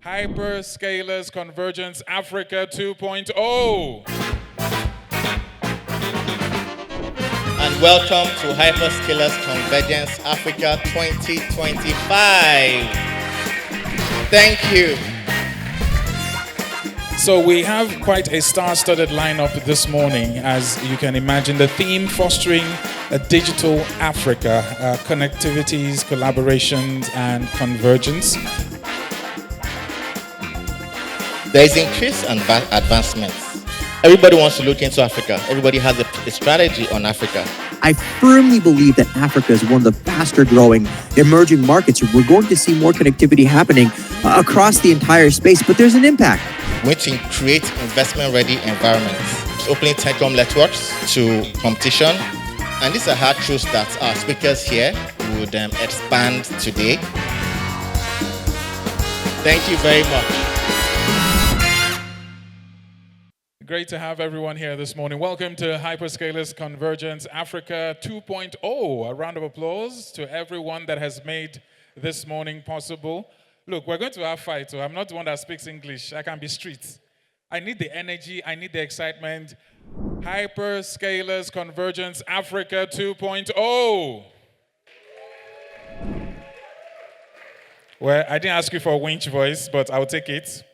Hyperscalers Convergence Africa 2.0. And welcome to Hyperscalers Convergence Africa 2025. Thank you. So we have quite a star-studded lineup this morning, as you can imagine. The theme, fostering a digital Africa, connectivities, collaborations, and convergence. There is increase and advancements. Everybody wants to look into Africa. Everybody has a strategy on Africa. I firmly believe that Africa is one of the faster growing emerging markets. We're going to see more connectivity happening across the entire space, but there's an impact. We need to create investment-ready environments, opening telecom networks to competition. And these are hard truths that our speakers here would expand today. Thank you very much. Great to have everyone here this morning. Welcome to Hyperscalers Convergence Africa 2.0. A round of applause to everyone that has made this morning possible. Look, we're going to have fight, so I'm not the one that speaks English. I can be street. I need the energy. I need the excitement. Hyperscalers Convergence Africa 2.0. Well, I didn't ask you for a winch voice, but I'll take it.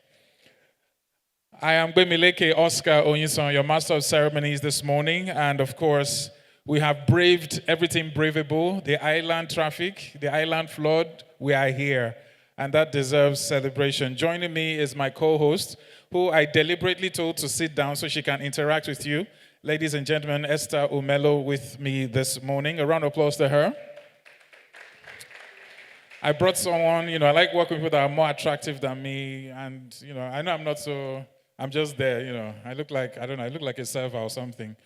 I am Gbemileke Oscar Onyison, your master of ceremonies this morning. And of course, we have braved everything braveable, the island traffic, the island flood. We are here, and that deserves celebration. Joining me is my co-host, who I deliberately told to sit down so she can interact with you. Ladies and gentlemen, Esther Umelo with me this morning. A round of applause to her. I brought someone, I like working with people that are more attractive than me. And, I know I'm not so... I'm just there, I look like a server or something.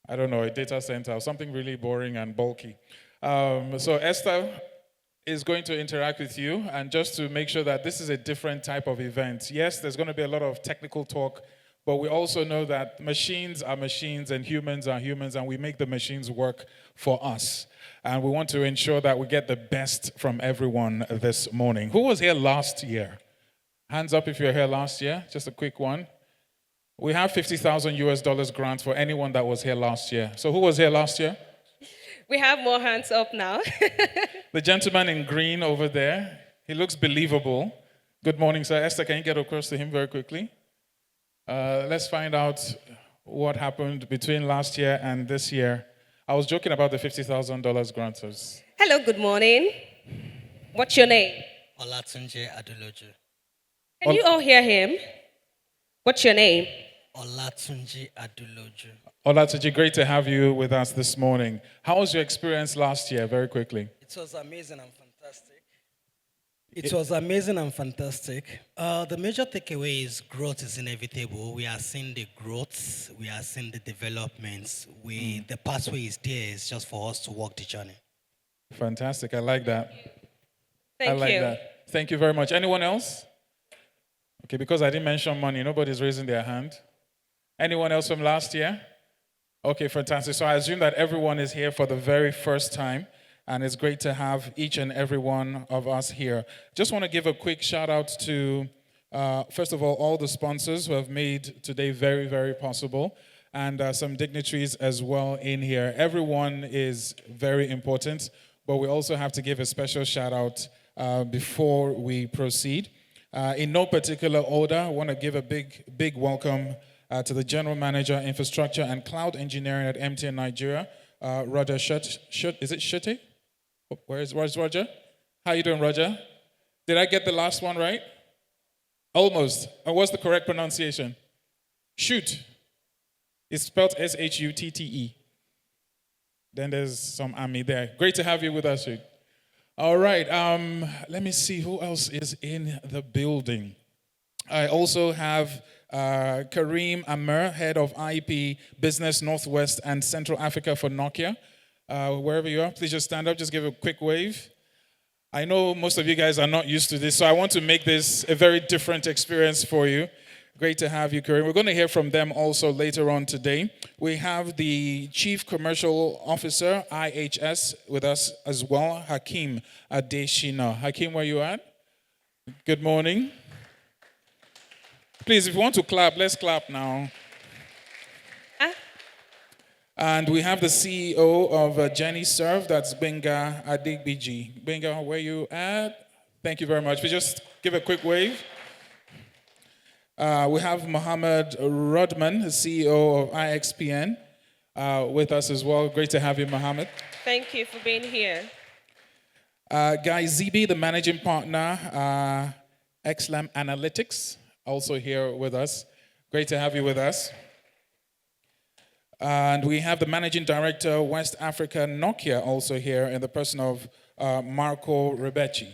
I don't know, a data center or something really boring and bulky. So Esther is going to interact with you, and just to make sure that this is a different type of event. Yes, there's going to be a lot of technical talk, but we also know that machines are machines and humans are humans, and we make the machines work for us. And we want to ensure that we get the best from everyone this morning. Who was here last year? Hands up if you were here last year. Just a quick one. We have $50,000 grant for anyone that was here last year. So who was here last year? We have more hands up now. The gentleman in green over there. He looks believable. Good morning, sir. Esther, can you get across to him very quickly? Let's find out what happened between last year and this year. I was joking about the $50,000 granters. Hello, good morning. What's your name? Olatunji Aduloju. Can you all hear him? What's your name? Olatunji Aduloju. Olatunji, great to have you with us this morning. How was your experience last year, very quickly? It was amazing and fantastic. The major takeaway is growth is inevitable. We are seeing the growth. We are seeing the developments. The pathway is there. It's just for us to walk the journey. Fantastic. I like that. Thank you. That. Thank you very much. Anyone else? Okay, because I didn't mention money, nobody's raising their hand. Anyone else from last year? Okay, fantastic. So I assume that everyone is here for the very first time, and it's great to have each and every one of us here. Just want to give a quick shout out to, first of all the sponsors who have made today very, very possible, and some dignitaries as well in here. Everyone is very important, but we also have to give a special shout out before we proceed. In no particular order, I want to give a big welcome to the General Manager, Infrastructure and Cloud Engineering at MTN Nigeria, Roger Is it Shutte? Where's Roger? How you doing, Roger? Did I get the last one right? Almost. And what's the correct pronunciation? Shoot. It's spelled S-H-U-T-T-E. Then there's some Ami there. Great to have you with us, Shoot. All right, let me see who else is in the building. I also have Kareem Amer, Head of IP Business Northwest and Central Africa for Nokia. Wherever you are, please just stand up, just give a quick wave. I know most of you guys are not used to this, so I want to make this a very different experience for you. Great to have you, Kareem. We're going to hear from them also later on today. We have the Chief Commercial Officer, IHS, with us as well, Hakeem Adeshina. Hakeem, where you at? Good morning. Please, if you want to clap, let's clap now. Ah, And we have the CEO of Jenny Serve, that's Benga Adigbiji. Benga, where you at? Thank you very much. We just give a quick wave. We have Mohammed Rodman, the CEO of IXPN, with us as well. Great to have you, Mohammed. thank you for being here. Guy Zibi, the managing partner, XLAM Analytics, also here with us. Great to have you with us. And we have the managing director, West Africa Nokia, also here in the person of Marco Rebecci.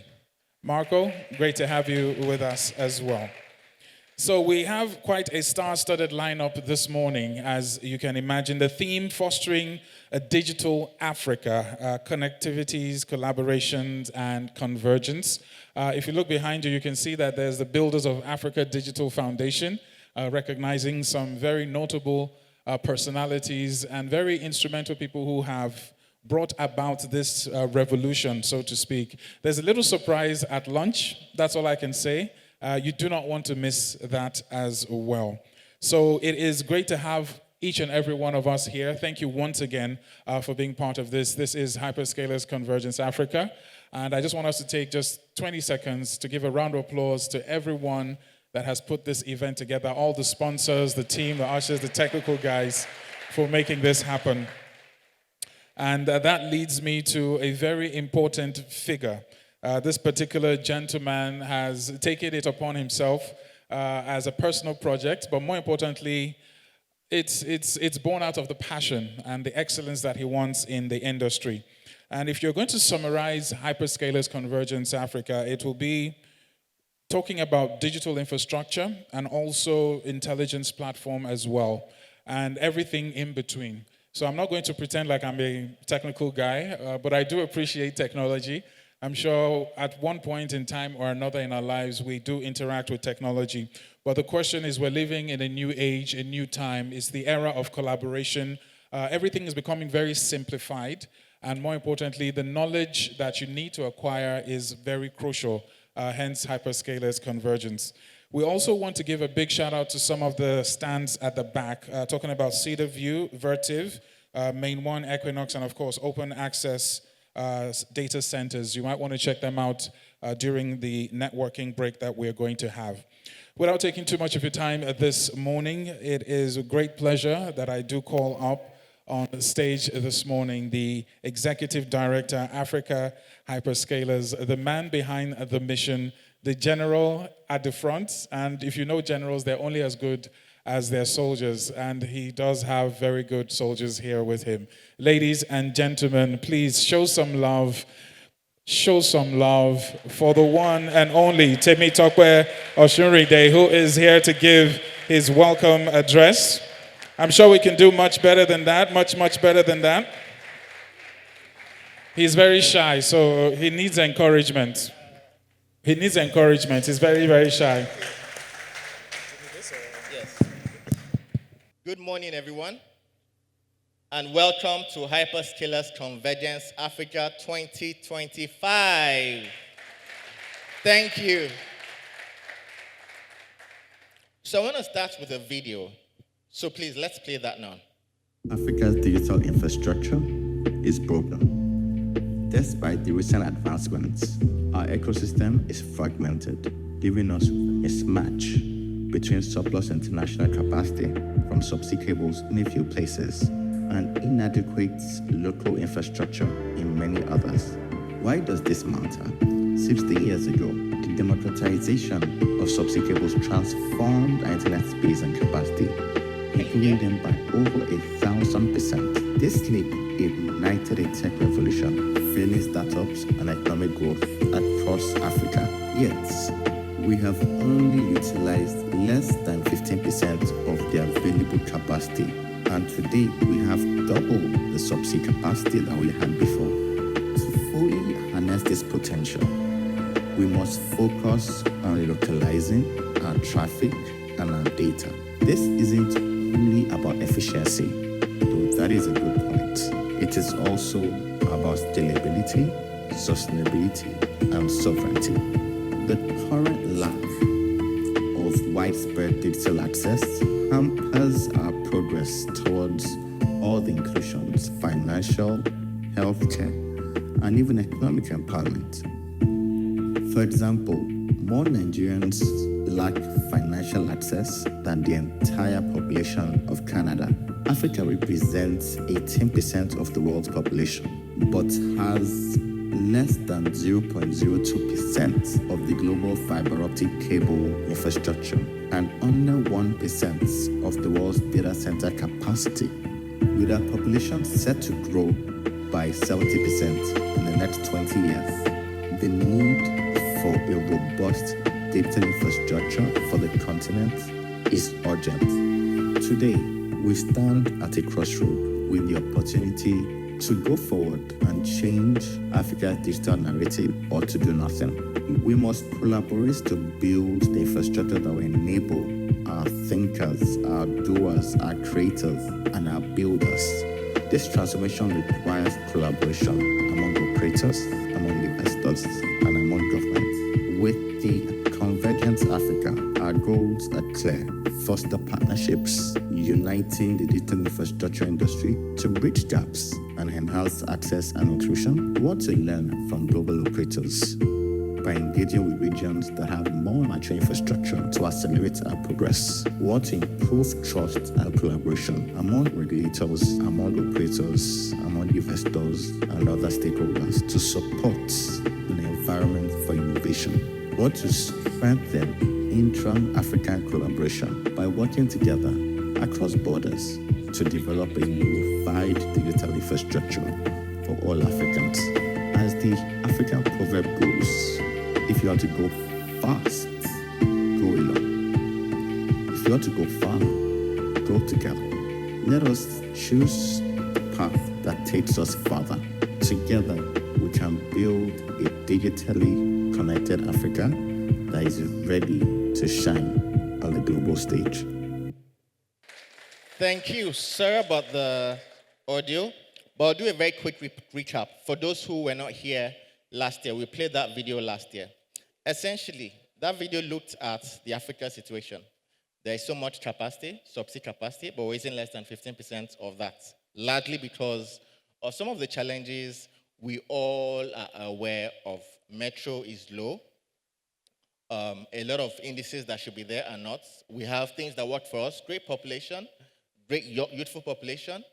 Marco, great to have you with us as well. So we have quite a star-studded lineup this morning, as you can imagine. The theme, fostering a digital Africa, connectivities, collaborations, and convergence. If you look behind you, you can see that there's the Builders of Africa Digital Foundation, recognizing some very notable personalities and very instrumental people who have brought about this revolution, so to speak. There's a little surprise at lunch, that's all I can say. You do not want to miss that as well. So it is great to have each and every one of us here. Thank you once again for being part of this. This is Hyperscalers Convergence Africa. And I just want us to take just 20 seconds to give a round of applause to everyone that has put this event together, all the sponsors, the team, the ushers, the technical guys for making this happen. And that leads me to a very important figure. This particular gentleman has taken it upon himself as a personal project, but more importantly, it's born out of the passion and the excellence that he wants in the industry. And if you're going to summarize Hyperscalers Convergence Africa, it will be talking about digital infrastructure and also intelligence platform as well, and everything in between. So I'm not going to pretend like I'm a technical guy, but I do appreciate technology. I'm sure at one point in time or another in our lives, we do interact with technology. But the question is, we're living in a new age, a new time. It's the era of collaboration. Everything is becoming very simplified. And more importantly, the knowledge that you need to acquire is very crucial, hence Hyperscalers Convergence. We also want to give a big shout out to some of the stands at the back, talking about Cedar View, Vertiv, Main One, Equinox, and of course, open access data centers. You might want to check them out during the networking break that we're going to have. Without taking too much of your time this morning, it is a great pleasure that I do call up on the stage this morning the Executive Director, Africa Hyperscalers, the man behind the mission, the general at the front. And if you know generals, they're only as good as their soldiers, and he does have very good soldiers here with him. Ladies and gentlemen, please show some love for the one and only Temitope Oshunride, who is here to give his welcome address. I'm sure we can do much better than that, much better than that. He's very shy, so he needs encouragement. He's very, very shy. Good morning, everyone, and welcome to Hyperscalers Convergence Africa 2025. Thank you. So I want to start with a video. So please, let's play that now. Africa's digital infrastructure is broken. Despite the recent advancements, our ecosystem is fragmented, giving us a mismatch between surplus international capacity from subsea cables in a few places and inadequate local infrastructure in many others. Why does this matter? 60 years ago, the democratization of subsea cables transformed our internet space and capacity, improving them by over 1,000%. This leap ignited a tech revolution, fueling startups and economic growth across Africa. Yet, we have only utilized less than 15% of the available capacity, and today we have double the subsea capacity that we had before. To fully harness this potential, we must focus on localizing our traffic and our data. This isn't only about efficiency, though that is a good point. It is also about scalability, sustainability, and sovereignty. The current lack of widespread digital access hampers our progress towards all the inclusions, financial, healthcare, and even economic empowerment. For example, more Nigerians lack financial access than the entire population of Canada. Africa represents 18% of the world's population, but has less than 0.02% of the global fiber optic cable infrastructure and under 1% of the world's data center capacity. With our population set to grow by 70% in the next 20 years, the need for a robust digital infrastructure for the continent is urgent. Today, we stand at a crossroad with the opportunity to go forward and change Africa's digital narrative or to do nothing. We must collaborate to build the infrastructure that will enable our thinkers, our doers, our creators, and our builders. This transformation requires collaboration among operators, among investors, and among governments. With the Convergence Africa, our goals are clear. Foster partnerships, uniting the digital infrastructure industry to bridge gaps and enhance access and inclusion. We want to learn from global operators by engaging with regions that have more mature infrastructure to accelerate our progress. We want to improve trust and collaboration among regulators, among operators, among investors, and other stakeholders to support an environment for innovation. We want to strengthen intra-African collaboration by working together across borders to develop a unified digital infrastructure for all Africans. As the African proverb goes, if you want to go fast, go alone. If you want to go far, go together. Let us choose the path that takes us further. Together, we can build a digitally connected Africa that is ready to shine on the global stage. Thank you. Sorry about the audio, but I'll do a very quick recap. For those who were not here last year, we played that video last year. Essentially, that video looked at the Africa situation. There is so much capacity, subsea capacity, but we're using less than 15% of that, largely because of some of the challenges we all are aware of. Metro is low. A lot of indices that should be there are not. We have things that work for us, great population, great youthful population.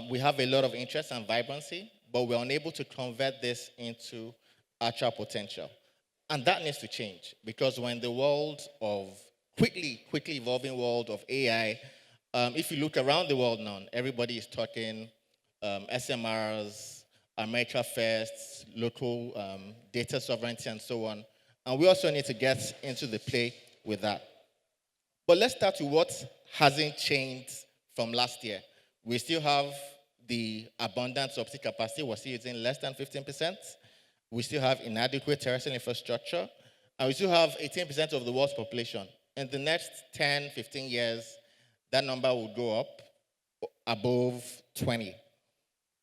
We have a lot of interest and vibrancy, but we're unable to convert this into actual potential. And that needs to change, because we're in the world of quickly evolving world of AI. If you look around the world now, everybody is talking SMRs, America First, local data sovereignty, and so on. And we also need to get into the play with that. But let's start with what hasn't changed from last year. We still have the abundant subsea capacity. We're still using less than 15%. We still have inadequate terrestrial infrastructure. And we still have 18% of the world's population. In the next 10, 15 years, that number will go up above 20.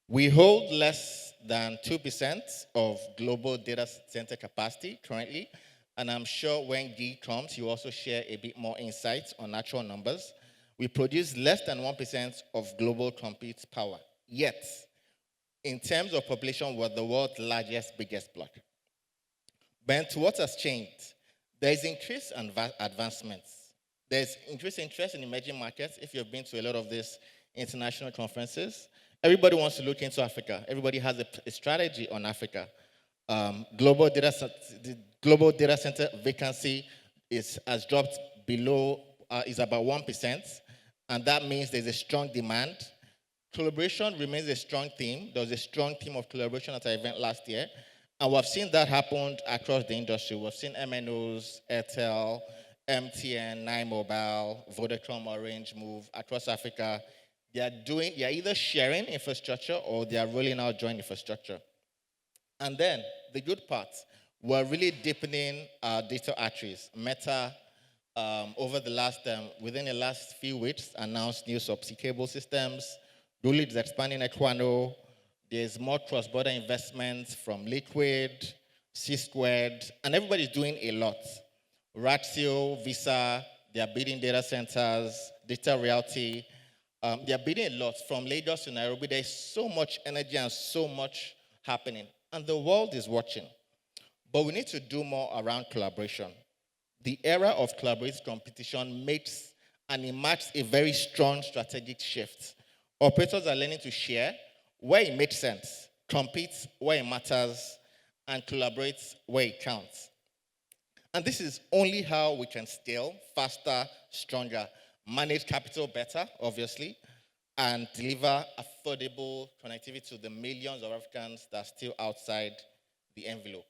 We hold less than 2% of global data center capacity currently. And I'm sure when Guy comes, he will also share a bit more insights on actual numbers. We produce less than 1% of global compute power. Yet, in terms of population, we're the world's largest, biggest bloc. But what has changed? There is increased advancements. There's increased interest in emerging markets. If you've been to a lot of these international conferences, everybody wants to look into Africa. Everybody has a strategy on Africa. Global data center vacancy has dropped below, is about 1%. And that means there's a strong demand. Collaboration remains a strong theme. There was a strong theme of collaboration at our event last year. And we've seen that happen across the industry. We've seen MNOs, Airtel, MTN, Nine Mobile, Vodacom, Orange move across Africa. They are either sharing infrastructure or they are rolling out joint infrastructure. And then the good part, we're really deepening our data arteries. Meta, within the last few weeks, announced new subsea cable systems. Google is expanding Equano. There's more cross-border investments from Liquid, C Squared, and everybody's doing a lot. Ratio, Visa, They are building data centers, digital reality. They are building a lot. From Lagos to Nairobi, there's so much energy and so much happening. And the world is watching. But we need to do more around collaboration. The era of collaborative competition makes and it marks a very strong strategic shift. Operators are learning to share where it makes sense, compete where it matters, and collaborate where it counts. And this is only how we can scale faster, stronger, manage capital better, obviously, and deliver affordable connectivity to the millions of Africans that are still outside the envelope.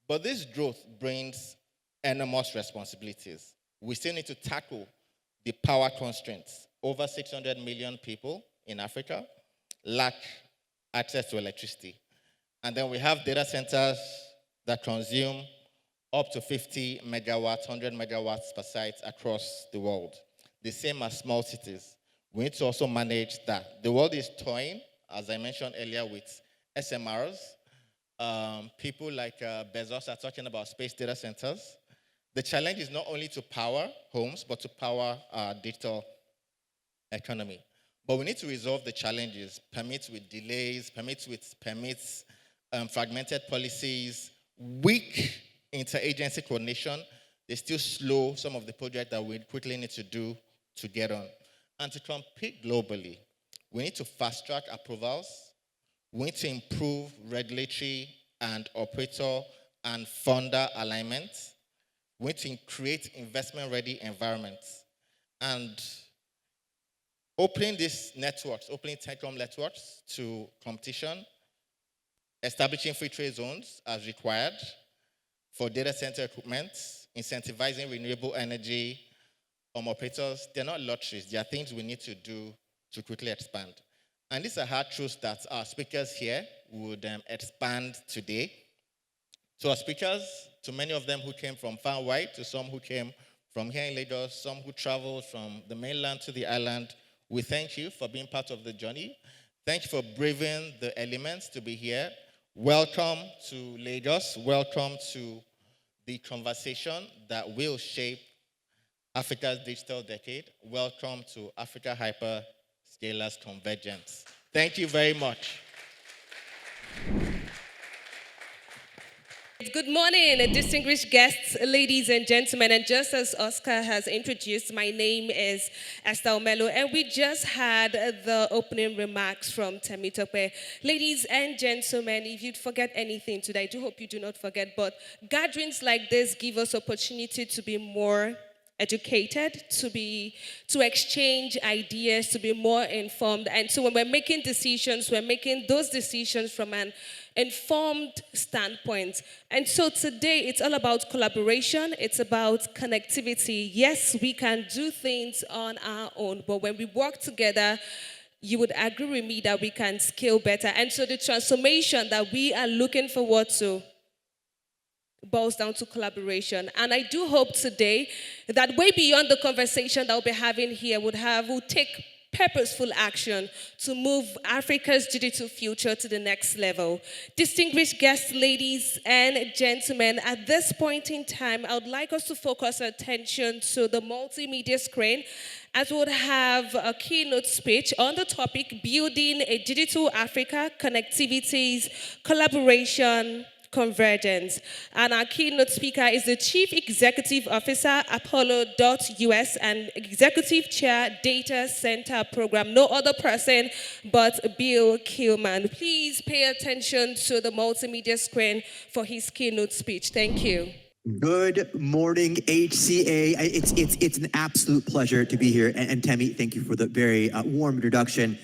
But this growth brings enormous responsibilities. We still need to tackle the power constraints. Over 600 million people in Africa lack access to electricity. And then we have data centers that consume up to 50 megawatts, 100 megawatts per site across the world. The same as small cities. We need to also manage that. The world is toying, as I mentioned earlier, with SMRs. People like Bezos are talking about space data centers. The challenge is not only to power homes, but to power our digital economy. But we need to resolve the challenges, permits with delays, permits, fragmented policies, weak interagency coordination. They still slow some of the projects that we quickly need to do to get on. And to compete globally, we need to fast-track approvals. We need to improve regulatory and operator and funder alignment. We need to create investment-ready environments. And opening these networks, opening telecom networks to competition, establishing free trade zones as required for data center equipment, incentivizing renewable energy operators, they're not lotteries. They are things we need to do to quickly expand. And these are hard truths that our speakers here would expand today. To our speakers, to many of them who came from far wide, to some who came from here in Lagos, some who traveled from the mainland to the island, we thank you for being part of the journey. Thank you for braving the elements to be here. Welcome to Lagos. Welcome to the conversation that will shape Africa's digital decade. Welcome to Africa Hyperscalers Convergence. Thank you very much. Good morning, distinguished guests, ladies and gentlemen. And just as Oscar has introduced, my name is Esther Omelo, and we just had the opening remarks from Temitope. Ladies and gentlemen, if you'd forget anything today, I do hope you do not forget, but gatherings like this give us opportunity to be more educated, to exchange ideas, to be more informed. And so when we're making decisions, we're making those decisions from an informed standpoint. And so today it's all about collaboration, it's about connectivity. Yes, we can do things on our own, but when we work together, you would agree with me that we can scale better. And so the transformation that we are looking forward to boils down to collaboration. And I do hope today that way beyond the conversation that we'll be having here we'll take purposeful action to move Africa's digital future to the next level. Distinguished guests, ladies and gentlemen, at this point in time, I would like us to focus our attention to the multimedia screen as we would have a keynote speech on the topic, Building a Digital Africa, Connectivities, Collaboration, Convergence. And our keynote speaker is the Chief Executive Officer, Apollo.US, and Executive Chair, Data Center Program. No other person but Bill Kilman. Please pay attention to the multimedia screen for his keynote speech. Thank you. Good morning, HCA. It's an absolute pleasure to be here. And Temi, thank you for the very warm introduction.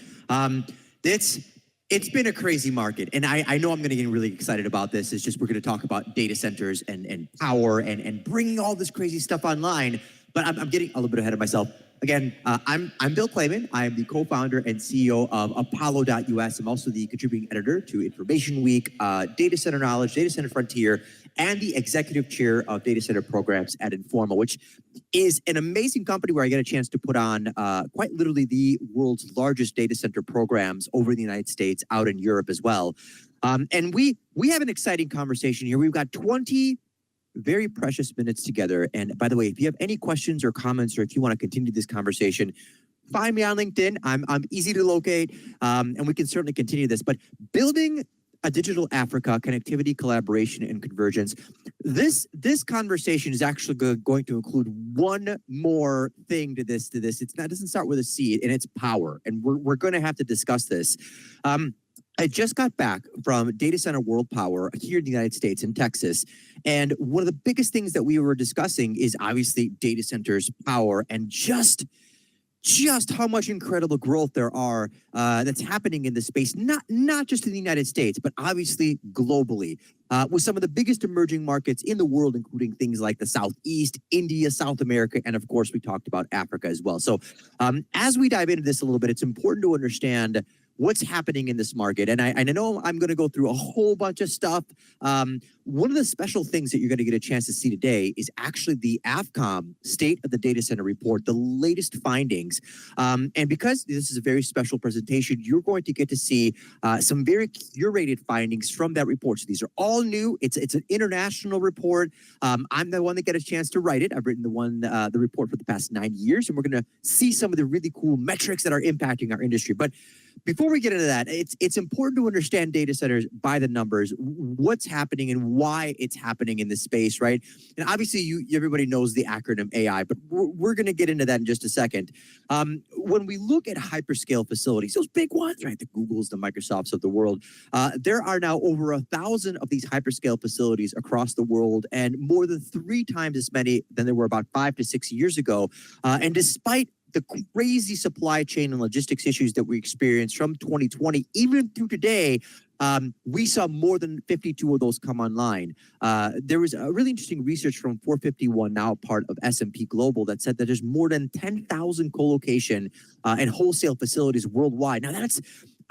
It's been a crazy market, and I know I'm going to get really excited about this. It's just we're going to talk about data centers and power and bringing all this crazy stuff online, but I'm getting a little bit ahead of myself. Again, I'm Bill Clayman. I am the co-founder and CEO of Apollo.US. I'm also the contributing editor to Information Week, Data Center Knowledge, Data Center Frontier, and the executive chair of data center programs at Informa, which is an amazing company where I get a chance to put on quite literally the world's largest data center programs over the United States, out in Europe as well. And we have an exciting conversation here. We've got 20 very precious minutes together. And by the way, if you have any questions or comments, or if you want to continue this conversation, find me on LinkedIn. I'm easy to locate, and we can certainly continue this. But building a digital Africa, connectivity, collaboration, and convergence. This conversation is actually going to include one more thing to this. It doesn't start with a C, and it's power. And we're going to have to discuss this. I just got back from Data Center World Power here in the United States in Texas. And one of the biggest things that we were discussing is obviously data centers, power, and just how much incredible growth there are that's happening in this space, not just in the United States, but obviously globally, with some of the biggest emerging markets in the world, including things like the Southeast, India, South America, and of course, we talked about Africa as well. So as we dive into this a little bit, it's important to understand what's happening in this market. And I know I'm going to go through a whole bunch of stuff. One of the special things that you're going to get a chance to see today is actually the AFCOM State of the Data Center Report, the latest findings. And because this is a very special presentation, you're going to get to see some very curated findings from that report. So these are all new. It's an international report. I'm the one that got a chance to write it. I've written the report for the past 9 years, and we're going to see some of the really cool metrics that are impacting our industry. But before we get into that, it's important to understand data centers by the numbers, what's happening and why it's happening in this space, right? And obviously, everybody knows the acronym AI, but we're going to get into that in just a second. When we look at hyperscale facilities, those big ones, right, the Googles, the Microsofts of the world, there are now over 1,000 of these hyperscale facilities across the world, and more than 3 times as many than there were about 5 to 6 years ago. And despite the crazy supply chain and logistics issues that we experienced from 2020, even through today, we saw more than 52 of those come online. There was a really interesting research from 451, now part of S&P Global, that said that there's more than 10,000 co-location and wholesale facilities worldwide. Now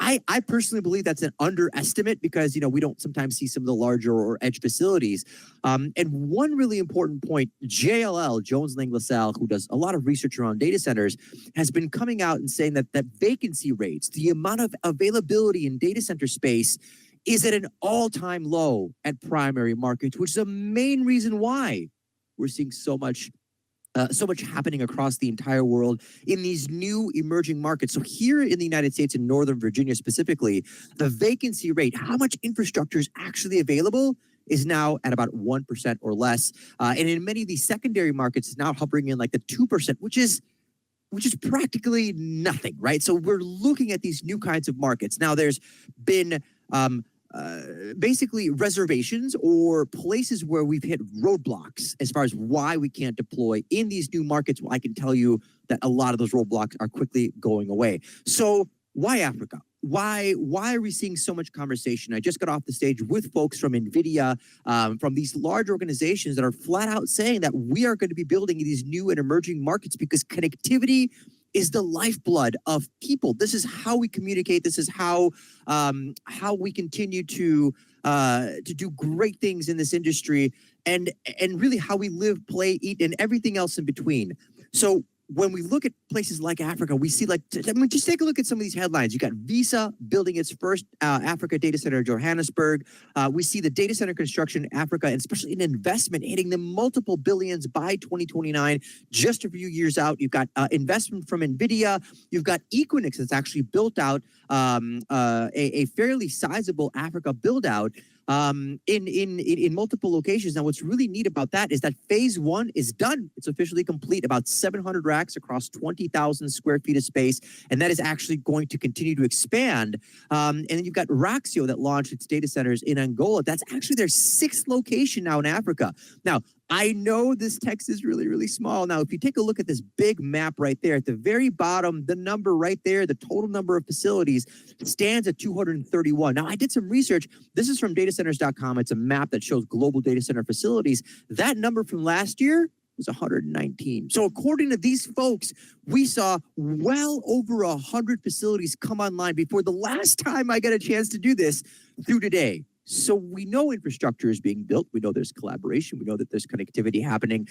I personally believe that's an underestimate because, we don't sometimes see some of the larger or edge facilities. And one really important point, JLL, Jones Lang LaSalle, who does a lot of research around data centers, has been coming out and saying that vacancy rates, the amount of availability in data center space, is at an all-time low at primary markets, which is the main reason why we're seeing so much happening across the entire world in these new emerging markets. So here in the United States, in Northern Virginia specifically, the vacancy rate, how much infrastructure is actually available, is now at about 1% or less. And in many of these secondary markets, it's now hovering in like the 2%, which is practically nothing, right? So we're looking at these new kinds of markets. Now there's been basically reservations or places where we've hit roadblocks as far as why we can't deploy in these new markets. Well, I can tell you that a lot of those roadblocks are quickly going away. So why Africa? Why are we seeing so much conversation? I just got off the stage with folks from NVIDIA, from these large organizations that are flat out saying that we are going to be building these new and emerging markets because connectivity is the lifeblood of people. This is how we communicate. This is how we continue to do great things in this industry, and really how we live, play, eat, and everything else in between. So when we look at places like Africa, we see just take a look at some of these headlines. You got Visa building its first Africa data center in Johannesburg. We see the data center construction in Africa, and especially in investment, hitting the multiple billions by 2029, just a few years out. You've got investment from NVIDIA. You've got Equinix that's actually built out a fairly sizable Africa build out. In multiple locations. Now, what's really neat about that is that phase 1 is done. It's officially complete, about 700 racks across 20,000 square feet of space, and that is actually going to continue to expand. And then you've got Raxio that launched its data centers in Angola. That's actually their 6th location now in Africa. Now, I know this text is really, really small. Now, if you take a look at this big map right there, at the very bottom, the number right there, the total number of facilities stands at 231. Now, I did some research. This is from datacenters.com. It's a map that shows global data center facilities. That number from last year was 119. So according to these folks, we saw well over 100 facilities come online before the last time I got a chance to do this through today. So we know infrastructure is being built. We know there's collaboration. We know that there's connectivity happening.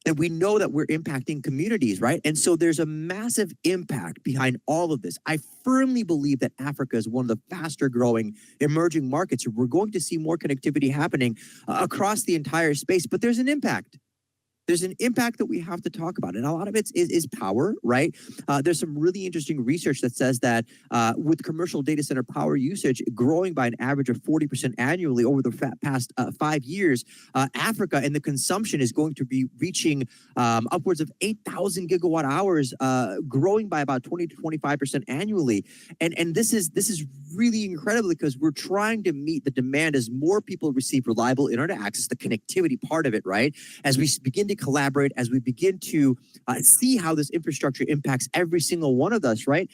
And we know that we're impacting communities, right? And so there's a massive impact behind all of this. I firmly believe that Africa is one of the faster growing emerging markets. We're going to see more connectivity happening across the entire space, but there's an impact. There's an impact that we have to talk about. And a lot of it is power, right? There's some really interesting research that says that with commercial data center power usage growing by an average of 40% annually over the past 5 years, Africa and the consumption is going to be reaching upwards of 8,000 gigawatt hours, growing by about 20 to 25% annually. And this is really incredible because we're trying to meet the demand as more people receive reliable internet access, the connectivity part of it, right? As we begin to collaborate, as we begin to see how this infrastructure impacts every single one of us, right?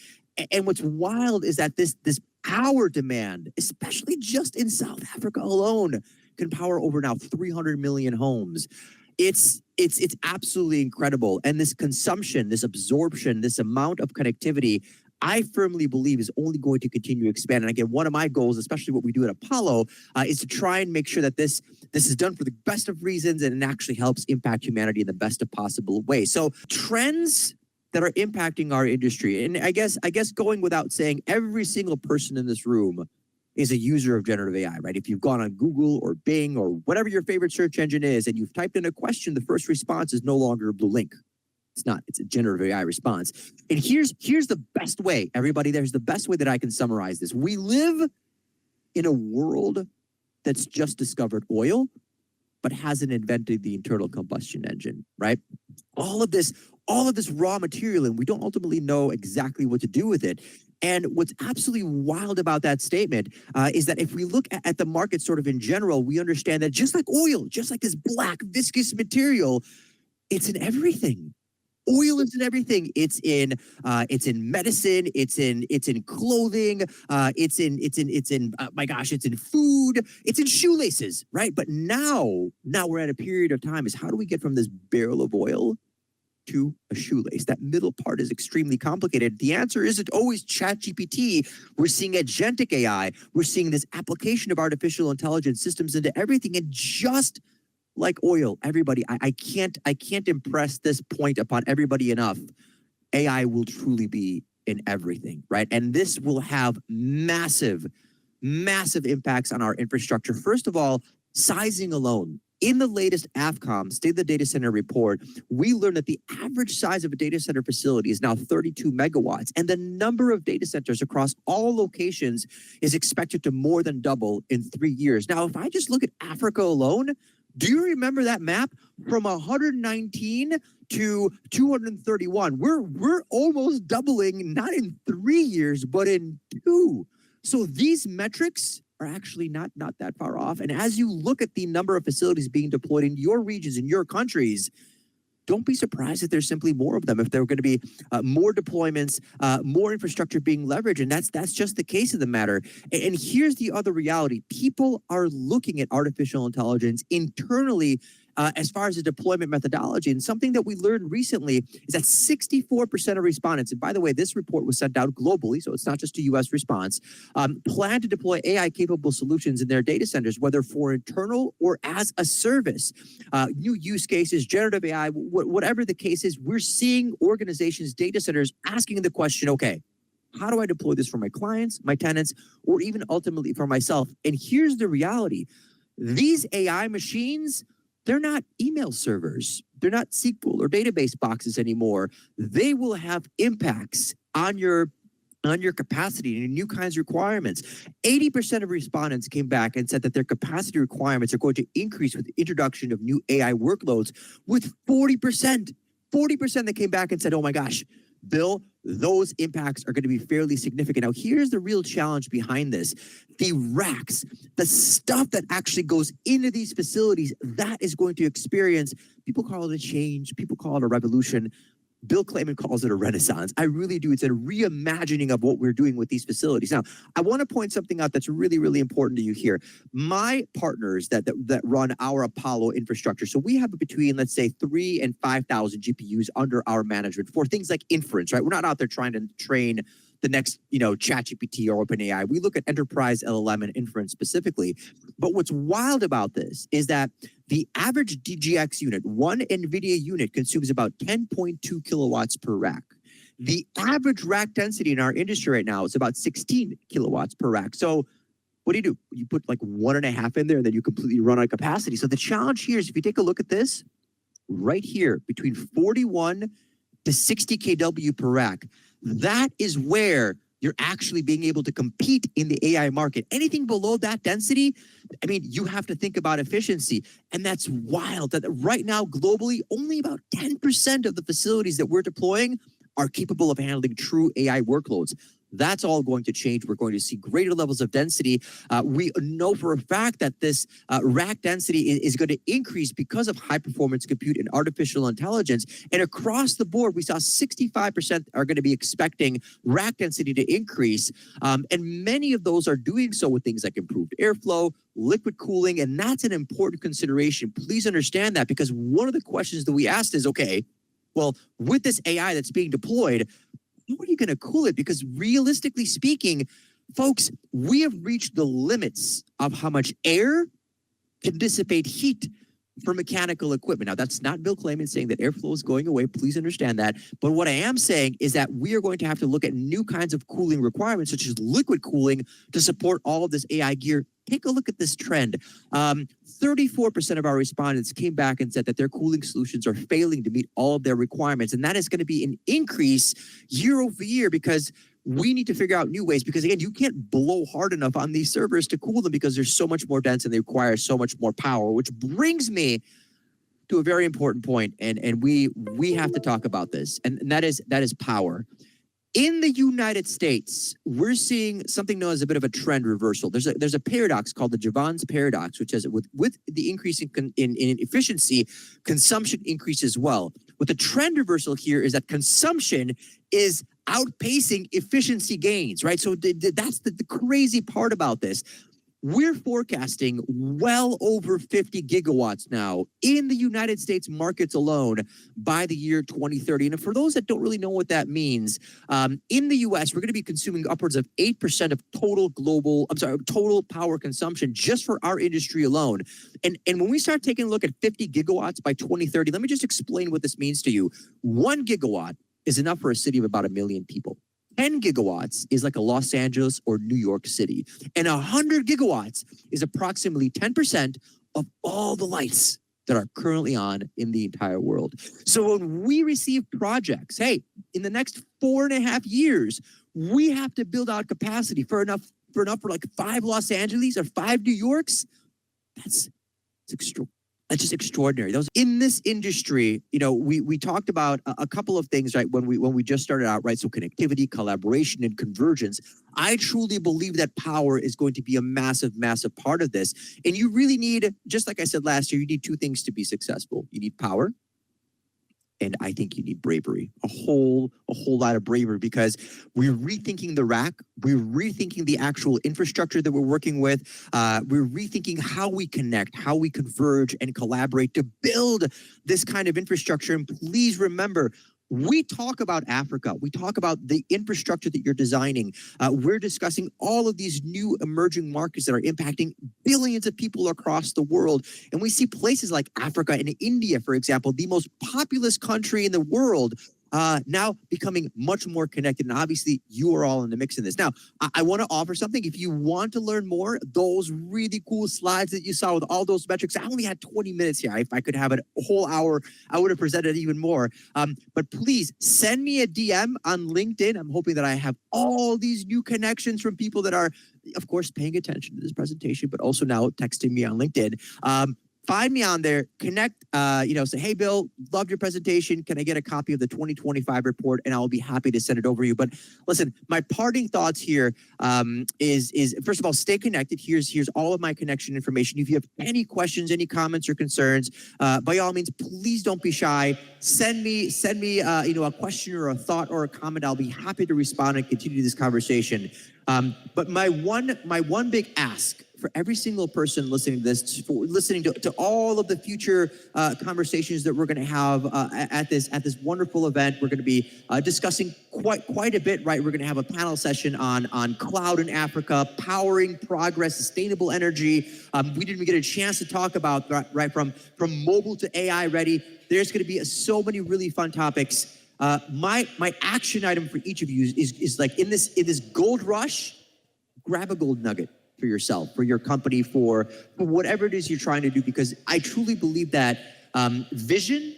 And what's wild is that this power demand, especially just in South Africa alone, can power over now 300 million homes. It's absolutely incredible. And this consumption, this absorption, this amount of connectivity, I firmly believe is only going to continue to expand. And again, one of my goals, especially what we do at Apollo, is to try and make sure that this is done for the best of reasons and it actually helps impact humanity in the best of possible way. So trends that are impacting our industry, and I guess going without saying, every single person in this room is a user of generative AI, right? If you've gone on Google or Bing or whatever your favorite search engine is, and you've typed in a question, the first response is no longer a blue link. It's not, it's a generative AI response. And here's the best way, everybody, there's the best way that I can summarize this. We live in a world that's just discovered oil, but hasn't invented the internal combustion engine, right? All of this raw material, and we don't ultimately know exactly what to do with it. And what's absolutely wild about that statement is that if we look at the market sort of in general, we understand that just like oil, just like this black viscous material, it's in everything. Oil is in everything. It's in medicine. It's in clothing. It's in my gosh, it's in food. It's in shoelaces, right? But now we're at a period of time. Is how do we get from this barrel of oil to a shoelace? That middle part is extremely complicated. The answer isn't always ChatGPT. We're seeing agentic AI. We're seeing this application of artificial intelligence systems into everything, and just like oil, everybody, I can't impress this point upon everybody enough. AI will truly be in everything, right? And this will have massive impacts on our infrastructure. First of all, sizing alone. In the latest AFCOM State of the Data Center report, we learned that the average size of a data center facility is now 32 megawatts, and the number of data centers across all locations is expected to more than double in 3 years. Now, if I just look at Africa alone, do you remember that map from 119 to 231? We're almost doubling, not in 3 years, but in 2. So these metrics are actually not that far off. And as you look at the number of facilities being deployed in your regions, in your countries, don't be surprised if there's simply more of them, if there are going to be more deployments, more infrastructure being leveraged. And that's just the case of the matter. And here's the other reality. People are looking at artificial intelligence internally as far as a deployment methodology. And something that we learned recently is that 64% of respondents, and by the way, this report was sent out globally, so it's not just a US response, plan to deploy AI-capable solutions in their data centers, whether for internal or as a service. New use cases, generative AI, whatever the case is, we're seeing organizations, data centers asking the question, okay, how do I deploy this for my clients, my tenants, or even ultimately for myself? And here's the reality. These AI machines, they're not email servers. They're not SQL or database boxes anymore. They will have impacts on your capacity and new kinds of requirements. 80% of respondents came back and said that their capacity requirements are going to increase with the introduction of new AI workloads, with 40% that came back and said, oh my gosh, Bill, those impacts are going to be fairly significant. Now, here's the real challenge behind this. The racks, the stuff that actually goes into these facilities, that is going to experience, people call it a change, people call it a revolution. Bill Clayman calls it a renaissance. I really do. It's a reimagining of what we're doing with these facilities. Now, I want to point something out that's really, really important to you here. My partners that run our Apollo infrastructure, so we have between, let's say, 3,000 and 5,000 GPUs under our management for things like inference, right? We're not out there trying to train the next, ChatGPT or OpenAI. We look at enterprise LLM and inference specifically. But what's wild about this is that the average DGX unit, one NVIDIA unit, consumes about 10.2 kilowatts per rack. The average rack density in our industry right now is about 16 kilowatts per rack. So what do? You put like 1.5 in there, and then you completely run out of capacity. So the challenge here is, if you take a look at this, right here, between 41 to 60 kW per rack, that is where you're actually being able to compete in the AI market. Anything below that density, I mean, you have to think about efficiency. And that's wild that right now, globally, only about 10% of the facilities that we're deploying are capable of handling true AI workloads. That's all going to change. We're going to see greater levels of density. We know for a fact that this rack density is going to increase because of high-performance compute and artificial intelligence. And across the board, we saw 65% are going to be expecting rack density to increase. And many of those are doing so with things like improved airflow, liquid cooling, and that's an important consideration. Please understand that, because one of the questions that we asked is, okay, well, with this AI that's being deployed, how are you going to cool it? Because realistically speaking, folks, we have reached the limits of how much air can dissipate heat for mechanical equipment. Now, that's not Bill Clayman saying that airflow is going away. Please understand that. But what I am saying is that we are going to have to look at new kinds of cooling requirements, such as liquid cooling, to support all of this AI gear. Take a look at this trend. 34% of our respondents came back and said that their cooling solutions are failing to meet all of their requirements. And that is going to be an increase year over year, because we need to figure out new ways, because again, you can't blow hard enough on these servers to cool them because they're so much more dense and they require so much more power, which brings me to a very important point, and we have to talk about this, and that is power. In the United States, we're seeing something known as a bit of a trend reversal. There's a paradox called the Jevons paradox, which says with the increase in efficiency, consumption increases as well. What the trend reversal here is that consumption is outpacing efficiency gains, right? So that's the crazy part about this. We're forecasting well over 50 gigawatts now in the United States markets alone by the year 2030. And for those that don't really know what that means, in the US, we're going to be consuming upwards of 8% of total power consumption just for our industry alone. And when we start taking a look at 50 gigawatts by 2030, let me just explain what this means to you. 1 gigawatt is enough for a city of about 1 million people. 10 gigawatts is like a Los Angeles or New York City. And 100 gigawatts is approximately 10% of all the lights that are currently on in the entire world. So when we receive projects, hey, in the next 4.5 years, we have to build out capacity for enough for like 5 Los Angeles or 5 New Yorks. That's extraordinary. That's just extraordinary. Those in this industry, we talked about a couple of things, right? When we just started out, right? So connectivity, collaboration, and convergence. I truly believe that power is going to be a massive, massive part of this. And you really need, just like I said last year, you need 2 things to be successful. You need power, and I think you need bravery, a whole lot of bravery, because we're rethinking the rack. We're rethinking the actual infrastructure that we're working with. We're rethinking how we connect, how we converge and collaborate to build this kind of infrastructure. And please remember, we talk about Africa. We talk about the infrastructure that you're designing. We're discussing all of these new emerging markets that are impacting billions of people across the world. And we see places like Africa and India, for example, the most populous country in the world, now becoming much more connected. And obviously, you are all in the mix in this. Now, I want to offer something. If you want to learn more, those really cool slides that you saw with all those metrics, I only had 20 minutes here. If I could have a whole hour, I would have presented even more. But please send me a DM on LinkedIn. I'm hoping that I have all these new connections from people that are, of course, paying attention to this presentation, but also now texting me on LinkedIn. Find me on there, connect, say, hey, Bill, loved your presentation. Can I get a copy of the 2025 report? And I'll be happy to send it over to you. But listen, my parting thoughts here is first of all, stay connected. Here's all of my connection information. If you have any questions, any comments or concerns, by all means, please don't be shy. Send me a question or a thought or a comment. I'll be happy to respond and continue this conversation. But my one big ask for every single person listening to this, for listening to all of the future conversations that we're going to have at this wonderful event. We're going to be discussing quite a bit, right? We're going to have a panel session on cloud in Africa, powering progress, sustainable energy. We didn't even get a chance to talk about, right, from mobile to AI ready. There's going to be so many really fun topics. My action item for each of you is like in this gold rush, grab a gold nugget for yourself, for your company, for whatever it is you're trying to do, because I truly believe that vision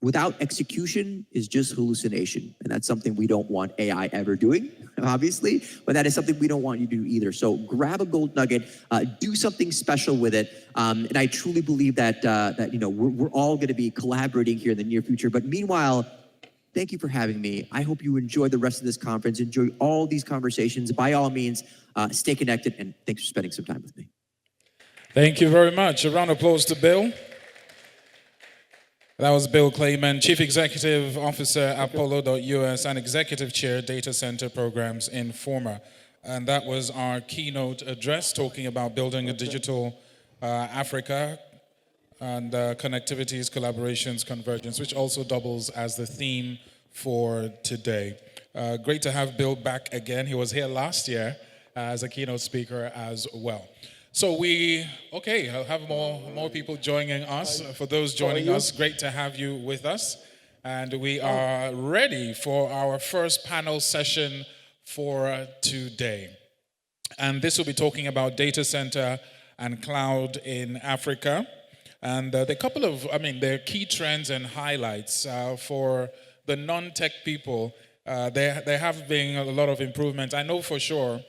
without execution is just hallucination. And that's something we don't want AI ever doing, obviously, but that is something we don't want you to do either. So grab a gold nugget, do something special with it. And I truly believe that, we're all gonna be collaborating here in the near future. But meanwhile, thank you for having me. I hope you enjoy the rest of this conference, enjoy all these conversations. By all means, stay connected, and thanks for spending some time with me. Thank you very much. A round of applause to Bill. That was Bill Clayman, Chief Executive Officer, Apollo.US, and Executive Chair, Data Center Programs in Forma. And that was our keynote address, talking about building a digital Africa, and connectivities, collaborations, convergence, which also doubles as the theme for today. Great to have Bill back again. He was here last year as a keynote speaker as well. So I'll have more people joining us. For those joining us, great to have you with us. And we are ready for our first panel session for today. And this will be talking about data center and cloud in Africa. And there are key trends and highlights for the non-tech people. There have been a lot of improvements. I know for sure,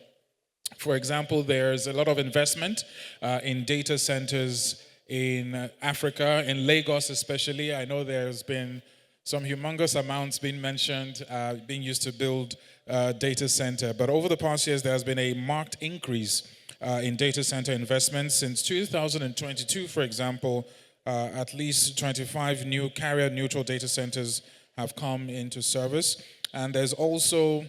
for example, there's a lot of investment in data centers in Africa, in Lagos especially. I know there's been some humongous amounts being mentioned, being used to build data center. But over the past years, there has been a marked increase in data center investments. Since 2022, for example, at least 25 new carrier-neutral data centers have come into service. And there's also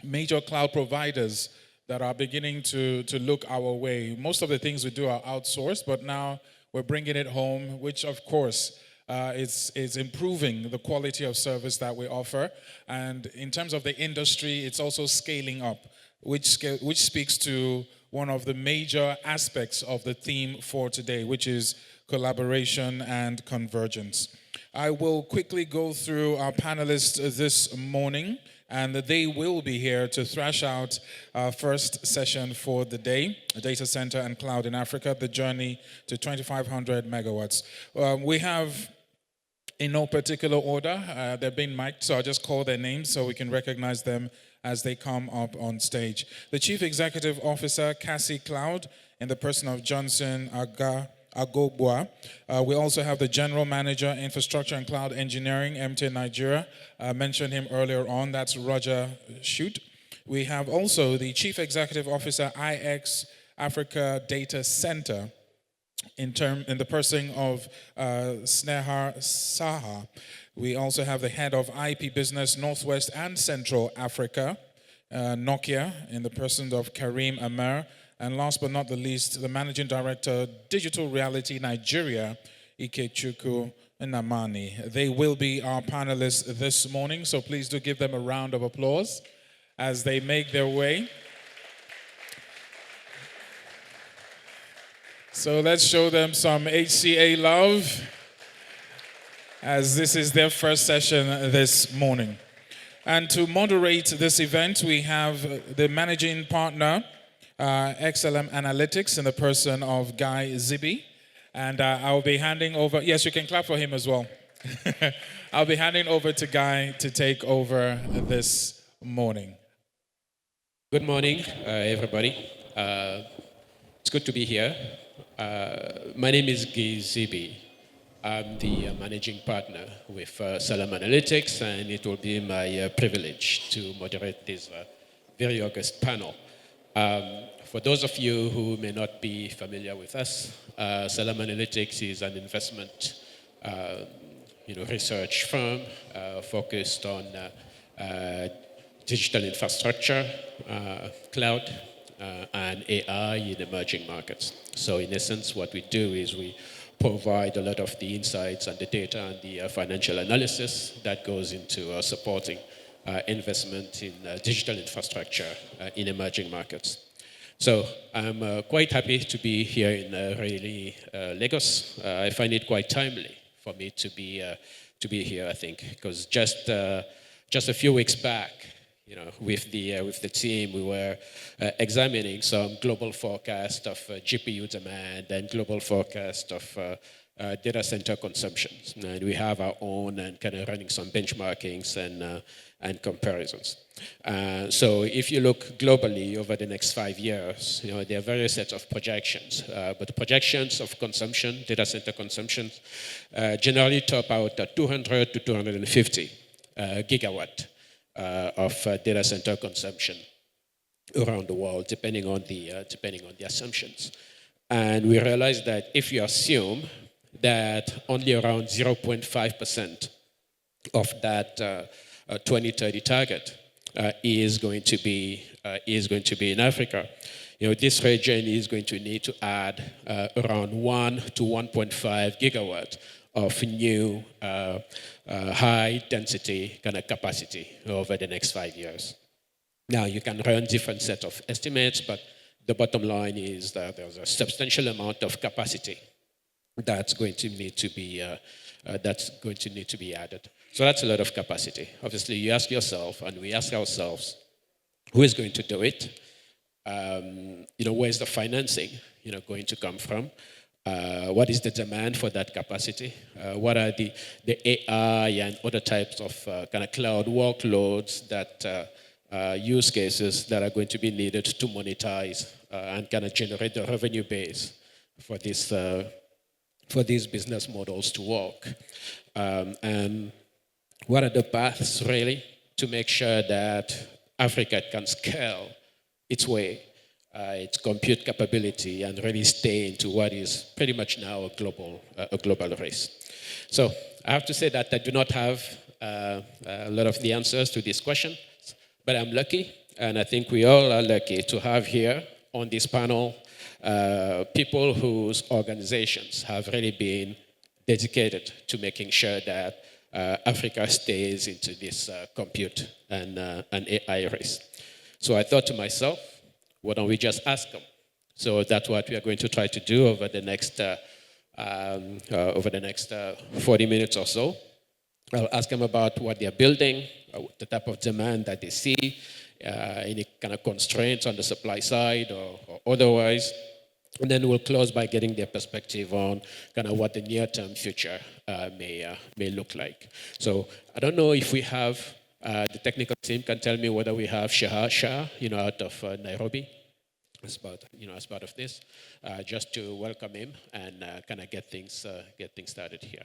major cloud providers that are beginning to look our way. Most of the things we do are outsourced, but now we're bringing it home, which of course is improving the quality of service that we offer. And in terms of the industry, it's also scaling up, which speaks to one of the major aspects of the theme for today, which is collaboration and convergence. I will quickly go through our panelists this morning, and they will be here to thrash out our first session for the day, Data Center and Cloud in Africa, the journey to 2,500 megawatts. We have, in no particular order, they're being mic'd, so I'll just call their names so we can recognize them as they come up on stage. The Chief Executive Officer, Cassie Cloud, in the person of Johnson Agogwa. We also have the General Manager, Infrastructure and Cloud Engineering, MT Nigeria. I mentioned him earlier on. That's Roger Shute. We have also the Chief Executive Officer, IX Africa Data Center, in the person of Snehar Saha. We also have the Head of IP Business, Northwest and Central Africa, Nokia, in the person of Karim Amer. And last but not the least, the Managing Director, Digital Reality Nigeria, Ikechukwu Namani. They will be our panelists this morning, so please do give them a round of applause as they make their way. So let's show them some HCA love, as this is their first session this morning. And to moderate this event, we have the Managing Partner, XLM Analytics, in the person of Guy Zibi. And I'll be handing over, yes, you can clap for him as well. I'll be handing over to Guy to take over this morning. Good morning, everybody. It's good to be here. My name is Guy Zibi. I'm the managing partner with XLM Analytics, and it will be my privilege to moderate this very august panel. For those of you who may not be familiar with us, XLM Analytics is an investment research firm focused on digital infrastructure, cloud, and AI in emerging markets. So in essence, what we do is we provide a lot of the insights and the data and the financial analysis that goes into supporting investment in digital infrastructure in emerging markets. So I'm quite happy to be here in really Lagos. I find it quite timely for me to be here, I think, because just a few weeks back, with the team, we were examining some global forecast of GPU demand and global forecast of data center consumption. And we have our own and kind of running some benchmarkings and comparisons. So if you look globally over the next 5 years, there are various sets of projections. But the projections of consumption, data center consumption, generally top out at 200 to 250 gigawatt of data center consumption around the world, depending on the assumptions. And we realized that if you assume that only around 0.5% of that 2030 target is going to be in Africa, this region is going to need to add around 1 to 1.5 gigawatt of new high density kind of capacity over the next 5 years. Now you can run different set of estimates, but the bottom line is that there's a substantial amount of capacity that's going to need to be added. So that's a lot of capacity. Obviously, you ask yourself, and we ask ourselves, who is going to do it? Where's the financing, going to come from? What is the demand for that capacity? What are the AI and other types of kind of cloud workloads that use cases that are going to be needed to monetize and kind of generate the revenue base for these business models to work? And what are the paths really to make sure that Africa can scale its way, its compute capability, and really stay into what is pretty much now a global race? So I have to say that I do not have a lot of the answers to this question, but I'm lucky, and I think we all are lucky to have here on this panel people whose organizations have really been dedicated to making sure that Africa stays into this compute and AI race. So I thought to myself, why don't we just ask them? So that's what we are going to try to do over the next 40 minutes or so. I'll ask them about what they're building, the type of demand that they see, any kind of constraints on the supply side or otherwise. And then we'll close by getting their perspective on kind of what the near-term future may look like. So I don't know if we have the technical team can tell me whether we have Shah, out of Nairobi, as part of this, just to welcome him and kind of get things started here.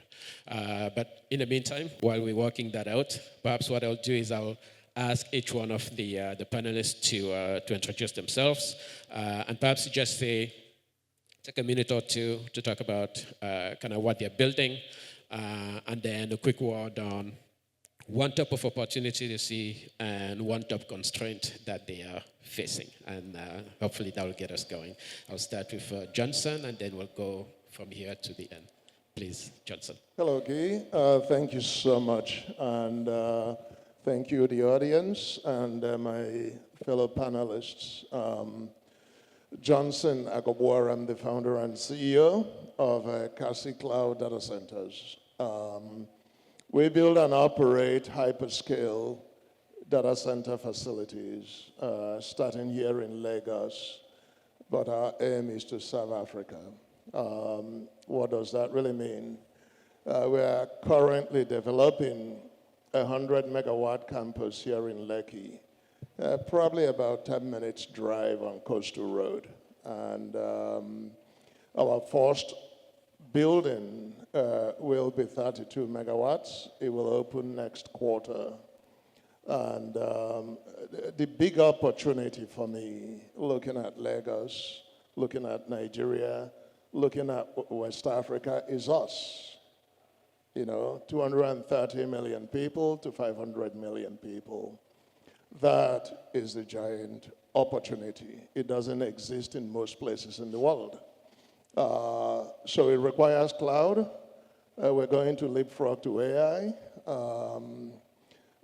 But in the meantime, while we're working that out, perhaps what I'll do is I'll ask each one of the panelists to introduce themselves, and perhaps just take a minute or two to talk about kind of what they're building, and then a quick word on one type of opportunity they see and one top constraint that they are facing. And hopefully that will get us going. I'll start with Johnson, and then we'll go from here to the end. Please, Johnson. Hello, Guy. Thank you so much. And thank you, the audience, and my fellow panelists. Johnson Agobor, I'm the founder and CEO of Kasi Cloud Data Centers. We build and operate hyperscale data center facilities, starting here in Lagos, but our aim is to serve Africa. What does that really mean? We are currently developing a 100-megawatt campus here in Lekki, probably about 10 minutes drive on Coastal Road. And our first building will be 32 megawatts. It will open next quarter. And the big opportunity for me, looking at Lagos, looking at Nigeria, looking at West Africa, is us. 230 million people to 500 million people. That is the giant opportunity. It doesn't exist in most places in the world. So it requires cloud. We're going to leapfrog to AI,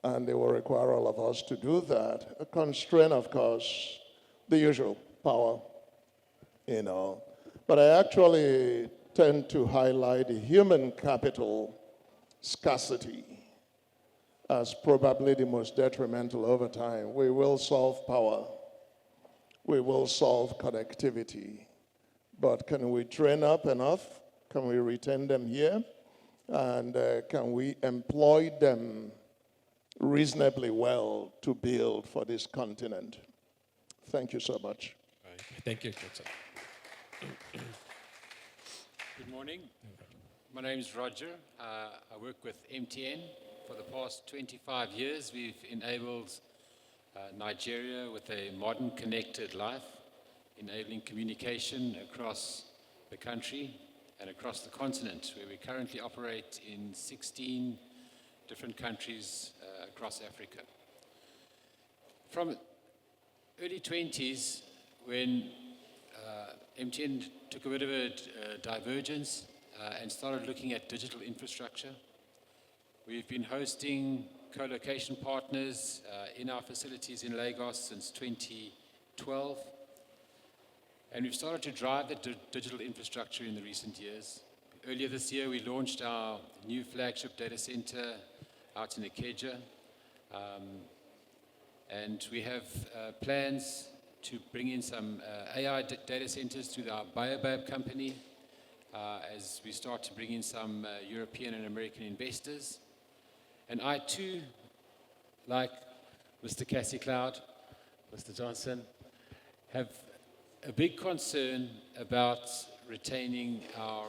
and it will require all of us to do that. A constraint, of course, the usual power, But I actually tend to highlight the human capital scarcity as probably the most detrimental over time. We will solve power. We will solve connectivity. But can we train up enough? Can we retain them here? And can we employ them reasonably well to build for this continent? Thank you so much. Right. Thank you, Johnson. Good morning. My name is Roger. I work with MTN. For the past 25 years, we've enabled Nigeria with a modern connected life, enabling communication across the country and across the continent, where we currently operate in 16 different countries across Africa. From early 20s, when MTN took a bit of a divergence and started looking at digital infrastructure, we've been hosting co-location partners in our facilities in Lagos since 2012. And we've started to drive the digital infrastructure in the recent years. Earlier this year, we launched our new flagship data center out in Ikeja. And we have plans to bring in some AI data centers through our Baobab company as we start to bring in some European and American investors. And I too, like Mr. Cassie Cloud, Mr. Johnson, have a big concern about retaining our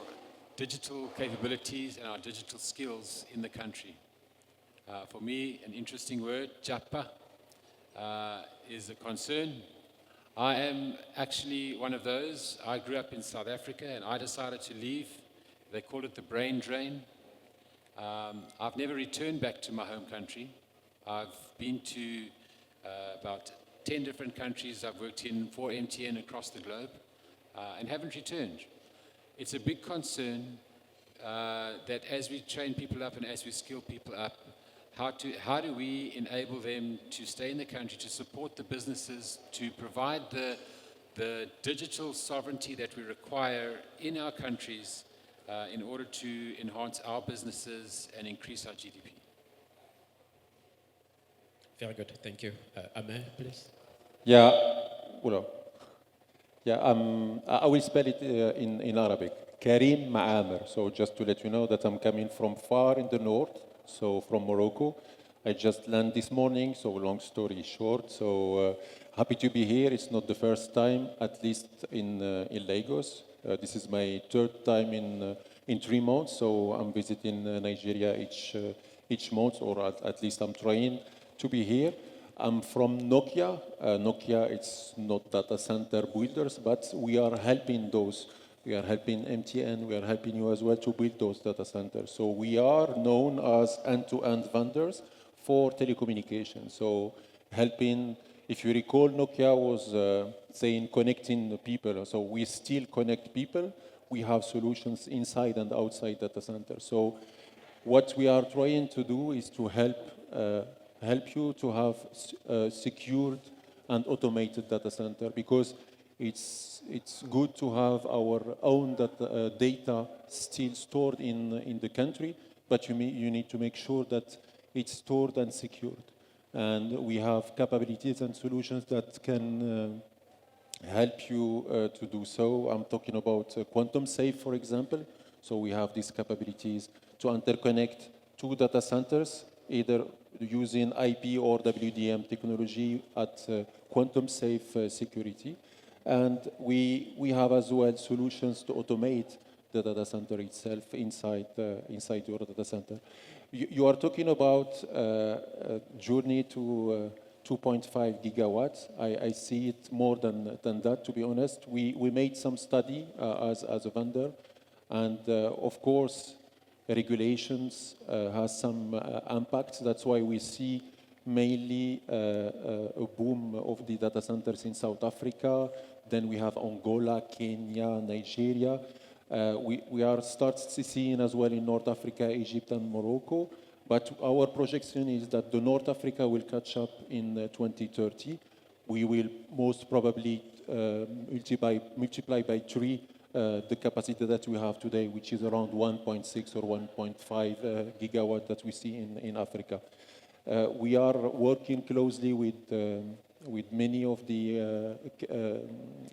digital capabilities and our digital skills in the country. For me, an interesting word, Japa, is a concern. I am actually one of those. I grew up in South Africa and I decided to leave. They call it the brain drain. I've never returned back to my home country. I've been to about 10 different countries I've worked in for MTN across the globe and haven't returned. It's a big concern that as we train people up and as we skill people up, how do we enable them to stay in the country, to support the businesses, to provide the digital sovereignty that we require in our countries in order to enhance our businesses and increase our GDP. Very good, thank you. Amir, please. Yeah, well, yeah, I will spell it in Arabic. Karim Ma'amir. So just to let you know that I'm coming from far in the north, so from Morocco. I just landed this morning, so long story short. So happy to be here. It's not the first time, at least in Lagos. This is my third time in 3 months, so I'm visiting Nigeria each month, or at least I'm trying to be here. I'm from Nokia. Nokia, it's not data center builders, but we are helping those. We are helping MTN, we are helping you as well to build those data centers. So we are known as end-to-end vendors for telecommunications. So helping, if you recall, Nokia was saying connecting the people. So we still connect people. We have solutions inside and outside data centers. So what we are trying to do is to help you to have secured and automated data center, because it's good to have our own data still stored in the country, but you need to make sure that it's stored and secured. And we have capabilities and solutions that can help you to do so. I'm talking about quantum safe, for example. So we have these capabilities to interconnect 2 data centers, either using IP or WDM technology at quantum safe security. And we have as well solutions to automate the data center itself inside your data center. You are talking about a journey to 2.5 gigawatts. I see it more than that, to be honest. We made some study as a vendor, and of course, regulations has some impacts. That's why we see mainly a boom of the data centers in South Africa. Then we have Angola, Kenya, Nigeria. We are seeing as well in North Africa, Egypt, and Morocco. But our projection is that the North Africa will catch up in 2030. We will most probably multiply by 3 the capacity that we have today, which is around 1.6 or 1.5 gigawatt that we see in Africa. We are working closely with many of the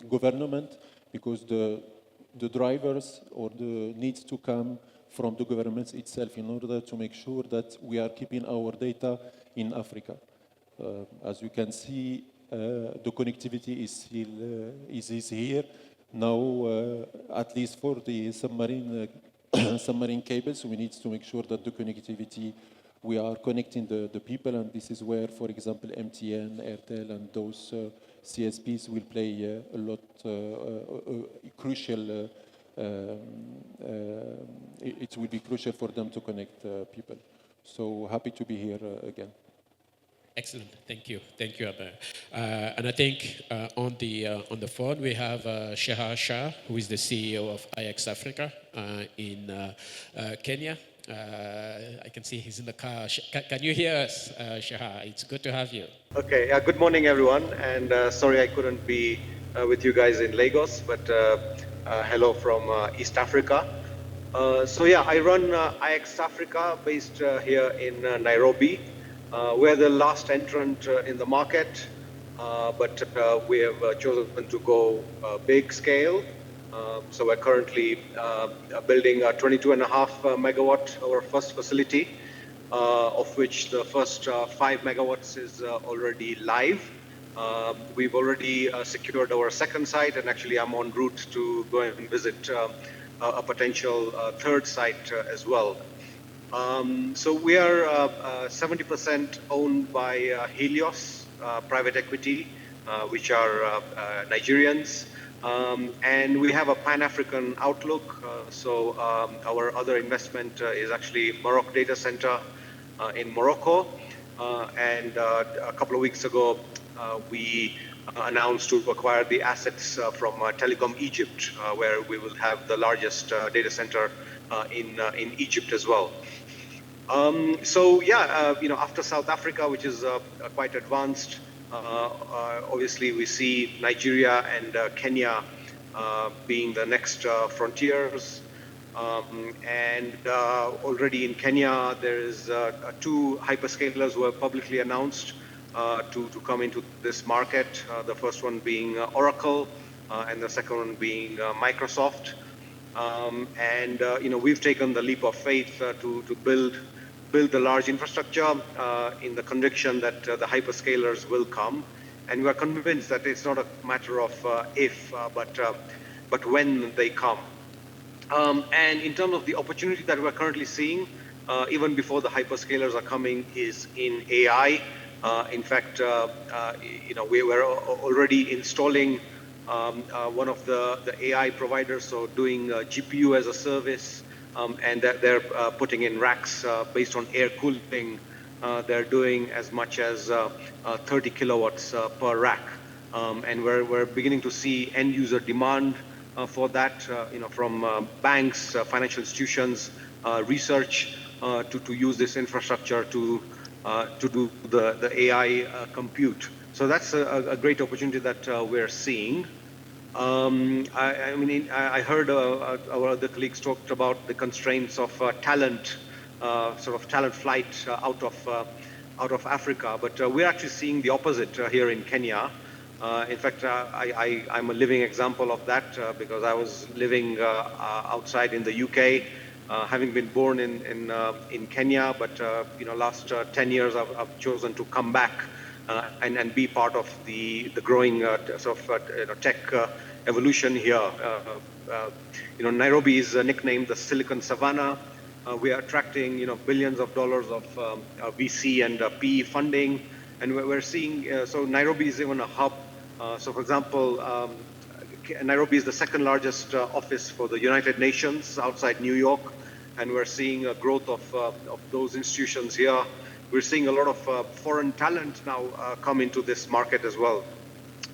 government, because the drivers or the needs to come from the governments itself in order to make sure that we are keeping our data in Africa. As you can see, the connectivity is still is here now. At least for the submarine submarine cables, we need to make sure that the connectivity, we are connecting the people, and this is where, for example, MTN, Airtel, and those CSPs will play a lot crucial. It will be crucial for them to connect people. So happy to be here again. Excellent, thank you, Abba. And I think on the phone we have Shahar Shah, who is the CEO of IX Africa in Kenya. I can see he's in the car. Can you hear us, Shahar? It's good to have you. Okay, good morning, everyone. And sorry I couldn't be with you guys in Lagos, but hello from East Africa. So yeah, I run IX Africa based here in Nairobi. We're the last entrant in the market, but we have chosen to go big scale. So we're currently building a 22.5 megawatt, our first facility, of which the first 5 megawatts is already live. We've already secured our second site, and actually I'm en route to go and visit a potential third site as well. So we are 70% owned by Helios private equity, which are Nigerians. And we have a Pan-African outlook. So our other investment is actually Morocco Data Center in Morocco. And a couple of weeks ago, we announced to acquire the assets from Telecom Egypt, where we will have the largest data center in Egypt as well. So yeah, after South Africa, which is quite advanced, obviously we see Nigeria and Kenya being the next frontiers. And already in Kenya, there is 2 hyperscalers who have publicly announced to come into this market. The first one being Oracle, and the second one being Microsoft. And we've taken the leap of faith to build the large infrastructure in the conviction that the hyperscalers will come. And we are convinced that it's not a matter of if, but when they come. And in terms of the opportunity that we're currently seeing, even before the hyperscalers are coming, is in AI. In fact, we were already installing one of the AI providers, so doing GPU as a service, and they're putting in racks based on air cooling. They're doing as much as 30 kilowatts per rack. And we're beginning to see end user demand for that, from banks, financial institutions, research, to use this infrastructure to do the AI compute. So that's a great opportunity that we're seeing. I heard our other colleagues talked about the constraints of talent, sort of talent flight out of Africa, but we're actually seeing the opposite here in Kenya. In fact, I'm a living example of that because I was living outside in the UK, having been born in Kenya, but last 10 years I've chosen to come back and be part of the growing sort of tech evolution here. Nairobi is nicknamed the Silicon Savannah. We are attracting billions of dollars of VC and PE funding, and we're seeing so Nairobi is even a hub. So for example, Nairobi is the second largest office for the United Nations outside New York, and we're seeing a growth of those institutions here. we're seeing a lot of foreign talent now come into this market as well.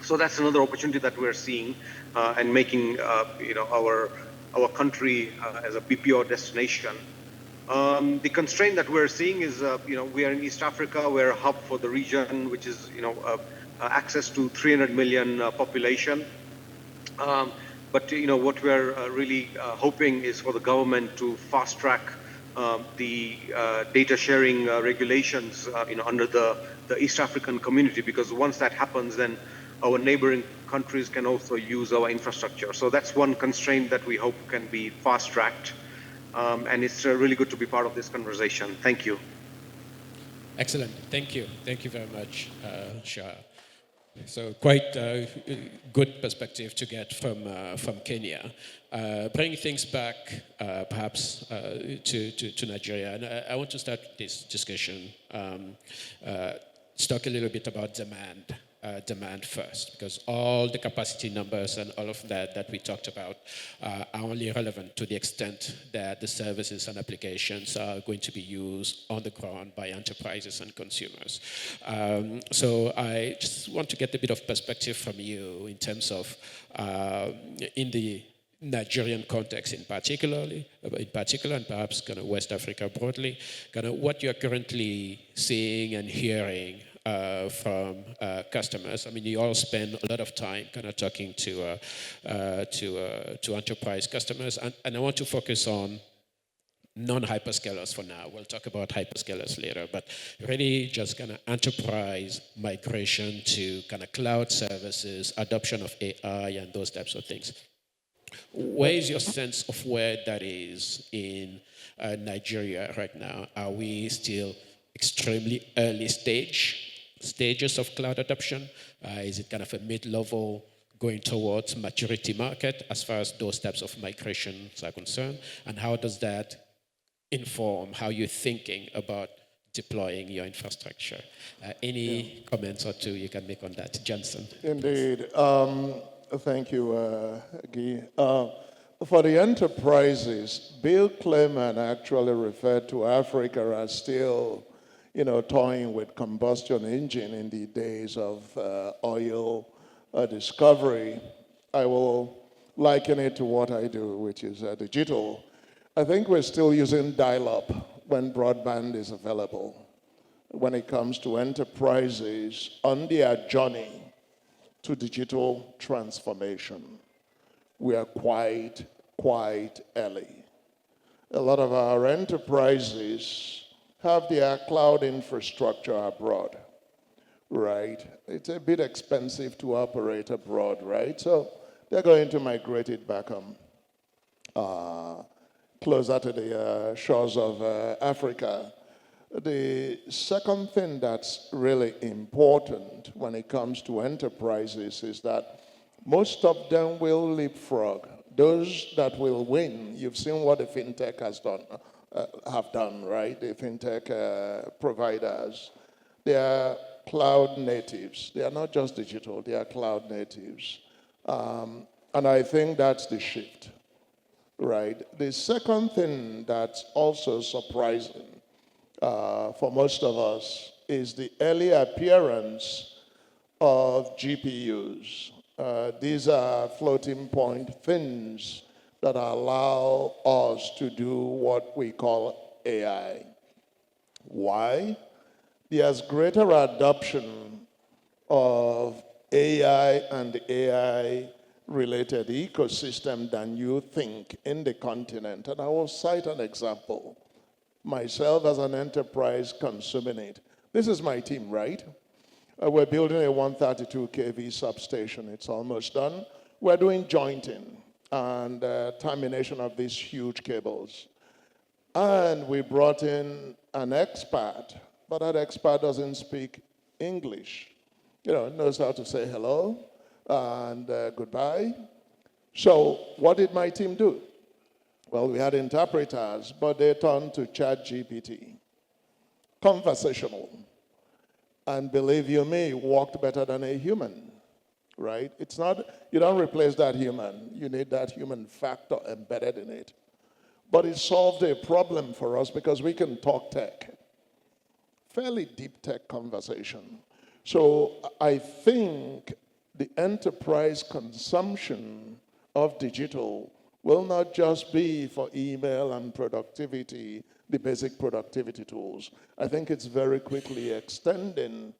So that's another opportunity that we're seeing and making our country as a BPO destination. The constraint that we're seeing is, we are in East Africa, we're a hub for the region, which is, access to 300 million population. But what we're really hoping is for the government to fast track the data sharing regulations, under the East African community, because once that happens, then our neighboring countries can also use our infrastructure. So that's one constraint that we hope can be fast tracked. And it's really good to be part of this conversation. Thank you. Excellent. Thank you. Thank you very much, Shah. So quite a good perspective to get from Kenya. Bring things back, perhaps, to Nigeria. And I want to start this discussion, talk a little bit about demand first, because all the capacity numbers and all of that we talked about are only relevant to the extent that the services and applications are going to be used on the ground by enterprises and consumers. So I just want to get a bit of perspective from you in terms of, in the Nigerian context in particular, and perhaps kind of West Africa broadly, kind of what you're currently seeing and hearing from customers. I mean, you all spend a lot of time kind of talking to enterprise customers, and I want to focus on non-hyperscalers for now. We'll talk about hyperscalers later, but really just kind of enterprise migration to kind of cloud services, adoption of AI, and those types of things. Where is your sense of where that is in Nigeria right now? Are we still extremely early stages of cloud adoption? Is it kind of a mid-level going towards maturity market as far as those types of migrations are concerned? And how does that inform how you're thinking about deploying your infrastructure? Any comments or two you can make on that? Johnson. Indeed. Thank you, Guy. For the enterprises, Bill Clayman actually referred to Africa as still toying with combustion engine in the days of oil discovery. I will liken it to what I do, which is digital. I think we're still using dial-up when broadband is available. When it comes to enterprises on their journey to digital transformation, we are quite early. A lot of our enterprises have their cloud infrastructure abroad, right? It's a bit expensive to operate abroad, right? So they're going to migrate it back closer to the shores of Africa. The second thing that's really important when it comes to enterprises is that most of them will leapfrog. Those that will win, you've seen what the fintech have done, right? The fintech providers. They are cloud natives. They are not just digital, they are cloud natives. And I think that's the shift, right? The second thing that's also surprising for most of us is the early appearance of GPUs. These are floating point things that allow us to do what we call AI. Why? There's greater adoption of AI and AI-related ecosystem than you think in the continent. And I will cite an example. Myself as an enterprise consuming it. This is my team, right? We're building a 132 kV substation. It's almost done. We're doing jointing and termination of these huge cables. And we brought in an expert, but that expert doesn't speak English. Knows how to say hello and goodbye. So what did my team do? Well, we had interpreters, but they turned to ChatGPT. Conversational. And believe you me, worked better than a human, right? It's not, you don't replace that human. You need that human factor embedded in it. But it solved a problem for us because we can talk tech. fairly deep tech conversation. So I think the enterprise consumption of digital will not just be for email and productivity, the basic productivity tools. I think it's very quickly extending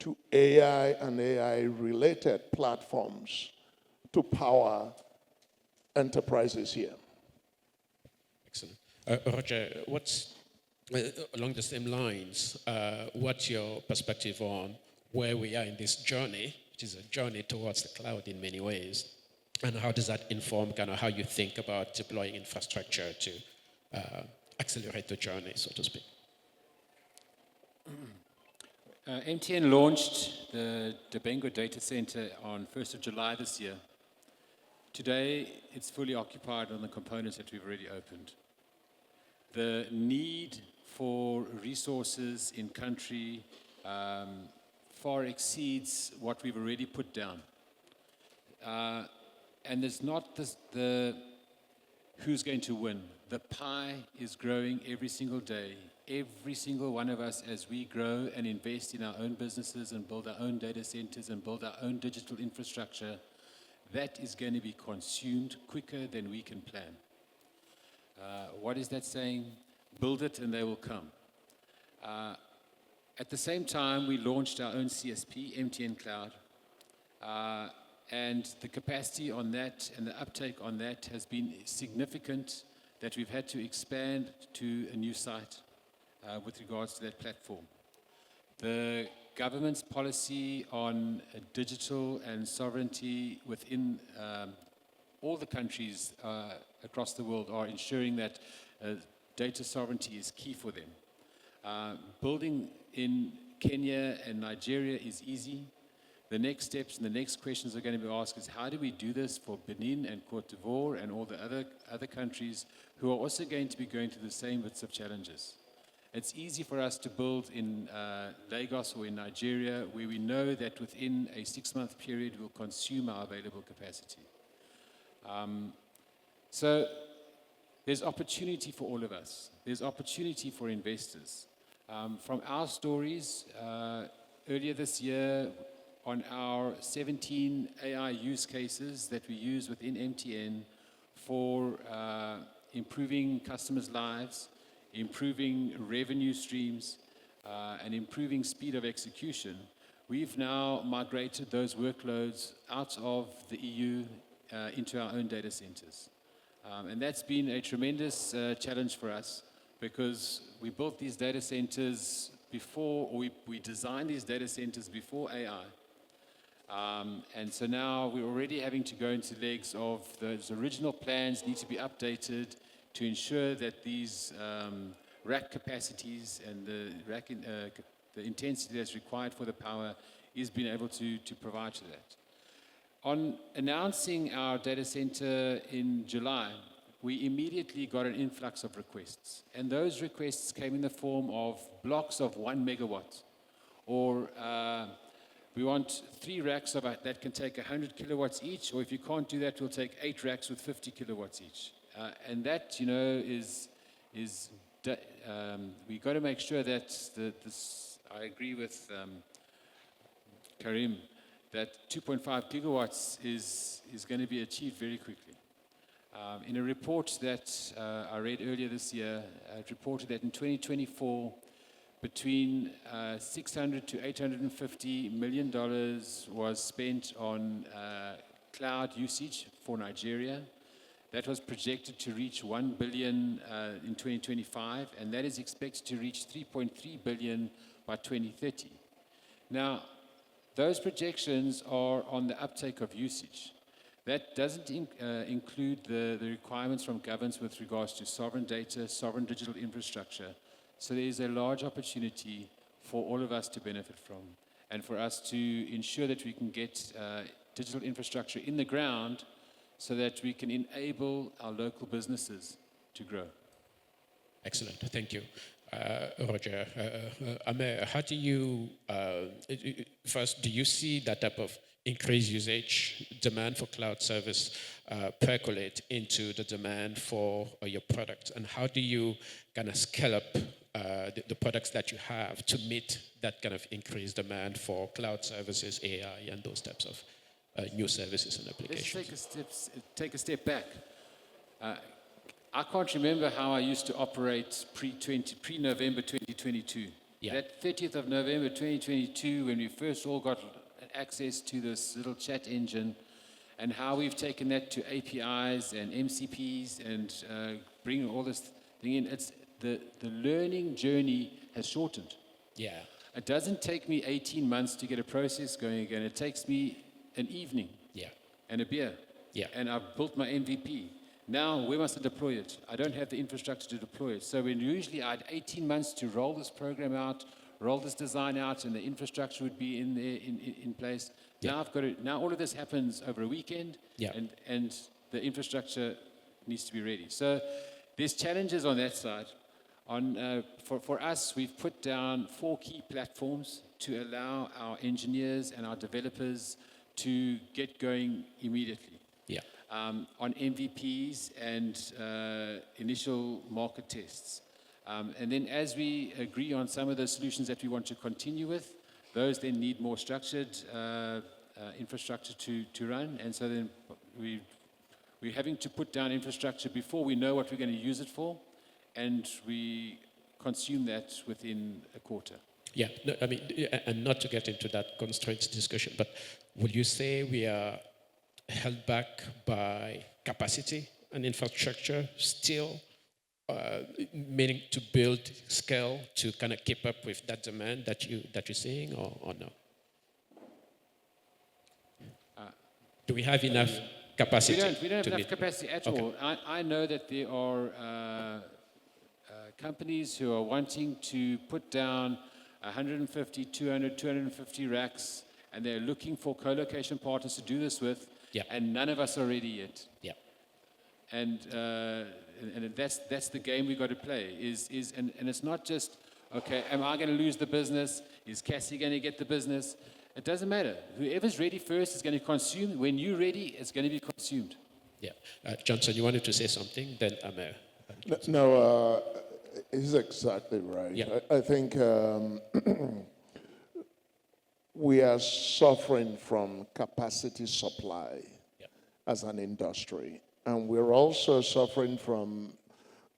to AI and AI-related platforms to power enterprises here. Excellent. Roger, what's along the same lines? What's your perspective on where we are in this journey, which is a journey towards the cloud in many ways, and how does that inform kind of how you think about deploying infrastructure to accelerate the journey, so to speak? MTN launched the Debengo data center on 1st of July this year. Today, it's fully occupied on the components that we've already opened. The need for resources in country far exceeds what we've already put down. And there's not the who's going to win. The pie is growing every single day. Every single one of us, as we grow and invest in our own businesses and build our own data centers and build our own digital infrastructure, that is going to be consumed quicker than we can plan. What is that saying? Build it and they will come. At the same time, we launched our own CSP, MTN Cloud. And the capacity on that and the uptake on that has been significant that we've had to expand to a new site with regards to that platform. The government's policy on digital and sovereignty within all the countries across the world are ensuring that data sovereignty is key for them. Building in Kenya and Nigeria is easy. The next steps and the next questions are going to be asked is how do we do this for Benin and Cote d'Ivoire and all the other countries who are also going to be going through the same bits of challenges. It's easy for us to build in Lagos or in Nigeria where we know that within a 6-month period we'll consume our available capacity. So there's opportunity for all of us. There's opportunity for investors. From our stories, earlier this year, on our 17 AI use cases that we use within MTN for improving customers' lives, improving revenue streams, and improving speed of execution, we've now migrated those workloads out of the EU into our own data centers. And that's been a tremendous challenge for us because we built these data centers before, or we designed these data centers before AI. And so now we're already having to go into legs of those original plans need to be updated to ensure that these rack capacities and the intensity that's required for the power is being able to provide to that. On announcing our data center in July, we immediately got an influx of requests. And those requests came in the form of blocks of 1 megawatt or we want 3 racks that can take 100 kilowatts each, or if you can't do that, we'll take 8 racks with 50 kilowatts each. And that, you know, we got to make sure that I agree with Karim, that 2.5 gigawatts is going to be achieved very quickly. In a report that I read earlier this year, it reported that in 2024, between $600 to $850 million was spent on cloud usage for Nigeria. That was projected to reach $1 billion in 2025, and that is expected to reach $3.3 billion by 2030. Now, those projections are on the uptake of usage. That doesn't include the requirements from governments with regards to sovereign data, sovereign digital infrastructure. So there is a large opportunity for all of us to benefit from and for us to ensure that we can get digital infrastructure in the ground so that we can enable our local businesses to grow. Excellent, thank you. Roger, Amer, how do you, first, do you see that type of increased usage, demand for cloud service percolate into the demand for your product? And how do you kind of scale up the products that you have to meet that kind of increased demand for cloud services, AI, and those types of new services and applications? Let's take a step back. I can't remember how I used to operate pre-November 2022. Yeah. That 30th of November 2022, when we first all got access to this little chat engine, and how we've taken that to APIs and MCPs and bringing all this thing in. It's the learning journey has shortened. Yeah. It doesn't take me 18 months to get a process going again. It takes me an evening Yeah. and a beer. Yeah. And I've built my MVP. Now, where must I deploy it? I don't have the infrastructure to deploy it. So when usually I had 18 months to roll this program out, roll this design out, and the infrastructure would be in there in place. Yeah. Now I've got to. Now all of this happens over a weekend, Yeah. and the infrastructure needs to be ready. So there's challenges on that side. For us, we've put down 4 key platforms to allow our engineers and our developers to get going immediately. Yeah. On MVPs and initial market tests. And then as we agree on some of the solutions that we want to continue with, those then need more structured infrastructure to run. And so then we're having to put down infrastructure before we know what we're going to use it for, and we consume that within a quarter. Yeah, no, I mean, and not to get into that constraints discussion, but would you say we are held back by capacity and infrastructure still, meaning to build scale to kind of keep up with that demand that you're seeing, or no? Do we have enough capacity? We don't have enough meet? capacity at Okay. all. I know that there are companies who are wanting to put down 150, 200, 250 racks, and they're looking for co-location partners to do this with, Yeah. and none of us are ready yet. Yeah. And that's the game we got to play. And it's not just, okay, am I going to lose the business? Is Cassie going to get the business? It doesn't matter. Whoever's ready first is going to consume. When you're ready, it's going to be consumed. Yeah. Johnson, you wanted to say something? Then Amer. No, he's exactly right. Yeah. I think we are suffering from capacity supply as an industry. And we're also suffering from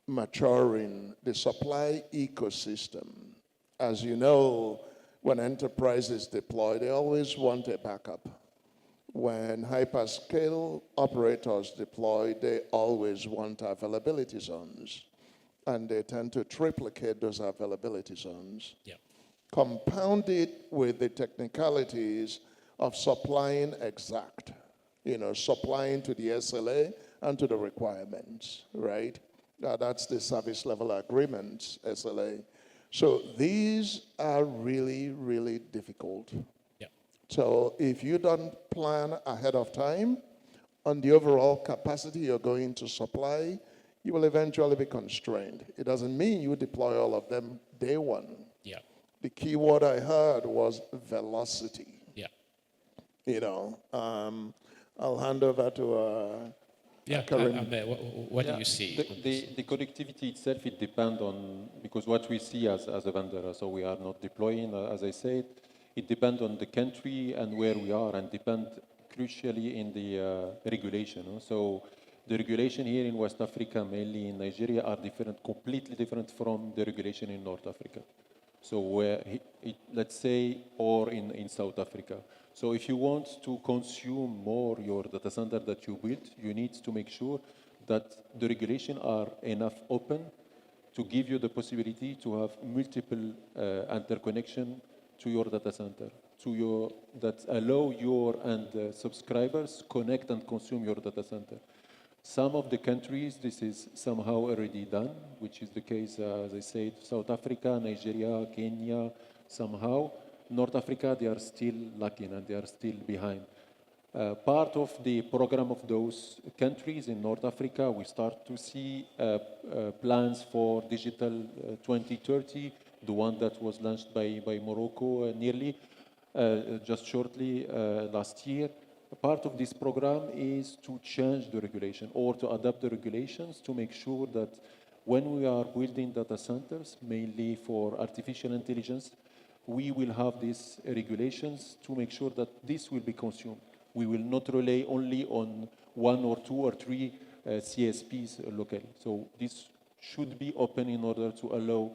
maturing the supply ecosystem. As you know, when enterprises deploy, they always want a backup. When hyperscale operators deploy, they always want availability zones. And they tend to triplicate those availability zones. Yeah. Compounded with the technicalities of supplying exact, supplying to the SLA and to the requirements, right? That's the service level agreements, SLA. So these are really, really difficult. Yeah. So if you don't plan ahead of time on the overall capacity you're going to supply, you will eventually be constrained. It doesn't mean you deploy all of them day one. Yeah. The key word I heard was velocity. Yeah. I'll hand over to Karim. What do you see? The connectivity itself, it depends on, because what we see as a vendor, so we are not deploying, as I said, it depends on the country and where we are, and depend crucially in the regulation. So the regulation here in West Africa, mainly in Nigeria, are different, completely different from the regulation in North Africa. So let's say, or in South Africa. So if you want to consume more your data center that you build, you need to make sure that the regulations are enough open to give you the possibility to have multiple interconnection to your data center, that allow your and subscribers connect and consume your data center. Some of the countries, this is somehow already done, which is the case, as I said, South Africa, Nigeria, Kenya, somehow. North Africa, they are still lacking and they are still behind. Part of the program of those countries in North Africa, we start to see plans for digital 2030, the one that was launched by Morocco nearly, just shortly last year. Part of this program is to change the regulation or to adapt the regulations to make sure that when we are building data centers, mainly for artificial intelligence, we will have these regulations to make sure that this will be consumed. We will not rely only on 1 or 2 or 3 CSPs locally. So this should be open in order to allow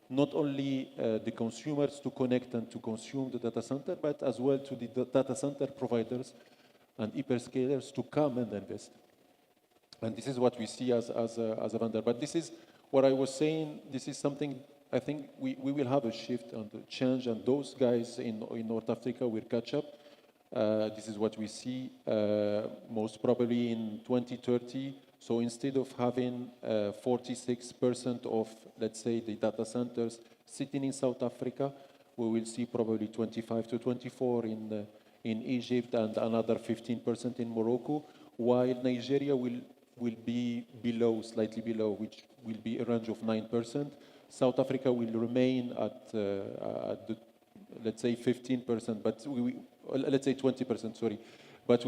not only the consumers to connect and to consume the data center, but as well to the data center providers and hyperscalers to come and invest. And this is what we see as a vendor. But this is what I was saying. This is something I think we will have a shift and a change, and those guys in North Africa will catch up. This is what we see most probably in 2030. So instead of having 46% of, let's say, the data centers sitting in South Africa, we will see probably 25 to 24 in Egypt and another 15% in Morocco, while Nigeria will be below, slightly below, which will be a range of 9%. South Africa will remain at the, let's say, 15%, but let's say 20%, sorry. But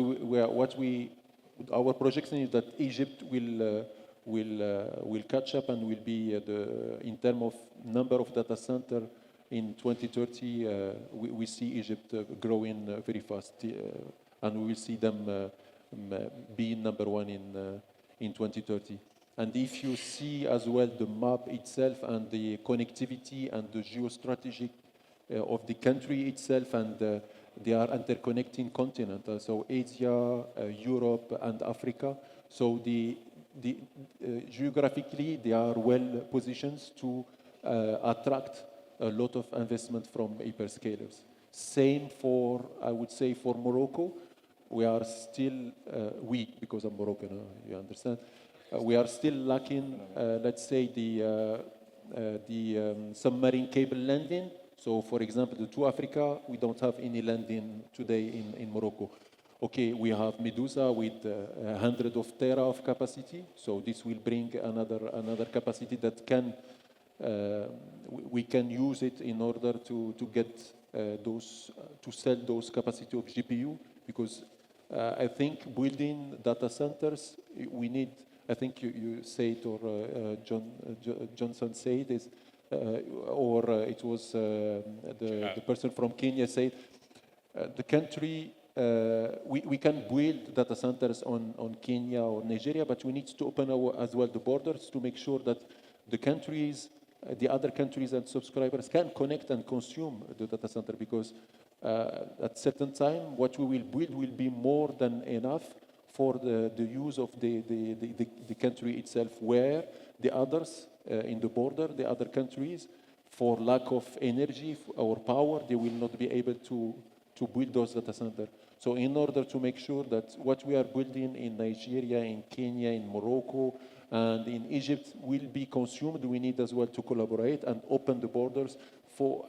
our projection is that Egypt will catch up and will be in terms of number of data centers in 2030. We see Egypt growing very fast, and we will see them being number one in 2030. And if you see as well the map itself and the connectivity and the geostrategic of the country itself, and they are interconnecting continent, so Asia, Europe, and Africa. So geographically, they are well positioned to attract a lot of investment from hyperscalers. Same for, I would say, for Morocco. We are still weak because I'm Moroccan, you understand? We are still lacking, let's say, the submarine cable landing. So, for example, to Africa, we don't have any landing today in Morocco. Okay, we have Medusa with 100 of tera of capacity. So this will bring another capacity that we can use it in order to get to sell those capacity of GPU, because I think building data centers, we need, I think you say it, or Johnson said it, or it was the person from Kenya said, the country, we can build data centers on Kenya or Nigeria, but we need to open as well the borders to make sure that the countries, the other countries and subscribers can connect and consume the data center, because at certain time, what we will build will be more than enough for the use of the country itself, where the others in the border, the other countries, for lack of energy or power, they will not be able to build those data centers. So in order to make sure that what we are building in Nigeria, in Kenya, in Morocco, and in Egypt will be consumed, we need as well to collaborate and open the borders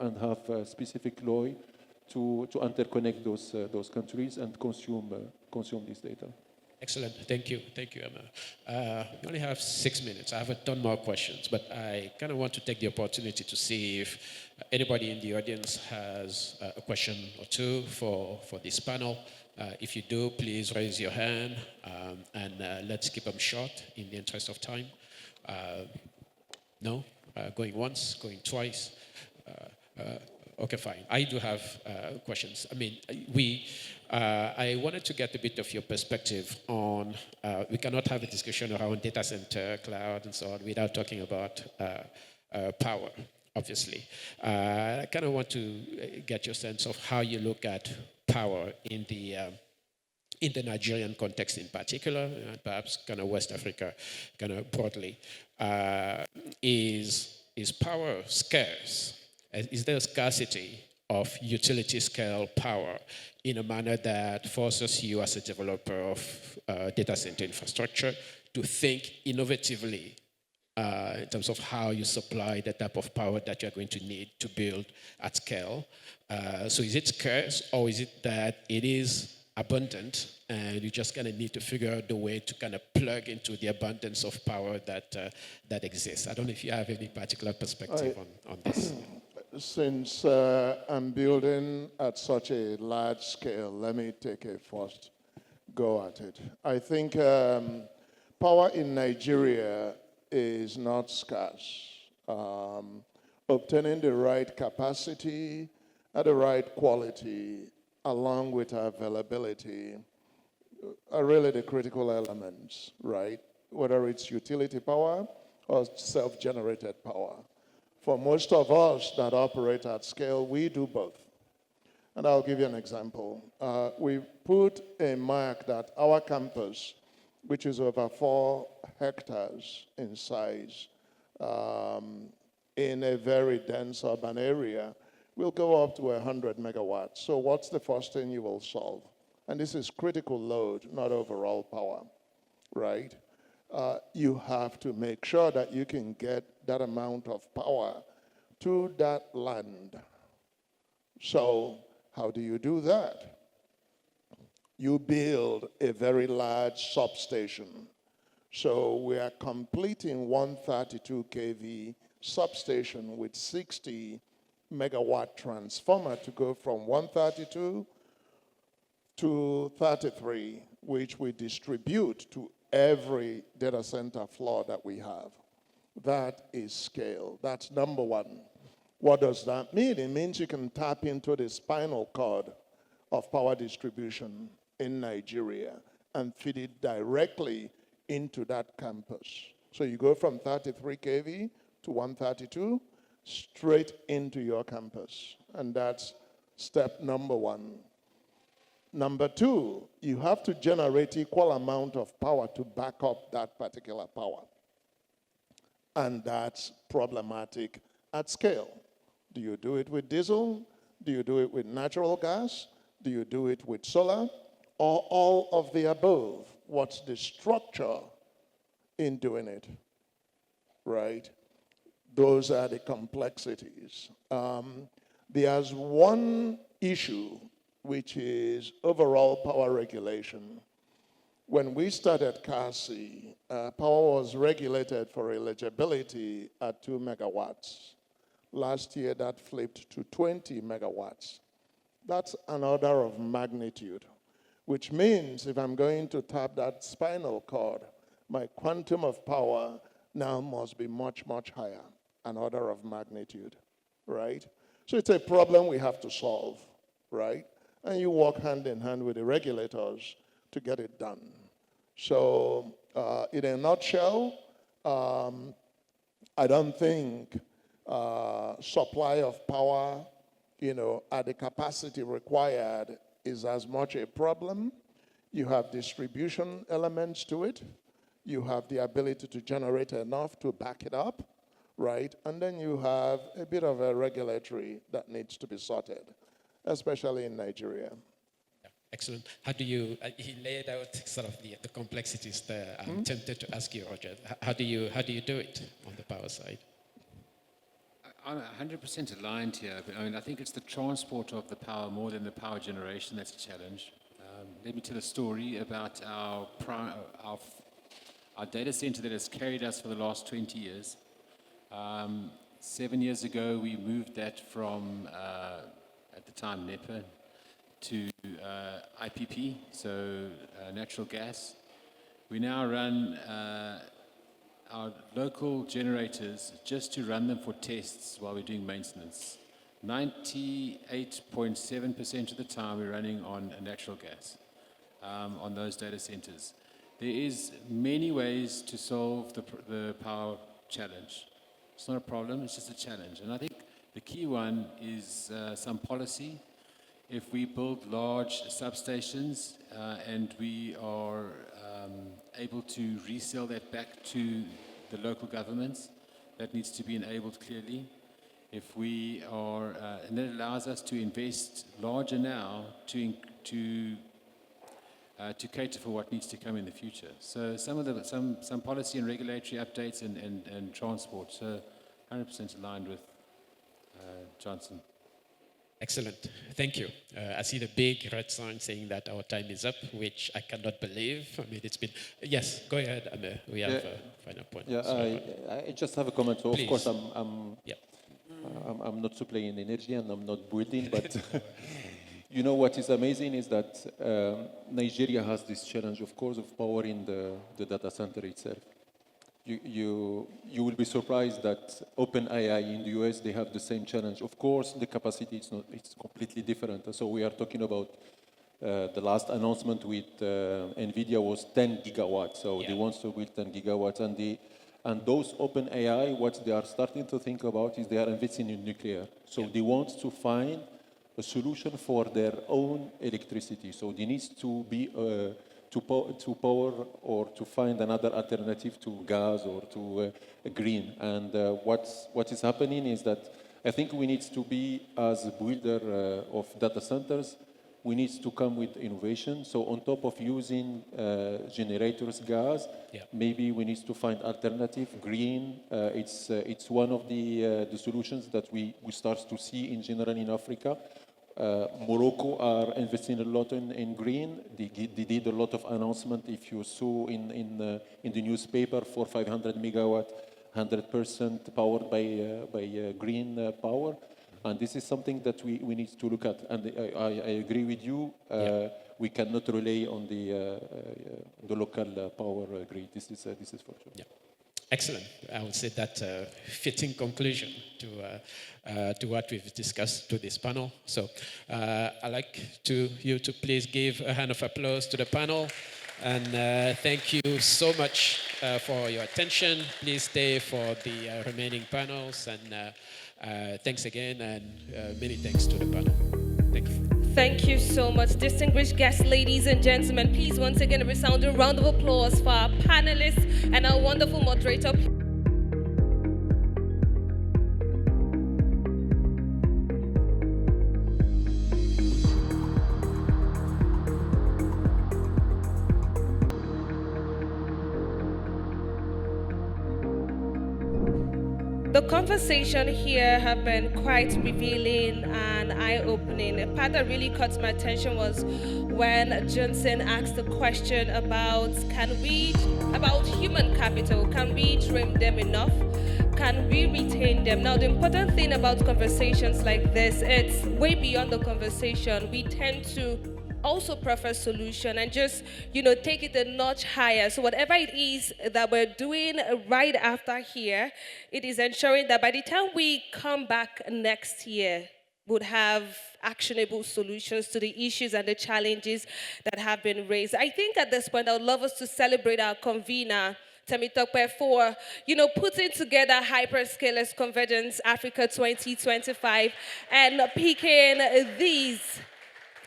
and have a specific law to interconnect those countries and consume this data. Excellent. Thank you, Emma. We only have 6 minutes. I have a ton more questions, but I kind of want to take the opportunity to see if anybody in the audience has a question or two for this panel. If you do, please raise your hand, and let's keep them short in the interest of time. No? Going once, going twice. Okay, fine. I do have questions. I mean, I wanted to get a bit of your perspective on, we cannot have a discussion around data center, cloud, and so on without talking about power, obviously. I kind of want to get your sense of how you look at power in the Nigerian context in particular, and perhaps kind of West Africa, kind of broadly. Is power scarce? Is there a scarcity of utility scale power in a manner that forces you as a developer of data center infrastructure to think innovatively in terms of how you supply the type of power that you're going to need to build at scale? So is it scarce, or is it that it is abundant and you just kind of need to figure out the way to kind of plug into the abundance of power that exists? I don't know if you have any particular perspective on this. Since I'm building at such a large scale, let me take a first go at it. I think power in Nigeria is not scarce. Obtaining the right capacity at the right quality along with availability are really the critical elements, right? Whether it's utility power or self-generated power. For most of us that operate at scale, we do both. And I'll give you an example. We put a mark that our campus, which is over 4 hectares in size, in a very dense urban area, will go up to 100 megawatts. So what's the first thing you will solve? And this is critical load, not overall power, right? You have to make sure that you can get that amount of power to that land. So how do you do that? You build a very large substation. So we are completing 132 kV substation with 60 megawatt transformer to go from 132 to 33, which we distribute to every data center floor that we have. That is scale. That's number one. What does that mean? It means you can tap into the spinal cord of power distribution in Nigeria and feed it directly into that campus. So you go from 33 kV to 132 straight into your campus. And that's step number one. Number two, you have to generate equal amount of power to back up that particular power. And that's problematic at scale. Do you do it with diesel? Do you do it with natural gas? Do you do it with solar? Or all of the above? What's the structure in doing it? Right? Those are the complexities. There's one issue, which is overall power regulation. When we started CASI, power was regulated for eligibility at 2 megawatts. Last year, that flipped to 20 megawatts. That's an order of magnitude, which means if I'm going to tap that spinal cord, my quantum of power now must be much, much higher, an order of magnitude, right? So it's a problem we have to solve, right? And you work hand in hand with the regulators to get it done. So in a nutshell, I don't think supply of power, at the capacity required is as much a problem. You have distribution elements to it. You have the ability to generate enough to back it up, right? And then you have a bit of a regulatory that needs to be sorted, especially in Nigeria. Excellent. How do you, he laid out sort of the complexities there. I'm tempted to ask you, Roger, how do you do it on the power side? I'm 100% aligned here, but I think it's the transport of the power more than the power generation that's a challenge. Let me tell a story about our data center that has carried us for the last 20 years. 7 years ago, we moved that from, at the time, NEPA, to IPP, so natural gas. We now run our local generators just to run them for tests while we're doing maintenance. 98.7% of the time we're running on natural gas on those data centers. There is many ways to solve the power challenge. It's not a problem, it's just a challenge. And I think the key one is some policy. If we build large substations and we are able to resell that back to the local governments, that needs to be enabled clearly. If we are, and that allows us to invest larger now to cater for what needs to come in the future. So some policy and regulatory updates and transport. So 100% aligned with Johnson. Excellent. Thank you. I see the big red sign saying that our time is up, which I cannot believe. I mean, it's been... Yes, go ahead, Amir. We have a final point. Yeah, I just have a comment. So, of Please. course, I'm not supplying energy and I'm not building, but what is amazing is that Nigeria has this challenge, of course, of power in the data center itself. you will be surprised that OpenAI in the US, they have the same challenge. Of course, the capacity it's completely different. So we are talking about the last announcement with NVIDIA was 10 gigawatts. So they want to build 10 gigawatts. And those OpenAI, what they are starting to think about is they are investing in nuclear. So they want to find a solution for their own electricity. So they need to be to power or to find another alternative to gas or to green. And what is happening is that I think we need to be, as a builder of data centers, we need to come with innovation. So on top of using generators, gas, maybe we need to find alternative, green. It's one of the solutions that we start to see in general in Africa. Morocco are investing a lot in green. They did a lot of announcement. If you saw in the newspaper for 500 megawatt, 100% powered by green power. And this is something that we need to look at. And I agree with you. We cannot rely on the local power grid. This is for sure. Yeah. Excellent. I would say that fitting conclusion to what we've discussed to this panel. So I'd like you to please give a hand of applause to the panel. And thank you so much for your attention. Please stay for the remaining panels. And thanks again, and many thanks to the panel. Thank you. Thank you so much, distinguished guests, ladies and gentlemen. Please, once again, a resounding round of applause for our panelists and our wonderful moderator. The conversation here have been quite revealing and eye-opening. A part that really caught my attention was when Johnson asked the question about human capital. Can we train them enough? Can we retain them? Now, the important thing about conversations like this, it's way beyond the conversation. We tend to also prefer solution and just, take it a notch higher. So whatever it is that we're doing right after here, it is ensuring that by the time we come back next year, would have actionable solutions to the issues and the challenges that have been raised. I think at this point, I would love us to celebrate our convener, Temitope, for, putting together Hyperscalers Convergence Africa 2025 and picking these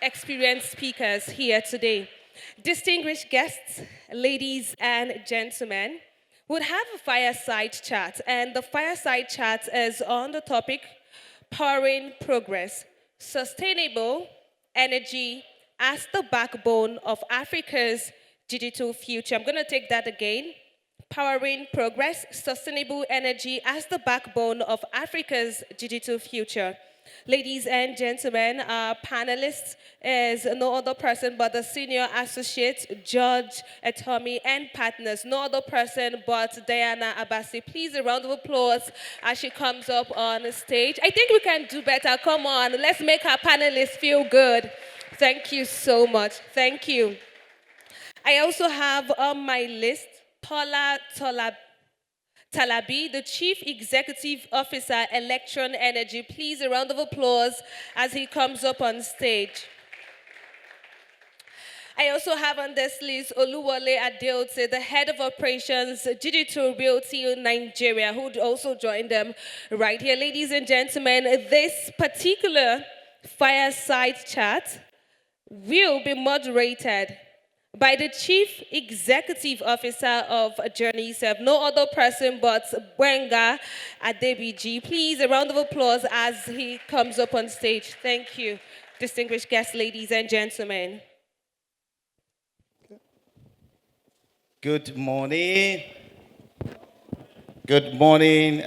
experienced speakers here today. Distinguished guests, ladies and gentlemen, we'll have a fireside chat, and the fireside chat is on the topic powering progress, sustainable energy as the backbone of Africa's digital future. I'm going to take that again. Powering progress, sustainable energy as the backbone of Africa's digital future. Ladies and gentlemen, our panelist is no other person but the Senior Associate Judge Etomi and partners, no other person but Diana Abasi. Please, a round of applause as she comes up on stage. I think we can do better. Come on, let's make our panelists feel good. Thank you so much. Thank you. I also have on my list Tola Talabi, the Chief Executive Officer, Electron Energy. Please, a round of applause as he comes up on stage. I also have on this list Oluwole Adeote, the Head of Operations, Digital Realty Nigeria, who also joined them right here. Ladies and gentlemen, this particular fireside chat will be moderated by the Chief Executive Officer of JourneyServe, no other person but Bwenga Adebiji. Please, a round of applause as he comes up on stage. Thank you, distinguished guests, ladies and gentlemen. Good morning. Good morning.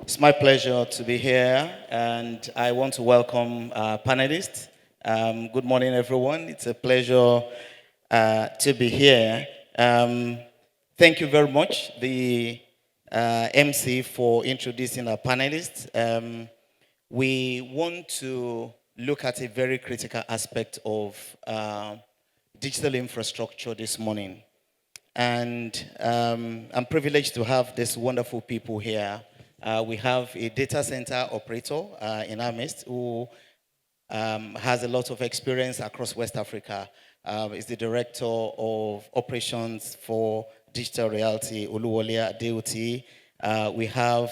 It's my pleasure to be here, and I want to welcome our panelists. Good morning, everyone. It's a pleasure to be here. Thank you very much, the MC, for introducing our panelists. We want to look at a very critical aspect of digital infrastructure this morning. And I'm privileged to have these wonderful people here. We have a data center operator in our midst who has a lot of experience across West Africa. Is the director of operations for digital reality, Oluwole Adeoti. We have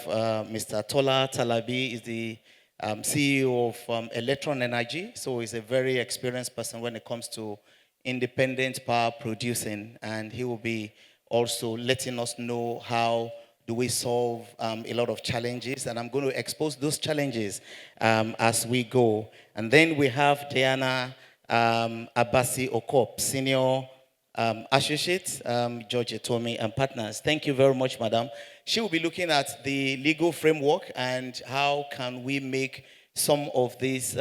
Mr. Tola Talabi, is the CEO of Electron Energy. So he's a very experienced person when it comes to independent power producing, and he will be also letting us know how do we solve a lot of challenges, and I'm going to expose those challenges as we go. And then we have Diana Abasi Okop, Senior Associate, George Etomi, and partners. Thank you very much, Madam. She will be looking at the legal framework and how can we make some of these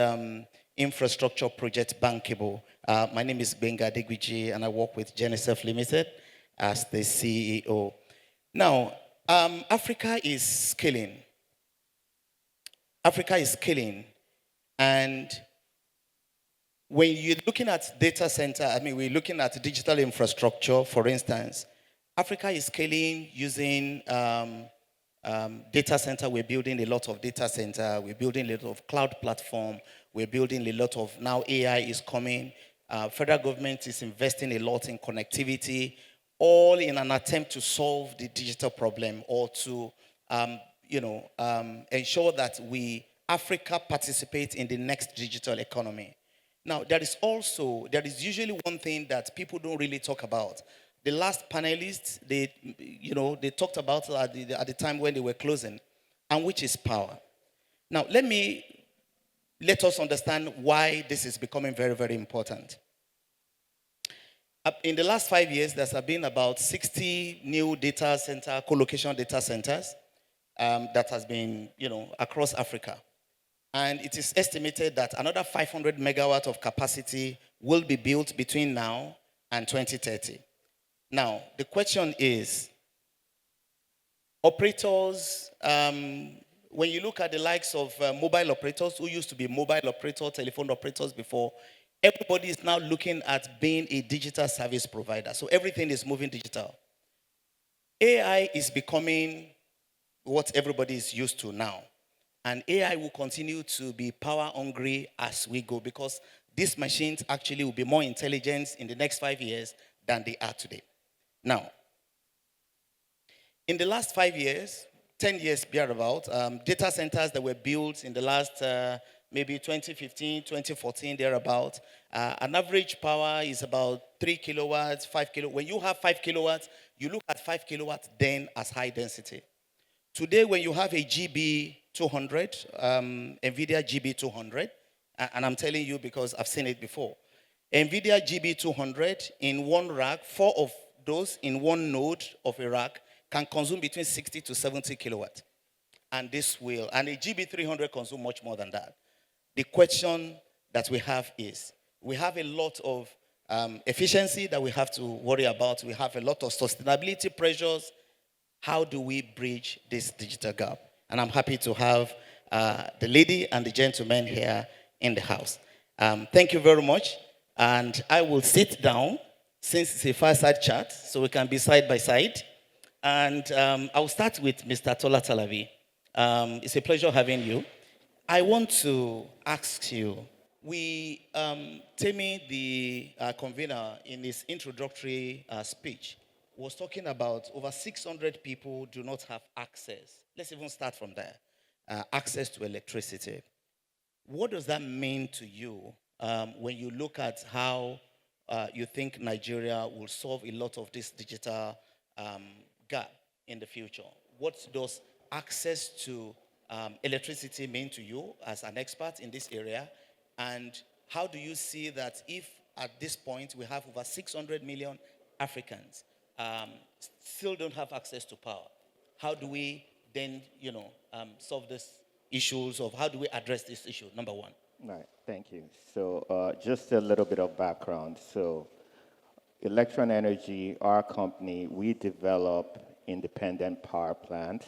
infrastructure projects bankable. My name is Benga Degwiji, and I work with Genesef Limited as the CEO. Now, Africa is scaling. Africa is scaling. And when you're looking at data center, we're looking at digital infrastructure, for instance, Africa is scaling using data center. We're building a lot of data center. We're building a lot of cloud platform. We're building a lot of, now AI is coming. Federal government is investing a lot in connectivity, all in an attempt to solve the digital problem or to, ensure that Africa participates in the next digital economy. Now, there is usually one thing that people don't really talk about. The last panelists, they talked about at the time when they were closing, and which is power. Now, let us understand why this is becoming very, very important. In the last 5 years, there have been about 60 new data center, co-location data centers that has been, across Africa. And it is estimated that another 500 megawatt of capacity will be built between now and 2030. Now, the question is, operators, when you look at the likes of mobile operators who used to be mobile operator, telephone operators before, everybody is now looking at being a digital service provider. So everything is moving digital. AI is becoming what everybody is used to now. And AI will continue to be power hungry as we go because these machines actually will be more intelligent in the next 5 years than they are today. Now, in the last 5 years, 10 years thereabout, data centers that were built in the last maybe 2015, 2014, thereabout, an average power is about 3 kilowatts, 5 kilowatts. When you have 5 kilowatts, you look at 5 kilowatts then as high density. Today, when you have a GB200, NVIDIA GB200, and I'm telling you because I've seen it before, NVIDIA GB200 in one rack, 4 of those in one node of a rack can consume between 60 to 70 kilowatts. And a GB300 consume much more than that. The question that we have is, we have a lot of efficiency that we have to worry about. We have a lot of sustainability pressures. How do we bridge this digital gap? And I'm happy to have the lady and the gentleman here in the house. Thank you very much. And I will sit down since it's a fireside chat, so we can be side by side. And I'll start with Mr. Tola Talabi. It's a pleasure having you. I want to ask you, Temi, the convener, in his introductory speech, was talking about over 600 people do not have access. Let's even start from there. Access to electricity. What does that mean to you when you look at how you think Nigeria will solve a lot of this digital gap in the future? What does access to electricity mean to you as an expert in this area? And how do you see that if at this point we have over 600 million Africans still don't have access to power? How do we then, solve these issues of how do we address this issue, number one? Right, thank you. So just a little bit of background. So Electron Energy, our company, we develop independent power plants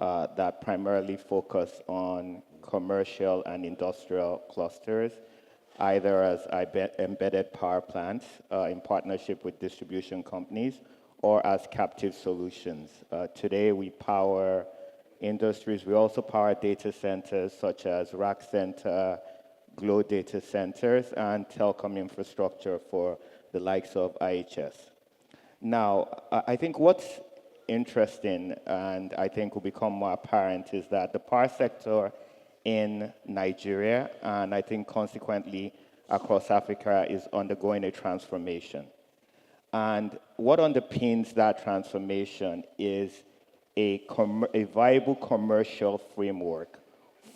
that primarily focus on commercial and industrial clusters, either as embedded power plants in partnership with distribution companies, or as captive solutions. Today, we power industries. We also power data centers such as rack center, glow data centers, and telecom infrastructure for the likes of IHS. Now, I think what's interesting and I think will become more apparent is that the power sector in Nigeria and I think consequently across Africa is undergoing a transformation. And what underpins that transformation is a viable commercial framework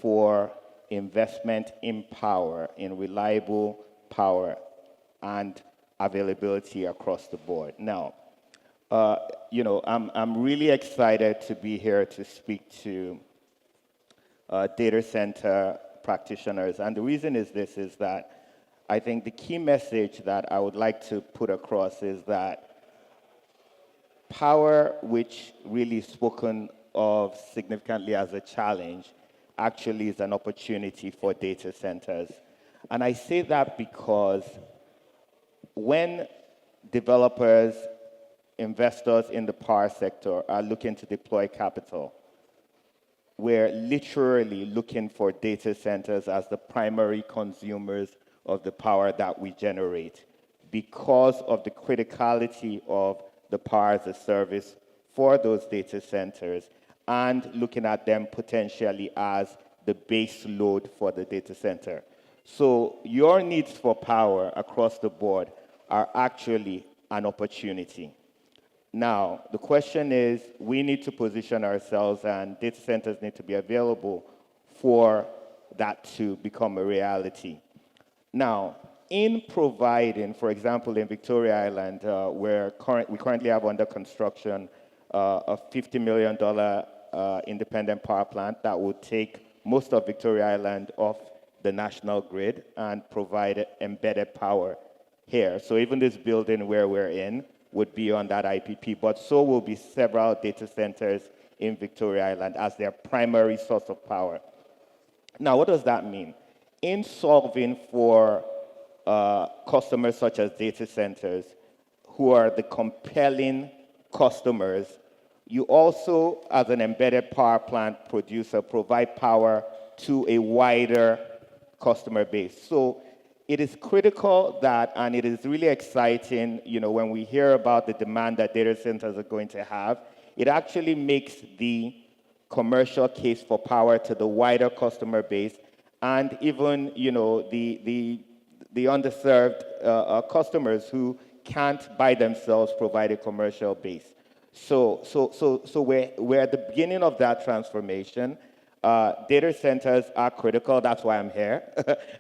for investment in power, in reliable power and availability across the board. Now, I'm really excited to be here to speak to data center practitioners. And the reason is this, is that I think the key message that I would like to put across is that power, which really is spoken of significantly as a challenge, actually is an opportunity for data centers. And I say that because when developers, investors in the power sector are looking to deploy capital, we're literally looking for data centers as the primary consumers of the power that we generate because of the criticality of the power as a service for those data centers and looking at them potentially as the base load for the data center. So your needs for power across the board are actually an opportunity. Now, the question is, we need to position ourselves and data centers need to be available for that to become a reality. Now, in providing, for example, in Victoria Island, where we currently have under construction a $50 million independent power plant that would take most of Victoria Island off the national grid and provide embedded power here. So even this building where we're in would be on that IPP, but so will be several data centers in Victoria Island as their primary source of power. Now, what does that mean? In solving for customers such as data centers, who are the compelling customers, you also, as an embedded power plant producer, provide power to a wider customer base. So it is critical that, and it is really exciting, when we hear about the demand that data centers are going to have, it actually makes the commercial case for power to the wider customer base and even, the underserved customers who can't by themselves provide a commercial base. So we're at the beginning of that transformation. Data centers are critical. That's why I'm here,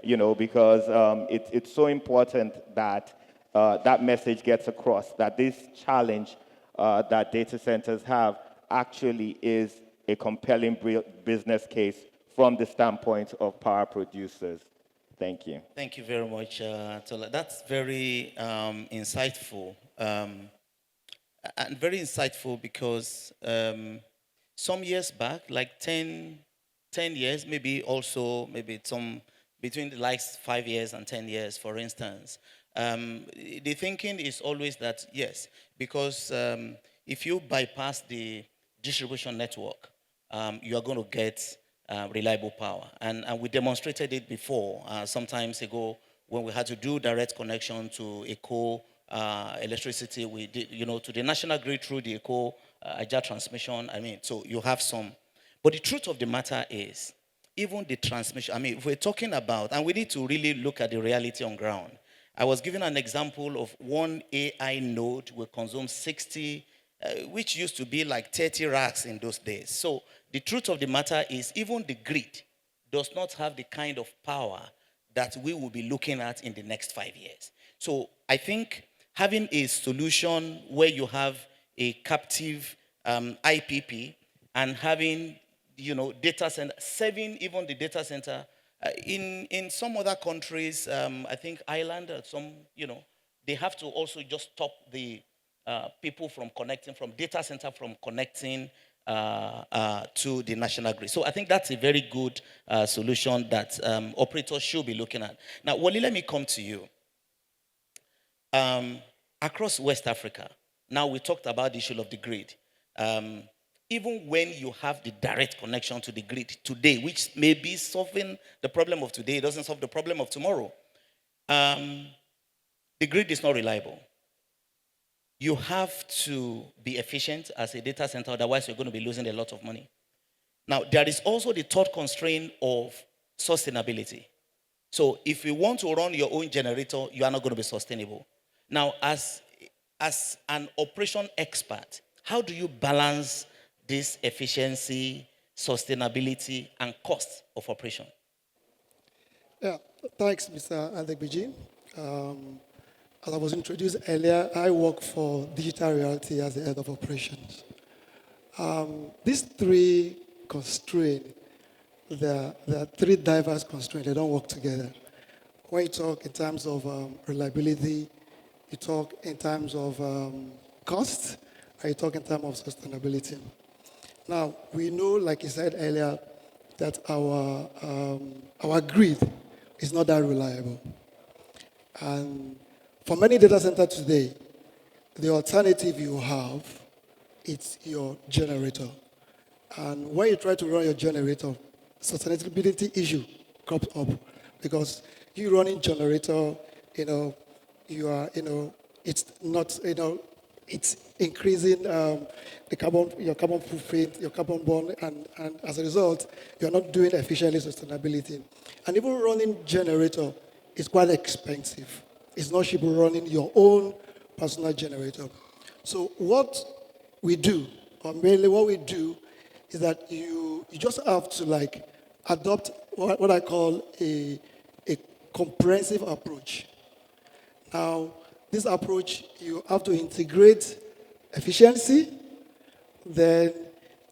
because it's so important that that message gets across, that this challenge that data centers have actually is a compelling business case from the standpoint of power producers. Thank you. Thank you very much, Tola. That's very insightful. And very insightful because some years back, like 10 years, maybe some between the last 5 years and 10 years, for instance, the thinking is always that, yes, because if you bypass the distribution network, you are going to get reliable power. And we demonstrated it before, some times ago, when we had to do direct connection to ECO electricity, we did, to the national grid through the ECO Aja transmission. So you have some. But the truth of the matter is, even the transmission, if we're talking about, and we need to really look at the reality on ground. I was given an example of one AI node will consume 60, which used to be like 30 racks in those days. So the truth of the matter is, even the grid does not have the kind of power that we will be looking at in the next 5 years. So I think having a solution where you have a captive IPP and having, data center, saving even the data center. In some other countries, I think Ireland, they have to also just stop the people from connecting, from data center from connecting to the national grid. So I think that's a very good solution that operators should be looking at. Now, Wally, let me come to you. Across West Africa, Now we talked about the issue of the grid. Even when you have the direct connection to the grid today, which may be solving the problem of today, it doesn't solve the problem of tomorrow. The grid is not reliable. You have to be efficient as a data center, otherwise you're going to be losing a lot of money. Now, there is also the third constraint of sustainability. So if you want to run your own generator, you are not going to be sustainable. Now, as an operation expert, how do you balance this efficiency, sustainability, and cost of operation? Yeah, thanks, Mr. Adegbiji. As I was introduced earlier, I work for Digital Reality as the head of operations. These three constraints, there are three diverse constraints. They don't work together. When you talk in terms of reliability, you talk in terms of cost, and you talk in terms of sustainability. Now, we know, like you said earlier, that our grid is not that reliable. And for many data centers today, the alternative you have, it's your generator. And when you try to run your generator, sustainability issue comes up because you running generator, it's not, it's increasing your carbon footprint, your carbon bond, and as a result, you're not doing efficiently sustainability. And even running generator is quite expensive. It's not cheap running your own personal generator. So what we do, or mainly what we do, is that you just have to adopt what I call a comprehensive approach. Now, this approach, you have to integrate efficiency, then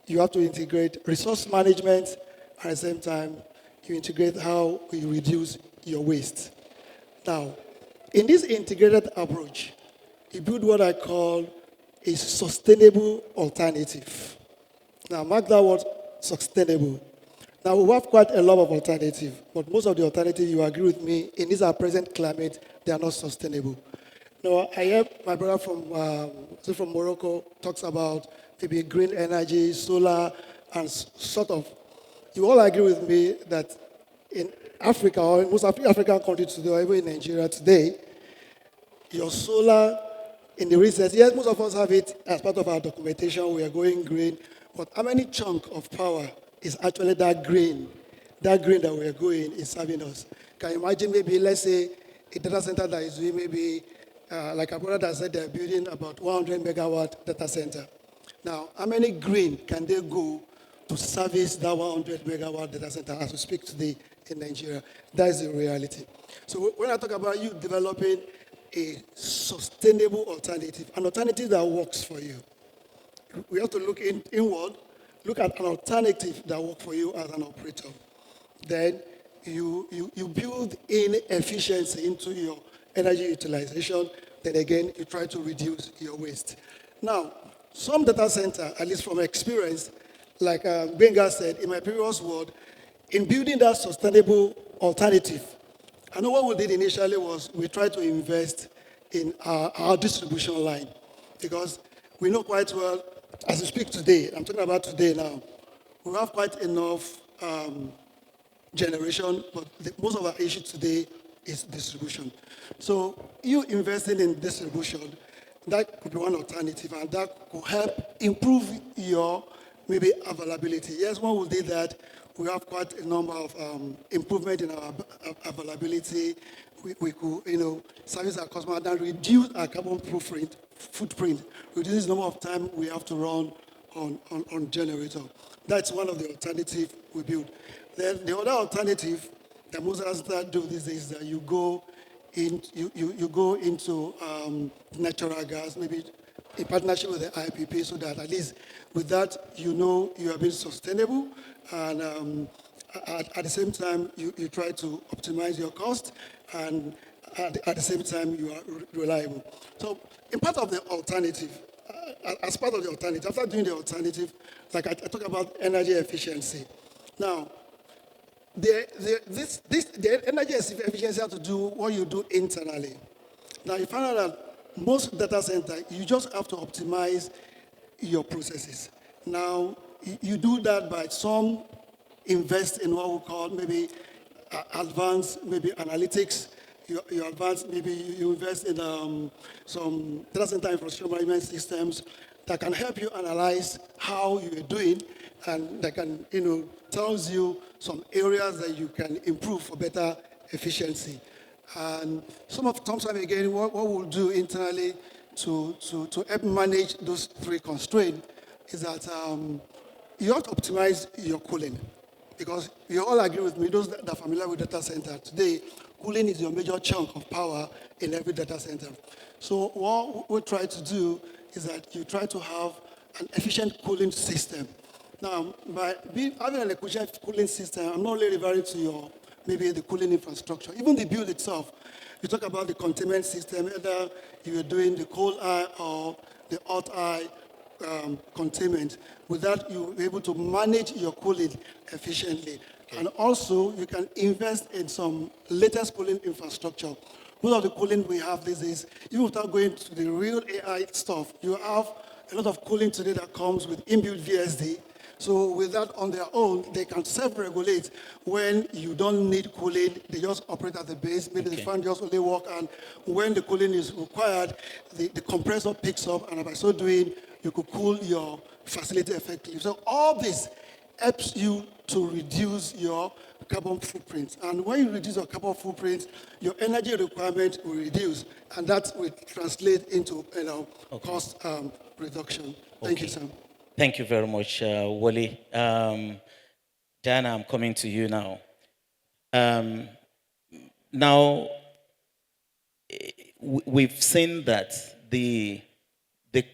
you have to integrate resource management, and at the same time, you integrate how you reduce your waste. Now, in this integrated approach, you build what I call a sustainable alternative. Now, mark that word, sustainable. Now, we have quite a lot of alternatives, but most of the alternatives, you agree with me, in this our present climate, they are not sustainable. Now, I hear my brother from Morocco talks about maybe green energy, solar, and sort of. You all agree with me that in Africa, or in most African countries today, or even in Nigeria today, your solar in the research, yes, most of us have it as part of our documentation, we are going green, but how many chunk of power is actually that green that we are going is serving us? Can you imagine maybe, let's say, a data center that is doing maybe, like a brother that said they're building about 100 megawatt data center. Now, how many green can they go to service that 100 megawatt data center as we speak today in Nigeria? That is the reality. So when I talk about you developing a sustainable alternative, an alternative that works for you, we have to look inward, look at an alternative that works for you as an operator. Then you build in efficiency into your energy utilization. Then again, you try to reduce your waste. Now, some data center, at least from experience, like Benga said in my previous word, in building that sustainable alternative, I know what we did initially was we tried to invest in our distribution line because we know quite well, as we speak today, I'm talking about today now, we have quite enough generation, but most of our issue today is distribution. So you investing in distribution, that could be one alternative, and that could help improve your maybe availability. Yes, when we did that, we have quite a number of improvement in our availability. We could, service our customer and reduce our carbon footprint, reduce the number of time we have to run on generator. That's one of the alternatives we build. Then the other alternative that most of us do these days is that you go into natural gas, maybe in partnership with the IPP, so that at least with that, you are being sustainable, and at the same time, you try to optimize your cost, and at the same time, you are reliable. So in part of the alternative, as part of the alternative, after doing the alternative, like I talk about energy efficiency. Now, the energy efficiency has to do what you do internally. Now, you find out that most data center, you just have to optimize your processes. Now, you do that by some invest in what we call maybe advanced, maybe analytics. You advance, maybe you invest in some data center infrastructure management systems that can help you analyze how you're doing, and that can, tells you some areas that you can improve for better efficiency. And sometimes again, what we'll do internally to help manage those three constraints is that you have to optimize your cooling. Because you all agree with me, those that are familiar with data center, today, cooling is your major chunk of power in every data center. So what we try to do is that you try to have an efficient cooling system. Now, by having an efficient cooling system, I'm not only referring to maybe the cooling infrastructure, even the build itself. You talk about the containment system, whether you're doing the cold eye or the hot eye containment. With that, you'll be able to manage your cooling efficiently. Okay. And also, you can invest in some latest cooling infrastructure. Most of the cooling we have these days, even without going to the real AI stuff, you have a lot of cooling today that comes with inbuilt VSD. So with that on their own, they can self-regulate. When you don't need cooling, they just operate at the base. Maybe the fan just only work, and when the cooling is required, the compressor picks up, and by so doing, you could cool your facility effectively. So all this helps you to reduce your carbon footprint. And when you reduce your carbon footprint, your energy requirement will reduce, and that will translate into cost reduction. Thank you, Sam. Thank you very much, Wally. Diana, I'm coming to you now. Now, we've seen that the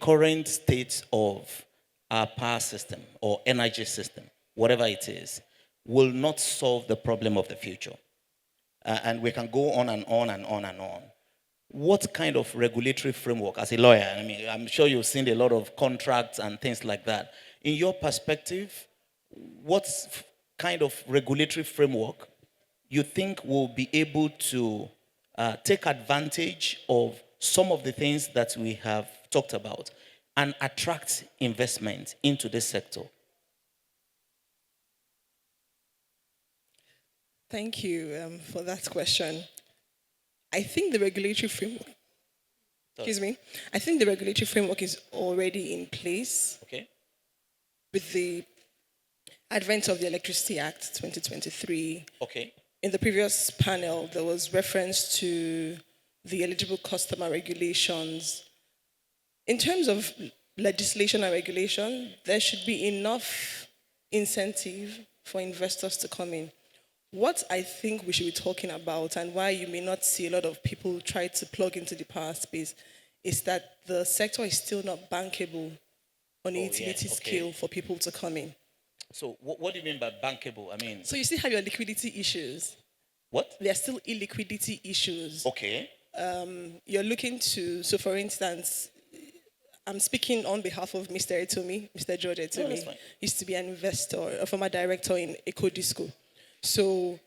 current state of our power system or energy system, whatever it is, will not solve the problem of the future. And we can go on and on and on and on. What kind of regulatory framework, as a lawyer, I mean, I'm sure you've seen a lot of contracts and things like that. In your perspective, what kind of regulatory framework you think will be able to take advantage of some of the things that we have talked about and attract investment into this sector? Thank you for that question. I think the regulatory framework, I think the regulatory framework is already in place. Okay. With the advent of the Electricity Act 2023. Okay. In the previous panel, there was reference to the eligible customer regulations. In terms of legislation and regulation, there should be enough incentive for investors to come in. What I think we should be talking about, and why you may not see a lot of people try to plug into the power space, is that the sector is still not bankable on a utility scale for people to come in. So what do you mean by bankable? I mean... So you still have your liquidity issues. What? There are still illiquidity issues. Okay. You're looking to, so for instance, I'm speaking on behalf of Mr. Etomi, Mr. George Etomi. He used to be an investor, a former director in Ecodisco. So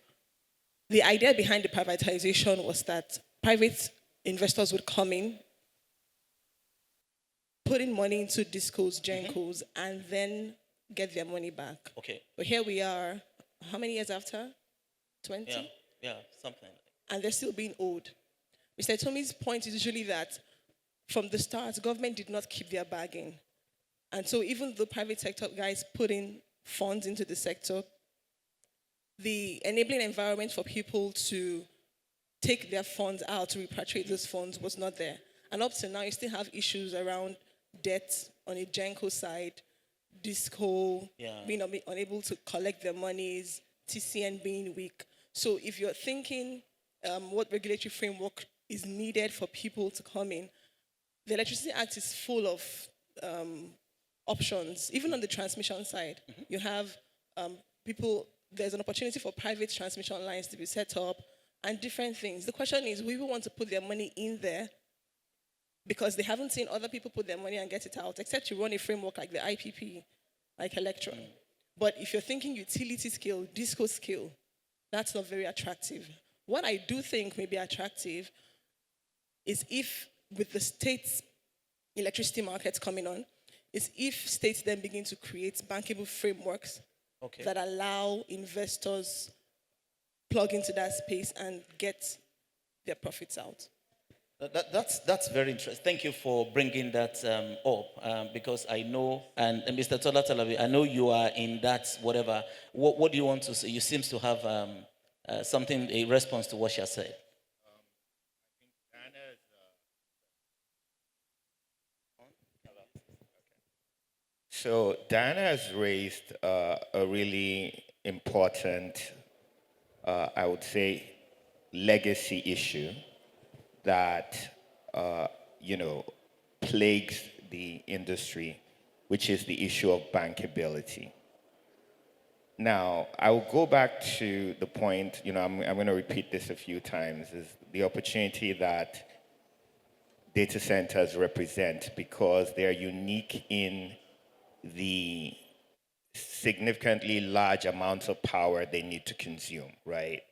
the idea behind the privatization was that private investors would come in, put in money into discos, gencos, and then get their money back. Okay. But here we are, how many years after? 20? Yeah, something. And they're still being owed. Mr. Tomi's point is usually that from the start, government did not keep their bargain. And so even though private sector guys put in funds into the sector, the enabling environment for people to take their funds out, to repatriate those funds, was not there. And up to now, you still have issues around debt on a Genco side, Disco being unable to collect their monies, TCN being weak. So if you're thinking what regulatory framework is needed for people to come in, the Electricity Act is full of options. Even on the transmission side, you have there's an opportunity for private transmission lines to be set up and different things. The question is, we will want to put their money in there because they haven't seen other people put their money and get it out, except you run a framework like the IPP, like Electron. But if you're thinking utility scale, disco scale, that's not very attractive. What I do think may be attractive is if with the states' electricity markets coming on is if states then begin to create bankable frameworks that allow investors plug into that space and get their profits out. That's very interesting. Thank you for bringing that up because I know, and Mr. Tola Talabi, I know you are in that whatever. What do you want to say? You seem to have something, a response to what she has said. So Diana has raised a really important, I would say, legacy issue that plagues the industry, which is the issue of bankability. Now, I will go back to the point, I'm going to repeat this a few times, is the opportunity that data centers represent because they are unique in the significantly large amounts of power they need to consume, right?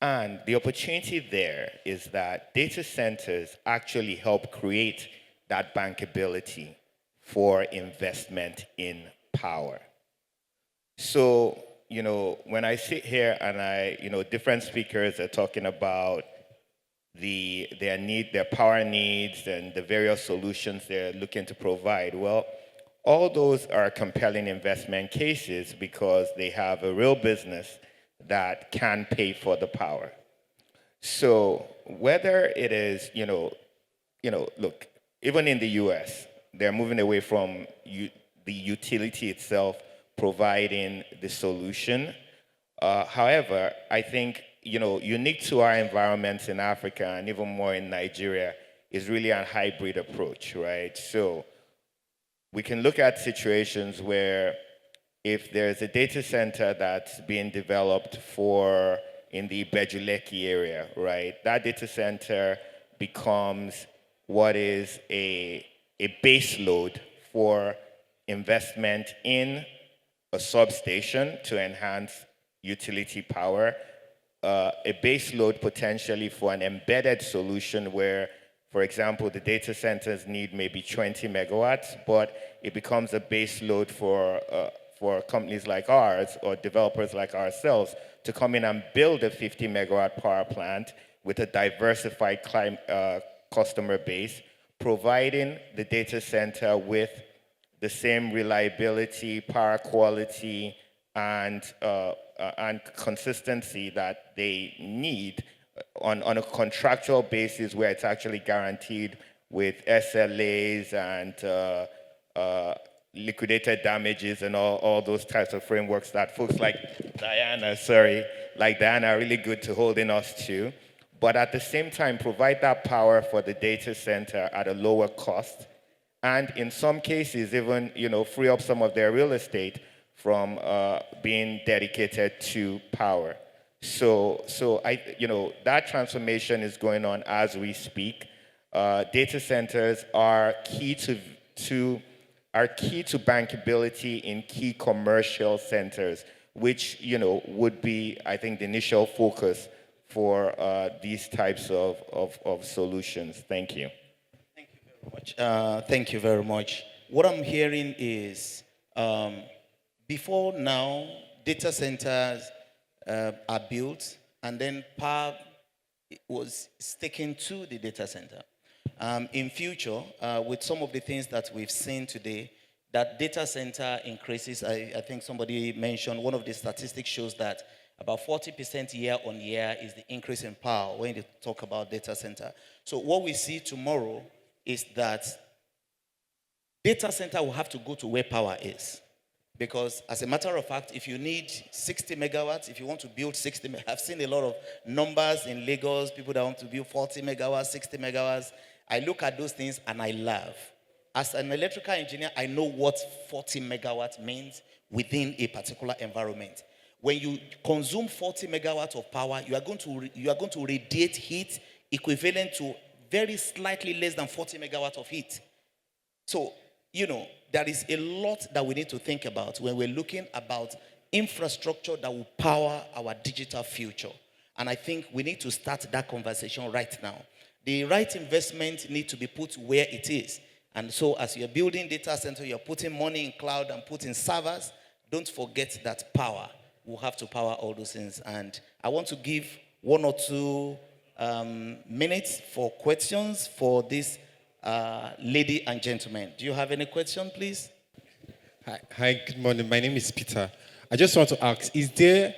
And the opportunity there is that data centers actually help create that bankability for investment in power. So, when I sit here and different speakers are talking about their power needs and the various solutions they're looking to provide, well, all those are compelling investment cases because they have a real business that can pay for the power. So whether it is, look, even in the US, they're moving away from the utility itself providing the solution. However, I think, unique to our environments in Africa and even more in Nigeria is really a hybrid approach, right? So we can look at situations where if there's a data center that's being developed in the Bejuleki area, right? That data center becomes what is a base load for investment in a substation to enhance utility power, a base load potentially for an embedded solution where, for example, the data centers need maybe 20 megawatts, but it becomes a base load for companies like ours or developers like ourselves to come in and build a 50 megawatt power plant with a diversified customer base, providing the data center with the same reliability, power quality, and consistency that they need on a contractual basis where it's actually guaranteed with SLAs and liquidated damages and all those types of frameworks that folks like Diana are really good to holding us to. But at the same time, provide that power for the data center at a lower cost. And in some cases, even, free up some of their real estate from being dedicated to power. So that transformation is going on as we speak. Data centers are key to bankability in key commercial centers, which would be, I think, the initial focus for these types of solutions. Thank you. Thank you very much. What I'm hearing is before now, data centers are built and then power was sticking to the data center. In future, with some of the things that we've seen today, that data center increases. I think somebody mentioned one of the statistics shows that about 40% year on year is the increase in power when you talk about data center. So what we see tomorrow is that data center will have to go to where power is. Because as a matter of fact, if you need 60 megawatts, if you want to build 60, I've seen a lot of numbers in Lagos, people that want to build 40 megawatts, 60 megawatts. I look at those things and I laugh. As an electrical engineer, I know what 40 megawatts means within a particular environment. When you consume 40 megawatts of power, you are going to radiate heat equivalent to very slightly less than 40 megawatts of heat. So, there is a lot that we need to think about when we're looking about infrastructure that will power our digital future. And I think we need to start that conversation right now. The right investment need to be put where it is. And so as you're building data center, you're putting money in cloud and putting servers, don't forget that power. We'll have to power all those things. And I want to give 1 or 2 minutes for questions for this lady and gentleman. Do you have any question, please? Hi, good morning. My name is Peter. I just want to ask, is there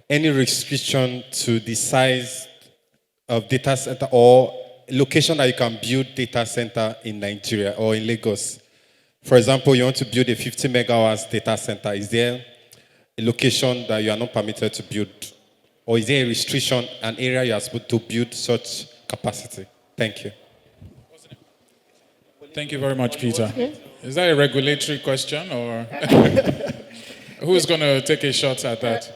any restriction to the size of data center or location that you can build data center in Nigeria or in Lagos? For example, you want to build a 50 megawatts data center. Is there a location that you are not permitted to build? Or is there a restriction, an area you are supposed to build such capacity? Thank you. Thank you very much, Peter. Is that a regulatory question or who's going to take a shot at that?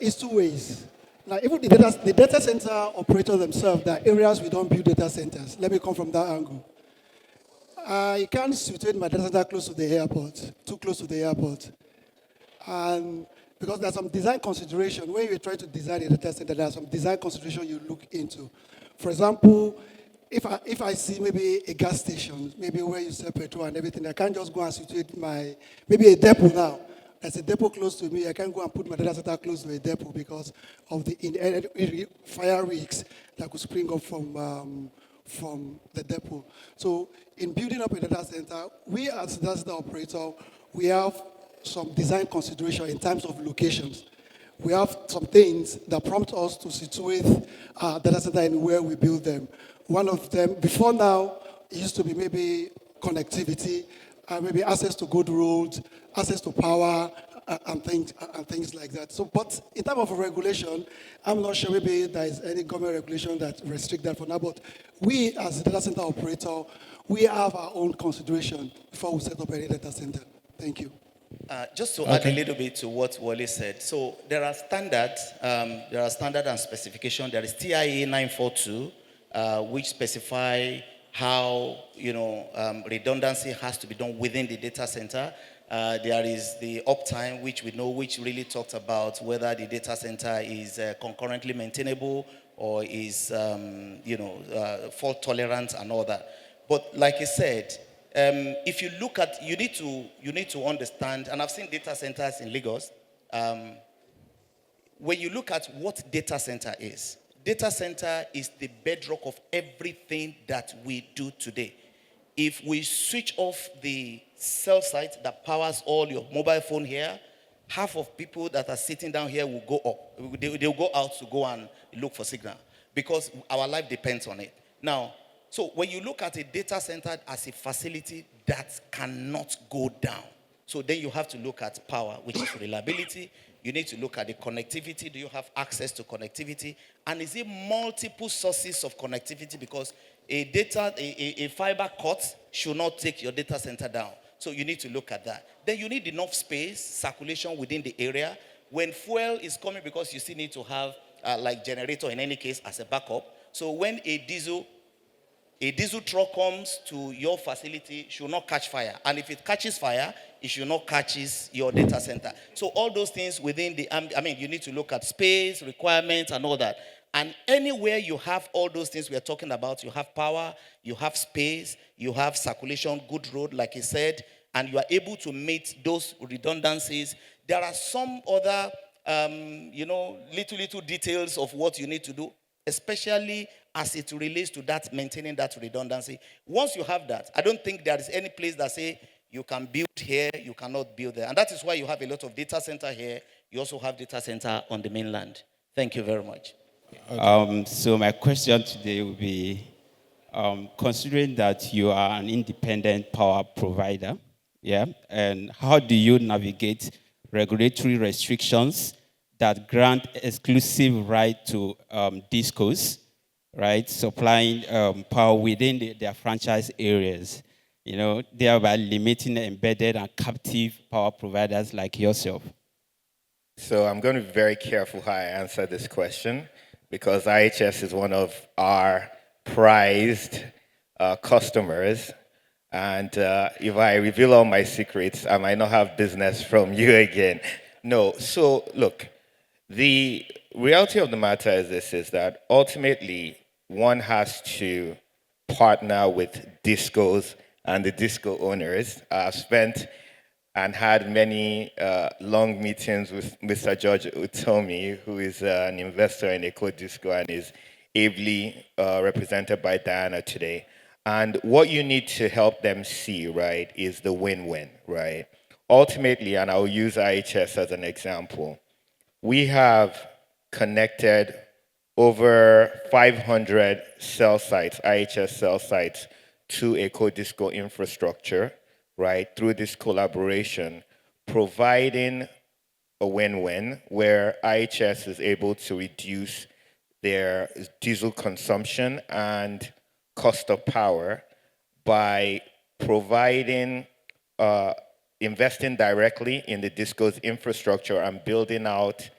It's 2 ways. Now, even the data center operators themselves, there are areas we don't build data centers. Let me come from that angle. I can't situate my data center close to the airport, too close to the airport. And because there's some design consideration, when you try to design a data center, there's some design consideration you look into. For example, if I see maybe a gas station, maybe where you sell petrol and everything, I can't just go and situate maybe a depot now. There's a depot close to me. I can't go and put my data center close to a depot because of the fire risks that could spring up from the depot. So in building up a data center, we as a data center operator, we have some design consideration in terms of locations. We have some things that prompt us to situate data center anywhere we build them. One of them, before now, it used to be maybe connectivity, maybe access to good roads, access to power, and things like that. So, but in terms of regulation, I'm not sure maybe there is any government regulation that restrict that for now. But we, as a data center operator, we have our own consideration before we set up any data center. Thank you. Just to add a little bit to what Wally said. So there are standards, and specification. There is TIA 942, which specify how redundancy has to be done within the data center. There is the uptime, which we know, which really talks about whether the data center is concurrently maintainable or is fault tolerant and all that. But like I said, if you look at, you need to understand, and I've seen data centers in Lagos. When you look at what data center is the bedrock of everything that we do today. If we switch off the cell site that powers all your mobile phone here, half of people that are sitting down here will go up. They'll go out to go and look for signal because our life depends on it. Now, so when you look at a data center as a facility that cannot go down, so then you have to look at power, which is reliability. You need to look at the connectivity. Do you have access to connectivity? And is it multiple sources of connectivity? Because a fiber cut should not take your data center down. So you need to look at that. Then you need enough space, circulation within the area. When fuel is coming, because you still need to have like generator in any case as a backup. So when a diesel truck comes to your facility, it should not catch fire. And if it catches fire, it should not catch your data center. So all those things within you need to look at space, requirements, and all that. And anywhere you have all those things we are talking about, you have power, you have space, you have circulation, good road, like he said, and you are able to meet those redundancies. There are some other, little details of what you need to do, especially as it relates to that, maintaining that redundancy. Once you have that, I don't think there is any place that say you can build here, you cannot build there. And that is why you have a lot of data center here. You also have data center on the mainland. Thank you very much. Okay. So my question today will be, considering that you are an independent power provider, yeah, and how do you navigate regulatory restrictions that grant exclusive right to discos, right, supplying power within their franchise areas, thereby limiting embedded and captive power providers like yourself? So I'm going to be very careful how I answer this question because IHS is one of our prized customers. And if I reveal all my secrets, I might not have business from you again. No, so look, the reality of the matter is this: is that ultimately one has to partner with discos and the disco owners. I've spent and had many long meetings with Mr. George Utomi, who is an investor in Eco Disco and is ably represented by Diana today. And what you need to help them see, right, is the win-win, right? Ultimately, and I'll use IHS as an example, we have connected over 500 cell sites, IHS cell sites, to Eco Disco infrastructure, right, through this collaboration, providing a win-win where IHS is able to reduce their diesel consumption and cost of power by providing, investing directly in the DISCO's infrastructure and building out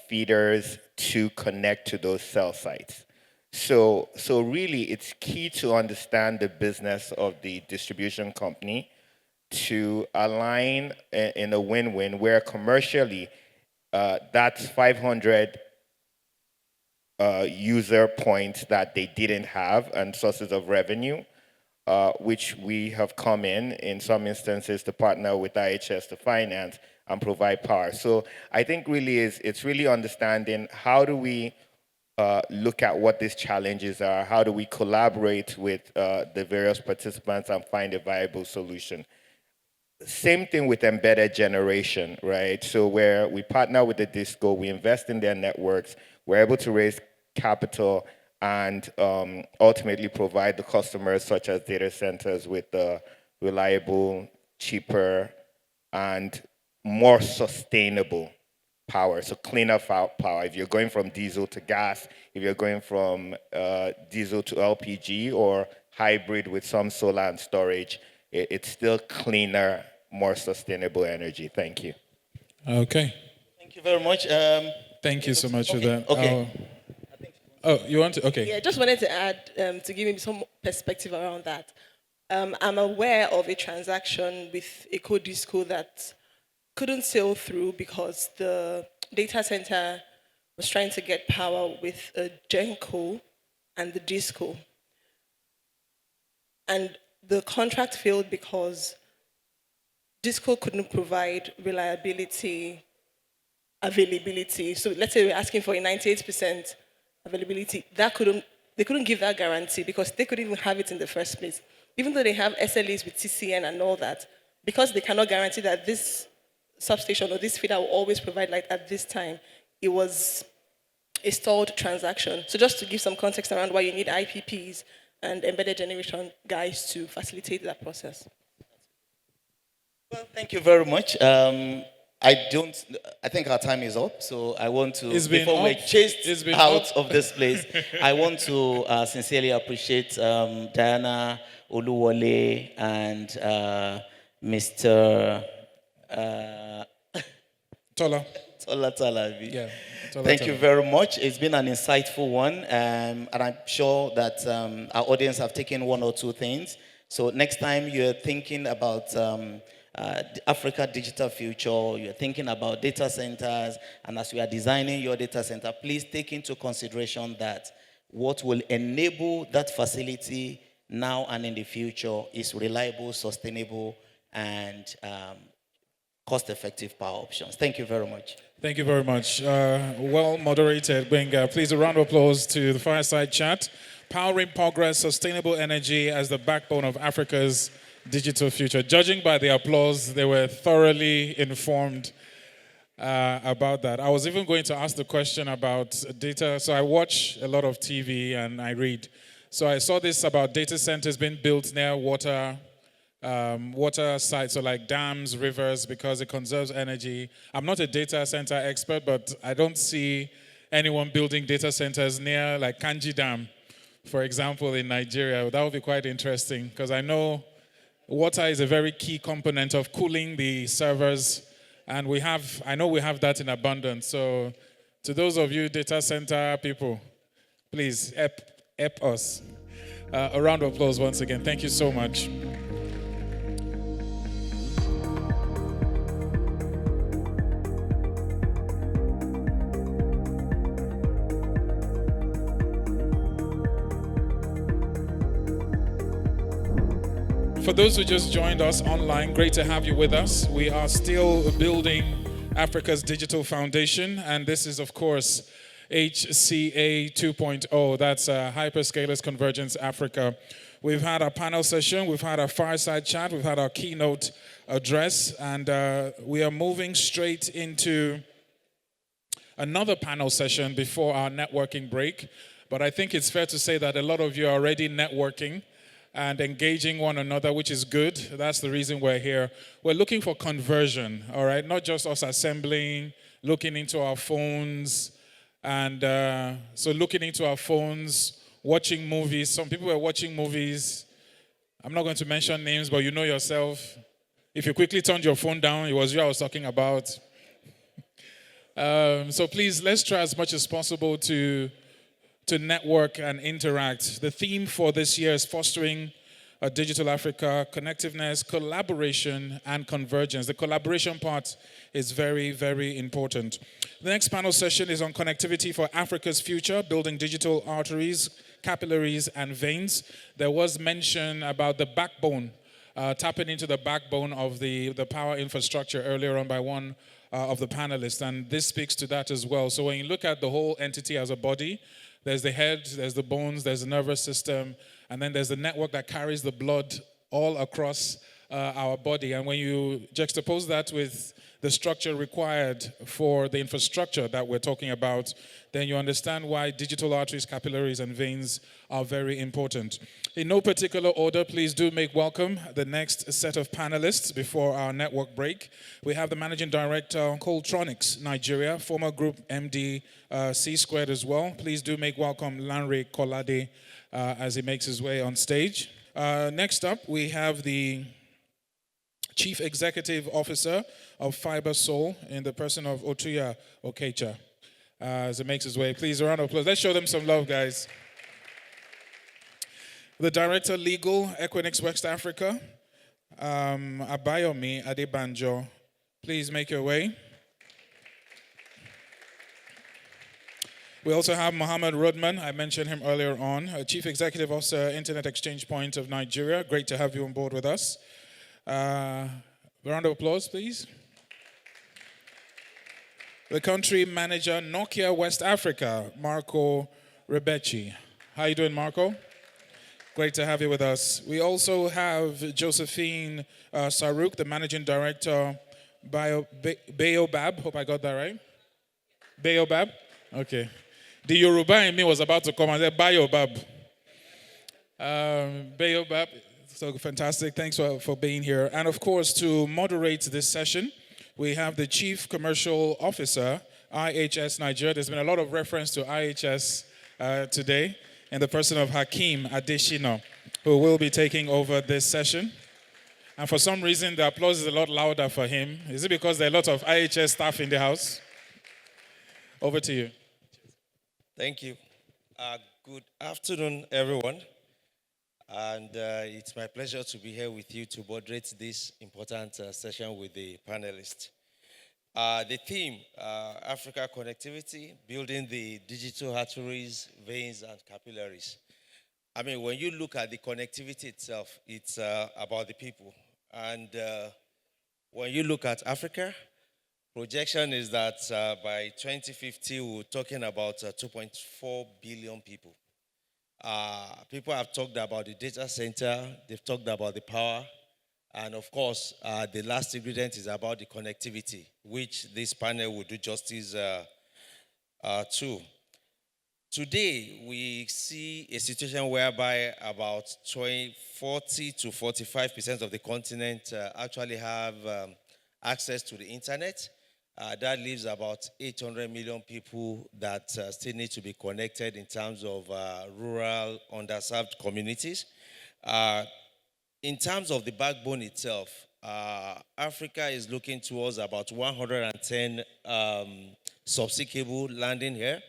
feeders to connect to those cell sites. So really, it's key to understand the business of the distribution company to align in a win-win where commercially, that's 500 user points that they didn't have and sources of revenue, which we have come in some instances to partner with IHS to finance and provide power. So I think really it's really understanding how do we look at what these challenges are, how do we collaborate with the various participants and find a viable solution. Same thing with embedded generation, right? So where we partner with the DISCO, we invest in their networks, we're able to raise capital and ultimately provide the customers such as data centers with reliable, cheaper, and more sustainable power, so cleaner power. If you're going from diesel to gas, if you're going from diesel to LPG or hybrid with some solar and storage, it's still cleaner, more sustainable energy. Thank you. Okay. Thank you very much. Thank you so much for that. Okay. Oh, you want to? Okay. Yeah, just wanted to add to give me some perspective around that. I'm aware of a transaction with Eco Disco that couldn't sail through because the data center was trying to get power with a Genco and the Disco. And the contract failed because Disco couldn't provide reliability, availability. So let's say we're asking for a 98% availability. They couldn't give that guarantee because they couldn't even have it in the first place. Even though they have SLAs with TCN and all that, because they cannot guarantee that this substation or this feeder will always provide light at this time, it was a stalled transaction. So just to give some context around why you need IPPs and embedded generation guys to facilitate that process. Well, thank you very much. I think our time is up, so I want to, before we're chased out of this place, I want to sincerely appreciate Diana, Oluwole, and Mr. Tola. Talavi. Yeah. Thank you very much. It's been an insightful one, and I'm sure that our audience have taken one or two things. So next time you're thinking about Africa digital future, you're thinking about data centers, and as we are designing your data center, please take into consideration that what will enable that facility now and in the future is reliable, sustainable, and cost-effective power options. Thank you very much. Thank you very much. Well moderated, Benga. Please a round of applause to the Fireside Chat. Powering progress, sustainable energy as the backbone of Africa's digital future. Judging by the applause, they were thoroughly informed about that. I was even going to ask the question about data. So I watch a lot of TV and I read. So I saw this about data centers being built near water sites, so like dams, rivers, because it conserves energy. I'm not a data center expert, but I don't see anyone building data centers near like Kanji Dam, for example, in Nigeria. That would be quite interesting because I know water is a very key component of cooling the servers, and I know we have that in abundance. So to those of you data center people, please help us. A round of applause once again. Thank you so much. For those who just joined us online, great to have you with us. We are still building Africa's digital foundation, and this is, of course, HCA 2.0. That's Hyperscalers Convergence Africa. We've had our panel session, we've had our fireside chat, we've had our keynote address, and we are moving straight into another panel session before our networking break. But I think it's fair to say that a lot of you are already networking and engaging one another, which is good. That's the reason we're here. We're looking for conversion, all right? Not just us assembling, looking into our phones, and so looking into our phones, watching movies. Some people were watching movies. I'm not going to mention names, but you know yourself. If you quickly turned your phone down, it was you I was talking about. So please, let's try as much as possible to network and interact. The theme for this year is fostering a digital Africa, connectiveness, collaboration, and convergence. The collaboration part is very, very important. The next panel session is on connectivity for Africa's future, building digital arteries, capillaries, and veins. There was mention about the backbone, tapping into the backbone of the power infrastructure earlier on by one of the panelists, and this speaks to that as well. So when you look at the whole entity as a body, there's the head, there's the bones, there's the nervous system, and then there's the network that carries the blood all across our body. And when you juxtapose that with the structure required for the infrastructure that we're talking about, then you understand why digital arteries, capillaries, and veins are very important. In no particular order, please do make welcome the next set of panelists before our network break. We have the Managing Director, Coltronics, Nigeria, former Group MD, C-Squared as well. Please do make welcome Lanre Kolade as he makes his way on stage. Next up, we have the Chief Executive Officer of Fiber Soul in the person of Otuya Okecha. As he makes his way, please, a round of applause. Let's show them some love, guys. The Director Legal, Equinix West Africa, Abayomi Adebanjo. Please make your way. We also have Mohammed Rodman. I mentioned him earlier on, Chief Executive Officer, Internet Exchange Point of Nigeria. Great to have you on board with us. A round of applause, please. The Country Manager, Nokia West Africa, Marco Rebechi. How you doing, Marco? Great to have you with us. We also have Josephine Sarouk, the Managing Director, Baobab. Hope I got that right. Baobab? Okay. The Yoruba in me was about to come and say Baobab. Baobab. So fantastic. Thanks for being here. And of course, to moderate this session, we have the Chief Commercial Officer, IHS Nigeria. There's been a lot of reference to IHS today in the person of Hakeem Adeshina, who will be taking over this session. And for some reason, the applause is a lot louder for him. Is it because there are a lot of IHS staff in the house? Over to you. Thank you. Good afternoon, everyone. And it's my pleasure to be here with you to moderate this important session with the panelists. The theme, Africa connectivity, building the digital arteries, veins, and capillaries. I mean, when you look at the connectivity itself, it's about the people. And when you look at Africa, projection is that by 2050, we're talking about 2.4 billion people. People have talked about the data center, they've talked about the power, and of course, the last ingredient is about the connectivity, which this panel will do justice to. Today, we see a situation whereby about 40 to 45% of the continent actually have access to the internet. That leaves about 800 million people that still need to be connected in terms of rural, underserved communities. In terms of the backbone itself, Africa is looking towards about 110 subsea cable landing here.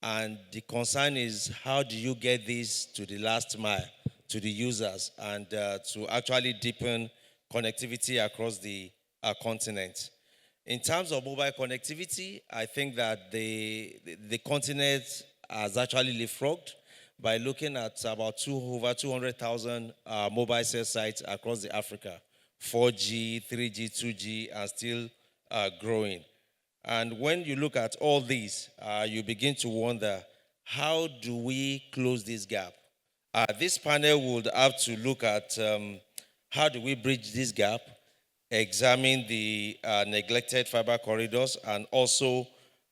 And the concern is, how do you get this to the last mile, to the users, and to actually deepen connectivity across the continent? In terms of mobile connectivity, I think that the continent has actually leapfrogged by looking at about over 200,000 mobile cell sites across the Africa, 4G, 3G, 2G, and still growing. And when you look at all these, you begin to wonder, how do we close this gap? This panel would have to look at how do we bridge this gap, examine the neglected fiber corridors, and also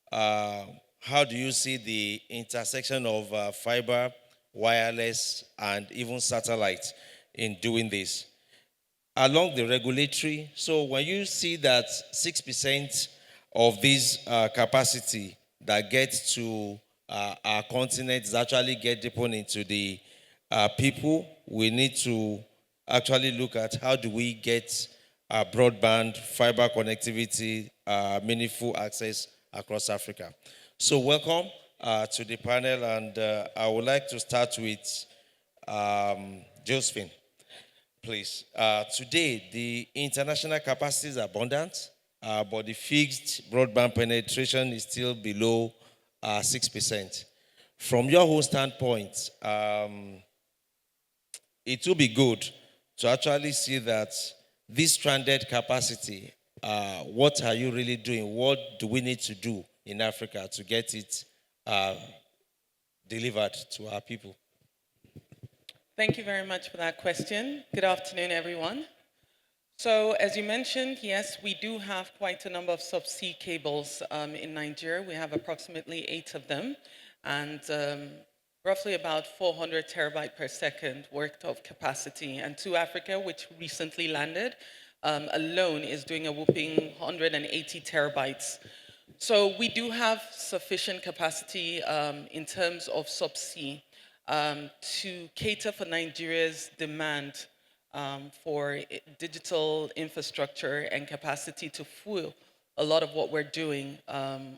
how do you see the intersection of fiber, wireless, and even satellite in doing this? Along the regulatory, so when you see that 6% of this capacity that gets to our continent is actually get deeper into the people, we need to actually look at how do we get broadband, fiber connectivity, meaningful access across Africa. So welcome to the panel, and I would like to start with Josephine, please. Today, the international capacity is abundant, but the fixed broadband penetration is still below 6%. From your whole standpoint, it will be good to actually see that this stranded capacity, what are you really doing? What do we need to do in Africa to get it delivered to our people? Thank you very much for that question. Good afternoon, everyone. So, as you mentioned, yes, we do have quite a number of subsea cables in Nigeria. We have approximately 8 of them, and roughly about 400 terabyte per second worth of capacity. And to Africa, which recently landed, alone is doing a whopping 180 terabytes. So we do have sufficient capacity in terms of subsea to cater for Nigeria's demand for digital infrastructure and capacity to fuel a lot of what we're doing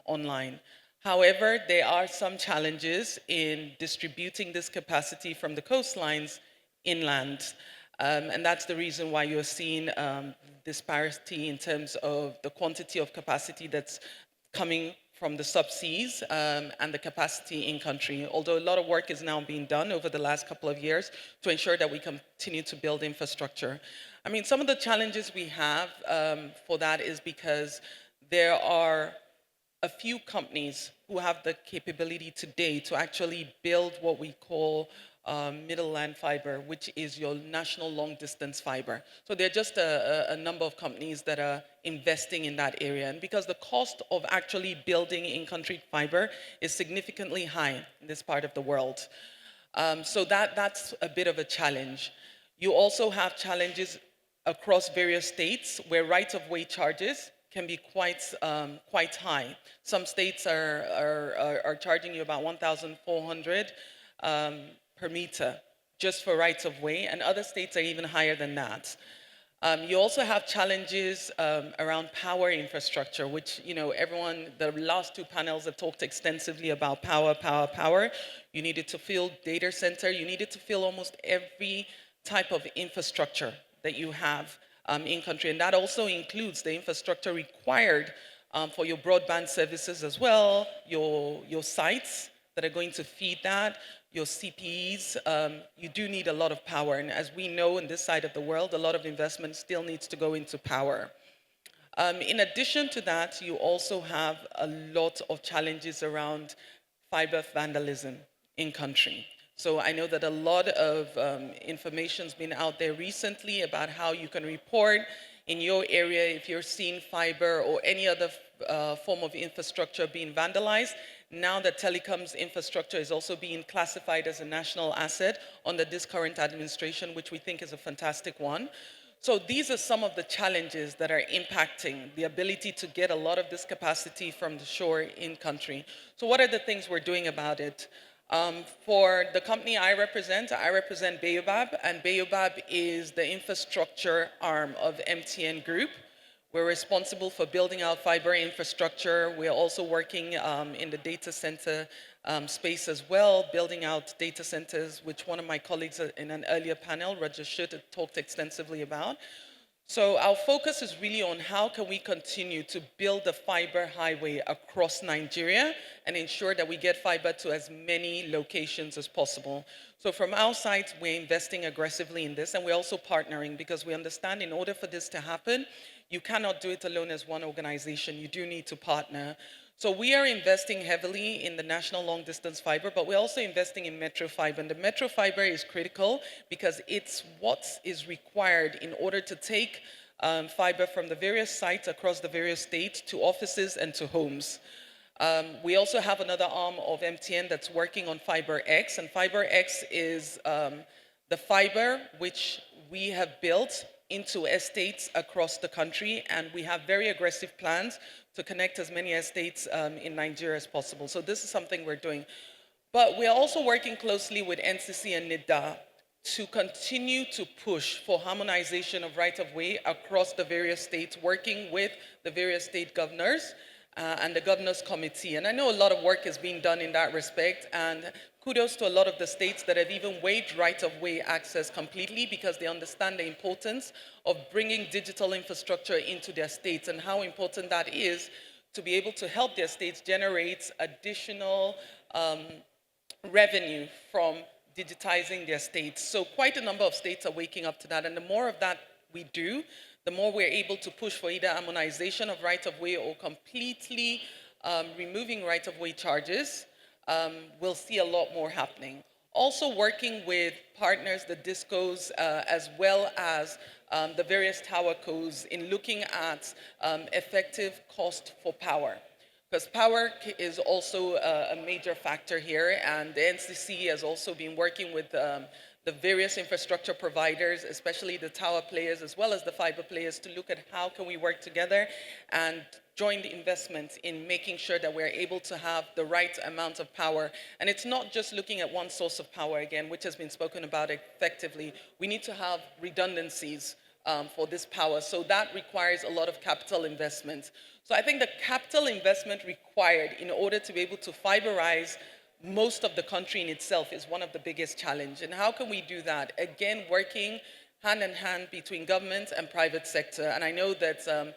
online. However, there are some challenges in distributing this capacity from the coastlines inland. And that's the reason why you're seeing disparity in terms of the quantity of capacity that's coming from the subseas and the capacity in country. Although a lot of work is now being done over the last couple of years to ensure that we continue to build infrastructure. I mean, some of the challenges we have for that is because there are a few companies who have the capability today to actually build what we call middle land fiber, which is your national long distance fiber. So there are just a number of companies that are investing in that area. And because the cost of actually building in-country fiber is significantly high in this part of the world. So that's a bit of a challenge. You also have challenges across various states where right-of-way charges can be quite high. Some states are charging you about 1,400 per meter just for rights of way, and other states are even higher than that. You also have challenges around power infrastructure, which, you know, everyone, the last 2 panels have talked extensively about power. You needed to fill data center, you needed to fill almost every type of infrastructure that you have in country, and that also includes the infrastructure required for your broadband services as well, your sites that are going to feed that, your CPEs. You do need a lot of power, and as we know in this side of the world, a lot of investment still needs to go into power. In addition to that, you also have a lot of challenges around fiber vandalism in country. So I know that a lot of information's been out there recently about how you can report in your area if you're seeing fiber or any other form of infrastructure being vandalized. Now that telecoms infrastructure is also being classified as a national asset under this current administration, which we think is a fantastic one. So these are some of the challenges that are impacting the ability to get a lot of this capacity from the shore in country. So what are the things we're doing about it? For the company I represent Baobab, and Baobab is the infrastructure arm of MTN Group. We're responsible for building out fiber infrastructure. We're also working in the data center space as well, building out data centers, which one of my colleagues in an earlier panel, Rajesh, talked extensively about. So our focus is really on how can we continue to build the fiber highway across Nigeria and ensure that we get fiber to as many locations as possible. So from our side, we're investing aggressively in this, and we're also partnering because we understand in order for this to happen, you cannot do it alone as one organization. You do need to partner. So we are investing heavily in the national long distance fiber, but we're also investing in metro fiber. And the metro fiber is critical because it's what is required in order to take fiber from the various sites across the various states to offices and to homes. We also have another arm of MTN that's working on Fiber X, and Fiber X is the fiber which we have built into estates across the country, and we have very aggressive plans to connect as many estates in Nigeria as possible. So this is something we're doing. But we're also working closely with NCC and NIDA to continue to push for harmonization of right-of-way across the various states, working with the various state governors and the Governors Committee. And I know a lot of work is being done in that respect, and kudos to a lot of the states that have even waived right-of-way access completely because they understand the importance of bringing digital infrastructure into their states and how important that is to be able to help their states generate additional revenue from digitizing their states. So quite a number of states are waking up to that, and the more of that we do, the more we're able to push for either harmonization of right-of-way or completely removing right-of-way charges. We'll see a lot more happening. Also working with partners, the discos, as well as the various towercos in looking at effective cost for power. Because power is also a major factor here, and the NCC has also been working with the various infrastructure providers, especially the tower players, as well as the fiber players, to look at how can we work together and join the investments in making sure that we're able to have the right amount of power. And it's not just looking at one source of power again, which has been spoken about effectively. We need to have redundancies for this power. So that requires a lot of capital investment. So I think the capital investment required in order to be able to fiberize most of the country in itself is one of the biggest challenges. And how can we do that? Again, working hand in hand between government and private sector. And I know that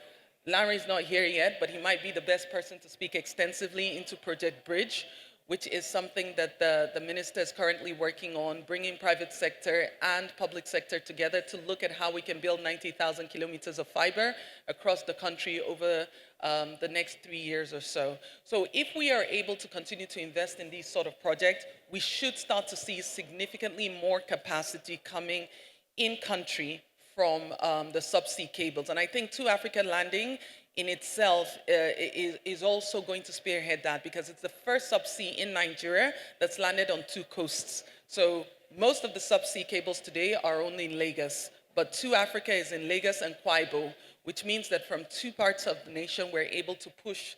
Larry's not here yet, but he might be the best person to speak extensively into Project Bridge, which is something that the minister is currently working on, bringing private sector and public sector together to look at how we can build 90,000 kilometers of fiber across the country over the next 3 years or so. So if we are able to continue to invest in these sort of projects, we should start to see significantly more capacity coming in country from the subsea cables. And I think Two Africa Landing in itself is also going to spearhead that because it's the first subsea in Nigeria that's landed on two coasts. So most of the subsea cables today are only in Lagos, but Two Africa is in Lagos and Kwaibo, which means that from two parts of the nation, we're able to push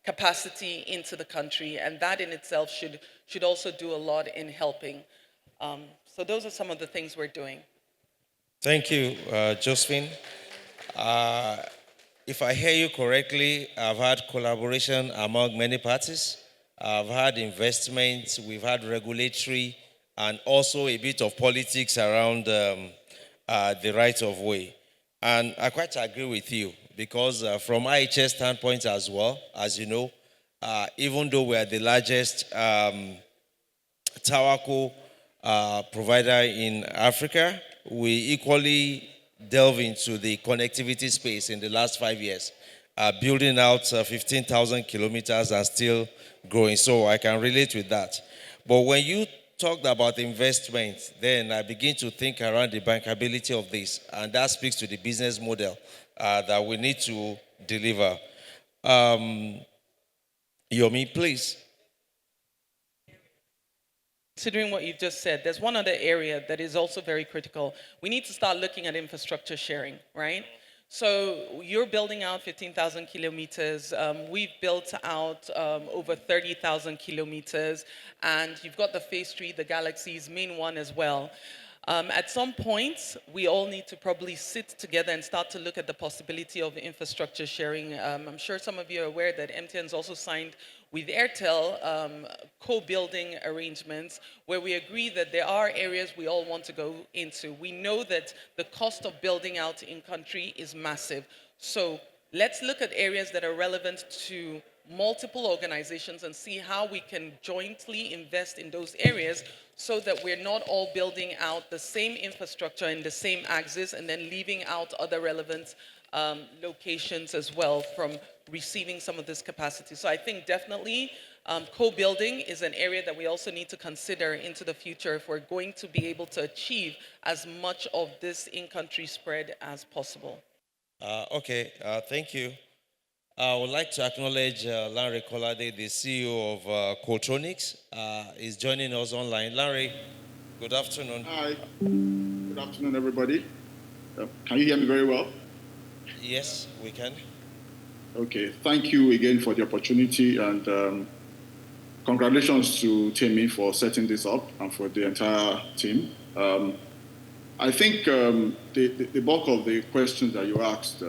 capacity into the country, and that in itself should also do a lot in helping. So those are some of the things we're doing. Thank you, Josephine. If I hear you correctly, I've had collaboration among many parties. I've had investments, we've had regulatory, and also a bit of politics around the right of way. And I quite agree with you because from IHS standpoint as well, as you know, even though we are the largest towerco provider in Africa, we equally delve into the connectivity space in the last 5 years, building out 15,000 kilometers and still growing. So I can relate with that. But when you talked about investment, then I begin to think around the bankability of this, and that speaks to the business model that we need to deliver. Yomi, please. Considering what you've just said, there's one other area that is also very critical. We need to start looking at infrastructure sharing, right? So you're building out 15,000 kilometers. We've built out over 30,000 kilometers. And you've got the phase 3, the Galaxy's main one as well. At some point, we all need to probably sit together and start to look at the possibility of infrastructure sharing. I'm sure some of you are aware that MTN's also signed with Airtel co-building arrangements where we agree that there are areas we all want to go into. We know that the cost of building out in country is massive. So let's look at areas that are relevant to multiple organizations and see how we can jointly invest in those areas so that we're not all building out the same infrastructure in the same axis and then leaving out other relevant locations as well from receiving some of this capacity. So I think definitely co-building is an area that we also need to consider into the future if we're going to be able to achieve as much of this in-country spread as possible. Thank you. I would like to acknowledge Larry Kolade, the CEO of Qualtronics. Is joining us online. Larry, good afternoon. Hi. Good afternoon, everybody. Can you hear me very well? Yes, we can. Okay. Thank you again for the opportunity, and congratulations to Temi for setting this up and for the entire team. I think the bulk of the questions that you asked,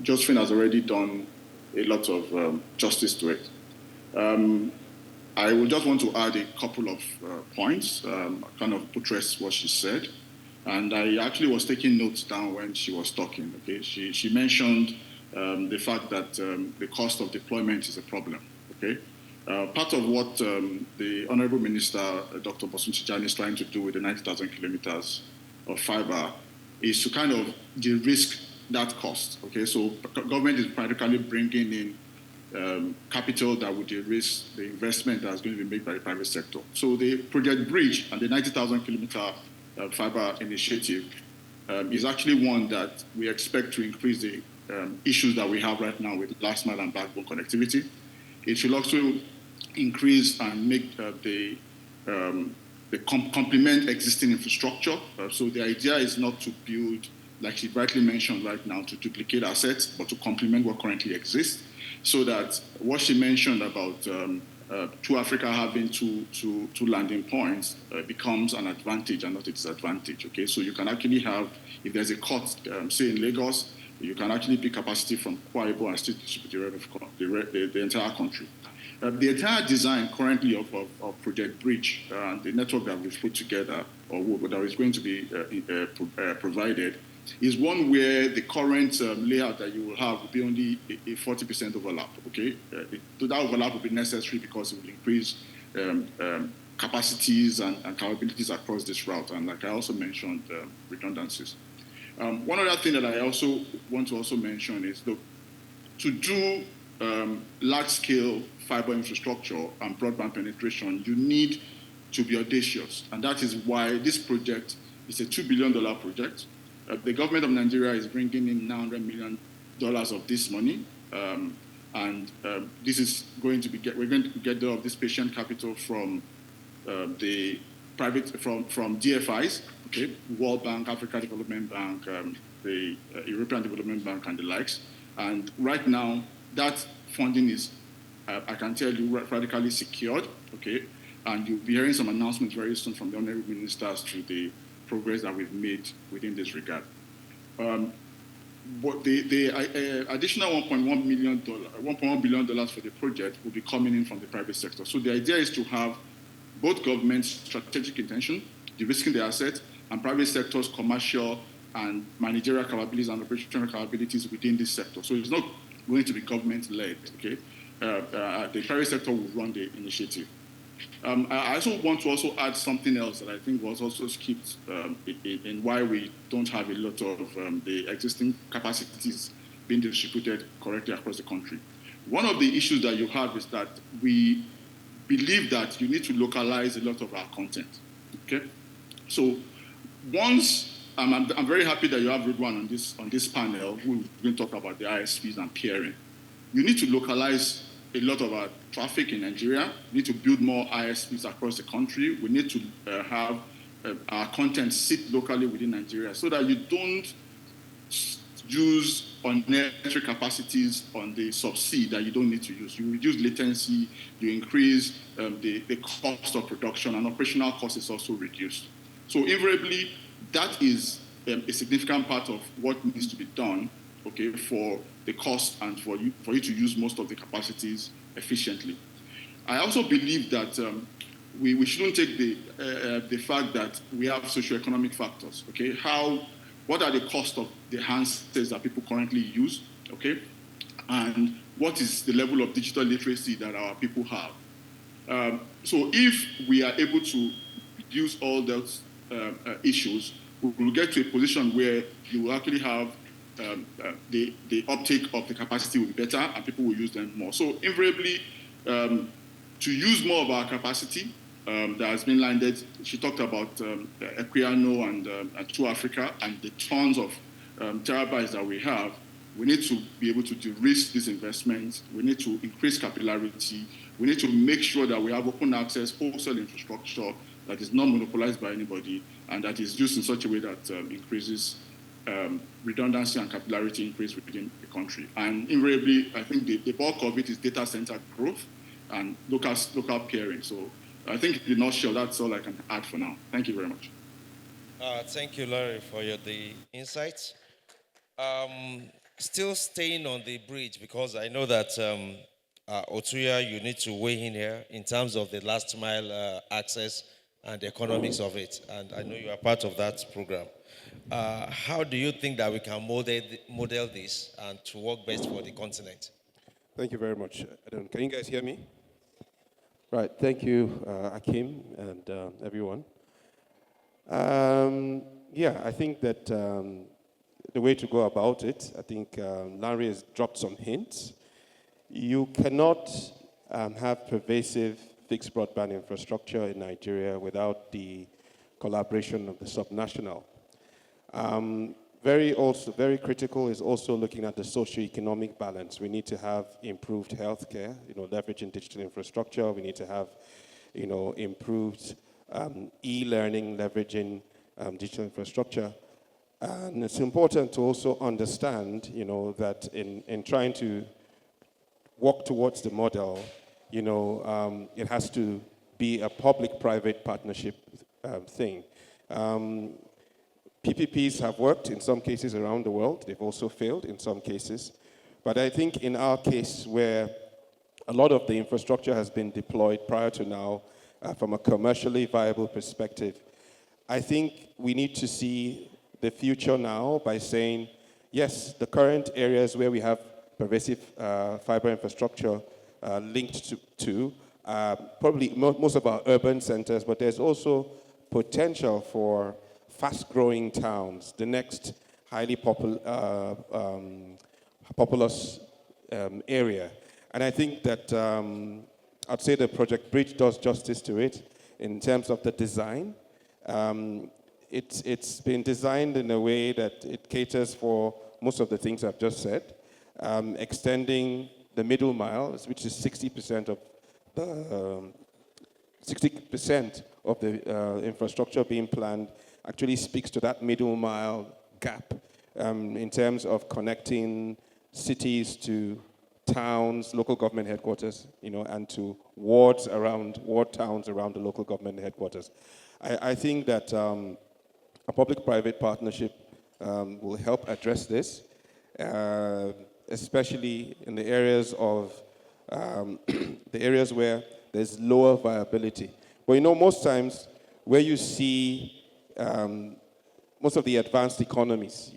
Josephine has already done a lot of justice to it. I would just want to add a couple of points, kind of buttress what she said. And I actually was taking notes down when she was talking. Okay, she mentioned the fact that the cost of deployment is a problem. Okay, part of what the Honourable Minister, Dr. Bosun Tijani, is trying to do with the 90,000 kilometers of fiber is to kind of de-risk that cost. Okay, so government is practically bringing in capital that would de-risk the investment that's going to be made by the private sector. So the Project Bridge and the 90,000 kilometer fiber initiative is actually one that we expect to increase the issues that we have right now with last mile and backbone connectivity. It should also increase and make complement existing infrastructure. So the idea is not to build, like she rightly mentioned right now, to duplicate assets, but to complement what currently exists. So that what she mentioned about to Africa having two landing points becomes an advantage and not a disadvantage. Okay, so you can actually have, if there's a cut, say in Lagos, you can actually pick capacity from Akwa Ibom and still distribute the entire country. The entire design currently of Project Bridge, the network that we've put together, or that is going to be provided, is one where the current layout that you will have will be only a 40% overlap. Okay, so that overlap will be necessary because it will increase capacities and capabilities across this route, and like I also mentioned, redundancies. One other thing that I also want to mention is, look, to do large-scale fiber infrastructure and broadband penetration, you need to be audacious, and that is why this project is a $2 billion project. The government of Nigeria is bringing in $900 million of this money, and this is going to be we're going to get of this patient capital from the private from DFIs, okay, World Bank, Africa Development Bank, the European Development Bank, and the likes. And right now, that funding is, I can tell you, radically secured, okay, and you'll be hearing some announcements very soon from the honorable ministers to the progress that we've made within this regard. But the additional $1.1 billion for the project will be coming in from the private sector. So the idea is to have both government's strategic intention, de-risking the assets, and private sector's commercial and managerial capabilities and operational capabilities within this sector. So it's not going to be government-led, okay? The private sector will run the initiative. I also want to add something else that I think was also skipped in why we don't have a lot of the existing capacities being distributed correctly across the country. One of the issues that you have is that we believe that you need to localize a lot of our content, okay? So once, I'm very happy that you have Ridwan on this panel who is going to talk about the ISPs and peering. You need to localize a lot of our traffic in Nigeria. We need to build more ISPs across the country. We need to have our content sit locally within Nigeria so that you don't use unnecessary capacities on the subsea that you don't need to use. You reduce latency, you increase the cost of production, and operational cost is also reduced. So invariably, that is a significant part of what needs to be done, okay, for the cost and for you to use most of the capacities efficiently. I also believe that we shouldn't take the fact that we have socioeconomic factors, okay? What are the costs of the handsets that people currently use, okay? And what is the level of digital literacy that our people have? So if we are able to reduce all those issues, we will get to a position where you will actually have the uptake of the capacity will be better and people will use them more. So invariably, to use more of our capacity that has been landed, she talked about Equiano and True Africa and the tons of terabytes that we have. We need to be able to de-risk these investments. We need to increase capillarity. We need to make sure that we have open access, wholesale infrastructure that is not monopolized by anybody and that is used in such a way that increases redundancy and capillarity increase within the country. And invariably, I think the bulk of it is data center growth and local peering. So I think in a nutshell, that's all I can add for now. Thank you very much. Thank you, Larry, for the insights. Still staying on the bridge, because I know that Otuya, you need to weigh in here in terms of the last mile access and the economics of it. And I know you are part of that program. How do you think that we can model this and to work best for the continent? Thank you very much. Can you guys hear me? Right. Thank you, Akim, and everyone. Yeah, I think that the way to go about it, I think Larry has dropped some hints. You cannot have pervasive fixed broadband infrastructure in Nigeria without the collaboration of the subnational. Very critical is also looking at the socio-economic balance. We need to have improved healthcare, leveraging digital infrastructure. We need to have, improved e-learning, leveraging digital infrastructure. And it's important to also understand, that in trying to work towards the model, it has to be a public-private partnership thing. PPPs have worked in some cases around the world. They've also failed in some cases. But I think in our case, where a lot of the infrastructure has been deployed prior to now from a commercially viable perspective, I think we need to see the future now by saying, yes, the current areas where we have pervasive fiber infrastructure linked to probably most of our urban centers, but there's also potential for fast-growing towns, the next highly populous area. And I think that I'd say the Project Bridge does justice to it in terms of the design. It's been designed in a way that it caters for most of the things I've just said, extending the middle mile, which is 60% of the infrastructure being planned, actually speaks to that middle mile gap in terms of connecting cities to towns, local government headquarters, and to ward towns around the local government headquarters. I think that a public-private partnership will help address this, especially in the areas where there's lower viability. But most times where you see most of the advanced economies,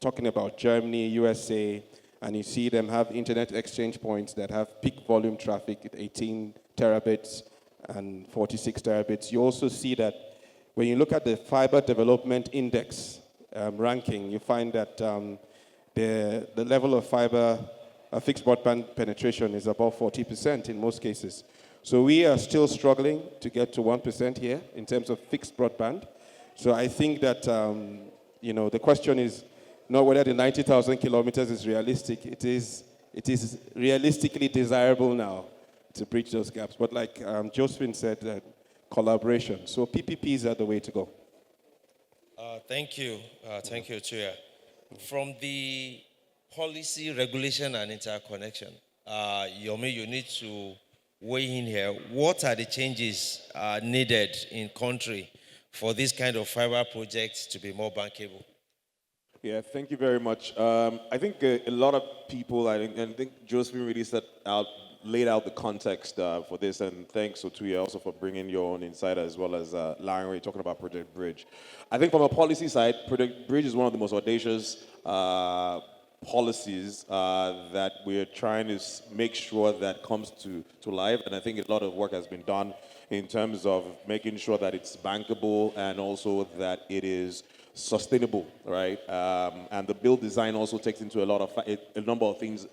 talking about Germany, USA, and you see them have internet exchange points that have peak volume traffic at 18 terabits and 46 terabits. You also see that when you look at the fiber development index ranking, you find that the level of fiber fixed broadband penetration is above 40% in most cases. So we are still struggling to get to 1% here in terms of fixed broadband. So I think that, the question is not whether the 90,000 kilometers is realistic. It is realistically desirable now to bridge those gaps. But like Josephine said, collaboration. So PPPs are the way to go. Thank you. Thank you, Otuya. From the policy, regulation, and interconnection, Yomi, you need to weigh in here. What are the changes needed in country for this kind of fiber projects to be more bankable? Yeah, thank you very much. I think a lot of people, I think Josephine really laid out the context for this, and thanks Otuya also for bringing your own insight, as well as Larry talking about Project Bridge. I think from a policy side, Project Bridge is one of the most audacious policies that we're trying to make sure that comes to life, and I think a lot of work has been done in terms of making sure that it's bankable and also that it is sustainable, right? And the build design also takes into a number of things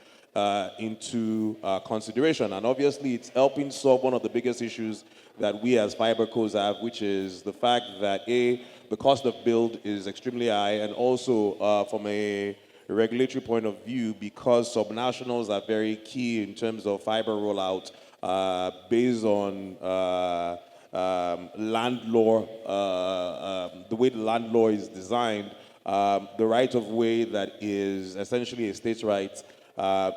into consideration. And obviously, it's helping solve one of the biggest issues that we as fiber cos have, which is the fact that the cost of build is extremely high, and also from a regulatory point of view, because subnationals are very key in terms of fiber rollout based on land law, the way the land law is designed, the right of way that is essentially a state's right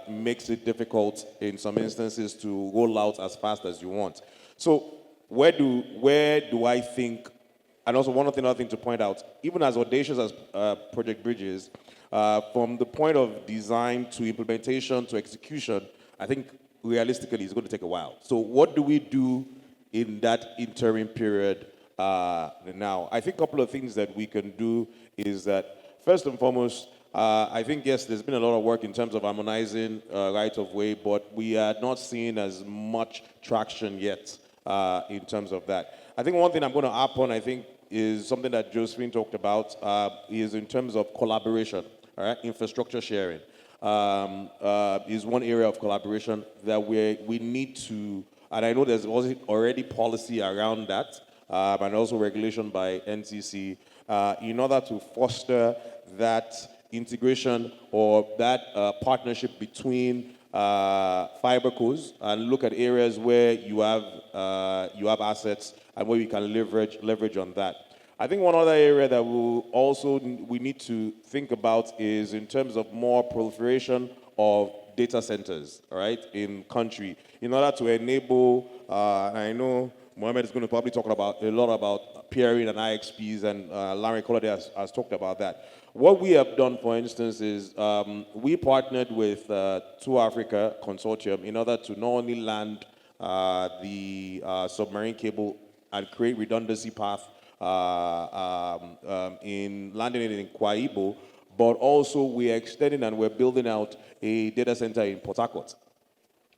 makes it difficult in some instances to roll out as fast as you want. So where do I think, and also one other thing to point out, even as audacious as Project Bridge is, from the point of design to implementation to execution, I think realistically it's going to take a while. So what do we do in that interim period now? I think a couple of things that we can do is that, first and foremost, I think, yes, there's been a lot of work in terms of harmonizing right of way, but we are not seeing as much traction yet in terms of that. I think one thing I'm going to harp on, I think, is something that Josephine talked about, is in terms of collaboration, all right? Infrastructure sharing is one area of collaboration that we need to, and I know there's already policy around that, and also regulation by NCC, in order to foster that integration or that partnership between fiber cos and look at areas where you have assets and where we can leverage on that. I think one other area that we need to think about is in terms of more proliferation of data centers, right, in country, in order to enable, I know Mohammed is going to probably talk about a lot about peering and IXPs, and Larry Collade has talked about that. What we have done, for instance, is we partnered with 2Africa Consortium in order to not only land the submarine cable and create redundancy path in landing it in Kwaibo, but also we're extending and we're building out a data center in Port Harcourt,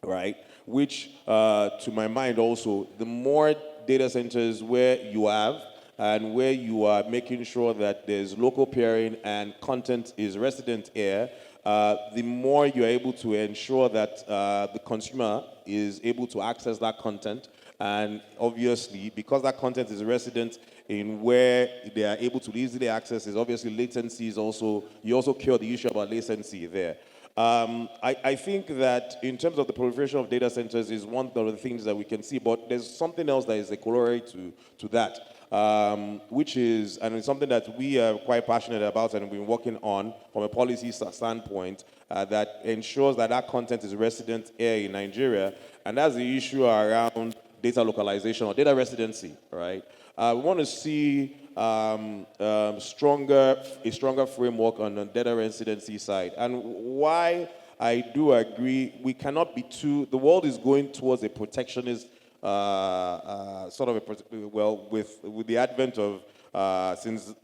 right? Which, to my mind also, the more data centers where you have and where you are making sure that there's local peering and content is resident here, the more you're able to ensure that the consumer is able to access that content. And obviously, because that content is resident in where they are able to easily access, is obviously latency is also, you also cure the issue about latency there. I think that in terms of the proliferation of data centers is one of the things that we can see, but there's something else that is a corollary to that, which is, and it's something that we are quite passionate about and we've been working on from a policy standpoint that ensures that that content is resident here in Nigeria, and that's the issue around data localization or data residency, right? We want to see a stronger framework on the data residency side. And why I do agree, we cannot be the world is going towards a protectionist with the advent of, since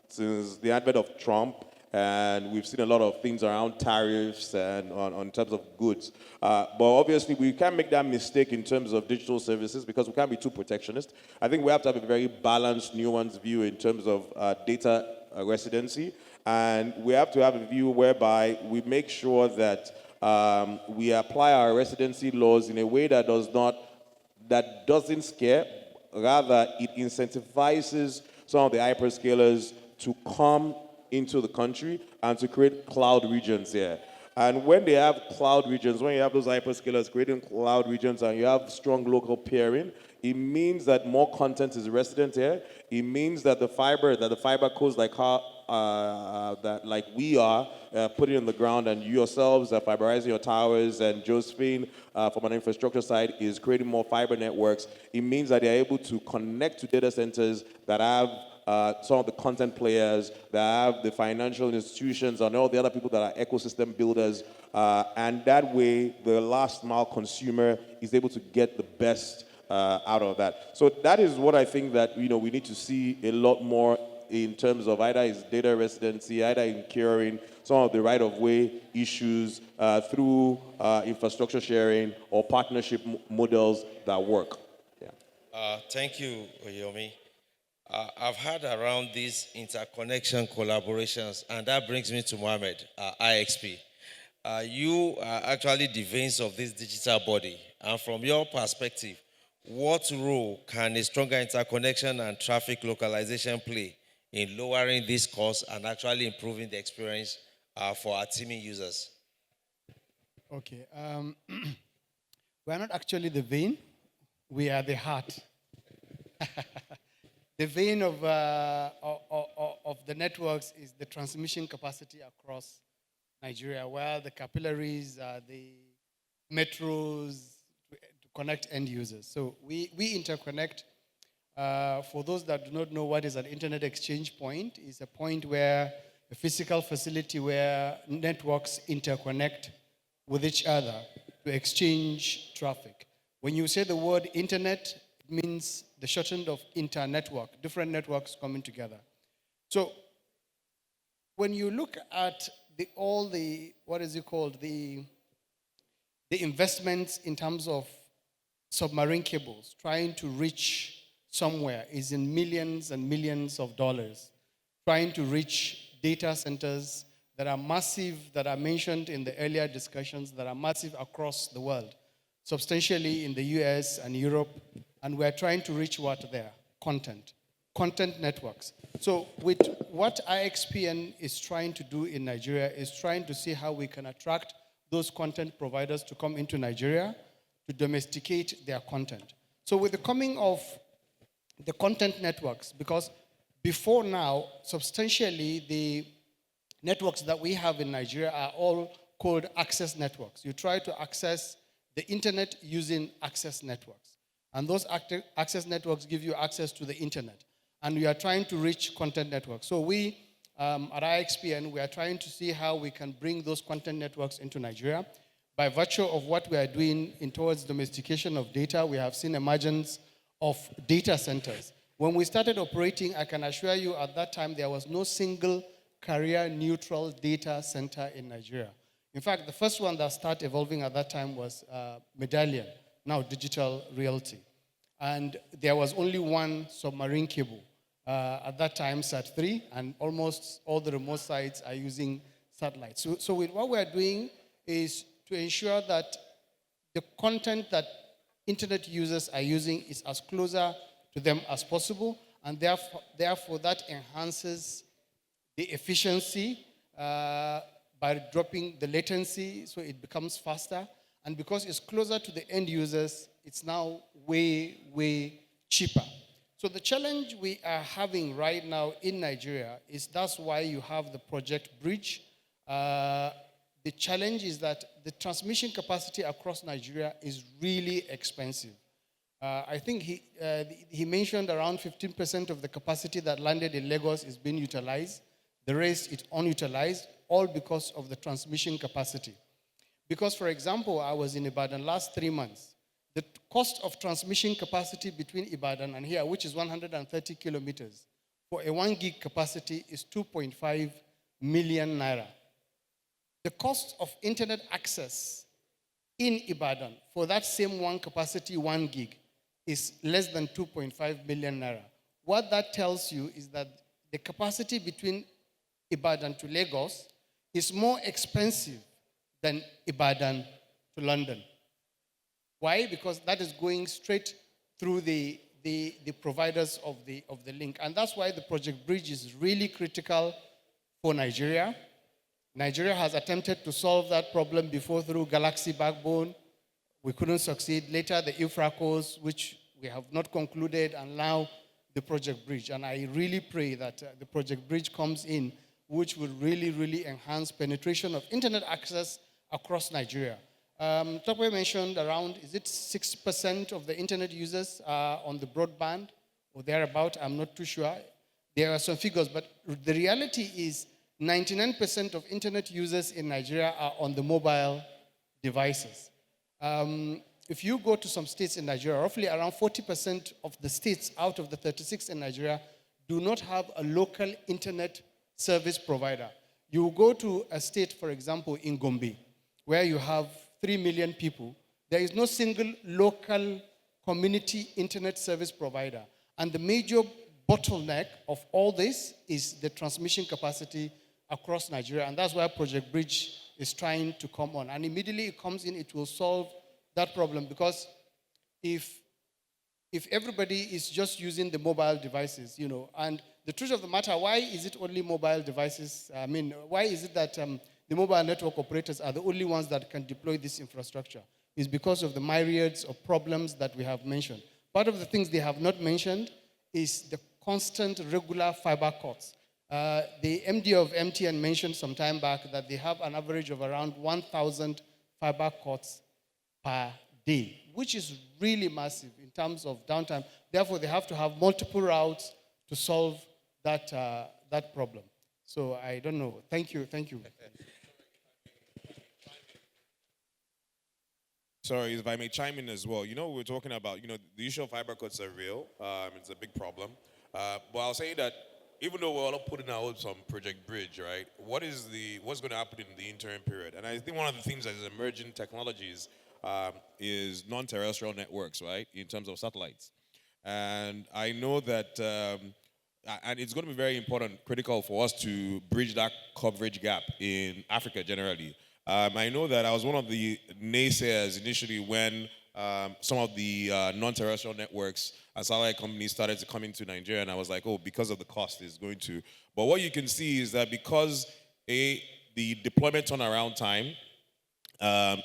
the advent of Trump, and we've seen a lot of things around tariffs and on terms of goods. But obviously, we can't make that mistake in terms of digital services because we can't be too protectionist. I think we have to have a very balanced, nuanced view in terms of data residency. And we have to have a view whereby we make sure that we apply our residency laws in a way that doesn't scare, rather it incentivizes some of the hyperscalers to come into the country and to create cloud regions here. And when they have cloud regions, when you have those hyperscalers creating cloud regions and you have strong local peering, it means that more content is resident here. It means that the fiber cos like we are putting on the ground, and you yourselves are fiberizing your towers, and Josephine from an infrastructure side is creating more fiber networks. It means that they're able to connect to data centers that have some of the content players, that have the financial institutions, and all the other people that are ecosystem builders. And that way, the last mile consumer is able to get the best out of that. So that is what I think that we need to see a lot more in terms of either its data residency, either in curing some of the right-of-way issues through infrastructure sharing or partnership models that work. Thank you, Oyomi. I've heard around these interconnection collaborations, and that brings me to Mohammed, IXP. You are actually the veins of this digital body, and from your perspective, what role can a stronger interconnection and traffic localization play in lowering this cost and actually improving the experience for our teaming users? Okay. We are not actually the vein, we are the heart. The vein of the networks is the transmission capacity across Nigeria, where the capillaries are the metros to connect end users. So we interconnect. For those that do not know what is an internet exchange point, it's a point where a physical facility where networks interconnect with each other to exchange traffic. When you say the word internet, it means the shortened of inter-network, different networks coming together. So when you look at the investments in terms of submarine cables trying to reach somewhere is in millions and millions of dollars, trying to reach data centers that are massive, that are mentioned in the earlier discussions, that are massive across the world, substantially in the US and Europe, and we're trying to reach what there? Content networks. So with what IXPN is trying to do in Nigeria is trying to see how we can attract those content providers to come into Nigeria to domesticate their content. So with the coming of the content networks, because before now, substantially the networks that we have in Nigeria are all called access networks. You try to access the internet using access networks. And those access networks give you access to the internet. And we are trying to reach content networks. So we, at IXPN, we are trying to see how we can bring those content networks into Nigeria. By virtue of what we are doing towards domestication of data, we have seen emergence of data centers. When we started operating, I can assure you at that time, there was no single carrier-neutral data center in Nigeria. In fact, the first one that started evolving at that time was Medallion, now Digital Realty. And there was only one submarine cable. At that time, Sat3, and almost all the remote sites are using satellites. So what we're doing is to ensure that the content that internet users are using is as closer to them as possible, and therefore that enhances the efficiency by dropping the latency, so it becomes faster. And because it's closer to the end users, it's now way, way cheaper. So the challenge we are having right now in Nigeria is that's why you have the Project Bridge. The challenge is that the transmission capacity across Nigeria is really expensive. I think he mentioned around 15% of the capacity that landed in Lagos is being utilized. The rest is unutilized, all because of the transmission capacity. Because, for example, I was in Ibadan last 3 months. The cost of transmission capacity between Ibadan and here, which is 130 kilometers, for a 1 gig capacity is 2.5 million naira. The cost of internet access in Ibadan for that same one capacity, 1 gig, is less than 2.5 million naira. What that tells you is that the capacity between Ibadan to Lagos is more expensive than Ibadan to London. Why? Because that is going straight through the providers of the link. And that's why the Project Bridge is really critical for Nigeria. Nigeria has attempted to solve that problem before through Galaxy Backbone. We couldn't succeed. Later, the infracos, which we have not concluded, and now the Project Bridge. And I really pray that the Project Bridge comes in, which will really, really enhance penetration of internet access across Nigeria. Tokwe mentioned around, is it 6% of the internet users are on the broadband or thereabout? I'm not too sure. there are some figures, but the reality is 99% of internet users in Nigeria are on the mobile devices. If you go to some states in Nigeria, roughly around 40% of the states out of the 36 in Nigeria do not have a local internet service provider. You go to a state, for example, in Gombe, where you have 3 million people. There is no single local community internet service provider. And the major bottleneck of all this is the transmission capacity across Nigeria. And that's why Project Bridge is trying to come on. And immediately it comes in, it will solve that problem, because if everybody is just using the mobile devices, and the truth of the matter, why is it only mobile devices? I mean, why is it that the mobile network operators are the only ones that can deploy this infrastructure? It's because of the myriads of problems that we have mentioned. Part of the things they have not mentioned is the constant regular fiber cuts. The MD of MTN mentioned some time back that they have an average of around 1,000 fiber cuts per day, which is really massive in terms of downtime. Therefore, they have to have multiple routes to solve that, that problem. So I don't know. Thank you. Thank you. Sorry, if I may chime in as well. We're talking about, the issue of fiber cuts are real. It's a big problem. But I'll say that even though we're all putting out some Project Bridge, right, what's going to happen in the interim period? And I think one of the things that is emerging technologies is non-terrestrial networks, right, in terms of satellites. And I know that, and it's going to be very important, critical for us to bridge that coverage gap in Africa generally. I know that I was one of the naysayers initially when some of the non-terrestrial networks and satellite companies started to come into Nigeria, and I was like, oh, because of the cost is going to. But what you can see is that because the deployment turnaround time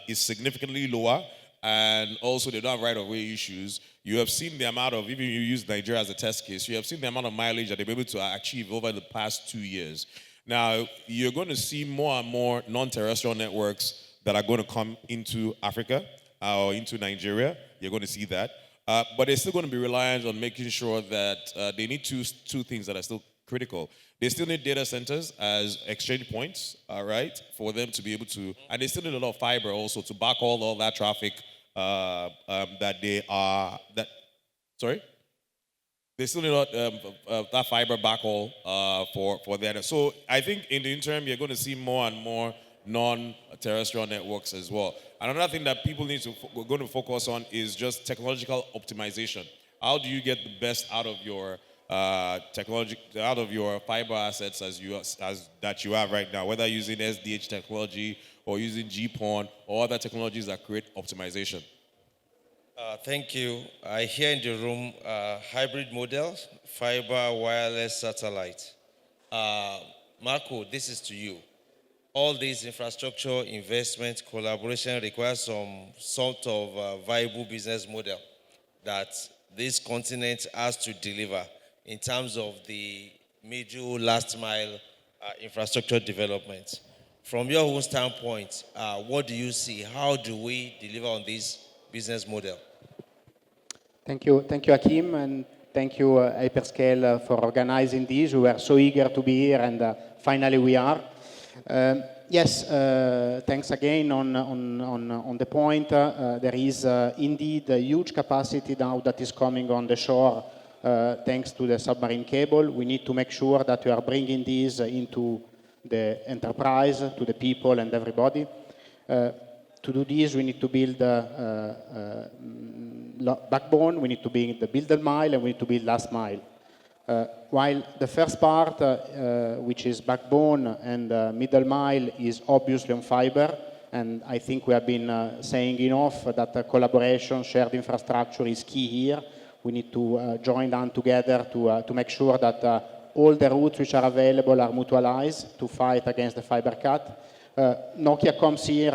is significantly lower, and also they don't have right-of-way issues, you have seen the amount of, even you use Nigeria as a test case, you have seen the amount of mileage that they've been able to achieve over the past 2 years. Now, you're going to see more and more non-terrestrial networks that are going to come into Africa or into Nigeria. You're going to see that. But they're still going to be reliant on making sure that they need two things that are still critical. They still need data centers as exchange points, right, for them to be able to, and they still need a lot of fiber also to back all that traffic that they are, sorry? They still need that fiber backhaul for that. So I think in the interim, you're going to see more and more non-terrestrial networks as well. Another thing that people we're going to focus on is just technological optimization. How do you get the best out of your technology, out of your fiber assets that you have right now, whether using SDH technology or using GPON or other technologies that create optimization? Thank you. I hear in the room hybrid models, fiber, wireless, satellite. Marco, this is to you. All these infrastructure investment collaboration requires some sort of viable business model that this continent has to deliver in terms of the major last mile infrastructure development. From your own standpoint, what do you see? How do we deliver on this business model? Thank you, Hakeem, and thank you, Hyperscale, for organizing this. We were so eager to be here, and finally we are. Yes, thanks again on the point. There is indeed a huge capacity now that is coming on the shore thanks to the submarine cable. We need to make sure that we are bringing these into the enterprise, to the people and everybody. To do this, we need to build backbone, we need to build the middle mile, and we need to build last mile. While the first part, which is backbone and middle mile, is obviously on fiber, and I think we have been saying enough that collaboration, shared infrastructure is key here. We need to join down together to make sure that all the routes which are available are mutualized to fight against the fiber cut. Nokia comes here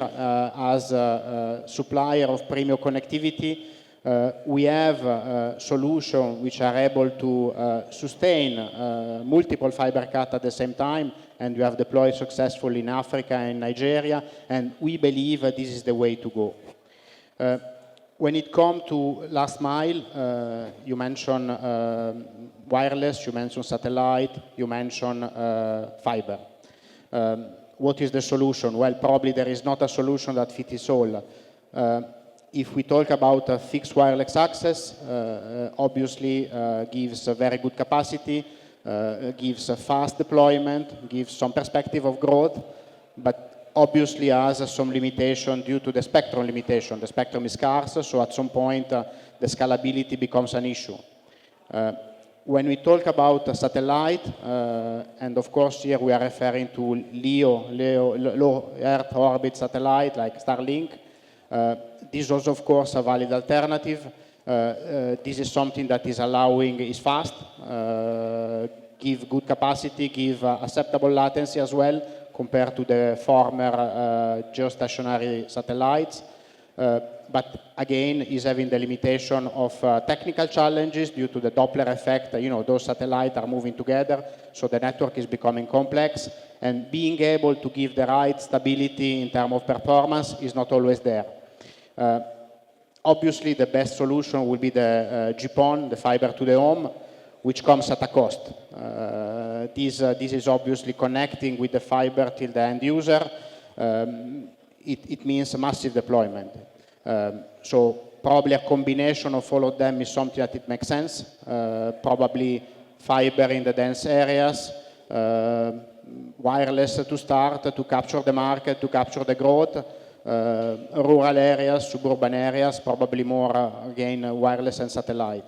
as a supplier of premium connectivity. We have solutions which are able to sustain multiple fiber cut at the same time, and we have deployed successfully in Africa and Nigeria, and we believe this is the way to go. When it comes to last mile, you mentioned wireless, you mentioned satellite, you mentioned fiber. What is the solution? Well, probably there is not a solution that fits all. If we talk about fixed wireless access, obviously gives a very good capacity, gives a fast deployment, gives some perspective of growth, but obviously has some limitation due to the spectrum limitation. The spectrum is scarce, so at some point the scalability becomes an issue. When we talk about satellite, and of course here we are referring to low Earth orbit satellite like Starlink, this is of course a valid alternative. This is something that is allowing, is fast, give good capacity, give acceptable latency as well, compared to the former geostationary satellites. But again, is having the limitation of technical challenges due to the Doppler effect. You know, those satellites are moving together, so the network is becoming complex, and being able to give the right stability in terms of performance is not always there. Obviously, the best solution will be the GPON, the fiber to the home, which comes at a cost. This is obviously connecting with the fiber till the end user. It means a massive deployment. So probably a combination of all of them is something that it makes sense. Probably fiber in the dense areas, wireless to start, to capture the market, to capture the growth. Rural areas, suburban areas, probably more, again, wireless and satellite.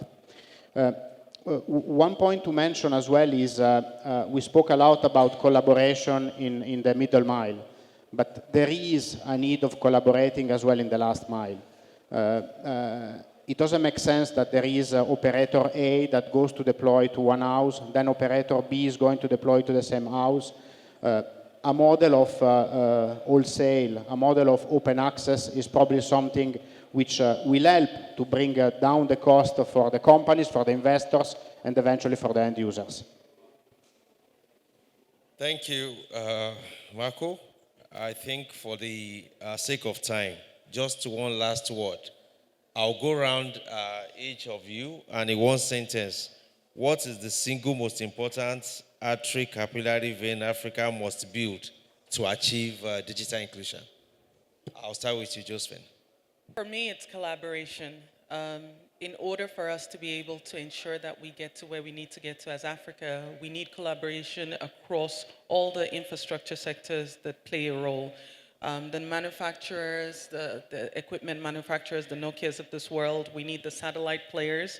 One point to mention as well is we spoke a lot about collaboration in the middle mile, but there is a need of collaborating as well in the last mile. It doesn't make sense that there is operator A that goes to deploy to one house, then operator B is going to deploy to the same house. A model of wholesale, a model of open access is probably something which will help to bring down the cost for the companies, for the investors, and eventually for the end users. Thank you, Marco. I think for the sake of time, just one last word. I'll go around each of you, and in one sentence, what is the single most important artery capillary vein Africa must build to achieve digital inclusion? I'll start with you, Josephine. For me, it's collaboration. In order for us to be able to ensure that we get to where we need to get to as Africa, we need collaboration across all the infrastructure sectors that play a role. The manufacturers, the equipment manufacturers, the Nokias of this world, we need the satellite players.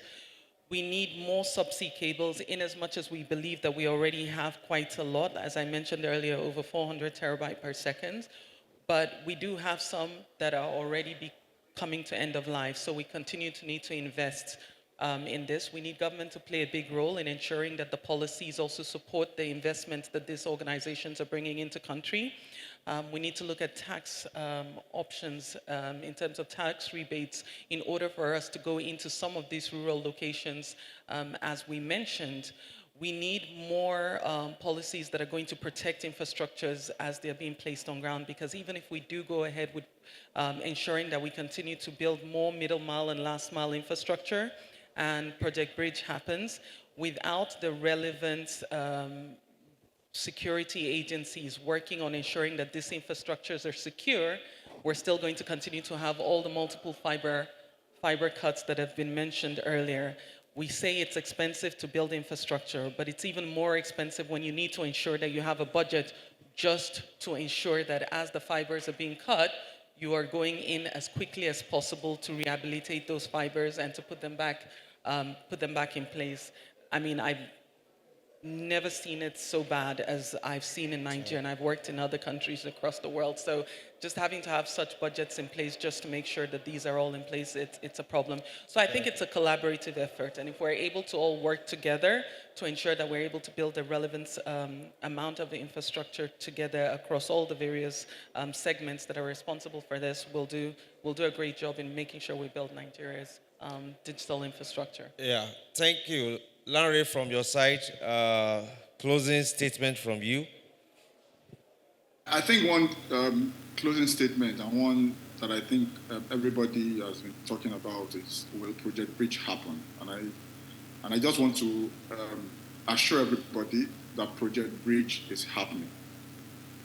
We need more subsea cables in as much as we believe that we already have quite a lot. As I mentioned earlier, over 400 terabytes per second. But we do have some that are already coming to end of life. So we continue to need to invest in this. We need government to play a big role in ensuring that the policies also support the investments that these organizations are bringing into country. We need to look at tax options in terms of tax rebates in order for us to go into some of these rural locations. As we mentioned, we need more policies that are going to protect infrastructures as they're being placed on ground, because even if we do go ahead with ensuring that we continue to build more middle mile and last mile infrastructure and Project Bridge happens, without the relevant security agencies working on ensuring that these infrastructures are secure, we're still going to continue to have all the multiple fiber cuts that have been mentioned earlier. We say it's expensive to build infrastructure, but it's even more expensive when you need to ensure that you have a budget just to ensure that as the fibers are being cut, you are going in as quickly as possible to rehabilitate those fibers and to put them back in place. I mean, I've never seen it so bad as I've seen in Nigeria, and I've worked in other countries across the world. So just having to have such budgets in place just to make sure that these are all in place, it's a problem. So I think it's a collaborative effort, and if we're able to all work together to ensure that we're able to build a relevant amount of the infrastructure together across all the various segments that are responsible for this, we'll do a great job in making sure we build Nigeria's digital infrastructure. Yeah, thank you. Larry, from your side, closing statement from you. I think one closing statement and one that I think everybody has been talking about is, will Project Bridge happen? And I just want to assure everybody that Project Bridge is happening.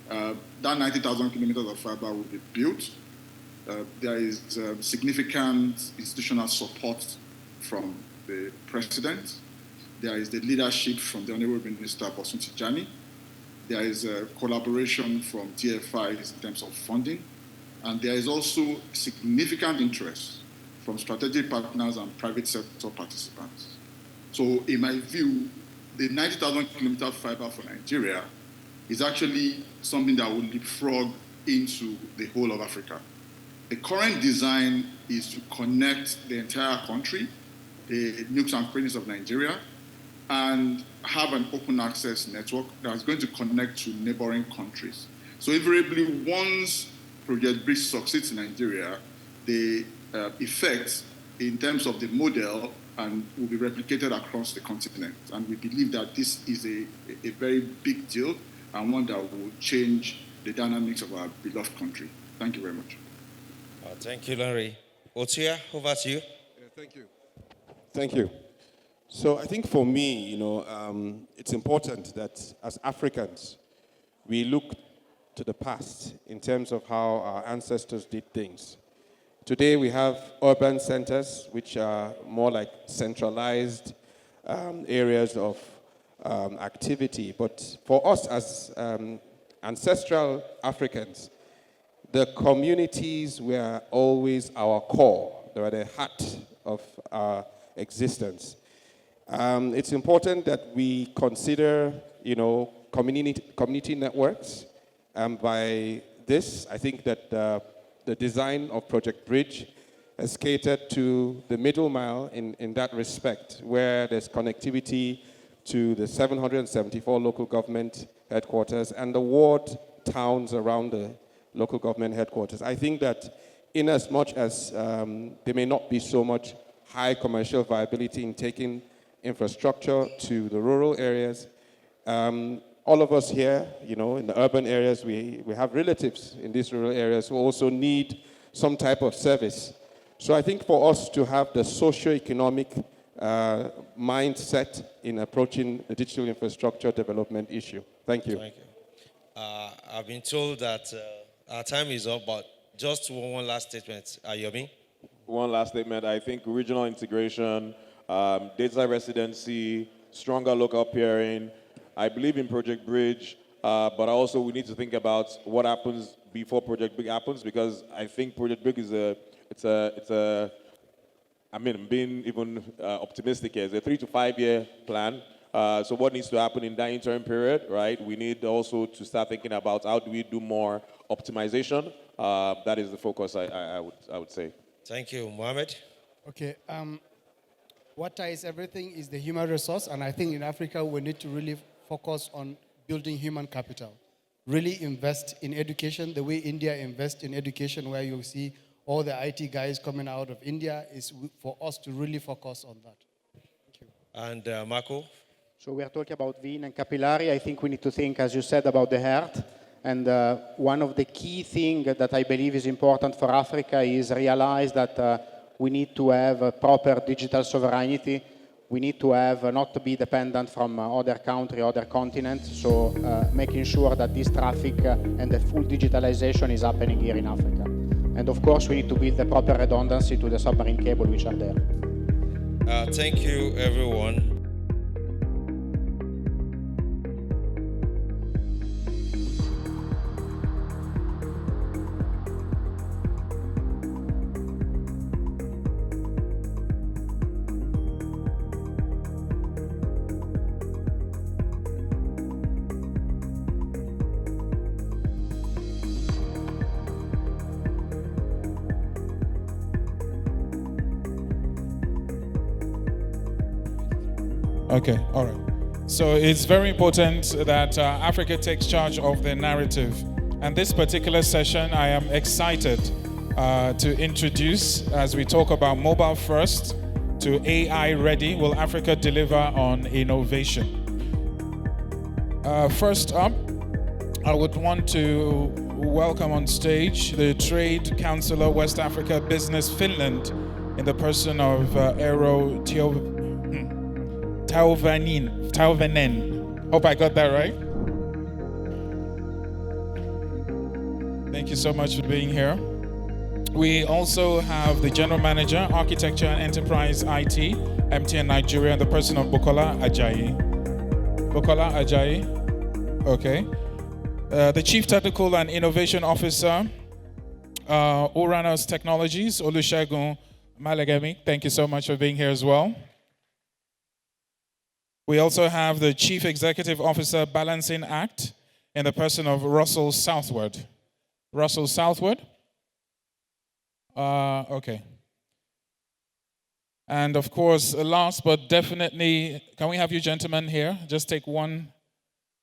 That 90,000 kilometers of fiber will be built. There is significant institutional support from the president. There is the leadership from the Honorable Minister Bosun Tijani. There is a collaboration from DFIs in terms of funding. And there is also significant interest from strategic partners and private sector participants. So in my view, the 90,000 kilometer fiber for Nigeria is actually something that will leapfrog into the whole of Africa. The current design is to connect the entire country, the nooks and crannies of Nigeria, and have an open access network that's going to connect to neighboring countries. So invariably, once Project Bridge succeeds in Nigeria, the effects in terms of the model and will be replicated across the continent. And we believe that this is a very big deal and one that will change the dynamics of our beloved country. Thank you very much. Thank you, Larry. Otia, over to you. Thank you. Thank you. So I think for me, it's important that as Africans, we look to the past in terms of how our ancestors did things. Today we have urban centers, which are more like centralized areas of activity. But for us as ancestral Africans, the communities were always our core. They were the heart of our existence. It's important that we consider, community networks. By this, I think that the design of Project Bridge has catered to the middle mile in that respect, where there's connectivity to the 774 local government headquarters and the ward towns around the local government headquarters. I think that in as much as there may not be so much high commercial viability in taking infrastructure to the rural areas, all of us here, in the urban areas, we have relatives in these rural areas who also need some type of service. So I think for us to have the socio-economic mindset in approaching the digital infrastructure development issue. Thank you. Thank you. I've been told that our time is up, but just one last statement. Yomi? One last statement. I think regional integration, data residency, stronger local peering. I believe in Project Bridge, but also we need to think about what happens before Project Bridge happens, because I think Project Bridge is I'm being even optimistic here. It's a 3 to 5 year plan. So what needs to happen in that interim period, right? We need also to start thinking about how do we do more optimization. That is the focus, I would say. Thank you. Mohammed? Okay. What ties everything is the human resource, and I think in Africa we need to really focus on building human capital. Really invest in education the way India invests in education, where you see all the IT guys coming out of India, is for us to really focus on that. Thank you. And Marco? So we are talking about vein and capillary. I think we need to think, as you said, about the heart. And one of the key things that I believe is important for Africa is realize that we need to have a proper digital sovereignty. We need to have not to be dependent from other countries, other continents. So making sure that this traffic and the full digitalization is happening here in Africa. And of course, we need to build the proper redundancy to the submarine cable which are there. Thank you, everyone. Okay, all right. So it's very important that Africa takes charge of the narrative. And this particular session, I am excited to introduce, as we talk about mobile first to AI ready, will Africa deliver on innovation? First up, I would want to welcome on stage the Trade Councillor West Africa Business Finland in the person of Eero Tauvenen. Hope I got that right. Thank you so much for being here. We also have the General Manager, Architecture and Enterprise IT, MTN Nigeria, in the person of Bukola Ajayi. Bukola Ajayi, okay. The Chief Technical and Innovation Officer, Uranus Technologies, Olusegun Malegemi. Thank you so much for being here as well. We also have the Chief Executive Officer, Balancing Act, in the person of Russell Southward. Russell Southward? Okay. And of course, last but definitely, can we have you gentlemen here? Just take one.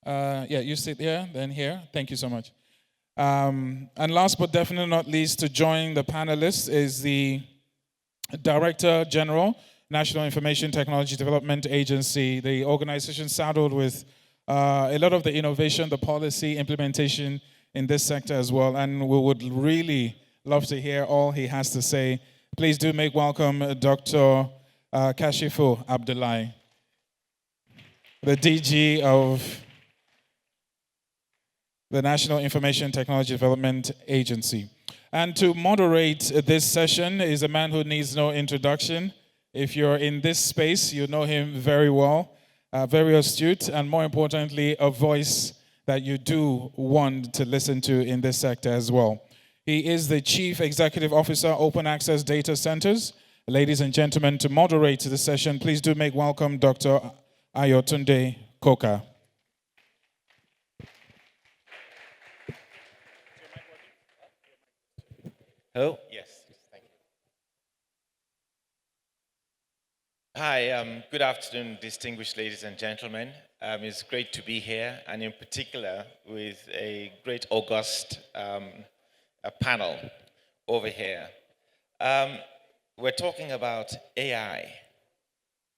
Yeah, you sit here, then here. Thank you so much. And last but definitely not least, to join the panelists is the Director General, National Information Technology Development Agency, the organization saddled with a lot of the innovation, the policy implementation in this sector as well. And we would really love to hear all he has to say. Please do make welcome Dr. Kashifu Abdullahi, the DG of the National Information Technology Development Agency. And to moderate this session is a man who needs no introduction. If you're in this space, you know him very well, very astute, and more importantly, a voice that you do want to listen to in this sector as well. He is the Chief Executive Officer, Open Access Data Centers. Ladies and gentlemen, to moderate the session, please do make welcome Dr. Ayotunde Koka. Hello? Yes, thank you. Hi, good afternoon, distinguished ladies and gentlemen. It's great to be here, and in particular with a great august panel over here. We're talking about AI.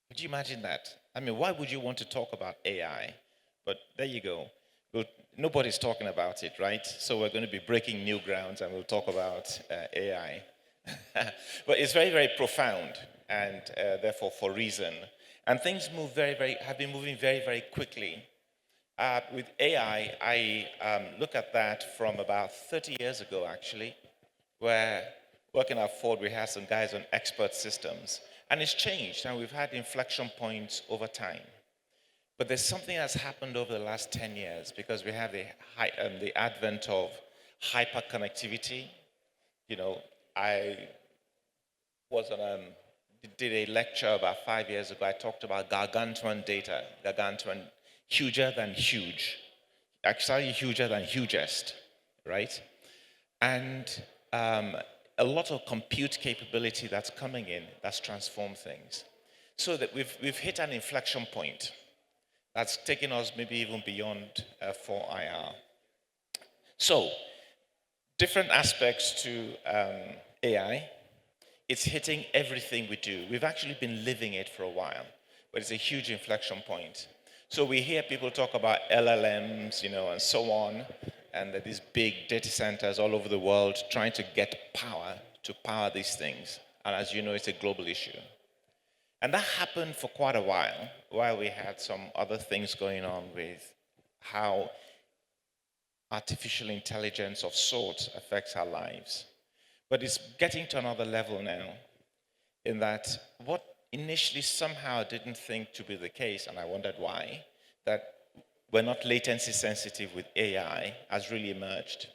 Could you imagine that? I mean, why would you want to talk about AI? But there you go. Nobody's talking about it, right? So we're going to be breaking new grounds and we'll talk about AI. But it's very, very profound and therefore for reason. And things move have been moving very, very quickly. With AI, I look at that from about 30 years ago, actually, where working at Ford, we had some guys on expert systems. And it's changed, and we've had inflection points over time. But there's something that's happened over the last 10 years because we have the advent of hyperconnectivity. You know, I was on did a lecture about 5 years ago. I talked about gargantuan data, gargantuan, huger than huge, actually huger than hugest, right? And a lot of compute capability that's coming in that's transformed things. So that we've hit an inflection point. That's taken us maybe even beyond 4IR. So, different aspects to AI. It's hitting everything we do. We've actually been living it for a while, but it's a huge inflection point. So we hear people talk about LLMs, you know, and so on, and that these big data centers all over the world trying to get power to power these things. And as you know, it's a global issue. And that happened for quite a while we had some other things going on with how artificial intelligence of sorts affects our lives. But it's getting to another level now, in that what initially somehow didn't think to be the case, and I wondered why, that we're not latency sensitive with AI has really emerged.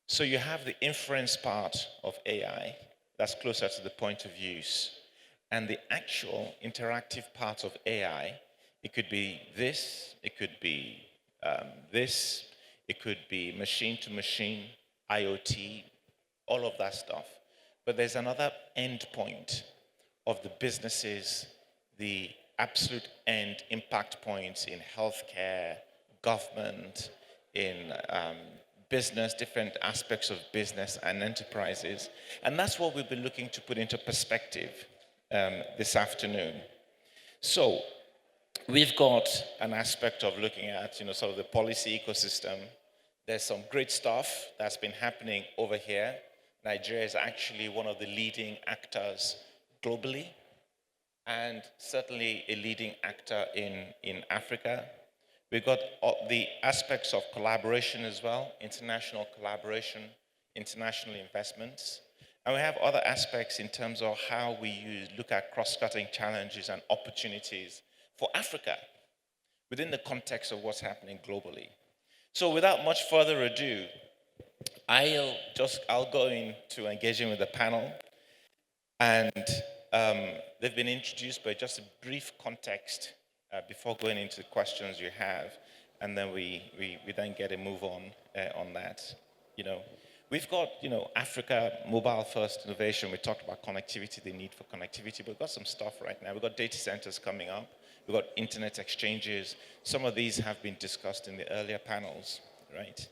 So you have the inference part of AI that's closer to the point of use. And the actual interactive part of AI, it could be this, it could be this, it could be machine-to-machine, IoT, all of that stuff. But there's another end point of the businesses, the absolute end impact points in healthcare, government, in business, different aspects of business and enterprises. And that's what we've been looking to put into perspective this afternoon. So we've got an aspect of looking at, you know, sort of the policy ecosystem, There's some great stuff that's been happening over here. Nigeria is actually one of the leading actors globally, and certainly a leading actor in Africa. We've got the aspects of collaboration as well, international collaboration, international investments. And we have other aspects in terms of how we look at cross-cutting challenges and opportunities for Africa within the context of what's happening globally. So without much further ado, I'll go into engaging with the panel. And they've been introduced, but just a brief context before going into the questions you have, and then we then get a move on that. We've got Africa mobile first innovation. We talked about connectivity, the need for connectivity, but we've got some stuff right now. We've got data centers coming up. We've got internet exchanges. Some of these have been discussed in the earlier panels, right?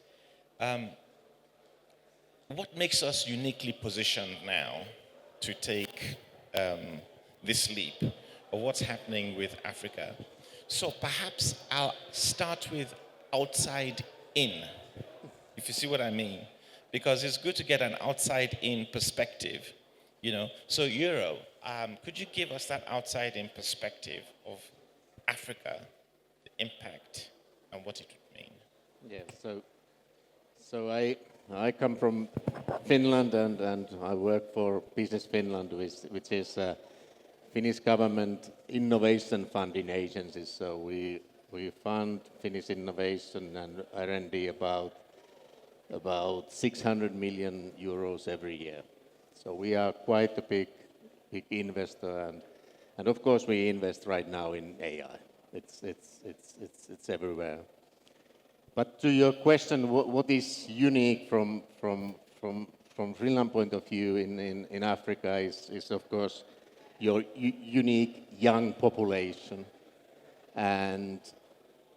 What makes us uniquely positioned now to take this leap of what's happening with Africa? So perhaps I'll start with outside in, if you see what I mean, because it's good to get an outside in perspective, So Euro, could you give us that outside in perspective of Africa, the impact and what it would mean? Yeah, so I come from Finland and I work for Business Finland, which is a Finnish government innovation funding agency. So we fund Finnish innovation and R&D about 600 million euros every year. So we are quite a big investor, and of course we invest right now in AI. It's everywhere. But to your question, what is unique from Finland point of view in Africa is of course your unique young population, and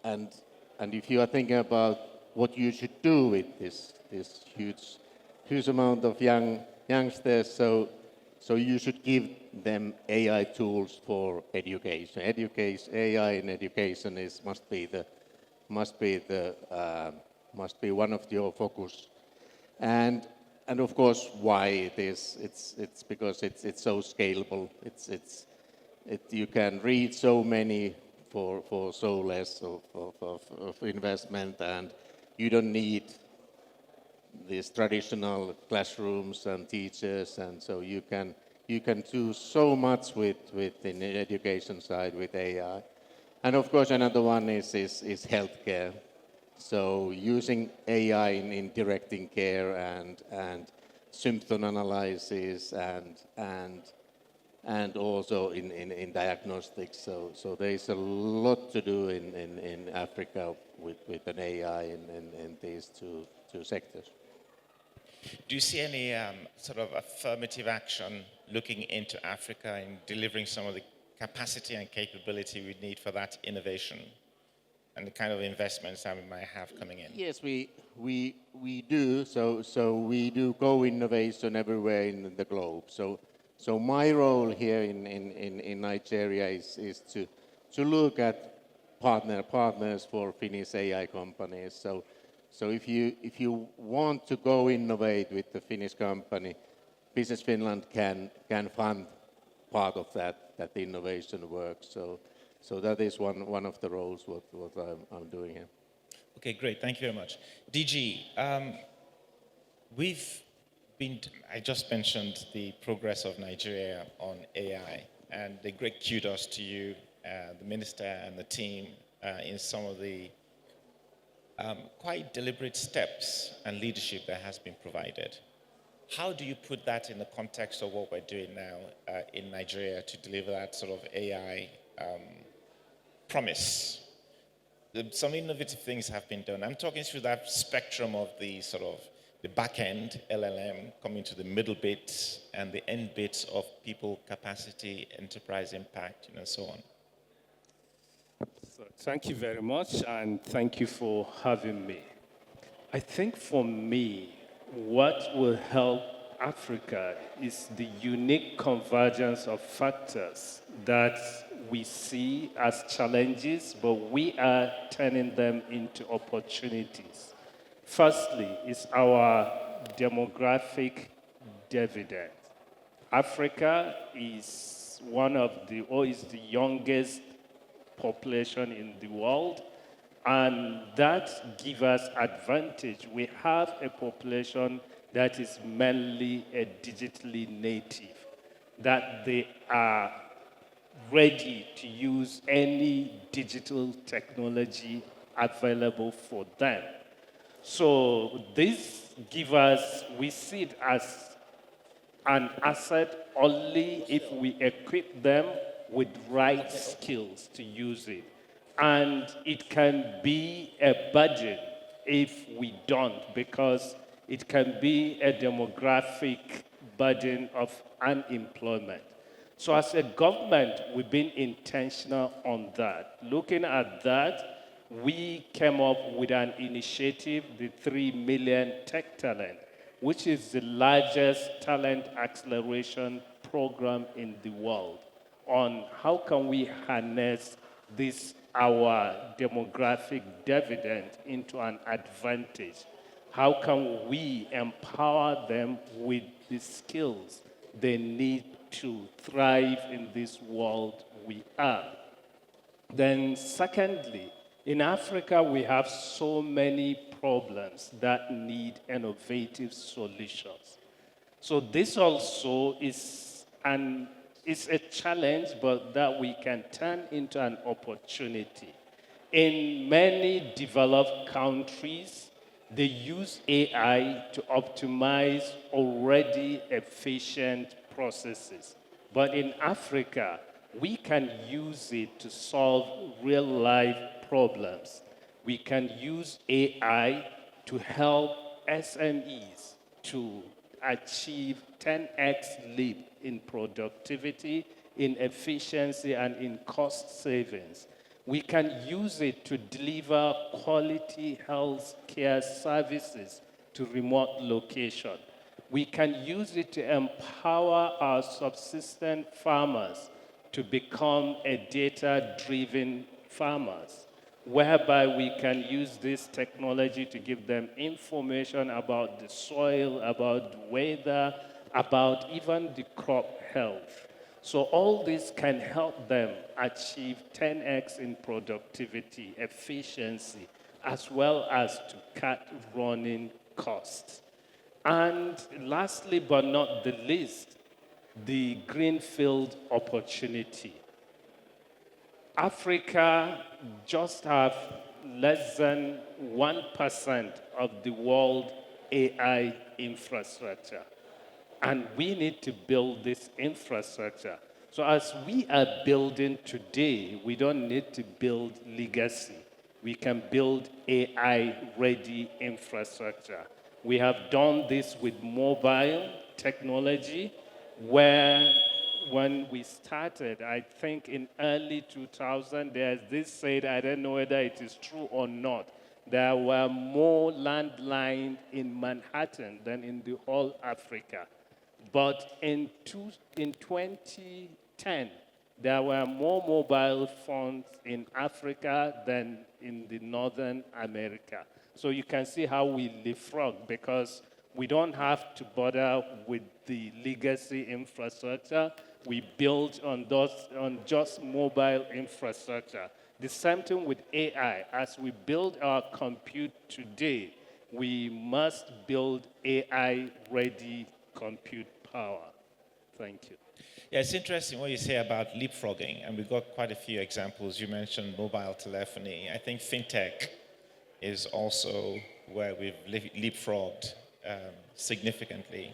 if you are thinking about what you should do with this huge amount of youngsters, so you should give them AI tools for education. AI in education must be one of your focus, and of course why it is. It's because it's so scalable. You can read so many for so less of investment, and you don't need these traditional classrooms and teachers, and so you can do so much with in the education side with AI. And of course another one is healthcare. So using AI in directing care and symptom analysis and also in diagnostics. So there's a lot to do in Africa with an AI in these two sectors. Do you see any sort of affirmative action looking into Africa in delivering some of the capacity and capability we need for that innovation and the kind of investments that we might have coming in? Yes, we do. So we do co-innovation everywhere in the globe. So my role here in Nigeria is to look at partners for Finnish AI companies. So if you want to go innovate with the Finnish company, Business Finland can fund part of that innovation work. So that is one of the roles what I'm doing here. Okay, great. Thank you very much. DG, I just mentioned the progress of Nigeria on AI, and the great kudos to you, the minister and the team, in some of the quite deliberate steps and leadership that has been provided. How do you put that in the context of what we're doing now in Nigeria to deliver that sort of AI promise? Some innovative things have been done. I'm talking through that spectrum of the sort of the back end, LLM, coming to the middle bits and the end bits of people capacity, enterprise impact, and so on. So thank you very much, and thank you for having me. I think for me, what will help Africa is the unique convergence of factors that we see as challenges, but we are turning them into opportunities. Firstly, is our demographic dividend. Africa is is the youngest population in the world, and that gives us advantage. We have a population that is mainly a digitally native, that they are ready to use any digital technology available for them. So this gives us, we see it as an asset only if we equip them with right skills to use it. And it can be a burden if we don't, because it can be a demographic burden of unemployment. So as a government, we've been intentional on that. Looking at that, we came up with an initiative, the 3 Million Tech Talent, which is the largest talent acceleration program in the world, on how can we harness this, our demographic dividend, into an advantage. How can we empower them with the skills they need to thrive in this world we are? Then secondly, in Africa, we have so many problems that need innovative solutions. So this also is a challenge, but that we can turn into an opportunity. In many developed countries, they use AI to optimize already efficient processes. But in Africa, we can use it to solve real-life problems. We can use AI to help SMEs to achieve 10x leap in productivity, in efficiency, and in cost savings. We can use it to deliver quality health care services to remote location. We can use it to empower our subsistence farmers to become a data-driven farmers, whereby we can use this technology to give them information about the soil, about the weather, about even the crop health. So all this can help them achieve 10x in productivity, efficiency, as well as to cut running costs. And lastly, but not the least, the greenfield opportunity. Africa just have less than 1% of the world AI infrastructure. And we need to build this infrastructure. So as we are building today, we don't need to build legacy. We can build AI-ready infrastructure. We have done this with mobile technology, where when we started, I think in early 2000, there's this said, I don't know whether it is true or not, there were more landlines in Manhattan than in the whole Africa. But in 2010, there were more mobile phones in Africa than in the Northern America. So you can see how we leapfrog, because we don't have to bother with the legacy infrastructure. We build on just mobile infrastructure. The same thing with AI. As we build our compute today, we must build AI-ready compute power. Thank you. Yeah, it's interesting what you say about leapfrogging, and we've got quite a few examples. You mentioned mobile telephony. I think fintech is also where we've leapfrogged significantly.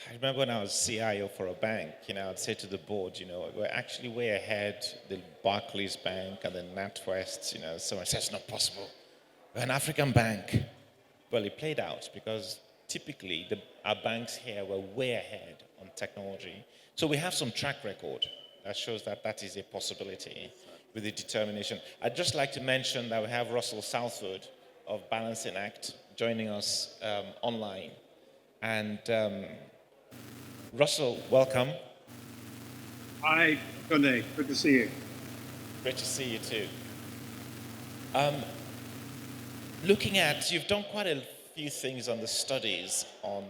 I remember when I was CIO for a bank, I'd say to the board, we're actually way ahead, the Barclays Bank and the NatWest, someone says it's not possible. We're an African bank. Well, it played out because typically our banks here were way ahead on technology. So we have some track record that shows that that is a possibility with the determination. I'd just like to mention that we have Russell Southwood of Balancing Act joining us online. And Russell, welcome. Hi, Kunle. Good to see you. Great to see you too. looking at, you've done quite a few things on the studies on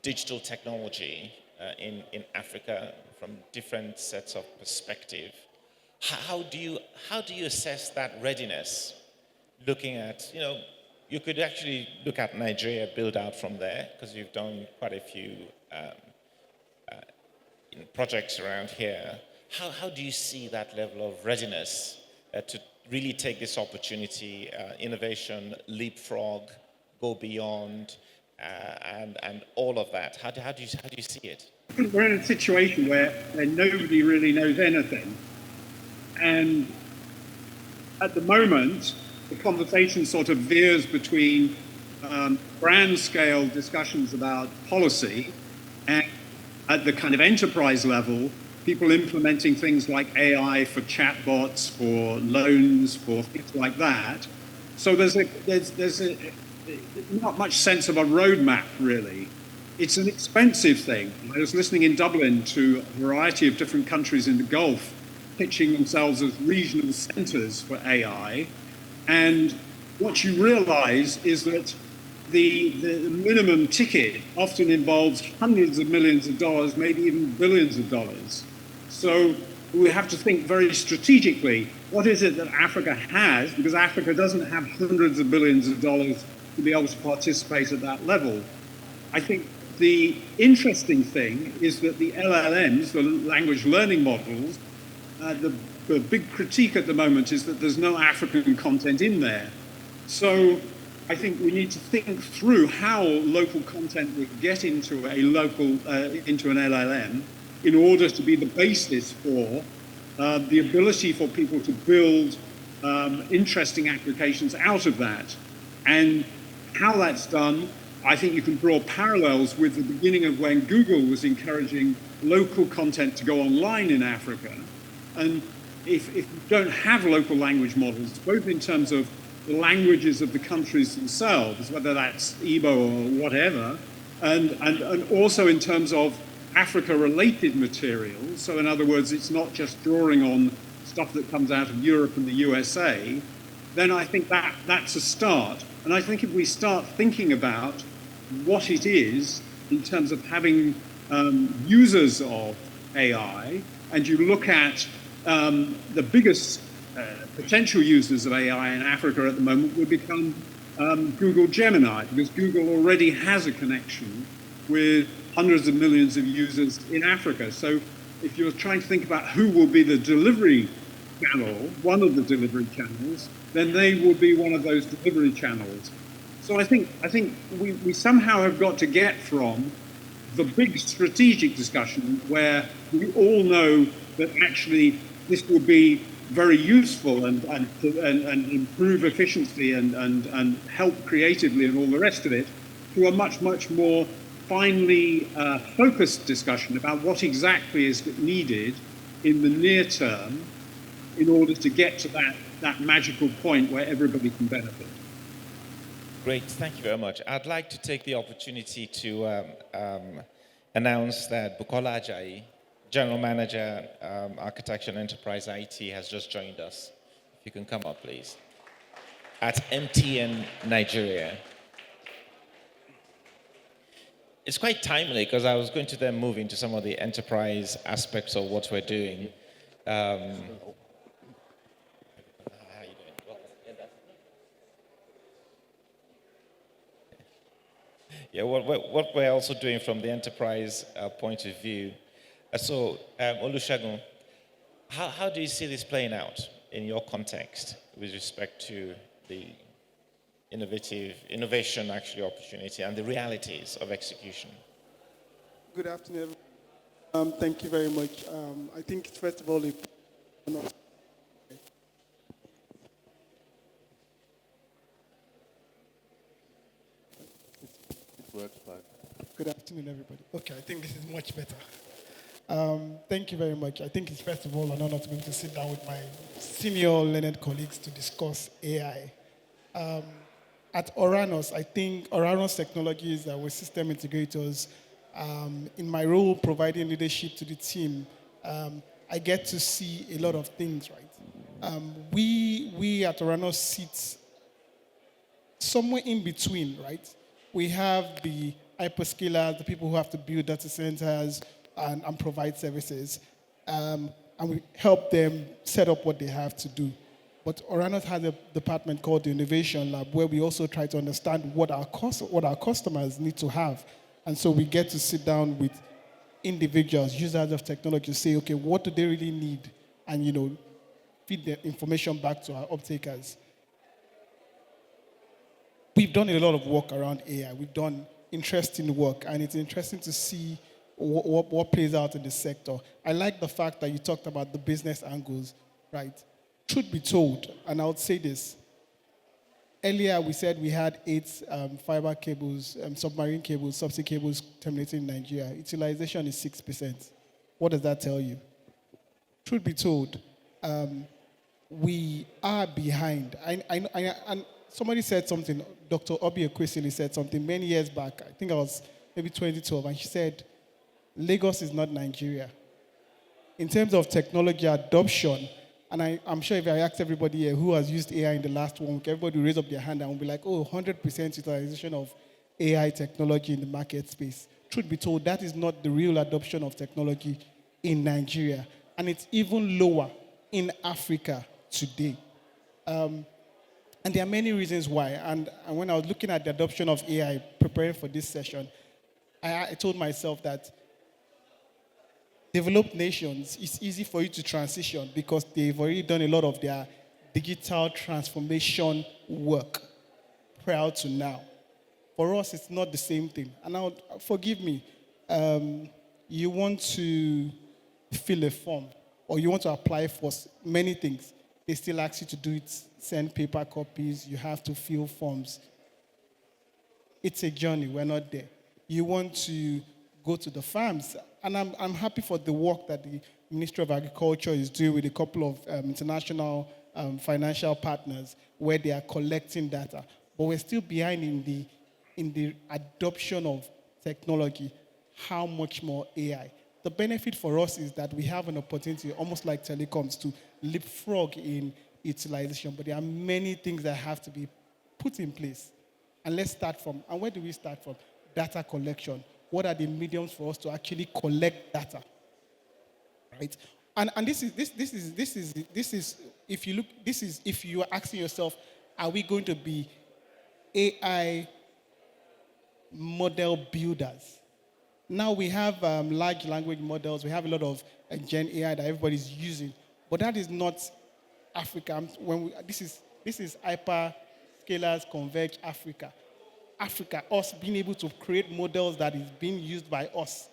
digital technology in Africa from different sets of perspective. How do you assess that readiness? Looking at, you could actually look at Nigeria, build out from there, because you've done quite a few projects around here. How do you see that level of readiness to really take this opportunity, innovation, leapfrog, go beyond, and all of that? How do you see it? We're in a situation where nobody really knows anything. And at the moment, the conversation sort of veers between grand scale discussions about policy and at the kind of enterprise level, people implementing things like AI for chatbots, for loans, for things like that. So there's not much sense of a roadmap, really. It's an expensive thing. I was listening in Dublin to a variety of different countries in the Gulf pitching themselves as regional centers for AI. And what you realize is that the minimum ticket often involves hundreds of millions of dollars, maybe even billions of dollars. So we have to think very strategically, what is it that Africa has? Because Africa doesn't have hundreds of billions of dollars to be able to participate at that level. I think the interesting thing is that the LLMs, the language learning models, the big critique at the moment is that there's no African content in there. So I think we need to think through how local content would get into into an LLM in order to be the basis for the ability for people to build interesting applications out of that. And how that's done, I think you can draw parallels with the beginning of when Google was encouraging local content to go online in Africa. And if you don't have local language models, both in terms of the languages of the countries themselves, whether that's Igbo or whatever, and also in terms of Africa-related materials, so in other words, it's not just drawing on stuff that comes out of Europe and the USA, then I think that's a start. And I think if we start thinking about what it is in terms of having users of AI, and you look at the biggest potential users of AI in Africa at the moment would become Google Gemini, because Google already has a connection with hundreds of millions of users in Africa. So if you're trying to think about who will be the delivery channel, one of the delivery channels, then they will be one of those delivery channels. So I think we somehow have got to get from the big strategic discussion where we all know that actually this will be very useful and improve efficiency and help creatively and all the rest of it, to a much more finely focused discussion about what exactly is needed in the near term in order to get to that magical point where everybody can benefit. Great, thank you very much. I'd like to take the opportunity to announce that Bukola Ajayi, General Manager, Architecture and Enterprise IT, has just joined us. If you can come up, please. At MTN Nigeria. It's quite timely because I was going to then move into some of the enterprise aspects of what we're doing. How are you doing? Yeah, what we're also doing from the enterprise point of view. So, Olusegun, how do you see this playing out in your context with respect to the innovation actually opportunity and the realities of execution? Good afternoon. Thank you very much. I think first of all, it works fine. Good afternoon, everybody. Okay, I think this is much better. Thank you very much. I think it's first of all an honor to be able to sit down with my senior learned colleagues to discuss AI. At Oranos, I think Oranos Technologies with system integrators, in my role providing leadership to the team, I get to see a lot of things, right? We at Oranos sit somewhere in between, right? We have the hyperscalers, the people who have to build data centers and provide services, and we help them set up what they have to do. But Oranos has a department called the Innovation Lab, where we also try to understand what our customers need to have. And so we get to sit down with individuals, users of technology, say, okay, what do they really need? And, feed the information back to our uptakers. We've done a lot of work around AI. We've done interesting work, and it's interesting to see what plays out in the sector. I like the fact that you talked about the business angles, right? Truth be told, and I would say this, earlier we said we had 8 fiber cables, submarine cables, subsea cables terminating in Nigeria. Utilization is 6%. What does that tell you? Truth be told, we are behind. And somebody said something, Dr. Obi Ekwesili said something many years back, I think it was maybe 2012, and she said, Lagos is not Nigeria. In terms of technology adoption, and I'm sure if I asked everybody here who has used AI in the last 1 week, everybody will raise up their hand and will be like, 100% utilization of AI technology in the market space. Truth be told, that is not the real adoption of technology in Nigeria. And it's even lower in Africa today. And there are many reasons why. And when I was looking at the adoption of AI, preparing for this session, I told myself that developed nations, it's easy for you to transition because they've already done a lot of their digital transformation work prior to now. For us, it's not the same thing. And now, forgive me, you want to fill a form or you want to apply for many things. They still ask you to do it, send paper copies, you have to fill forms. It's a journey, we're not there. You want to go to the farms, and I'm happy for the work that the Ministry of Agriculture is doing with a couple of international financial partners where they are collecting data. But we're still behind in the adoption of technology. How much more AI? The benefit for us is that we have an opportunity, almost like telecoms, to leapfrog in utilization. But there are many things that have to be put in place. And let's start from, and where do we start from? Data collection. What are the mediums for us to actually collect data? Right? And this is if you are asking yourself, are we going to be AI model builders? Now we have large language models. We have a lot of Gen AI that everybody's using, but that is not Africa. This is Hyperscalers Convergence Africa. Africa, us being able to create models that is being used by us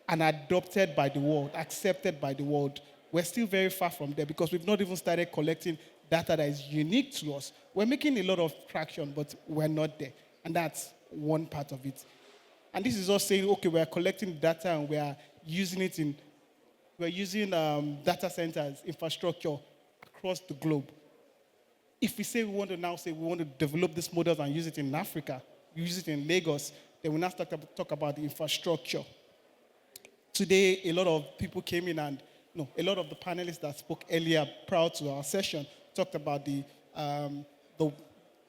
and adopted by the world, accepted by the world. We're still very far from there because we've not even started collecting data that is unique to us. We're making a lot of traction, but we're not there. And that's one part of it. And this is us saying, okay, we're collecting data and we're using data centers, infrastructure across the globe. If we say we want to develop these models and use it in Africa, use it in Lagos, then we now start to talk about the infrastructure. Today, a lot of people came in and, a lot of the panelists that spoke earlier prior to our session talked about the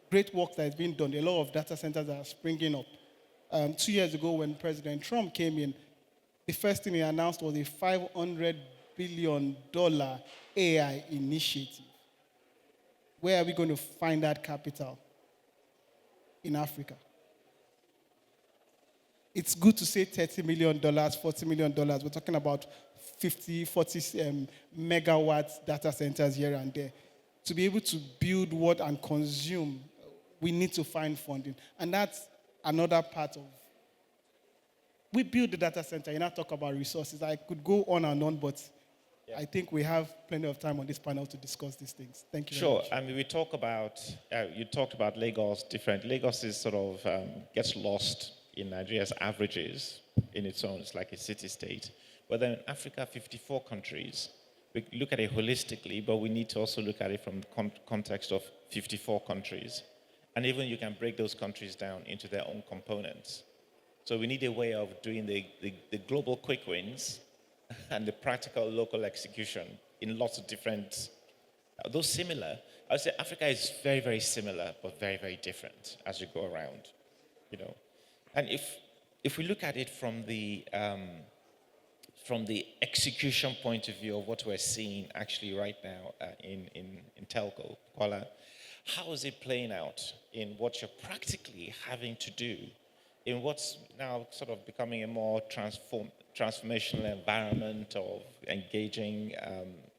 great work that is being done, a lot of data centers that are springing up. 2 years ago when President Trump came in, the first thing he announced was a $500 billion AI initiative. Where are we going to find that capital? In Africa. It's good to say $30 million, $40 million. We're talking about 40 megawatts data centers here and there. To be able to build what and consume, we need to find funding. And that's another part of. We build the data center, you now talk about resources. I could go on and on, but I think we have plenty of time on this panel to discuss these things. Thank you very much. Sure. I mean, we talk about, you talked about Lagos different. Lagos is sort of, gets lost in Nigeria's averages in its own. It's like a city-state. But then in Africa, 54 countries. We look at it holistically, but we need to also look at it from the context of 54 countries. And even you can break those countries down into their own components. So we need a way of doing the global quick wins and the practical local execution in lots of different, although similar, I would say Africa is very, very similar, but very, very different as you go around, you know. And if we look at it from the execution point of view of what we're seeing actually right now in telco, Kuala, how is it playing out in what you're practically having to do in what's now sort of becoming a more transformational environment of engaging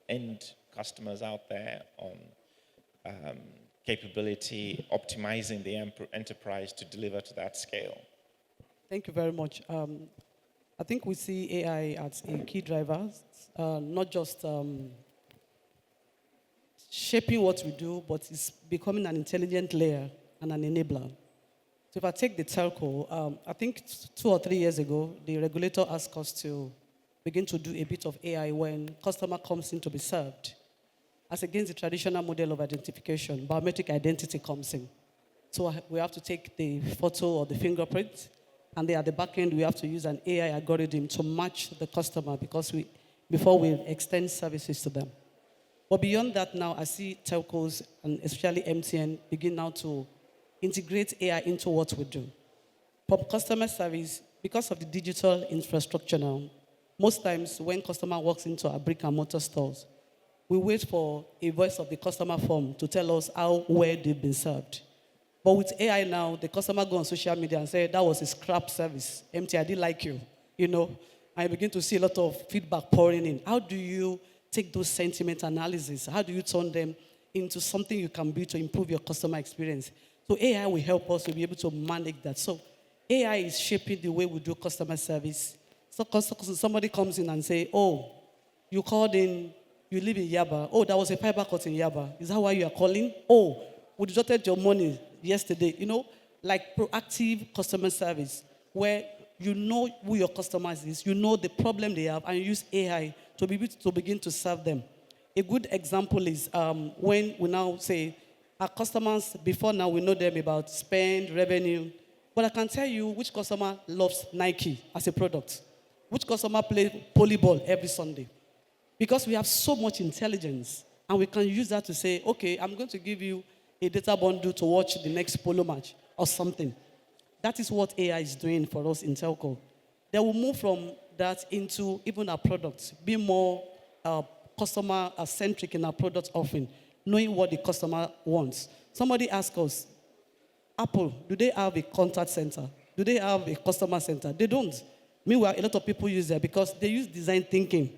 end customers out there on capability, optimizing the enterprise to deliver to that scale? Thank you very much. I think we see AI as a key driver, not just shaping what we do, but it's becoming an intelligent layer and an enabler. So if I take the telco, I think 2 or 3 years ago, the regulator asked us to begin to do a bit of AI when customer comes in to be served. As against the traditional model of identification, biometric identity comes in. So we have to take the photo or the fingerprint, and then at the back end, we have to use an AI algorithm to match the customer before we extend services to them. But beyond that now, I see telcos, and especially MTN, begin now to integrate AI into what we do. For customer service, because of the digital infrastructure now, most times when customer walks into our brick and mortar stores, we wait for a voice of the customer form to tell us how well they've been served. But with AI now, the customer go on social media and say, that was a scrap service. MT, I didn't like you, you know. I begin to see a lot of feedback pouring in. How do you take those sentiment analysis? How do you turn them into something you can build to improve your customer experience? So AI will help us to be able to manage that. So AI is shaping the way we do customer service. So somebody comes in and say, oh, you called in, you live in Yaba. Oh, there was a fiber cut in Yaba. Is that why you are calling? Oh, we deducted your money yesterday. You know, like proactive customer service, where you know who your customers is, you know the problem they have, and you use AI to begin to serve them. A good example is when we now say, our customers, before now we know them about spend, revenue, but I can tell you which customer loves Nike as a product, which customer plays volleyball every Sunday. Because we have so much intelligence, and we can use that to say, okay, I'm going to give you a data bundle to watch the next polo match or something. That is what AI is doing for us in telco. They will move from that into even our products, be more customer-centric in our product offering, knowing what the customer wants. Somebody asked us, Apple, do they have a contact center? Do they have a customer center? They don't. Meanwhile, a lot of people use that because they use design thinking,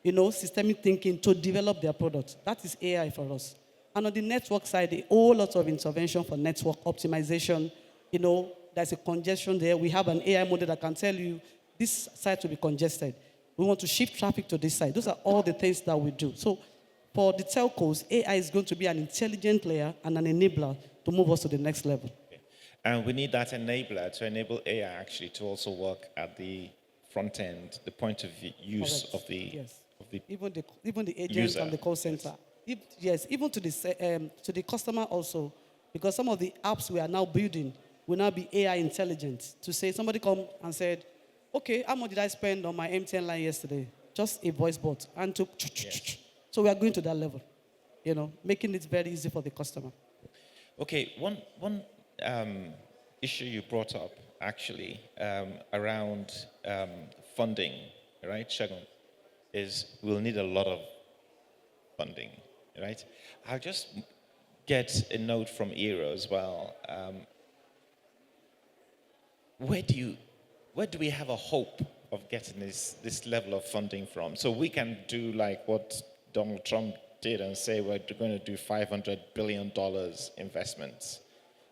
you know, systemic thinking to develop their product. That is AI for us. And on the network side, a whole lot of intervention for network optimization. You know, there's a congestion there. We have an AI model that can tell you this site will be congested. We want to shift traffic to this side. Those are all the things that we do. So for the telcos, AI is going to be an intelligent layer and an enabler to move us to the next level. And we need that enabler to enable AI actually to also work at the front end, the point of use of the, yes. of the even the agents user. and the call center. Yes, even to the customer also, because some of the apps we are now building will now be AI intelligent. To say, somebody come and said, okay, how much did I spend on my MTN line yesterday? Just a voice bot. And to So we are going to that level, you know, making it very easy for the customer. Okay, one issue you brought up actually around funding, right, Shagun, is we'll need a lot of funding, right? I'll just get a note from Eero as well. Where do we have a hope of getting this level of funding from? So we can do like what Donald Trump did and say we're going to do $500 billion investments.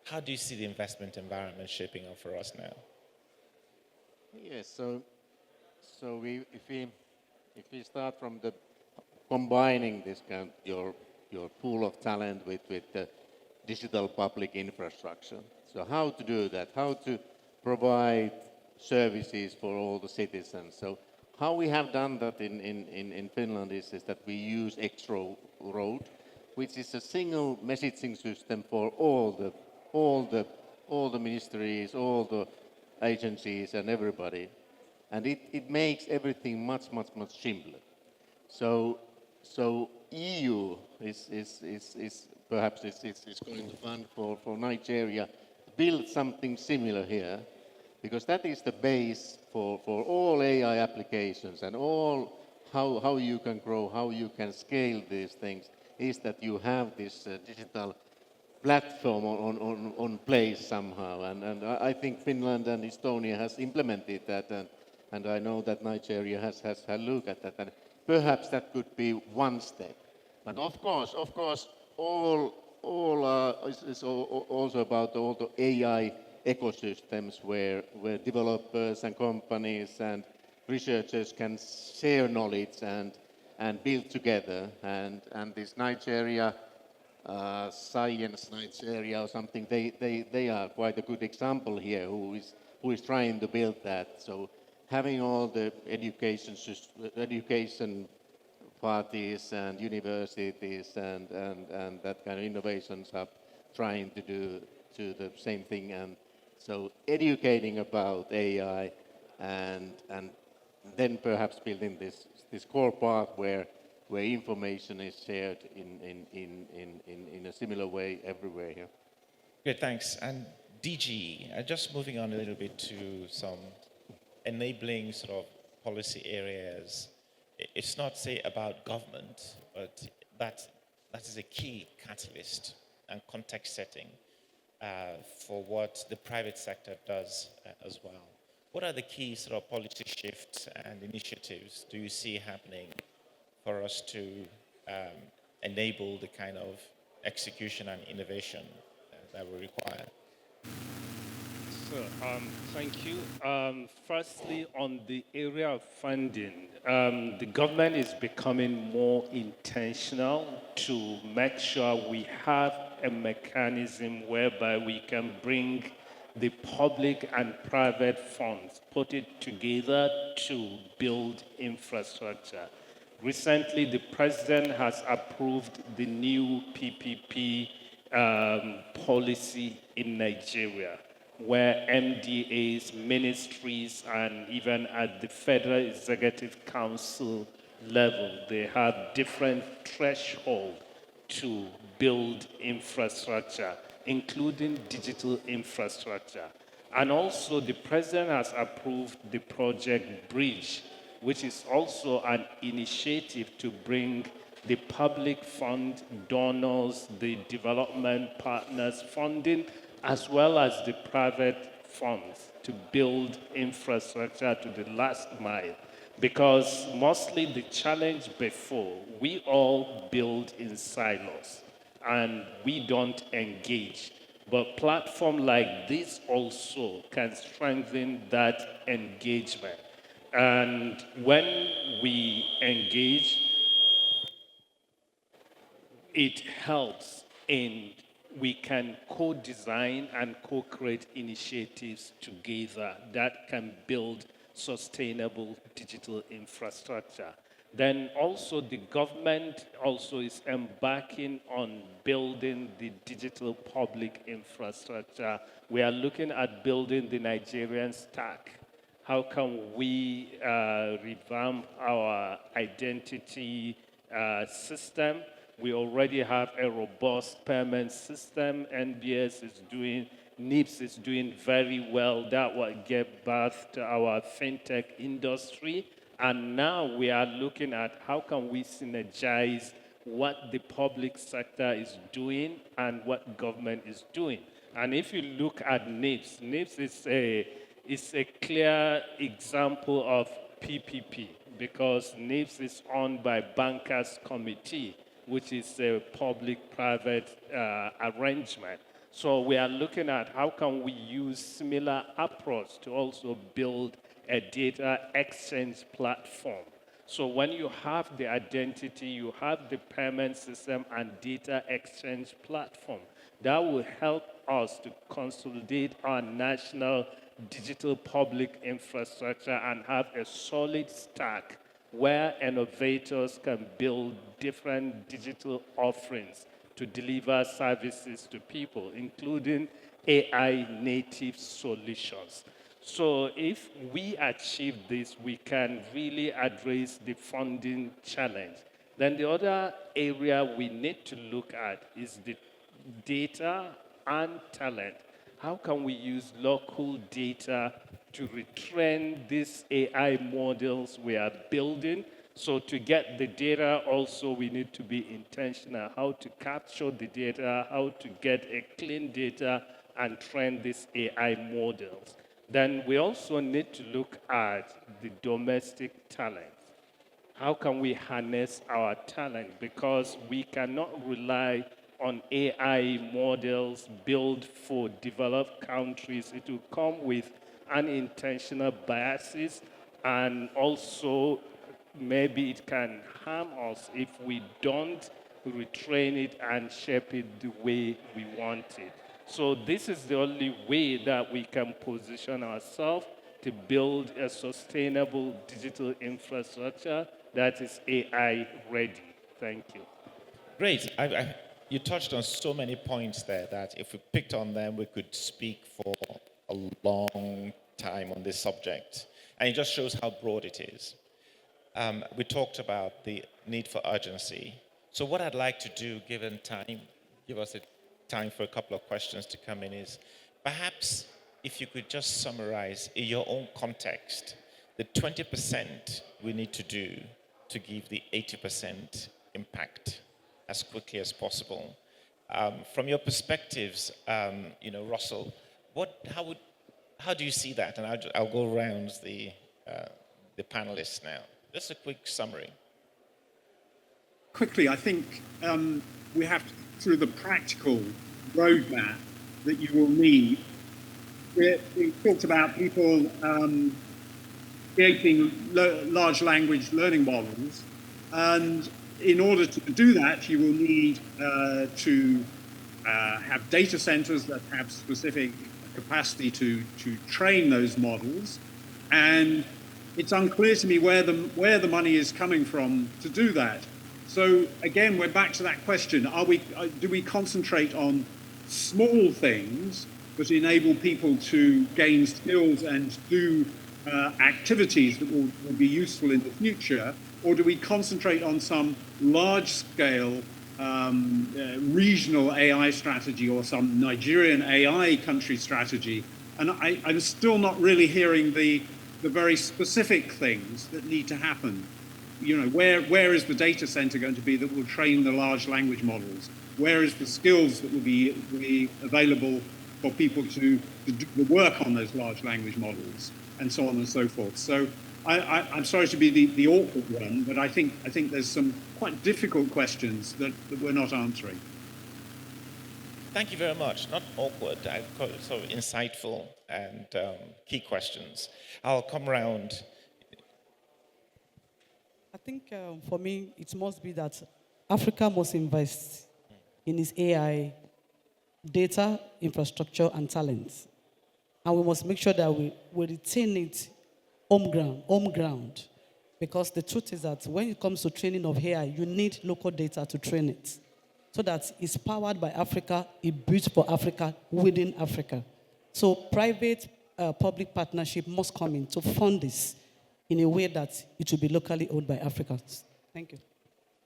How do you see the investment environment shaping up for us now? Yes, so if we start from the combining this kind your pool of talent with the digital public infrastructure. So how to do that? How to provide services for all the citizens? So how we have done that in Finland is that we use Extro Road, which is a single messaging system for all the ministries, all the agencies and everybody. And it makes everything much simpler. So EU is perhaps it's going to fund for Nigeria, build something similar here, because that is the base for all AI applications and all how you can grow, how you can scale these things, is that you have this digital platform on place somehow. And I think Finland and Estonia has implemented that, and I know that Nigeria has had a look at that, and perhaps that could be one step. But of course, all is also about all the AI ecosystems where developers and companies and researchers can share knowledge and build together. And this Nigeria, Science Nigeria or something, they are quite a good example here who is trying to build that. So having all the education parties and universities and that kind of innovations hub trying to do the same thing, and so educating about AI and then perhaps building this core part where information is shared in a similar way everywhere here. Good, thanks. And DG, just moving on a little bit to some enabling sort of policy areas. It's not, say, about government, but that is a key catalyst and context setting for what the private sector does as well. What are the key sort of policy shifts and initiatives do you see happening for us to enable the kind of execution and innovation that we require? So, thank you. Firstly, on the area of funding, the government is becoming more intentional to make sure we have a mechanism whereby we can bring the public and private funds, put it together to build infrastructure. Recently, the president has approved the new PPP policy in Nigeria, where MDAs, ministries, and even at the Federal Executive Council level, they have different thresholds to build infrastructure, including digital infrastructure. And also, the president has approved the project Bridge, which is also an initiative to bring the public fund donors, the development partners funding, as well as the private funds to build infrastructure to the last mile. Because mostly the challenge before, we all build in silos and we don't engage. But platform like this also can strengthen that engagement. And when we engage, it helps in we can co-design and co-create initiatives together that can build sustainable digital infrastructure. Then also the government also is embarking on building the digital public infrastructure. We are looking at building the Nigerian stack. How can we revamp our identity system? We already have a robust payment system. NBS is doing, NIPS is doing very well. That will give birth to our fintech industry. And now we are looking at how can we synergize what the public sector is doing and what government is doing. And if you look at NIPS, NIPS is a clear example of PPP because NIPS is owned by Bankers Committee, which is a public-private arrangement. So we are looking at how can we use similar approach to also build a data exchange platform. So when you have the identity, you have the payment system and data exchange platform, that will help us to consolidate our national digital public infrastructure and have a solid stack where innovators can build different digital offerings to deliver services to people, including AI native solutions. So if we achieve this, we can really address the funding challenge. Then the other area we need to look at is the data and talent. How can we use local data to retrain these AI models we are building? So to get the data also, we need to be intentional, how to capture the data, how to get a clean data and train these AI models. Then we also need to look at the domestic talent. How can we harness our talent? Because we cannot rely on AI models built for developed countries. It will come with unintentional biases, and also maybe it can harm us if we don't retrain it and shape it the way we want it. So this is the only way that we can position ourselves to build a sustainable digital infrastructure that is AI ready. Thank you. Great. You touched on so many points there that if we picked on them, we could speak for a long time on this subject. And it just shows how broad it is. We talked about the need for urgency. So what I'd like to do, given time, give us a time for a couple of questions to come in, is perhaps if you could just summarize in your own context the 20% we need to do to give the 80% impact as quickly as possible. From your perspectives, Russell, how do you see that? And I'll go around the panelists now. Just a quick summary. Quickly, I think we have to, through the practical roadmap that you will need. We talked about people creating large language learning models, and in order to do that, you will need to have data centers that have specific capacity to train those models, and it's unclear to me where the money is coming from to do that. So again, we're back to that question: do we concentrate on small things that enable people to gain skills and do activities that will be useful in the future, or do we concentrate on some large-scale regional AI strategy or some Nigerian AI country strategy? And I'm still not really hearing the very specific things that need to happen. Where is the data center going to be that will train the large language models? Where is the skills that will be available for people to do the work on those large language models, and so on and so forth? So I'm sorry to be the awkward one, but I think there's some quite difficult questions that we're not answering. Thank you very much. Not awkward, sort of insightful and key questions. I'll come around. I think for me, it must be that Africa must invest in its AI, data, infrastructure, and talent. And we must make sure that we retain it home ground. Because the truth is that when it comes to training of AI, you need local data to train it. So that it's powered by Africa, it's built for Africa, within Africa. So private public partnership must come in to fund this in a way that it will be locally owned by Africans. Thank you.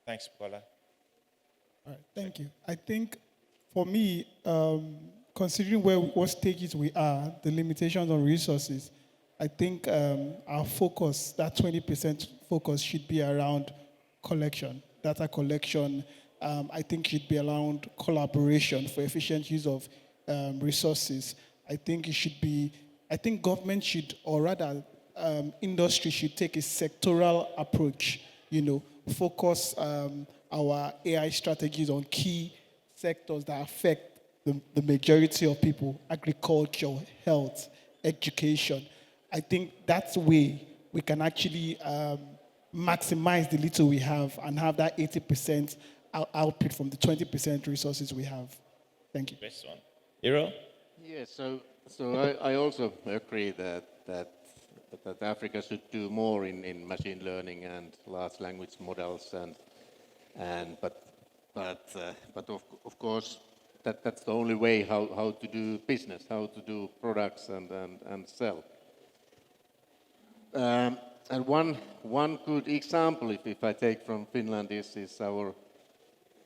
Thanks, Paula. All right, thank you. I think for me, considering what stages we are, the limitations on resources, I think our focus, that 20% focus, should be around collection, data collection. I think should be around collaboration for efficient use of resources. I think government should, or rather, industry should take a sectoral approach. Focus our AI strategies on key sectors that affect the majority of people: agriculture, health, education. I think that's the way we can actually maximize the little we have and have that 80% output from the 20% resources we have. Thank you. Best one. Hiro? Yes, so I also agree that Africa should do more in machine learning and large language models, but of course that's the only way how to do business, how to do products and sell. And one good example, if I take from Finland, is our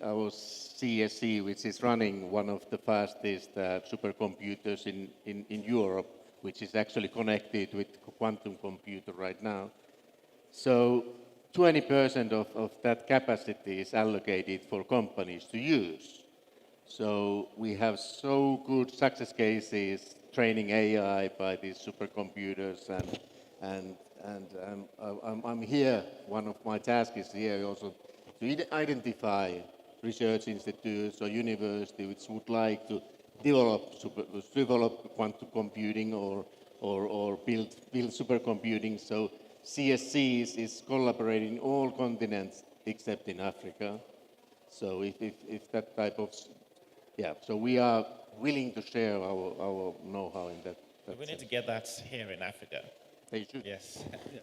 CSC, which is running one of the fastest supercomputers in Europe, which is actually connected with quantum computer right now. So 20% of that capacity is allocated for companies to use. So we have so good success cases training AI by these supercomputers, and I'm here. One of my tasks is here also to identify research institutes or universities which would like to develop quantum computing or build supercomputing. So CSC is collaborating all continents except in Africa. So if that type of, so we are willing to share our know-how in that We need to get that here in Africa. They should. Yes.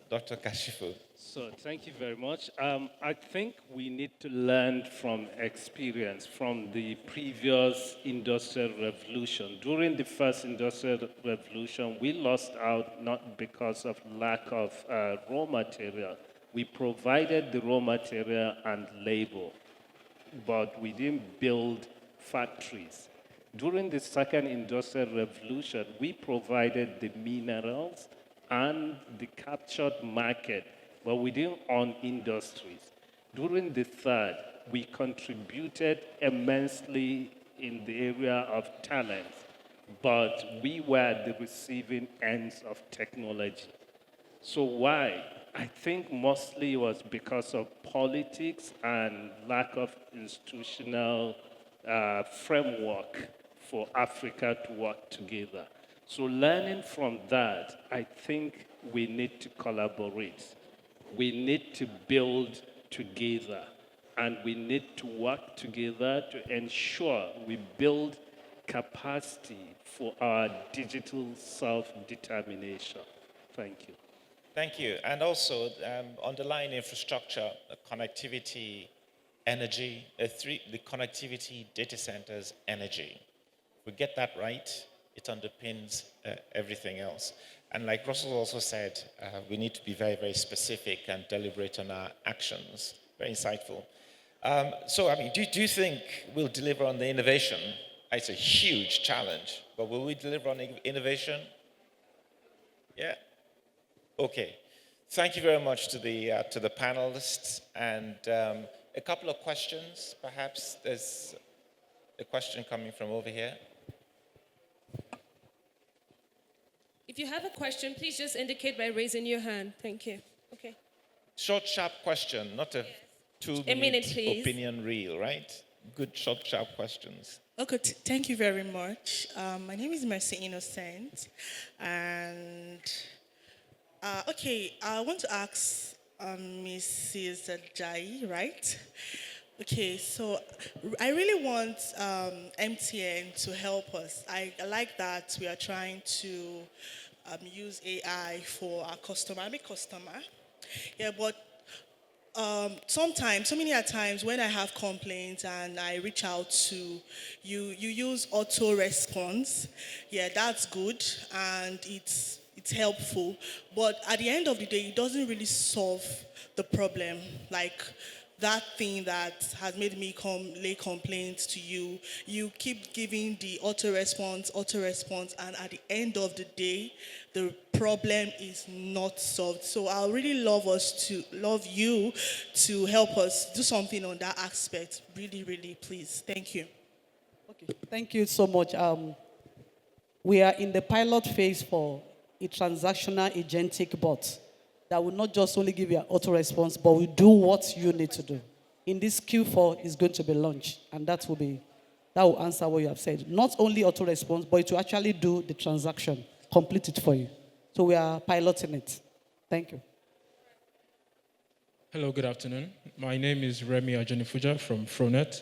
Dr. Kashifu. So thank you very much. I think we need to learn from experience from the previous industrial revolution. During the first industrial revolution, we lost out not because of lack of raw material. We provided the raw material and labor, but we didn't build factories. During the second industrial revolution, we provided the minerals and the captured market, but we didn't own industries. During the third, we contributed immensely in the area of talent, but we were the receiving ends of technology. So why? I think mostly it was because of politics and lack of institutional framework for Africa to work together. So learning from that, I think we need to collaborate. We need to build together, and we need to work together to ensure we build capacity for our digital self-determination. Thank you. Thank you. And also, underlying infrastructure, connectivity, energy, the connectivity, data centers, energy. If we get that right, it underpins everything else. And like Russell also said, we need to be very, very specific and deliberate on our actions. Very insightful. So, I mean, do you think we'll deliver on the innovation? It's a huge challenge, but will we deliver on innovation? Yeah. Okay. Thank you very much to the panelists. And a couple of questions, perhaps. There's a question coming from over here. If you have a question, please just indicate by raising your hand. Thank you. Okay. Short, sharp question, not a 2-minute opinion reel, right? Good, short, sharp questions. Okay, thank you very much. My name is Mercy Innocent. And, I want to ask Mrs. Ajayi, right? Okay, so I really want MTN to help us. I like that we are trying to use AI for our customer. I'm a customer. Yeah, but sometimes, so many times when I have complaints and I reach out to you, you use auto response. Yeah, that's good and it's helpful. But at the end of the day, it doesn't really solve the problem. Like that thing that has made me lay complaints to you, you keep giving the auto response, and at the end of the day, the problem is not solved. So I really love you to help us do something on that aspect. Really, really, please. Thank you. Okay, thank you so much. We are in the pilot phase for a transactional agentic bot that will not just only give you an auto response, but will do what you need to do. In this Q4 is going to be launched, and that will answer what you have said. Not only auto response, but it will actually do the transaction, complete it for you. So we are piloting it. Thank you. Hello, good afternoon. My name is Remy Ajanifuja from Fronet.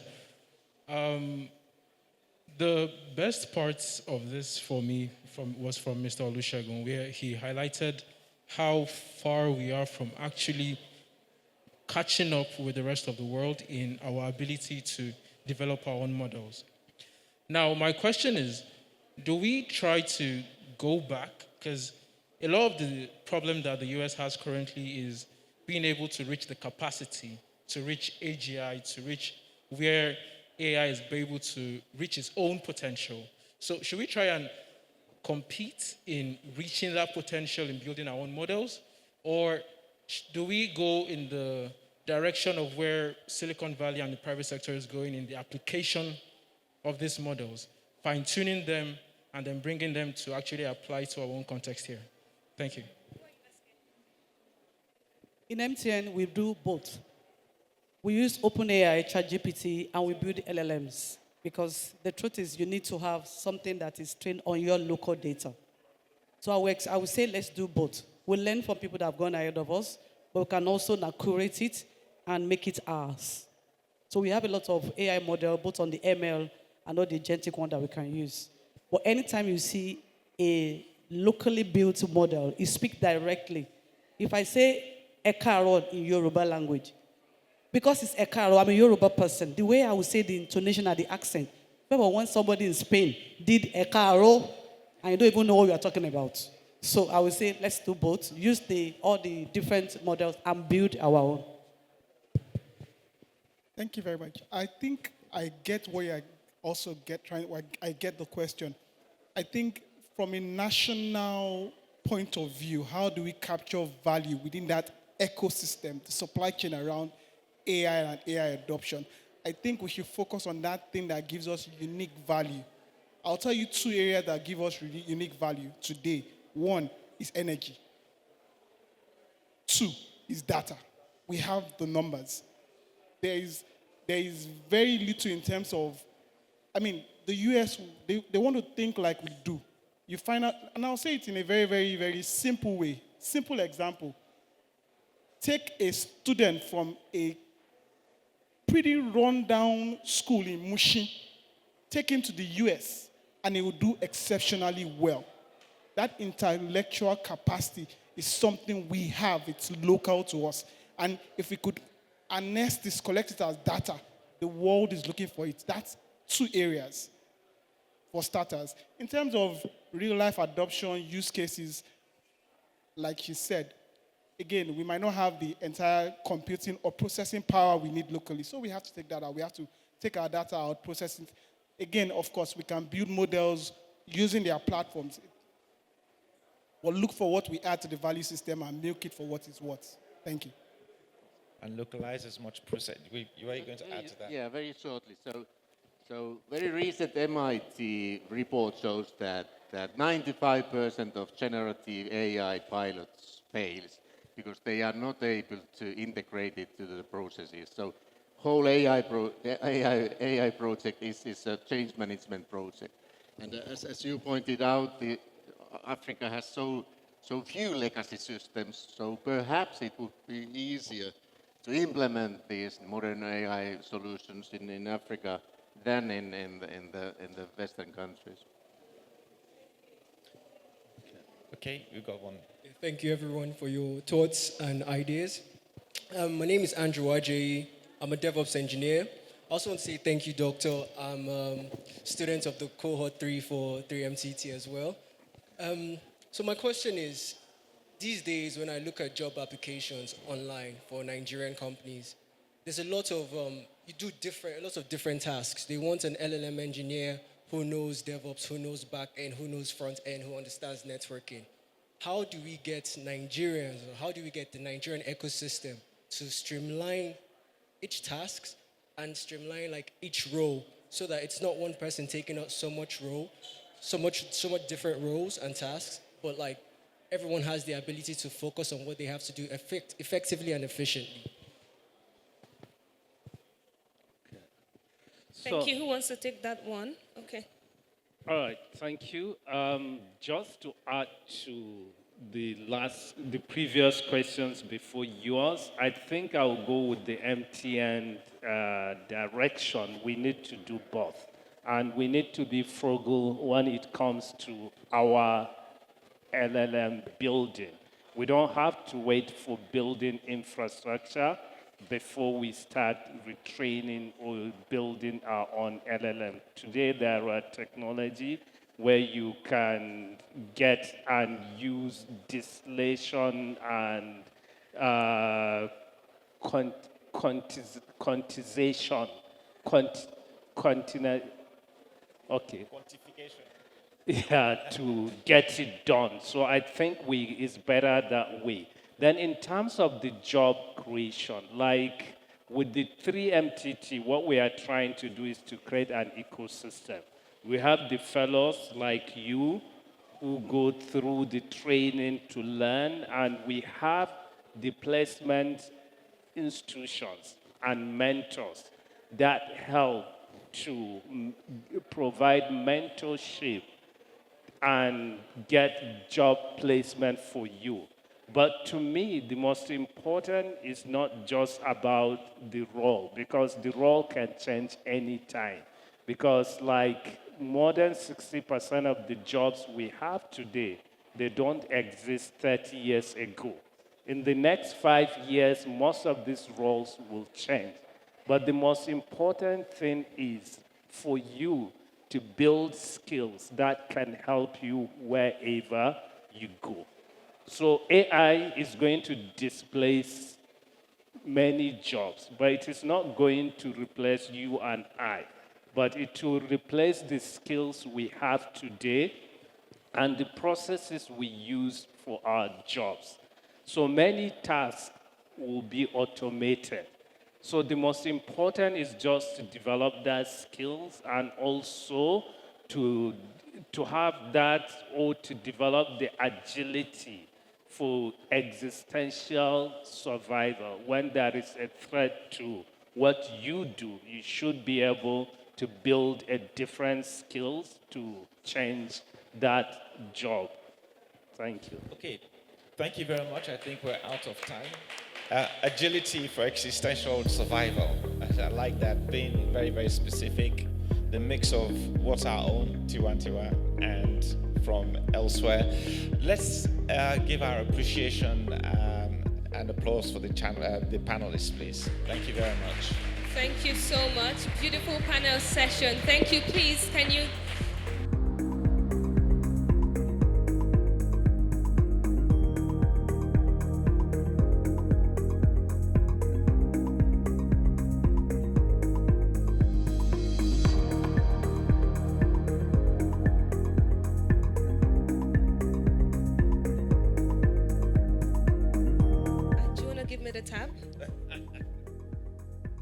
The best parts of this for me was from Mr. Olusegun, where he highlighted how far we are from actually catching up with the rest of the world in our ability to develop our own models. Now, my question is, do we try to go back? Because a lot of the problem that the US has currently is being able to reach the capacity, to reach AGI, to reach where AI is able to reach its own potential. So should we try and compete in reaching that potential in building our own models? Or do we go in the direction of where Silicon Valley and the private sector is going in the application of these models, fine-tuning them, and then bringing them to actually apply to our own context here? Thank you. In MTN, we do both. We use OpenAI, ChatGPT, and we build LLMs. Because the truth is, you need to have something that is trained on your local data. So I would say let's do both. We'll learn from people that have gone ahead of us, but we can also now curate it and make it ours. So we have a lot of AI model, both on the ML and all the agentic one that we can use. But anytime you see a locally built model, you speak directly. If I say Ekaro in Yoruba language, because it's Ekaro, I'm a Yoruba person, the way I would say the intonation and the accent, remember when somebody in Spain did Ekaro, and you don't even know what we are talking about. So I would say let's do both, use all the different models and build our own. Thank you very much. I think I get what you also I get the question. I think from a national point of view, how do we capture value within that ecosystem, the supply chain around AI and AI adoption? I think we should focus on that thing that gives us unique value. I'll tell you two areas that give us really unique value today. One is energy. Two is data. We have the numbers. There is very little in terms of, the US, they want to think like we do. You find out, and I'll say it in a very, very, very simple way. Simple example. Take a student from a pretty run-down school in Mushin, take him to the US, and he will do exceptionally well. That intellectual capacity is something we have. It's local to us. And if we could harness this, collect it as data, the world is looking for it. That's two areas for starters. In terms of real-life adoption use cases, like she said, again, we might not have the entire computing or processing power we need locally. So we have to take that out. We have to take our data out, process it. Again, of course, we can build models using their platforms. We'll look for what we add to the value system and milk it for what it's worth. Thank you. And localize as much process. You are going to add to that? Yeah, very shortly. So very recent MIT report shows that 95% of generative AI pilots fails because they are not able to integrate it to the processes. So whole AI project is a change management project. And as you pointed out, Africa has so few legacy systems, so perhaps it would be easier to implement these modern AI solutions in Africa than in the Western countries. Okay, you got one. Thank you, everyone, for your thoughts and ideas. My name is Andrew Ajayi. I'm a DevOps engineer. I also want to say thank you, Doctor. I'm a student of the cohort 3 for 3MCT as well. So my question is, these days when I look at job applications online for Nigerian companies, there's a lot of, lots of different tasks. They want an LLM engineer who knows DevOps, who knows back-end, who knows front-end, who understands networking. How do we get Nigerians, or how do we get the Nigerian ecosystem to streamline each task and streamline like each role so that it's not one person taking up so much different roles and tasks, but like everyone has the ability to focus on what they have to do effectively and efficiently? Thank you. Who wants to take that one? Okay. All right, thank you. Just to add to the previous questions before yours, I think I'll go with the MTN direction. We need to do both. And we need to be frugal when it comes to our LLM building. We don't have to wait for building infrastructure before we start retraining or building our own LLM. Today, there are technology where you can get and use distillation and quantization, okay. Quantification. Yeah, to get it done. So I think it's better that way. Then in terms of the job creation, like with the 3MTT, what we are trying to do is to create an ecosystem. We have the fellows like you who go through the training to learn, and we have the placement institutions and mentors that help to provide mentorship and get job placement for you. But to me, the most important is not just about the role, because the role can change anytime. Because like more than 60% of the jobs we have today, they don't exist 30 years ago. In the next 5 years, most of these roles will change. But the most important thing is for you to build skills that can help you wherever you go. So AI is going to displace many jobs, but it is not going to replace you and I. But it will replace the skills we have today and the processes we use for our jobs. So many tasks will be automated. So the most important is just to develop that skills and also to have that, or to develop the agility for existential survival. When there is a threat to what you do, you should be able to build a different skills to change that job. Thank you. Okay, thank you very much. I think we're out of time. Agility for existential survival. I like that, being very, very specific. The mix of what's our own, Tiwantiwa, and from elsewhere. Let's give our appreciation and applause for the panelists, please. Thank you very much. Thank you so much. Beautiful panel session. Thank you. Please, can you...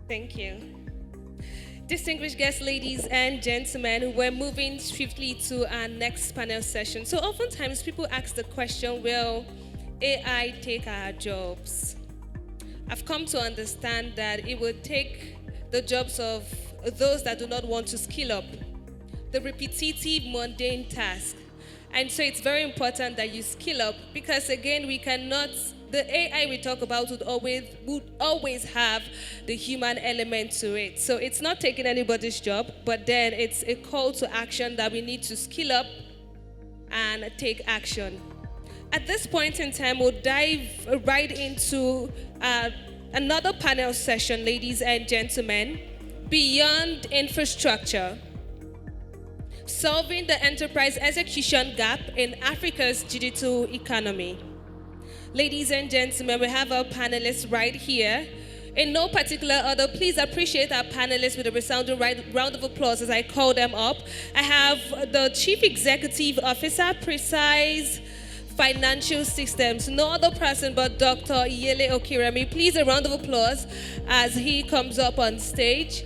Thank you. Distinguished guests, ladies and gentlemen, we're moving swiftly to our next panel session. So oftentimes people ask the question, will AI take our jobs? I've come to understand that it will take the jobs of those that do not want to skill up, the repetitive, mundane task. And so it's very important that you skill up, because again, the AI we talk about would always have the human element to it. So it's not taking anybody's job, but then it's a call to action that we need to skill up and take action. At this point in time, we'll dive right into another panel session, ladies and gentlemen, Beyond Infrastructure, Solving the Enterprise Execution Gap in Africa's Digital Economy. Ladies and gentlemen, we have our panelists right here. In no particular order, please appreciate our panelists with a resounding round of applause as I call them up. I have the Chief Executive Officer, Precise Financial Systems, no other person but Dr. Yele Okiremi. Please a round of applause as he comes up on stage.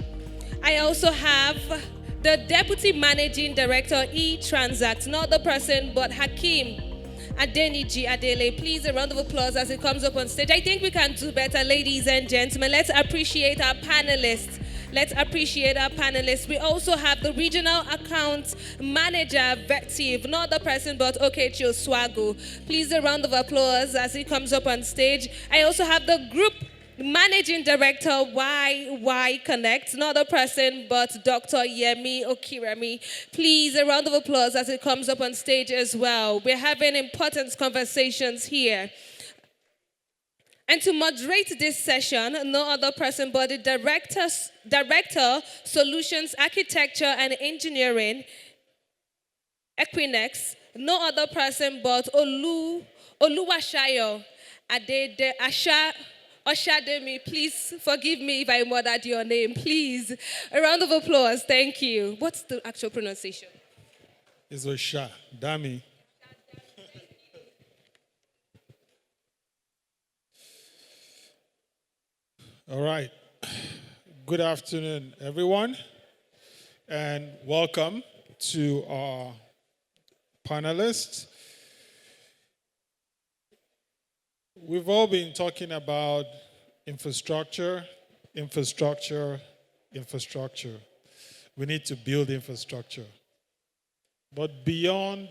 I also have the Deputy Managing Director, eTransact, no other person but Hakeem Adeniji Adele. Please a round of applause as he comes up on stage. I think we can do better, ladies and gentlemen. Let's appreciate our panelists. Let's appreciate our panelists. We also have the Regional Account Manager, Vective, not the person but Okechio Swago. Please a round of applause as he comes up on stage. I also have the Group Managing Director, Y Connect, not a person but Dr. Yemi Okiremi. Please, a round of applause as it comes up on stage as well. We're having important conversations here. And to moderate this session, no other person but the Director, Solutions Architecture and Engineering, Equinex, no other person but Oluwashayo Adede Asha Oshademi. Please forgive me if I murdered your name. Please. A round of applause. Thank you. What's the actual pronunciation? It's Osha, Dami. All right. Good afternoon, everyone, and welcome to our panelists. We've all been talking about infrastructure, infrastructure, infrastructure. We need to build infrastructure. But beyond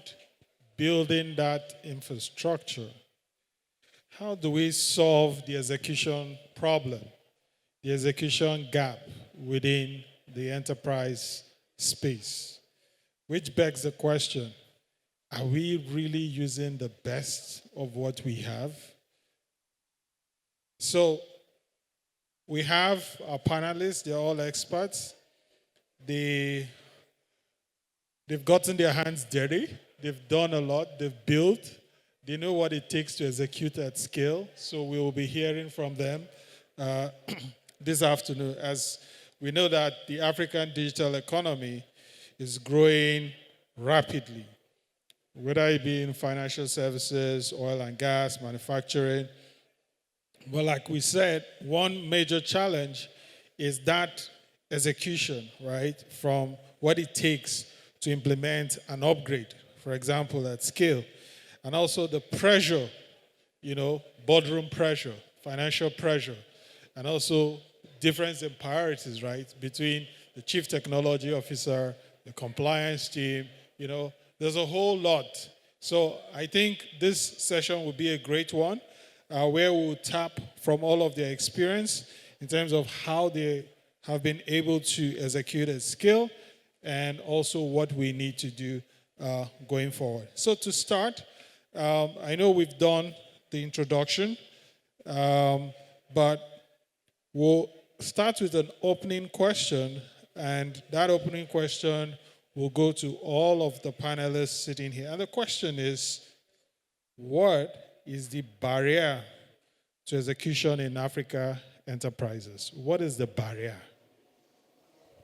building that infrastructure, how do we solve the execution problem, the execution gap within the enterprise space? Which begs the question, are we really using the best of what we have? So we have our panelists, they're all experts. They've gotten their hands dirty. They've done a lot. They've built. They know what it takes to execute at scale. So we will be hearing from them this afternoon, as we know that the African digital economy is growing rapidly, whether it be in financial services, oil and gas, manufacturing. But like we said, one major challenge is that execution, right, from what it takes to implement an upgrade, for example, at scale. And also the pressure, boardroom pressure, financial pressure, and also difference in priorities, right, between the chief technology officer, the compliance team, there's a whole lot. So I think this session will be a great one where we'll tap from all of their experience in terms of how they have been able to execute at scale and also what we need to do going forward. So to start, I know we've done the introduction, but we'll start with an opening question, and that opening question will go to all of the panelists sitting here. And the question is, what is the barrier to execution in Africa enterprises? What is the barrier?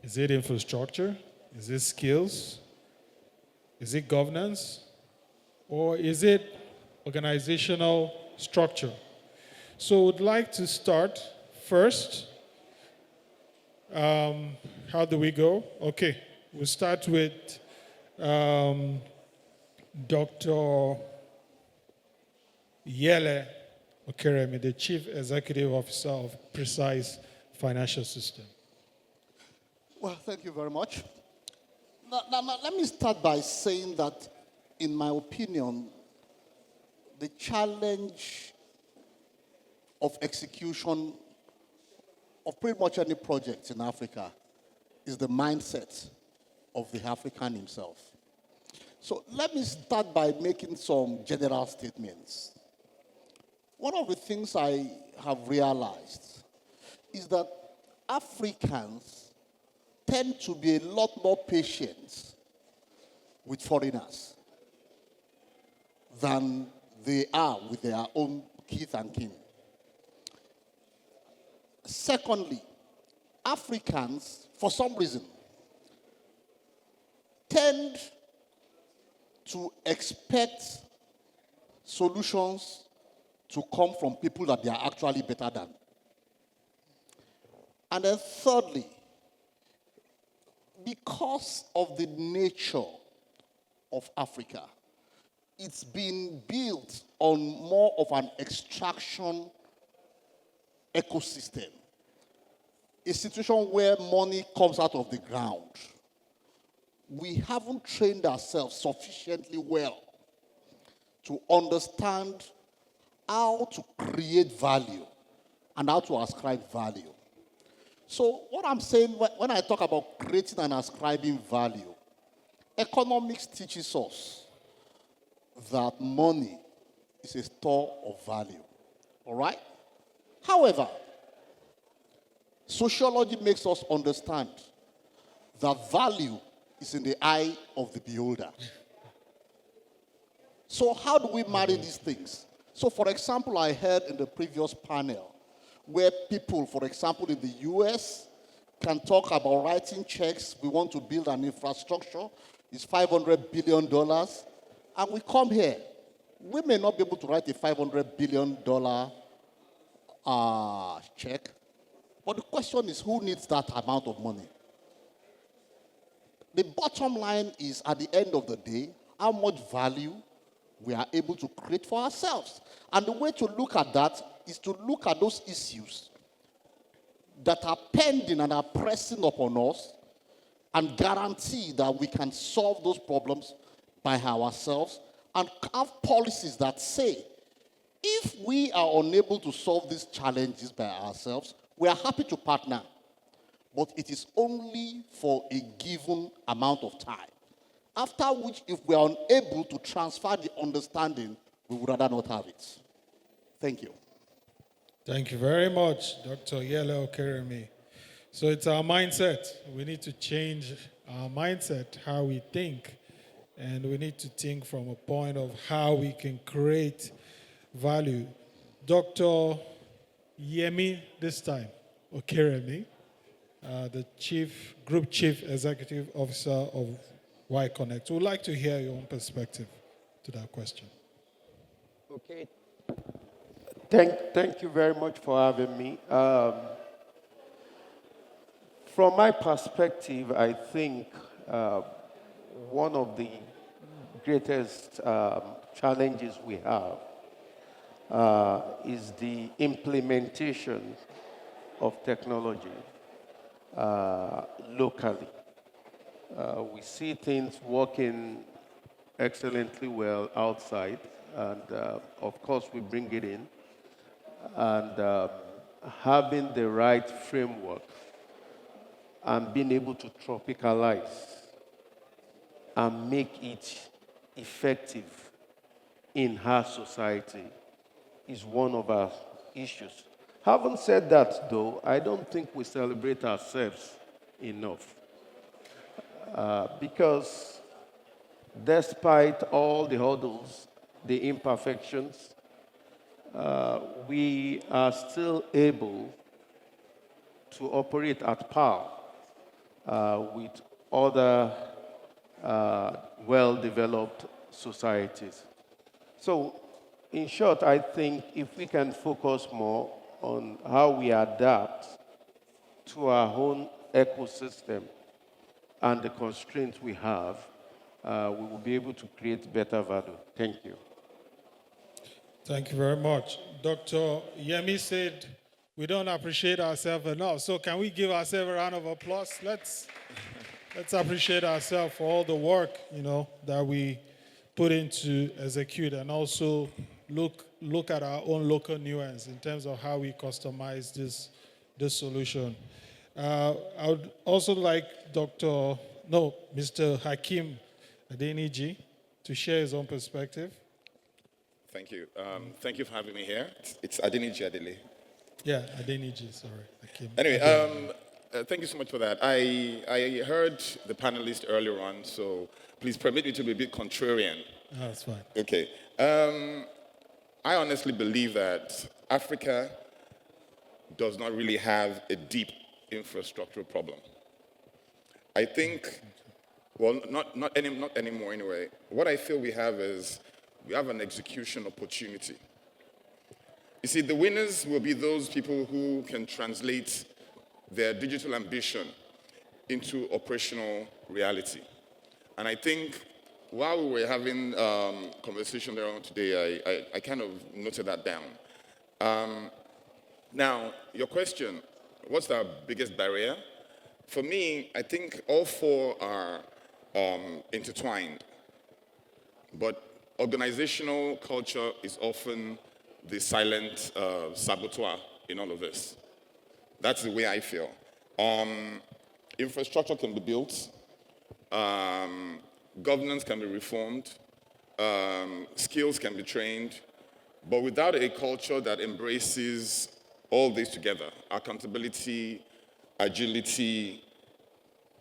Is it infrastructure? Is it skills? Is it governance? Or is it organizational structure? So we'd like to start first. How do we go? Okay, we'll start with Dr. Yele Okeremi, the Chief Executive Officer of Precise Financial System. Well, thank you very much. Now, let me start by saying that, in my opinion, the challenge of execution of pretty much any project in Africa is the mindset of the African himself. So let me start by making some general statements. One of the things I have realized is that Africans tend to be a lot more patient with foreigners than they are with their own kith and kin. Secondly, Africans, for some reason, tend to expect solutions to come from people that they are actually better than. And then thirdly, because of the nature of Africa, it's been built on more of an extraction ecosystem. A situation where money comes out of the ground. We haven't trained ourselves sufficiently well to understand how to create value and how to ascribe value. So what I'm saying when I talk about creating and ascribing value, economics teaches us that money is a store of value. All right? However, sociology makes us understand that value is in the eye of the beholder. So how do we marry these things? So for example, I heard in the previous panel where people, for example, in the US can talk about writing checks. We want to build an infrastructure. It's $500 billion. And we come here. We may not be able to write a $500 billion check. But the question is, who needs that amount of money? The bottom line is, at the end of the day, how much value we are able to create for ourselves. And the way to look at that is to look at those issues that are pending and are pressing upon us and guarantee that we can solve those problems by ourselves and have policies that say, if we are unable to solve these challenges by ourselves, we are happy to partner. But it is only for a given amount of time. After which, if we are unable to transfer the understanding, we would rather not have it. Thank you. Thank you very much, Dr. Yele Okeremi. So it's our mindset. We need to change our mindset, how we think. And we need to think from a point of how we can create value. Dr. Yemi, this time, Okeremi, the Group Chief Executive Officer of Y Connect. We'd like to hear your own perspective to that question. Okay. Thank you very much for having me. From my perspective, I think one of the greatest challenges we have is the implementation of technology locally. We see things working excellently well outside, and of course we bring it in. And having the right framework and being able to tropicalize and make it effective in our society is one of our issues. Having said that, though, I don't think we celebrate ourselves enough. Because despite all the hurdles, the imperfections, we are still able to operate at par with other well-developed societies. So, in short, I think if we can focus more on how we adapt to our own ecosystem and the constraints we have, we will be able to create better value. Thank you. Thank you very much. Dr. Yemi said we don't appreciate ourselves enough. So can we give ourselves a round of applause? Let's appreciate ourselves for all the work, that we put into execute, and also look at our own local nuance in terms of how we customize this solution. I would also like Mr. Hakeem Adeniji to share his own perspective. Thank you. Thank you for having me here. It's Adeniji Adele. Yeah, Adeniji, sorry. Hakeem. Anyway, thank you so much for that. I heard the panelists earlier on, so please permit me to be a bit contrarian. That's fine. Okay. I honestly believe that Africa does not really have a deep infrastructural problem. I think, well, not anymore anyway. What I feel we have is we have an execution opportunity. You see, the winners will be those people who can translate their digital ambition into operational reality. And I think while we were having conversation there today, I kind of noted that down. Now, your question, what's the biggest barrier? For me, I think all four are intertwined. But organizational culture is often the silent saboteur in all of this. That's the way I feel. Infrastructure can be built. Governance can be reformed. Skills can be trained. But without a culture that embraces all this together, accountability, agility,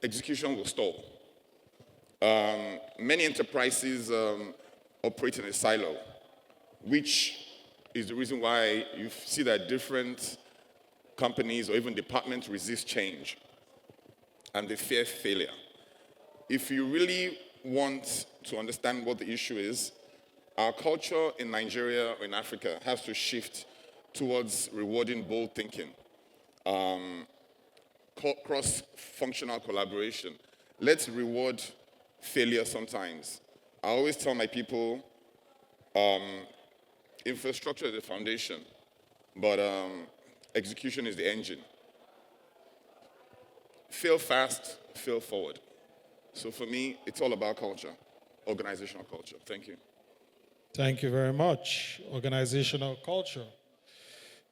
execution will stall. Many enterprises operate in a silo, which is the reason why you see that different companies or even departments resist change and they fear failure. If you really want to understand what the issue is, our culture in Nigeria or in Africa has to shift towards rewarding bold thinking, cross-functional collaboration. Let's reward failure sometimes. I always tell my people, infrastructure is the foundation, but execution is the engine. Fail fast, fail forward. So for me, it's all about culture, organizational culture. Thank you. Thank you very much. Organizational culture.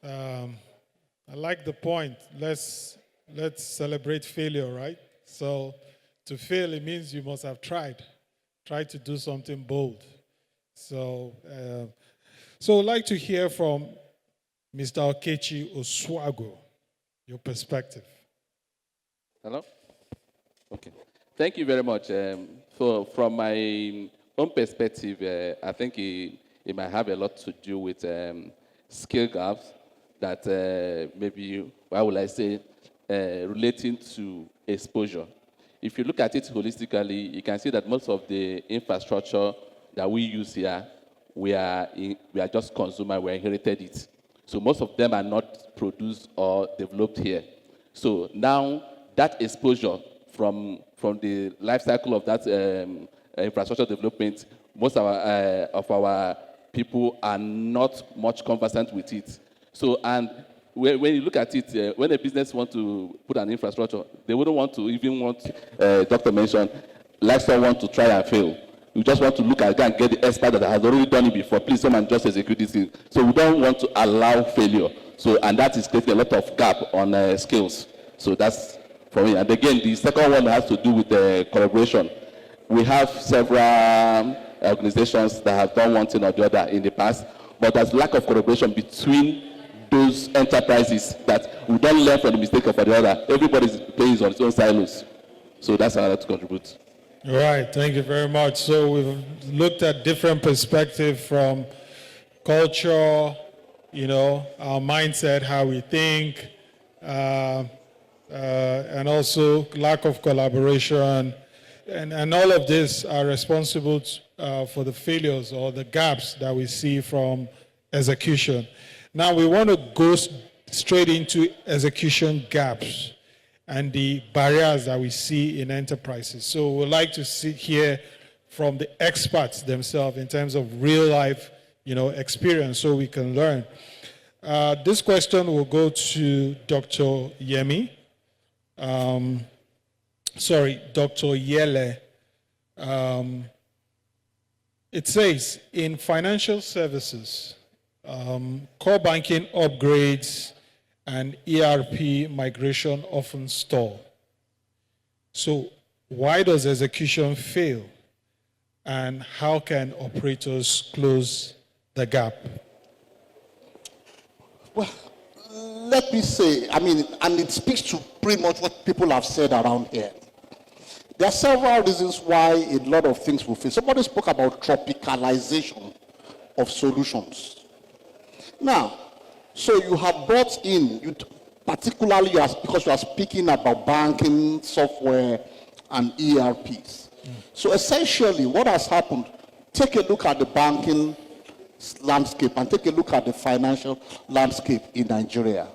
I like the point. Let's celebrate failure, right? So to fail, it means you must have tried to do something bold. So I'd like to hear from Mr. Okechi Oswago, your perspective. Hello? Okay. Thank you very much. So from my own perspective, I think it might have a lot to do with skill gaps that maybe, why would I say, relating to exposure. If you look at it holistically, you can see that most of the infrastructure that we use here, we are just consumer, we inherited it. So most of them are not produced or developed here. So now that exposure from the life cycle of that infrastructure development, most of our people are not much conversant with it. So, and when you look at it, when a business wants to put an infrastructure, they wouldn't want to even Dr. mentioned, like someone to try and fail. We just want to look at it and get the expert that has already done it before. Please come and just execute this thing. So we don't want to allow failure. So, and that is creating a lot of gap on skills. So that's for me. And again, the second one has to do with collaboration. We have several organizations that have done one thing or the other in the past, but there's lack of collaboration between those enterprises that we don't learn from the mistake of the other. Everybody's playing on its own silos. So that's how I like to contribute. All right, thank you very much. So we've looked at different perspectives from culture, our mindset, how we think, and also lack of collaboration. And all of this are responsible for the failures or the gaps that we see from execution. Now we want to go straight into execution gaps and the barriers that we see in enterprises. So we'd like to hear from the experts themselves in terms of real life, experience, so we can learn. This question will go to Dr. Yemi. Dr. Yele. It says, in financial services, core banking upgrades and ERP migration often stall. So why does execution fail? And how can operators close the gap? Well, let me say, and it speaks to pretty much what people have said around here. There are several reasons why a lot of things will fail. Somebody spoke about tropicalization of solutions. Now, so you have brought in, particularly because you are speaking about banking, software, and ERPs. So essentially, what has happened, take a look at the banking landscape and take a look at the financial landscape in Nigeria.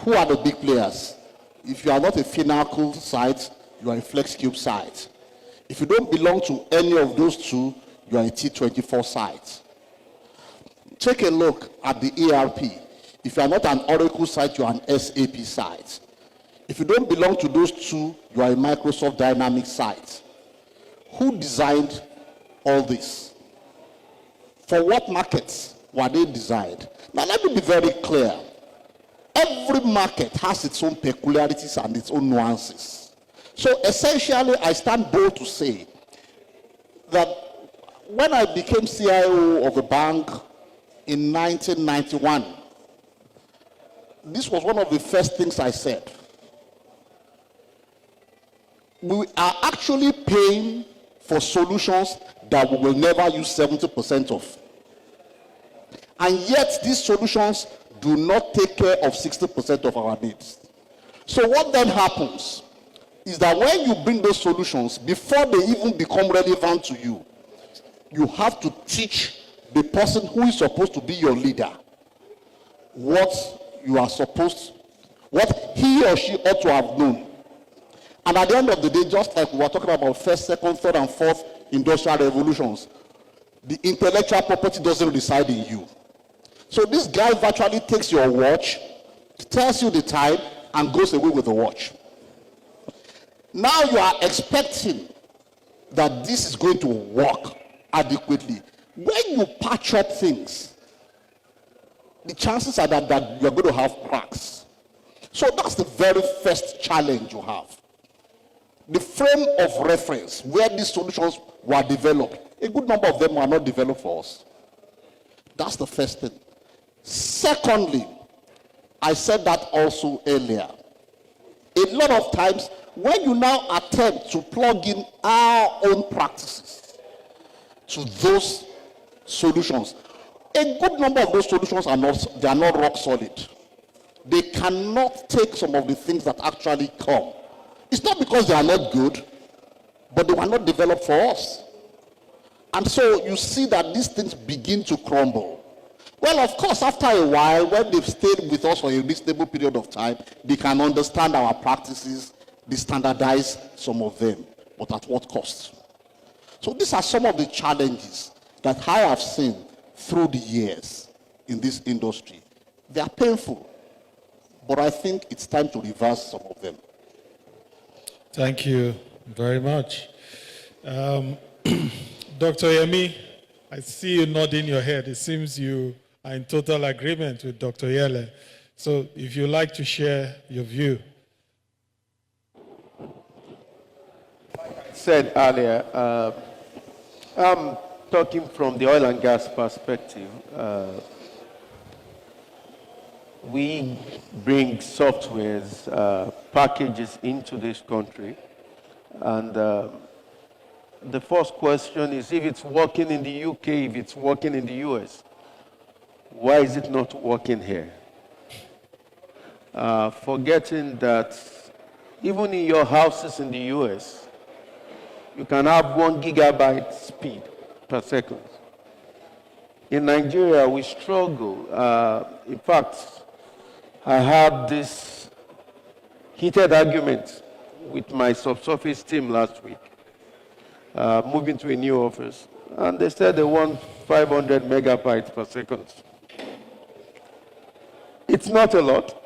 Who are the big players? If you are not a Finacle site, you are a FlexCube site. If you don't belong to any of those two, you are a T24 site. Take a look at the ERP. If you are not an Oracle site, you are an SAP site. If you don't belong to those two, you are a Microsoft Dynamics site. Who designed all this? For what markets were they designed? Now let me be very clear. Every market has its own peculiarities and its own nuances. So essentially, I stand bold to say that when I became CIO of a bank in 1991, this was one of the first things I said. We are actually paying for solutions that we will never use 70% of. And yet, these solutions do not take care of 60% of our needs. So what then happens is that when you bring those solutions, before they even become relevant to you, you have to teach the person who is supposed to be your leader what you are supposed, what he or she ought to have known. And at the end of the day, just like we were talking about first, second, third, and fourth industrial revolutions, the intellectual property doesn't reside in you. So this guy virtually takes your watch, tells you the time, and goes away with the watch. Now you are expecting that this is going to work adequately. When you patch up things, the chances are that you're going to have cracks. So that's the very first challenge you have. The frame of reference where these solutions were developed, a good number of them were not developed for us. That's the first thing. Secondly, I said that also earlier. A lot of times, when you now attempt to plug in our own practices to those solutions, a good number of those solutions are not rock solid. They cannot take some of the things that actually come. It's not because they are not good, but they were not developed for us. And so you see that these things begin to crumble. Well, of course, after a while, when they've stayed with us for a reasonable period of time, they can understand our practices, they standardize some of them, but at what cost? So these are some of the challenges that I have seen through the years in this industry. They are painful, but I think it's time to reverse some of them. Thank you very much. Dr. Yemi, I see you nodding your head. It seems you are in total agreement with Dr. Yele. So if you'd like to share your view. Said earlier, I'm talking from the oil and gas perspective. We bring softwares, packages into this country, and the first question is if it's working in the UK, if it's working in the US, why is it not working here? Forgetting that even in your houses in the US, you can have 1 gigabyte speed per second. In Nigeria, we struggle. In fact, I had this heated argument with my subsurface team last week, moving to a new office. And they said they want 500 megabytes per second. It's not a lot,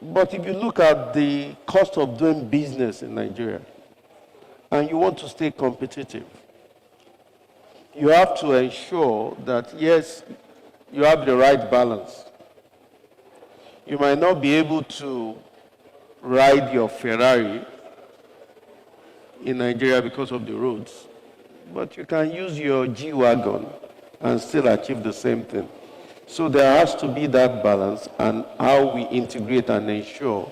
but if you look at the cost of doing business in Nigeria, and you want to stay competitive, you have to ensure that, yes, you have the right balance. You might not be able to ride your Ferrari in Nigeria because of the roads, but you can use your G-Wagon and still achieve the same thing. So there has to be that balance and how we integrate and ensure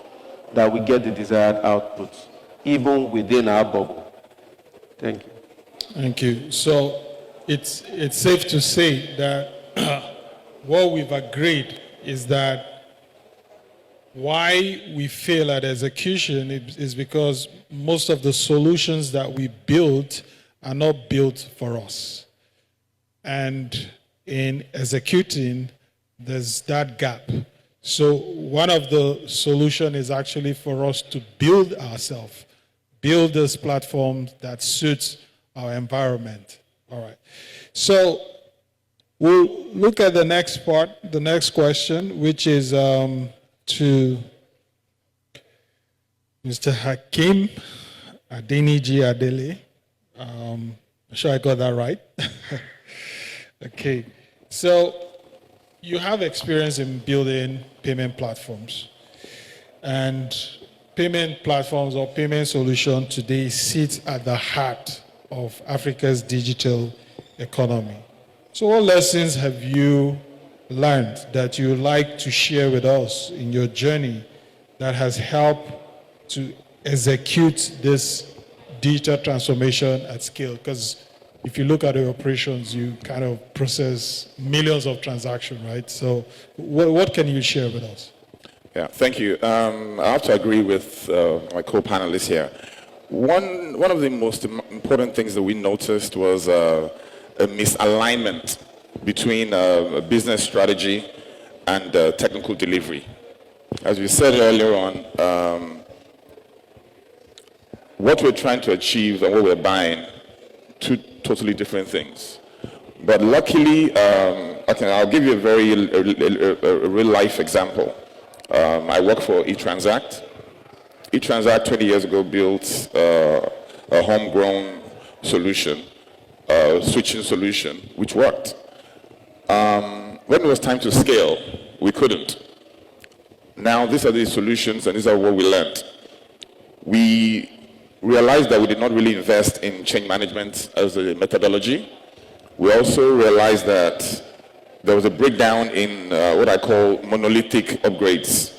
that we get the desired outputs, even within our bubble. Thank you. Thank you. So it's safe to say that what we've agreed is that why we fail at execution is because most of the solutions that we build are not built for us. And in executing, there's that gap. So one of the solutions is actually for us to build ourselves, build this platform that suits our environment. All right. So we'll look at the next part, the next question, which is to Mr. Hakim Adeniji Adele. I'm sure I got that right. Okay. So you have experience in building payment platforms. And payment platforms or payment solution today sit at the heart of Africa's digital economy. So what lessons have you learned that you would like to share with us in your journey that has helped to execute this digital transformation at scale? Because if you look at the operations, you kind of process millions of transactions, right? So what can you share with us? Yeah, thank you. I have to agree with my co-panelists here. One of the most important things that we noticed was a misalignment between a business strategy and technical delivery. As we said earlier on, what we're trying to achieve and what we're buying, two totally different things. But luckily, I'll give you a real-life example. I work for eTransact. eTransact 20 years ago built a homegrown solution, switching solution, which worked. When it was time to scale, we couldn't. Now, these are the solutions, and these are what we learned. We realized that we did not really invest in change management as a methodology. We also realized that there was a breakdown in what I call monolithic upgrades.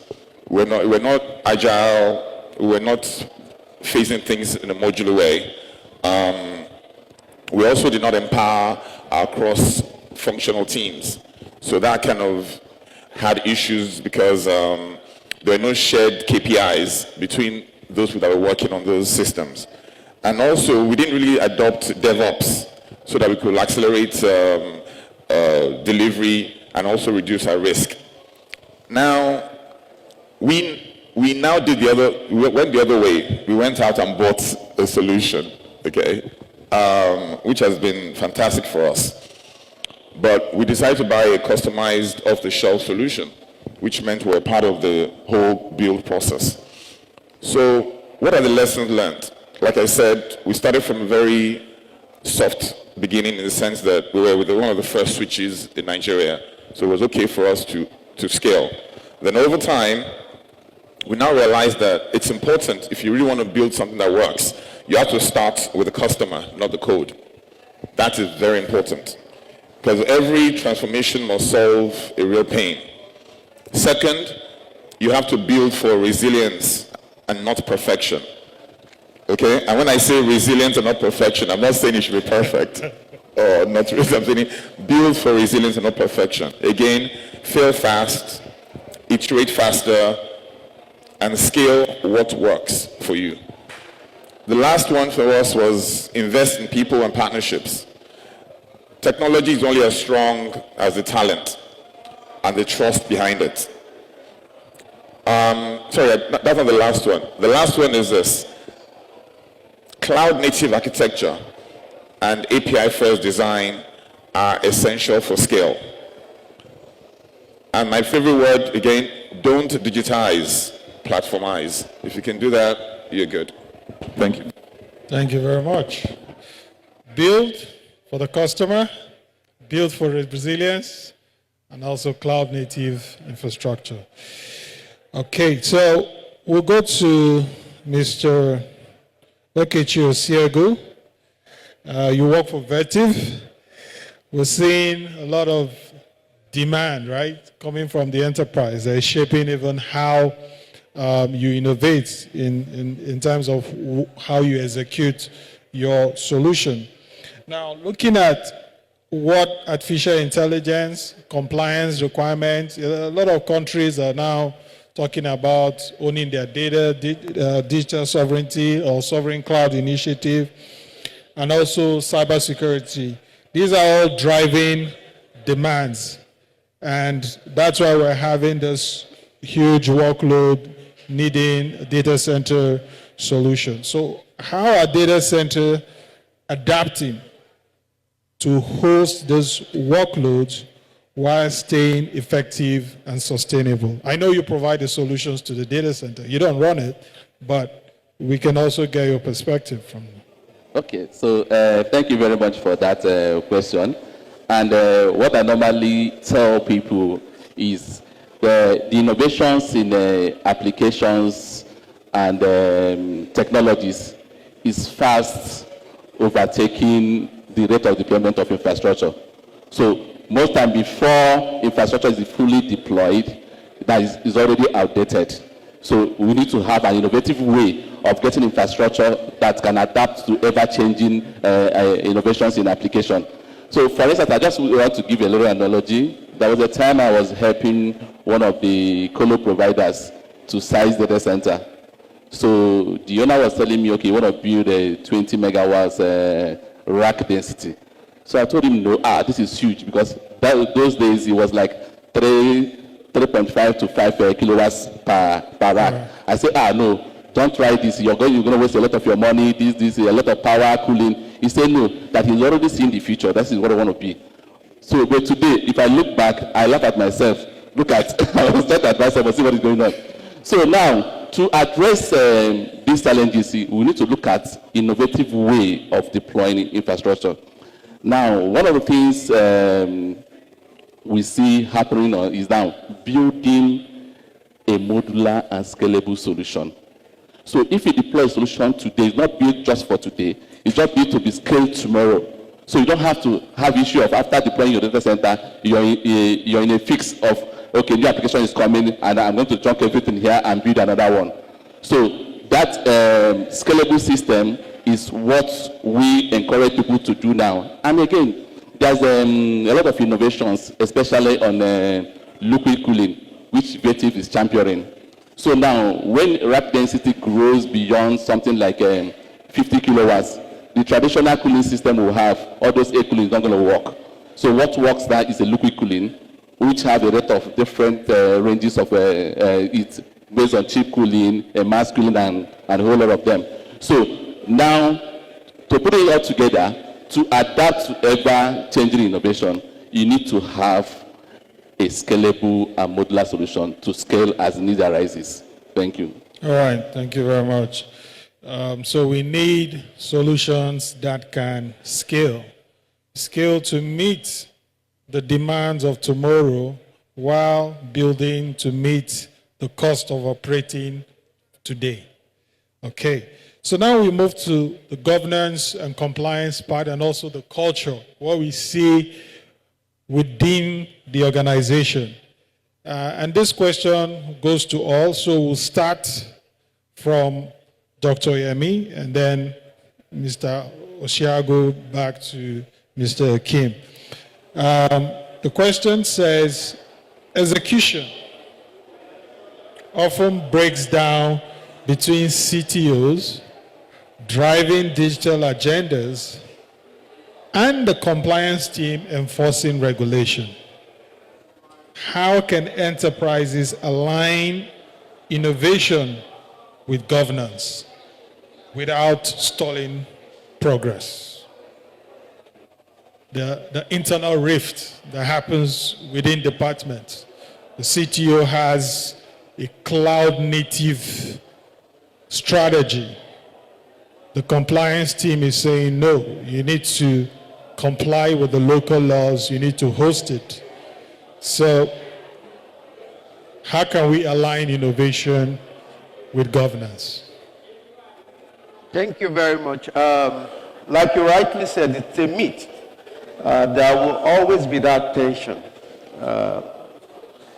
We're not agile. We're not facing things in a modular way. We also did not empower our cross-functional teams. So that kind of had issues because there were no shared KPIs between those that were working on those systems. And also, we didn't really adopt DevOps so that we could accelerate delivery and also reduce our risk. Now, we now did we went the other way. We went out and bought a solution, okay, which has been fantastic for us. But we decided to buy a customized off-the-shelf solution, which meant we're part of the whole build process. So what are the lessons learned? Like I said, we started from a very soft beginning in the sense that we were one of the first switches in Nigeria. So it was okay for us to scale. Then over time, we now realize that it's important, if you really want to build something that works, you have to start with the customer, not the code. That is very important. Because every transformation must solve a real pain. Second, you have to build for resilience and not perfection. Okay? And when I say resilience and not perfection, I'm not saying it should be perfect. Or not really something. Build for resilience and not perfection. Again, fail fast, iterate faster, and scale what works for you. The last one for us was invest in people and partnerships. Technology is only as strong as the talent and the trust behind it. Sorry, that's not the last one. The last one is this. Cloud native architecture and API first design are essential for scale. And my favorite word, again, don't digitize, platformize. If you can do that, you're good. Thank you. Thank you very much. Build for the customer, build for resilience, and also cloud native infrastructure. Okay, so we'll go to Mr. Okechi Osiegu. You work for Vertiv. We're seeing a lot of demand, right, coming from the enterprise. They're shaping even how you innovate in terms of how you execute your solution. Now, looking at what artificial intelligence, compliance requirements, a lot of countries are now talking about owning their data, digital sovereignty or sovereign cloud initiative, and also cybersecurity. These are all driving demands. And that's why we're having this huge workload needing a data center solution. So how are data centers adapting to host those workloads while staying effective and sustainable? I know you provide the solutions to the data center. You don't run it, but we can also get your perspective from them. Okay, so thank you very much for that question. And what I normally tell people is the innovations in applications and technologies is fast overtaking the rate of deployment of infrastructure. So most time before infrastructure is fully deployed, that is already outdated. So we need to have an innovative way of getting infrastructure that can adapt to ever-changing innovations in application. So for instance, I just want to give a little analogy. There was a time I was helping one of the colo providers to size data center. So the owner was telling me, okay, you want to build a 20 megawatts rack density. So I told him, no, this is huge, because those days it was like 3.5 to 5 kilowatts per rack. I said, no, don't try this. You're going to waste a lot of your money, this, a lot of power, cooling. He said, no, that he's already seen the future. That is what I want to be. So, but today, if I look back, I laugh at myself. Look at, I was trying to advise myself, see what is going on. So now, to address these challenges, we need to look at innovative way of deploying infrastructure. Now, one of the things we see happening is now building a modular and scalable solution. So if you deploy a solution today, it's not built just for today, it's just built to be scaled tomorrow. So you don't have to have issue of after deploying your data center, you're in a fix of, okay, new application is coming and I'm going to chunk everything here and build another one. So that scalable system is what we encourage people to do now. And again, there's a lot of innovations, especially on liquid cooling, which Vative is championing. So now, when rack density grows beyond something like 50 kilowatts, the traditional cooling system will have, all those air cooling is not going to work. So what works now is a liquid cooling, which have a lot of different ranges of it based on chip cooling, mass cooling, and a whole lot of them. So now, to put it all together, to adapt to ever-changing innovation, you need to have a scalable and modular solution to scale as need arises. Thank you. All right, thank you very much. So we need solutions that can scale to meet the demands of tomorrow while building to meet the cost of operating today. Okay, so now we move to the governance and compliance part and also the culture, what we see within the organization. And this question goes to all, so we'll start from Dr. Yemi and then Mr. Oshiago back to Mr. Kim. The question says, execution often breaks down between CTOs driving digital agendas and the compliance team enforcing regulation. How can enterprises align innovation with governance without stalling progress? The internal rift that happens within departments. The CTO has a cloud-native strategy. The compliance team is saying, no, you need to comply with the local laws, you need to host it. So how can we align innovation with governance? Thank you very much. Like you rightly said, it's a myth. There will always be that tension.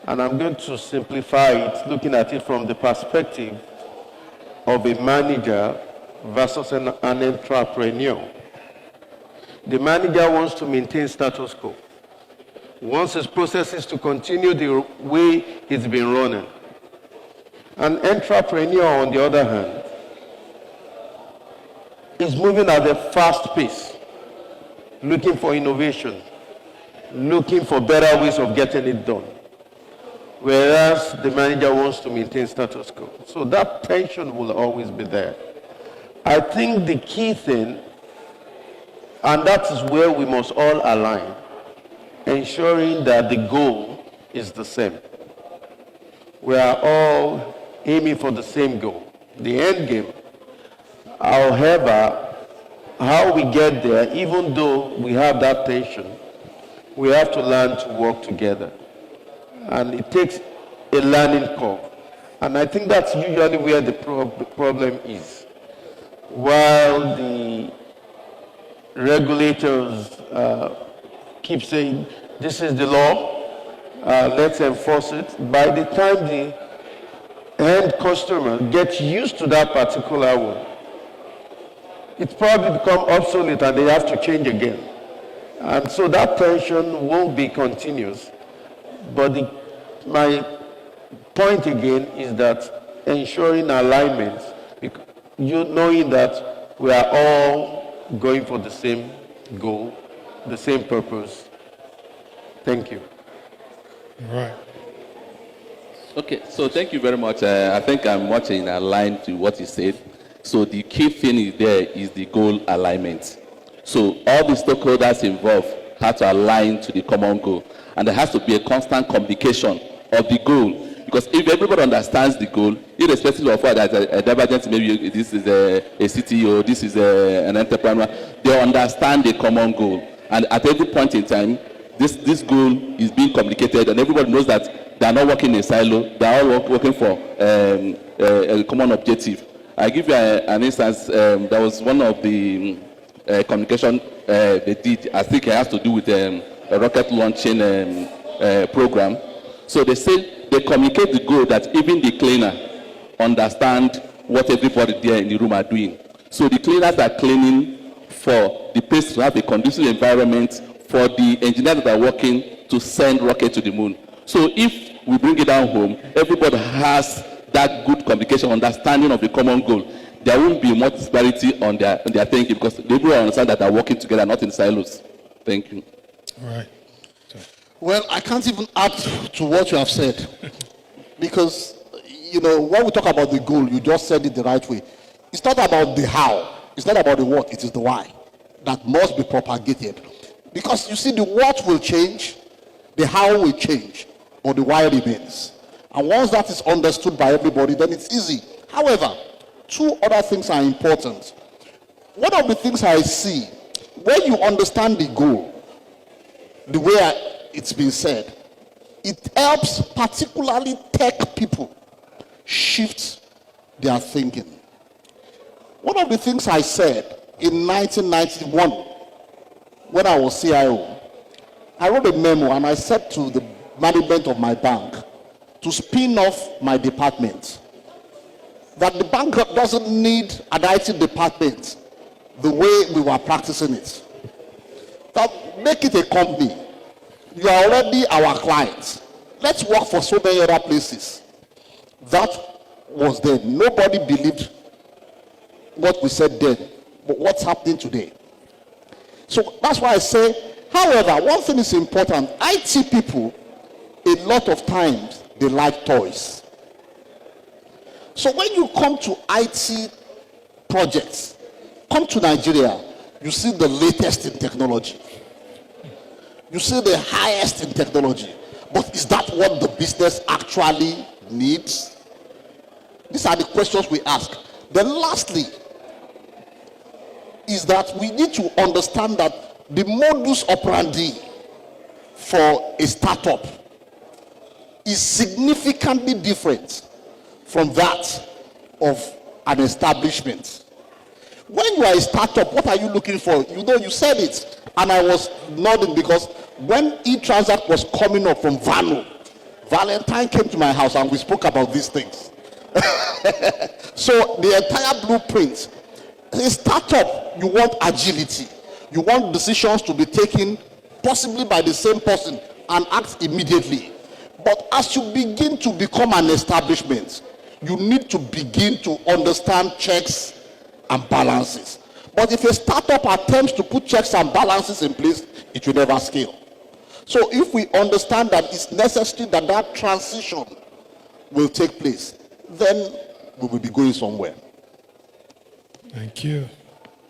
And I'm going to simplify it, looking at it from the perspective of a manager versus an entrepreneur. The manager wants to maintain status quo, wants his processes to continue the way it's been running. An entrepreneur, on the other hand, is moving at a fast pace, looking for innovation, looking for better ways of getting it done, whereas the manager wants to maintain status quo. So that tension will always be there. I think the key thing, and that is where we must all align, ensuring that the goal is the same. We are all aiming for the same goal, the end game. However, how we get there, even though we have that tension, we have to learn to work together. And it takes a learning curve. And I think that's usually where the problem is. While the regulators keep saying, this is the law, let's enforce it, by the time the end customer gets used to that particular one, it's probably become obsolete and they have to change again. And so that tension will be continuous. But my point again is that ensuring alignment, knowing that we are all going for the same goal, the same purpose. Thank you. All right. Okay, so thank you very much. I think I'm much in line to what you said. So the key thing is there is the goal alignment. So all the stakeholders involved have to align to the common goal. And there has to be a constant communication of the goal. Because if everybody understands the goal, irrespective of whether a divergence, maybe this is a CTO, this is an entrepreneur, they understand the common goal. And at every point in time, this goal is being communicated, and everybody knows that they are not working in a silo, they are all working for a common objective. I give you an instance. There was one of the communication they did, I think it has to do with a rocket launching program. So they say they communicate the goal that even the cleaner understand what everybody there in the room are doing. So the cleaners are cleaning for the place to have a conducive environment for the engineers that are working to send rocket to the moon. So if we bring it down home, everybody has that good communication, understanding of the common goal. There won't be much disparity on their thinking because they will understand that they're working together, not in silos. Thank you. All right. Well, I can't even add to what you have said because, when we talk about the goal, you just said it the right way. It's not about the how. It's not about the what. It is the why that must be propagated. Because you see, the what will change, the how will change, but the why remains. And once that is understood by everybody, then it's easy. However, two other things are important. One of the things I see, when you understand the goal, the way it's been said, it helps particularly tech people shift their thinking. One of the things I said in 1991, when I was CIO, I wrote a memo and I said to the management of my bank to spin off my department. That the bank doesn't need an IT department the way we were practicing it. That make it a company. You are already our clients. Let's work for so many other places. That was then. Nobody believed what we said then, but what's happening today. So that's why I say, however, one thing is important. IT people, a lot of times, they like toys. So when you come to IT projects, come to Nigeria, you see the latest in technology. You see the highest in technology. But is that what the business actually needs? These are the questions we ask. Then lastly, is that we need to understand that the modus operandi for a startup is significantly different from that of an establishment. When you are a startup, what are you looking for? You said it, and I was nodding because when eTransact was coming up from Vano, Valentine came to my house and we spoke about these things. So the entire blueprint, a startup, you want agility. You want decisions to be taken possibly by the same person and act immediately. But as you begin to become an establishment, you need to begin to understand checks and balances. But if a startup attempts to put checks and balances in place, it will never scale. So if we understand that it's necessary that that transition will take place, then we will be going somewhere. Thank you.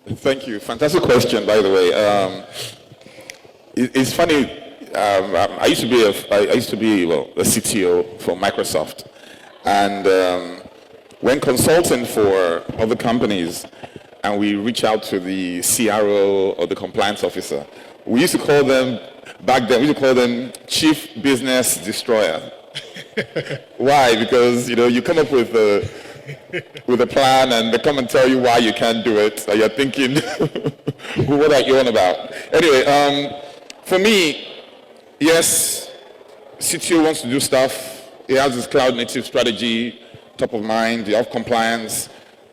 Thank you. Fantastic question, by the way. It's funny. I used to be a CTO for Microsoft, and when consulting for other companies, and we reach out to the CRO or the compliance officer, we used to call them back then. We used to call them Chief Business Destroyer. Why? Because you come up with a plan, and they come and tell you why you can't do it. And you're thinking, what are you on about? Anyway, for me, yes, CTO wants to do stuff. He has his cloud native strategy. top of mind. You have compliance,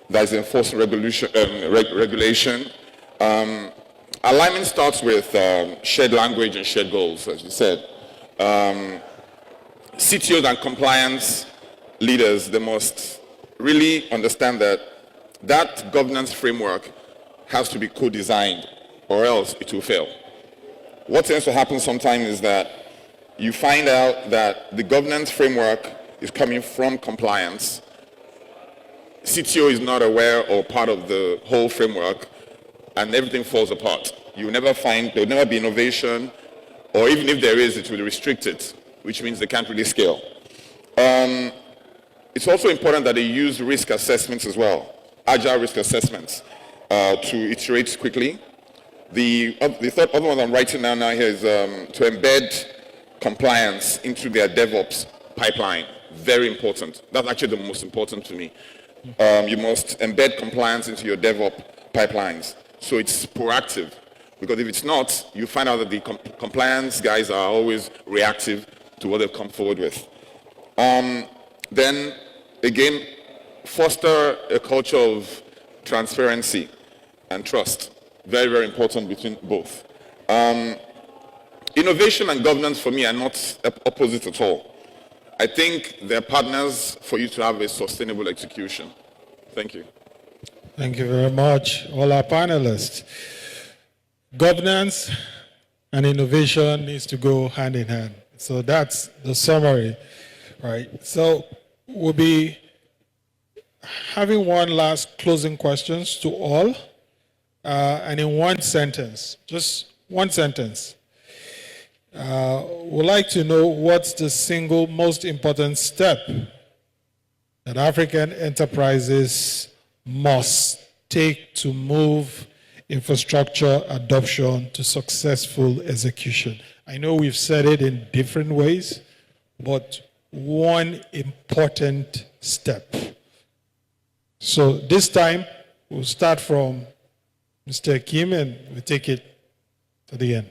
there's enforcing regulation. Alignment starts with shared language and shared goals, as you said. CTOs and compliance leaders, they must really understand that that governance framework has to be co-designed, or else it will fail. What tends to happen sometimes is that you find out that the governance framework is coming from compliance. CTO is not aware or part of the whole framework, and everything falls apart. There'll never be innovation, or even if there is, it will be restricted, which means they can't really scale. It's also important that they use risk assessments as well, agile risk assessments, to iterate quickly. The other one I'm writing down now here is to embed compliance into their DevOps pipeline. Very important. That's actually the most important to me. You must embed compliance into your DevOps pipelines, so it's proactive. Because if it's not, you find out that the compliance guys are always reactive to what they've come forward with. Then, again, foster a culture of transparency and trust. Very, very important between both. Innovation and governance for me are not opposite at all. I think they're partners for you to have a sustainable execution. Thank you. Thank you very much, all our panelists. Governance and innovation needs to go hand in hand. So that's the summary, right? So we'll be having one last closing questions to all, and in one sentence, just one sentence. We'd like to know what's the single most important step that African enterprises must take to move infrastructure adoption to successful execution. I know we've said it in different ways, but one important step. So this time, we'll start from Mr. Kim and we'll take it to the end.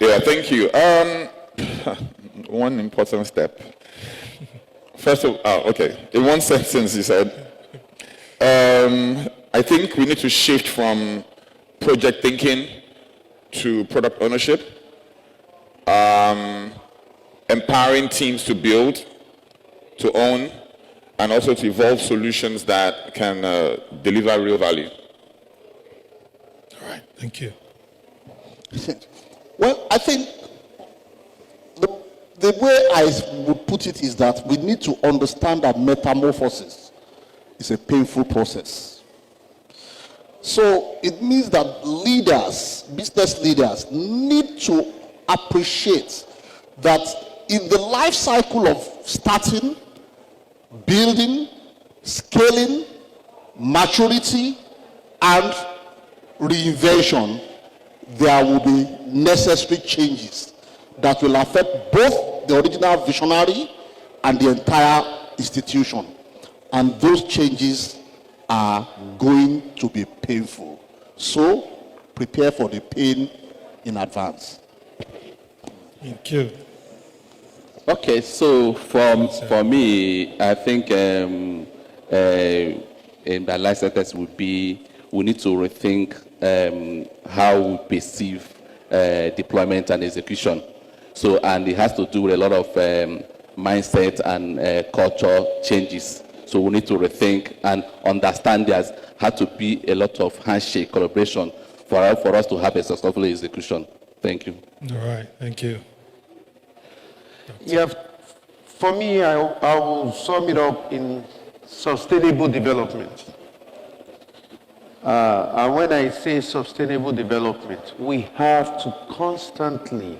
Yeah, thank you. One important step. First of all, okay, in one sentence you said, I think we need to shift from project thinking to product ownership, empowering teams to build, to own, and also to evolve solutions that can deliver real value. All right, thank you. Well, I think the way I would put it is that we need to understand that metamorphosis is a painful process. So it means that leaders, business leaders, need to appreciate that in the life cycle of starting, building, scaling, maturity, and reinvention, there will be necessary changes that will affect both the original visionary and the entire institution. And those changes are going to be painful. So prepare for the pain in advance. Thank you. Okay, so for me, I think in the last sentence would be we need to rethink how we perceive deployment and execution. So, and it has to do with a lot of mindset and culture changes. So we need to rethink and understand there's had to be a lot of handshake collaboration for us to have a successful execution. Thank you. All right, thank you. Yeah, for me, I will sum it up in sustainable development. And when I say sustainable development, we have to constantly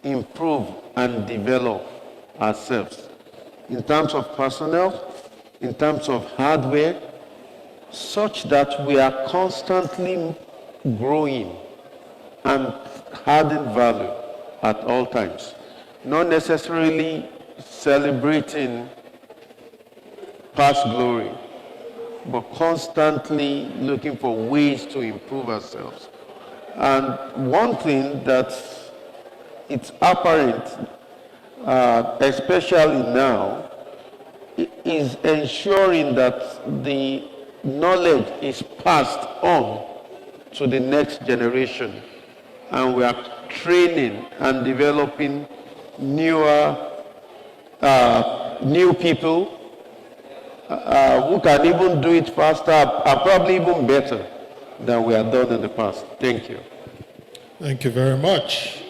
improve and develop ourselves in terms of personnel, in terms of hardware, such that we are constantly growing and adding value at all times. Not necessarily celebrating past glory, but constantly looking for ways to improve ourselves. And one thing that it's apparent especially now, is ensuring that the knowledge is passed on to the next generation. And we are training and developing new people who can even do it faster, are probably even better than we have done in the past. Thank you. Thank you very much.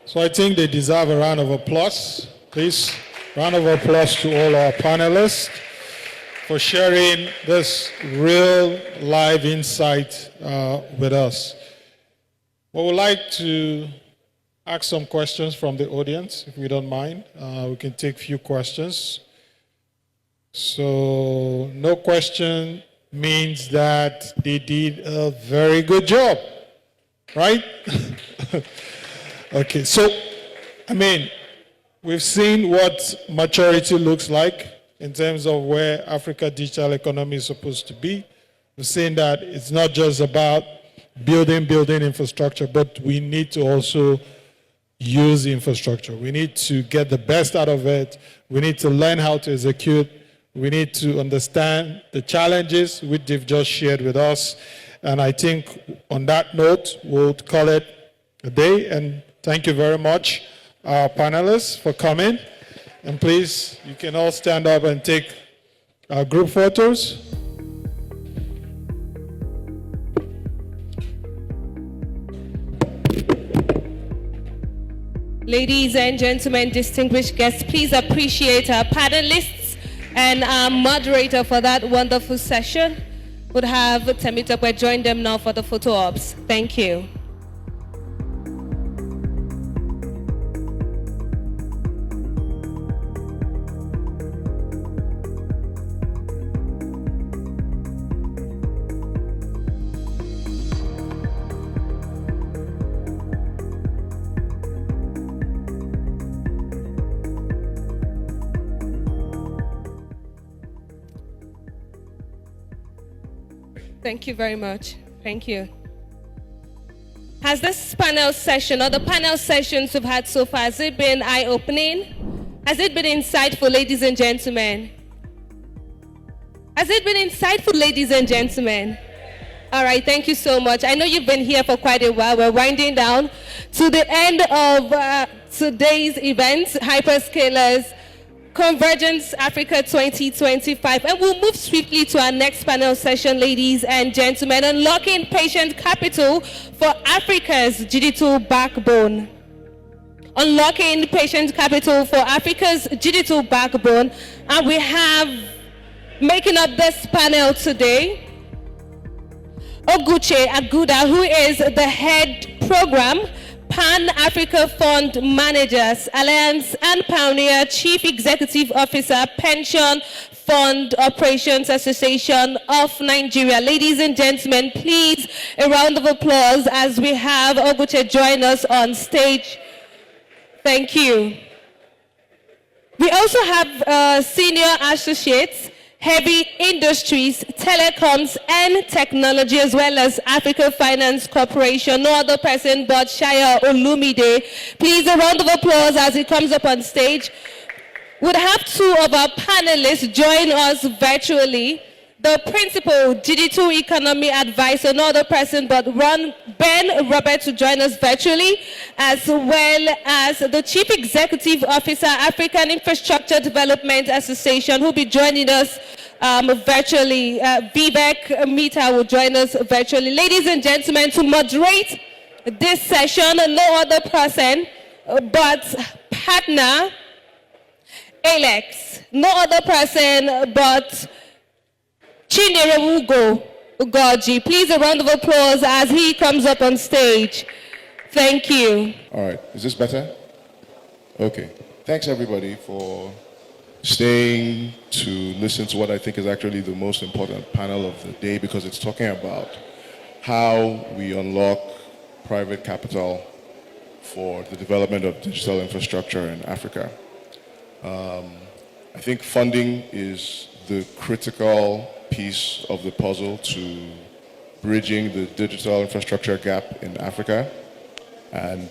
So I think they deserve a round of applause. Please, round of applause to all our panelists for sharing this real live insight with us. We would like to ask some questions from the audience, if we don't mind. We can take a few questions. So no question means that they did a very good job, right? Okay, so, I mean, we've seen what maturity looks like in terms of where Africa digital economy is supposed to be. We've seen that it's not just about building infrastructure, but we need to also use the infrastructure. We need to get the best out of it. We need to learn how to execute. We need to understand the challenges which they've just shared with us. And I think on that note, we'll call it a day. And thank you very much, our panelists, for coming. And please, you can all stand up and take group photos. Ladies and gentlemen, distinguished guests, please appreciate our panelists and our moderator for that wonderful session. Would have Temitope join them now for the photo ops. Thank you. Thank you very much. Thank you. Has this panel session or the panel sessions we've had so far, has it been eye-opening? Has it been insightful, ladies and gentlemen? Has it been insightful, ladies and gentlemen? All right, thank you so much. I know you've been here for quite a while. We're winding down to the end of today's event, Hyperscalers Convergence Africa 2025. And we'll move swiftly to our next panel session, ladies and gentlemen, unlocking patient capital for Africa's digital backbone. Unlocking patient capital for Africa's digital backbone. And we have, making up this panel today, Oguche Aguda, who is the head program Pan-Africa Fund Managers Alliance and Pioneer Chief Executive Officer, Pension Fund Operations Association of Nigeria. Ladies and gentlemen, please a round of applause as we have Oguche join us on stage. Thank you. We also have senior associates, heavy industries, telecoms, and technology, as well as Africa Finance Corporation. No other person but Shaya Olumide. Please, a round of applause as he comes up on stage. We'll have two of our panelists join us virtually. The Principal Digital Economy Advisor, no other person but Ben Robert, to join us virtually, as well as the Chief Executive Officer, African Infrastructure Development Association, who will be joining us virtually. Vivek Mita will join us virtually. Ladies and gentlemen, to moderate this session, no other person but partner Alex, no other person but Chinyere Ugoji. Please a round of applause as he comes up on stage. Thank you. All right, is this better? Okay. Thanks everybody for staying to listen to what I think is actually the most important panel of the day, because it's talking about how we unlock private capital for the development of digital infrastructure in Africa. I think funding is the critical piece of the puzzle to bridging the digital infrastructure gap in Africa. And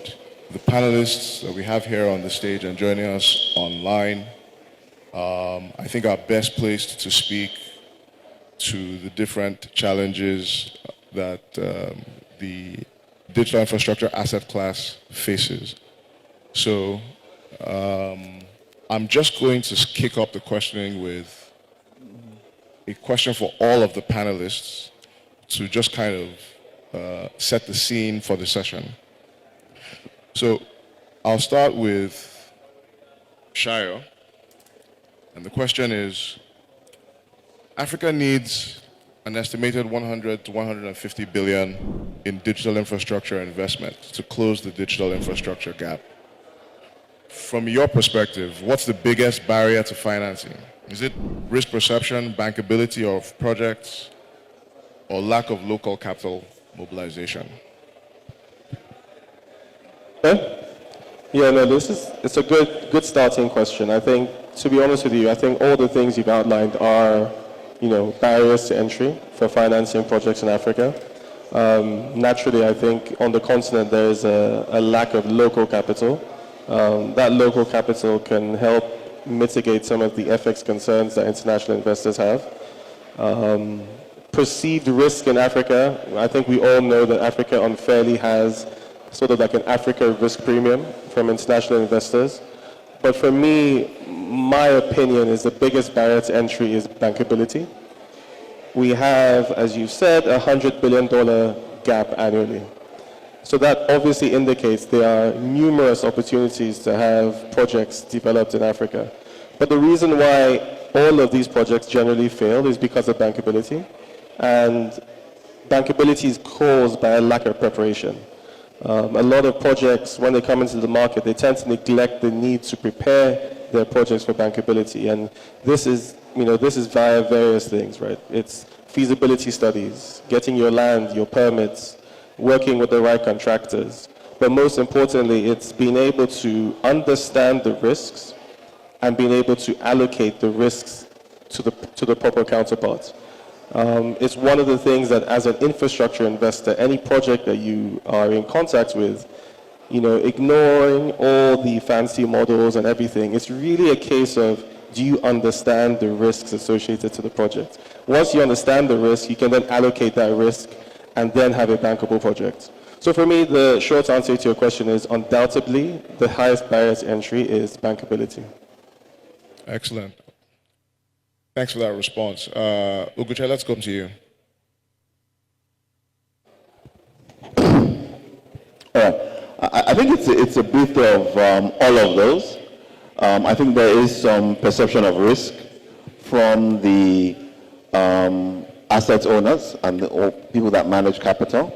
the panelists that we have here on the stage and joining us online. I think are best placed to speak to the different challenges that the digital infrastructure asset class faces. So I'm just going to kick off the questioning with a question for all of the panelists to just kind of set the scene for the session. So I'll start with Shayo. And the question is, Africa needs an estimated 100 to 150 billion in digital infrastructure investment to close the digital infrastructure gap. From your perspective, what's the biggest barrier to financing? Is it risk perception, bankability of projects, or lack of local capital mobilization? Yeah, no, it's a good starting question. I think, to be honest with you, I think all the things you've outlined are, barriers to entry for financing projects in Africa. Naturally, I think on the continent there is a lack of local capital. That local capital can help mitigate some of the FX concerns that international investors have. Perceived risk in Africa, I think we all know that Africa unfairly has sort of like an Africa risk premium from international investors. But for me, my opinion is the biggest barrier to entry is bankability. We have, as you said, a $100 billion gap annually. So that obviously indicates there are numerous opportunities to have projects developed in Africa. But the reason why all of these projects generally fail is because of bankability. And bankability is caused by a lack of preparation. A lot of projects, when they come into the market, they tend to neglect the need to prepare their projects for bankability. And this is via various things, right? It's feasibility studies, getting your land, your permits, working with the right contractors. But most importantly, it's being able to understand the risks and being able to allocate the risks to the proper counterparts. It's one of the things that as an infrastructure investor, any project that you are in contact with, ignoring all the fancy models and everything, it's really a case of, do you understand the risks associated to the project? Once you understand the risk, you can then allocate that risk and then have a bankable project. So for me, the short answer to your question is undoubtedly the highest barrier to entry is bankability. Excellent. Thanks for that response. Uguche, let's come to you. All right. I think it's a bit of all of those. I think there is some perception of risk from the asset owners and the people that manage capital.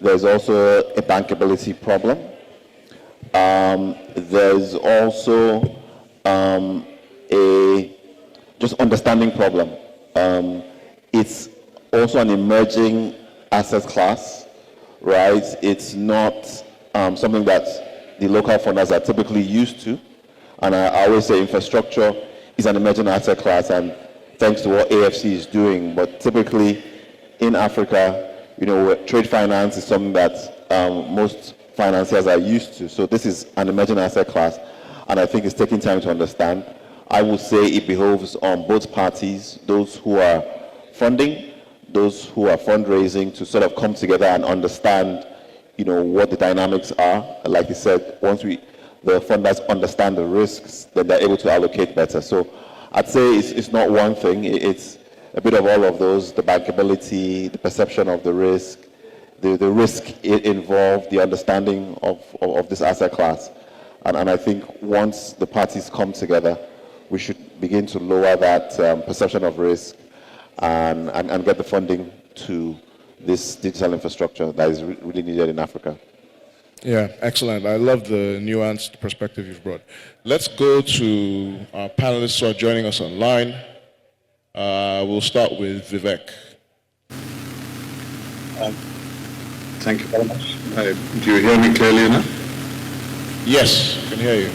There's also a bankability problem. There's also a just understanding problem. It's also an emerging asset class, right? It's not something that the local funders are typically used to. And I always say infrastructure is an emerging asset class, and thanks to what AFC is doing. But typically in Africa, trade finance is something that most financiers are used to. So this is an emerging asset class, and I think it's taking time to understand. I would say it behoves on both parties, those who are funding, those who are fundraising, to sort of come together and understand, what the dynamics are. Like you said, once the funders understand the risks, then they're able to allocate better. So I'd say it's not one thing. It's a bit of all of those: the bankability, the perception of the risk, the risk involved, the understanding of this asset class. And I think once the parties come together, we should begin to lower that perception of risk and get the funding to this digital infrastructure that is really needed in Africa. Yeah, excellent. I love the nuanced perspective you've brought. Let's go to our panelists who are joining us online. We'll start with Vivek. Thank you very much. Do you hear me clearly enough? Yes, I can hear you.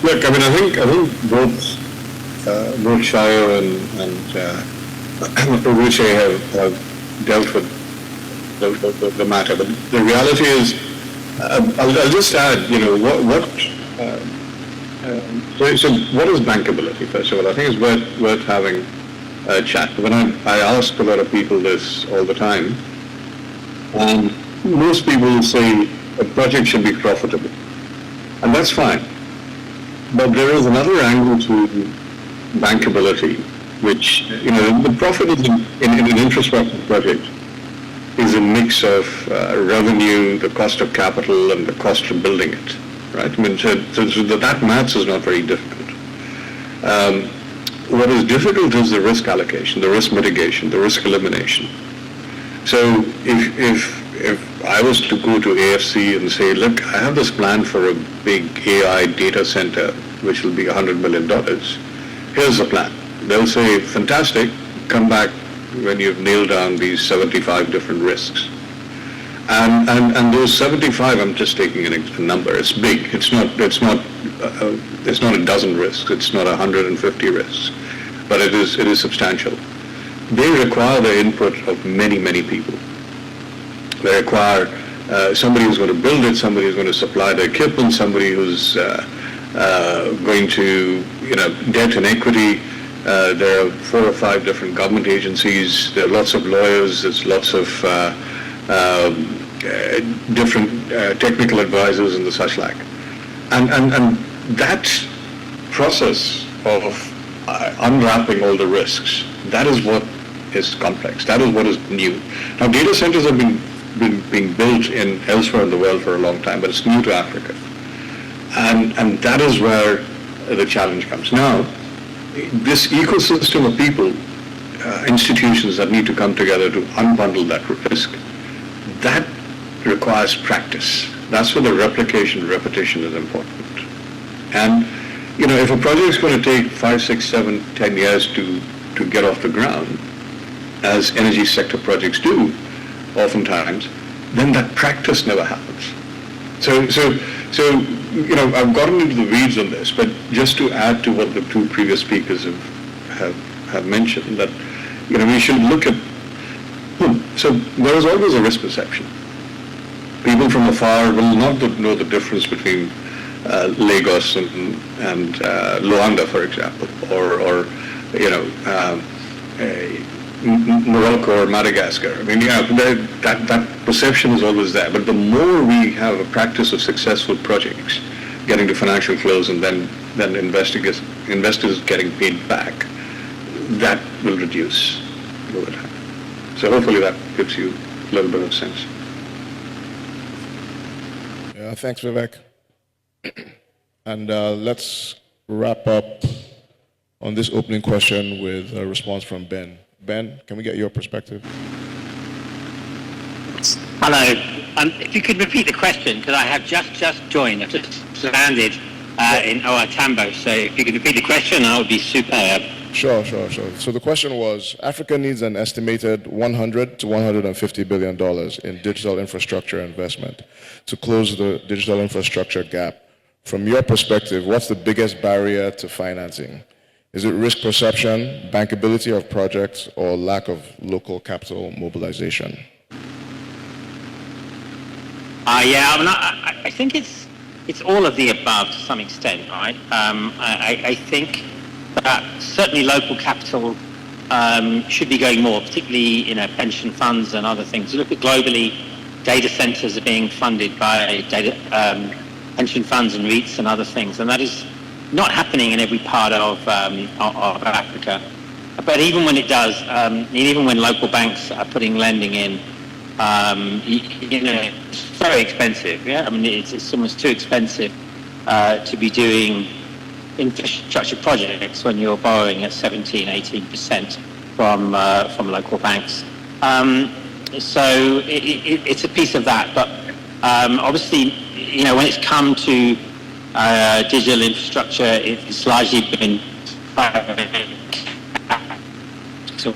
Look, I think both Shayo and Uguche have dealt with the matter. But the reality is, I'll just add, so what is bankability, first of all? I think it's worth having a chat. When I ask a lot of people this all the time, most people say a project should be profitable. And that's fine. But there is another angle to bankability, which, the profit in an infrastructure project is a mix of revenue, the cost of capital, and the cost of building it, right? I mean, so that maths is not very difficult. What is difficult is the risk allocation, the risk mitigation, the risk elimination. So if I was to go to AFC and say, look, I have this plan for a big AI data center, which will be $100 million, here's the plan. They'll say, fantastic, come back when you've nailed down these 75 different risks. And those 75, I'm just taking a number, it's big. It's not a dozen risks, it's not 150 risks, but it is substantial. They require the input of many, many people. They require somebody who's going to build it, somebody who's going to supply the equipment, somebody who's going to, debt and equity. There are 4 or 5 different government agencies. There are lots of lawyers. There's lots of different technical advisors and the such like. And that process of unwrapping all the risks, that is what is complex. That is what is new. Now, data centers have been being built elsewhere in the world for a long time, but it's new to Africa. And that is where the challenge comes. Now, this ecosystem of people, institutions that need to come together to unbundle that risk, that requires practice. That's where the repetition is important. And, if a project is going to take 5, 6, 7, 10 years to get off the ground, as energy sector projects do, oftentimes, then that practice never happens. So I've gotten into the weeds on this, but just to add to what the 2 previous speakers have mentioned, that we should look at. So there is always a risk perception. People from afar will not know the difference between Lagos and Luanda, for example, or Morocco or Madagascar. I mean, that perception is always there. But the more we have a practice of successful projects, getting to financial close and then investors getting paid back, that will reduce over time. So hopefully that gives you a little bit of sense. Yeah, thanks, Vivek. And let's wrap up on this opening question with a response from Ben. Ben, can we get your perspective? Hello. If you could repeat the question, because I have just joined. I've just landed in OR Tambo. So if you could repeat the question, that would be superb. Sure. So the question was, Africa needs an estimated $100 to $150 billion in digital infrastructure investment to close the digital infrastructure gap. From your perspective, what's the biggest barrier to financing? Is it risk perception, bankability of projects, or lack of local capital mobilization? I think it's all of the above to some extent, right? I think that certainly local capital should be going more, particularly pension funds and other things. You look at globally, data centers are being funded by pension funds and REITs and other things, and that is not happening in every part of Africa. But even when it does, even when local banks are putting lending in, it's very expensive. Yeah, I mean it's almost too expensive to be doing infrastructure projects when you're borrowing at 17, 18% from local banks. So it's a piece of that. But obviously, when it's come to digital infrastructure, it's largely been private capital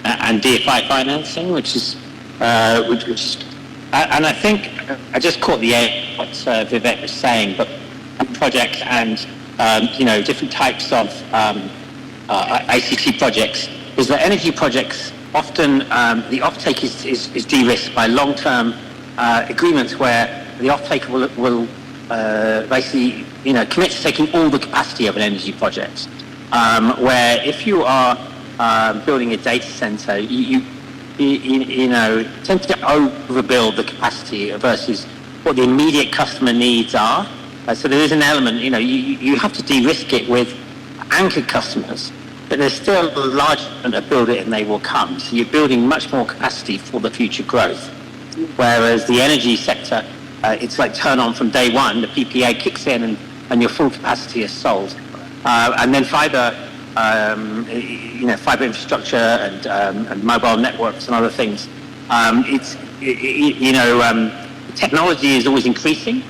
and DFI financing, which is and I think I just caught the end of what Vivek was saying, but projects and different types of ICT projects, is that energy projects often the offtake is de-risked by long-term agreements where the offtaker will basically commit to taking all the capacity of an energy project. Where if you are building a data center, you tend to overbuild the capacity versus what the immediate customer needs are. So there is an element, you have to de-risk it with anchored customers, but there's still a large element of build it and they will come. So you're building much more capacity for the future growth. Whereas the energy sector, it's like turn on from day one, the PPA kicks in and your full capacity is sold. And then fiber, fiber infrastructure and mobile networks and other things. Technology is always increasing,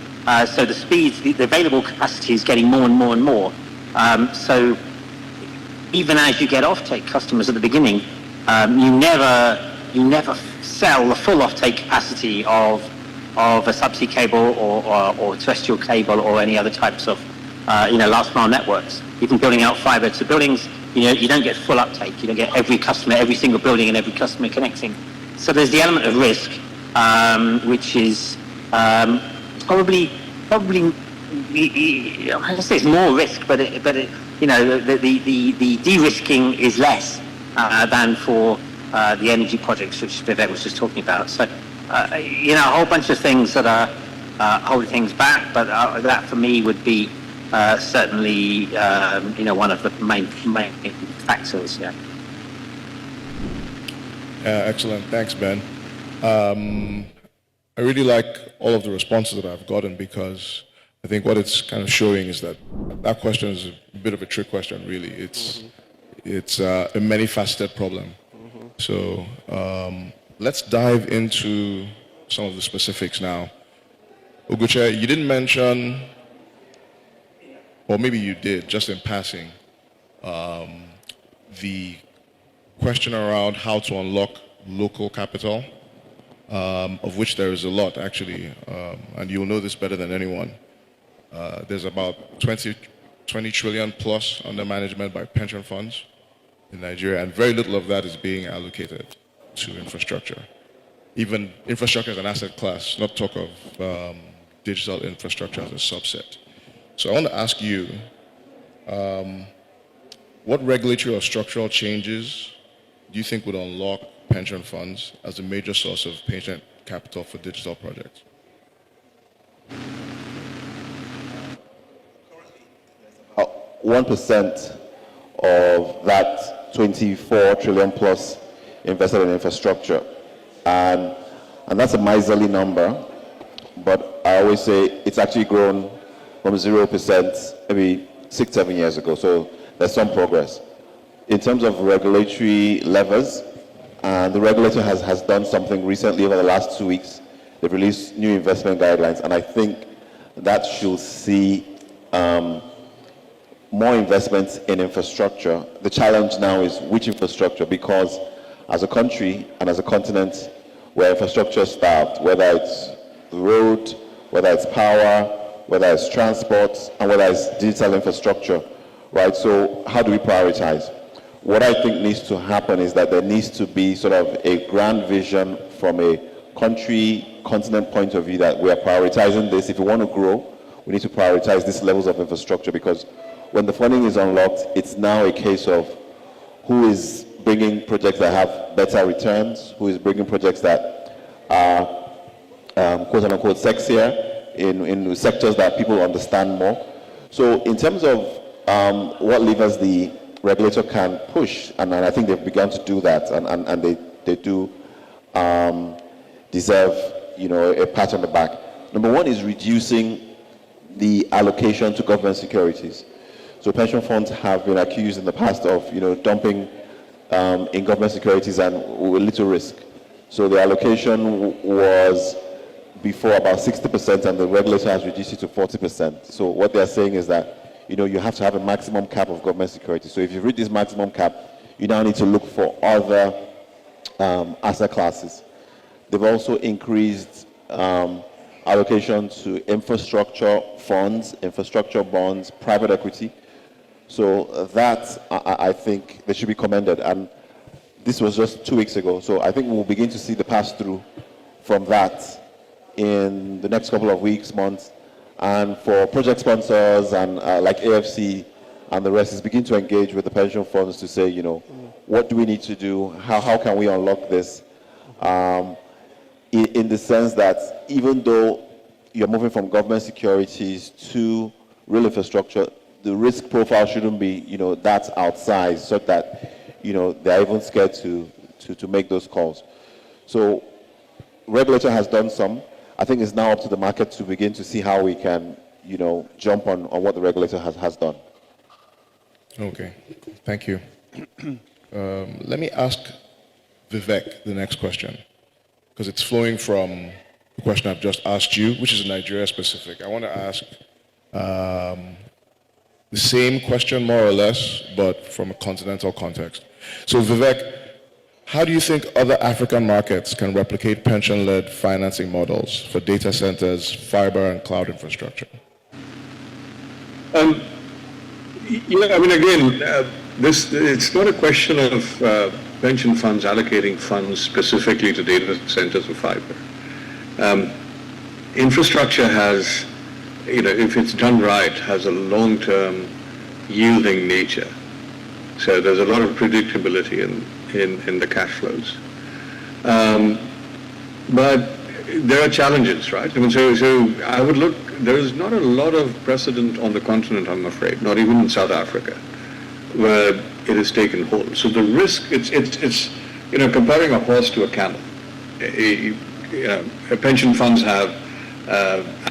so the speeds, the available capacity is getting more and more and more. So even as you get offtake customers at the beginning, you never sell the full offtake capacity of a subsea cable or terrestrial cable or any other types of last mile networks. Even building out fiber to buildings, you don't get full uptake. You don't get every customer, every single building and every customer connecting. So there's the element of risk, which is probably I say it's more risk, but the de-risking is less than for the energy projects which Vivek was just talking about. So a whole bunch of things that are holding things back, but that for me would be certainly one of the main factors. Yeah. Excellent. Thanks, Ben. I really like all of the responses that I've gotten, because I think what it's kind of showing is that question is a bit of a trick question, really. It's a many-faceted problem. So let's dive into some of the specifics now. Uguche, you didn't mention, or maybe you did, just in passing, the question around how to unlock local capital, of which there is a lot, actually, and you'll know this better than anyone. There's about 20 trillion plus under management by pension funds in Nigeria, and very little of that is being allocated to infrastructure. Even infrastructure as an asset class, not talk of digital infrastructure as a subset. So I want to ask you, what regulatory or structural changes do you think would unlock pension funds as a major source of patient capital for digital projects? 1% of that 24 trillion plus invested in infrastructure. And that's a miserly number, but I always say it's actually grown from 0% maybe 6-7 years ago, so there's some progress. In terms of regulatory levers, the regulator has done something recently over the last 2 weeks. They've released new investment guidelines, and I think that should see more investments in infrastructure. The challenge now is which infrastructure, because as a country and as a continent, we're infrastructure starved, whether it's road, whether it's power, whether it's transport, and whether it's digital infrastructure, right? So how do we prioritize? What I think needs to happen is that there needs to be sort of a grand vision from a country, continent point of view that we are prioritizing this. If we want to grow, we need to prioritize these levels of infrastructure, because when the funding is unlocked, it's now a case of who is bringing projects that have better returns, who is bringing projects that are quote unquote sexier in sectors that people understand more. So in terms of what levers the regulator can push, and I think they've begun to do that, and they do deserve a pat on the back. Number one is reducing the allocation to government securities. So pension funds have been accused in the past of dumping in government securities and with little risk. So the allocation was before about 60%, and the regulator has reduced it to 40%. So what they're saying is that you have to have a maximum cap of government securities. So if you reach this maximum cap, you now need to look for other asset classes. They've also increased allocation to infrastructure funds, infrastructure bonds, private equity. So that, I think, they should be commended. And this was just 2 weeks ago. So I think we'll begin to see the pass-through from that in the next couple of weeks, months. And for project sponsors and like AFC and the rest, is begin to engage with the pension funds to say, what do we need to do? How can we unlock this? In the sense that even though you're moving from government securities to real infrastructure, the risk profile shouldn't be, that's outsized, so that, they're even scared to make those calls. So regulator has done some. I think it's now up to the market to begin to see how we can, jump on what the regulator has done. Okay, thank you. Let me ask Vivek the next question, because it's flowing from the question I've just asked you, which is Nigeria specific. I want to ask the same question more or less, but from a continental context. So Vivek, how do you think other African markets can replicate pension-led financing models for data centers, fiber, and cloud infrastructure? It's not a question of pension funds allocating funds specifically to data centers or fiber. Infrastructure has, if it's done right, has a long-term yielding nature. So there's a lot of predictability in the cash flows. But there are challenges, right? So I would look, there is not a lot of precedent on the continent, I'm afraid, not even in South Africa, where it has taken hold. So the risk, it's comparing a horse to a camel. Pension funds have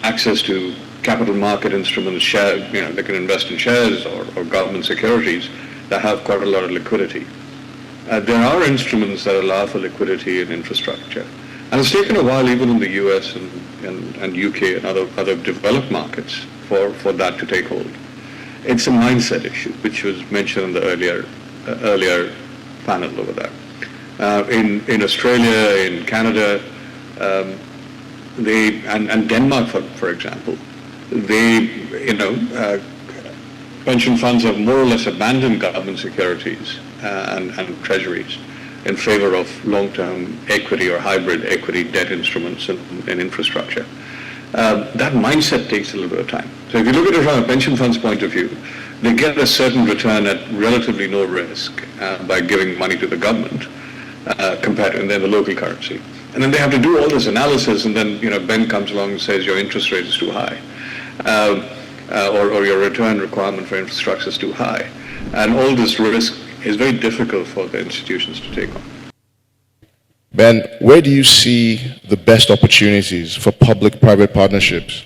access to capital market instruments, they can invest in shares or government securities that have quite a lot of liquidity. There are instruments that allow for liquidity in infrastructure. And it's taken a while, even in the US and UK and other developed markets, for that to take hold. It's a mindset issue, which was mentioned in the earlier panel over there. In Australia, in Canada, and Denmark, for example, pension funds have more or less abandoned government securities and treasuries in favor of long-term equity or hybrid equity debt instruments in infrastructure. That mindset takes a little bit of time. So if you look at it from a pension fund's point of view, they get a certain return at relatively low risk by giving money to the government compared to the local currency. And then they have to do all this analysis, and then Ben comes along and says your interest rate is too high, or your return requirement for infrastructure is too high. And all this risk is very difficult for the institutions to take on. Ben, where do you see the best opportunities for public-private partnerships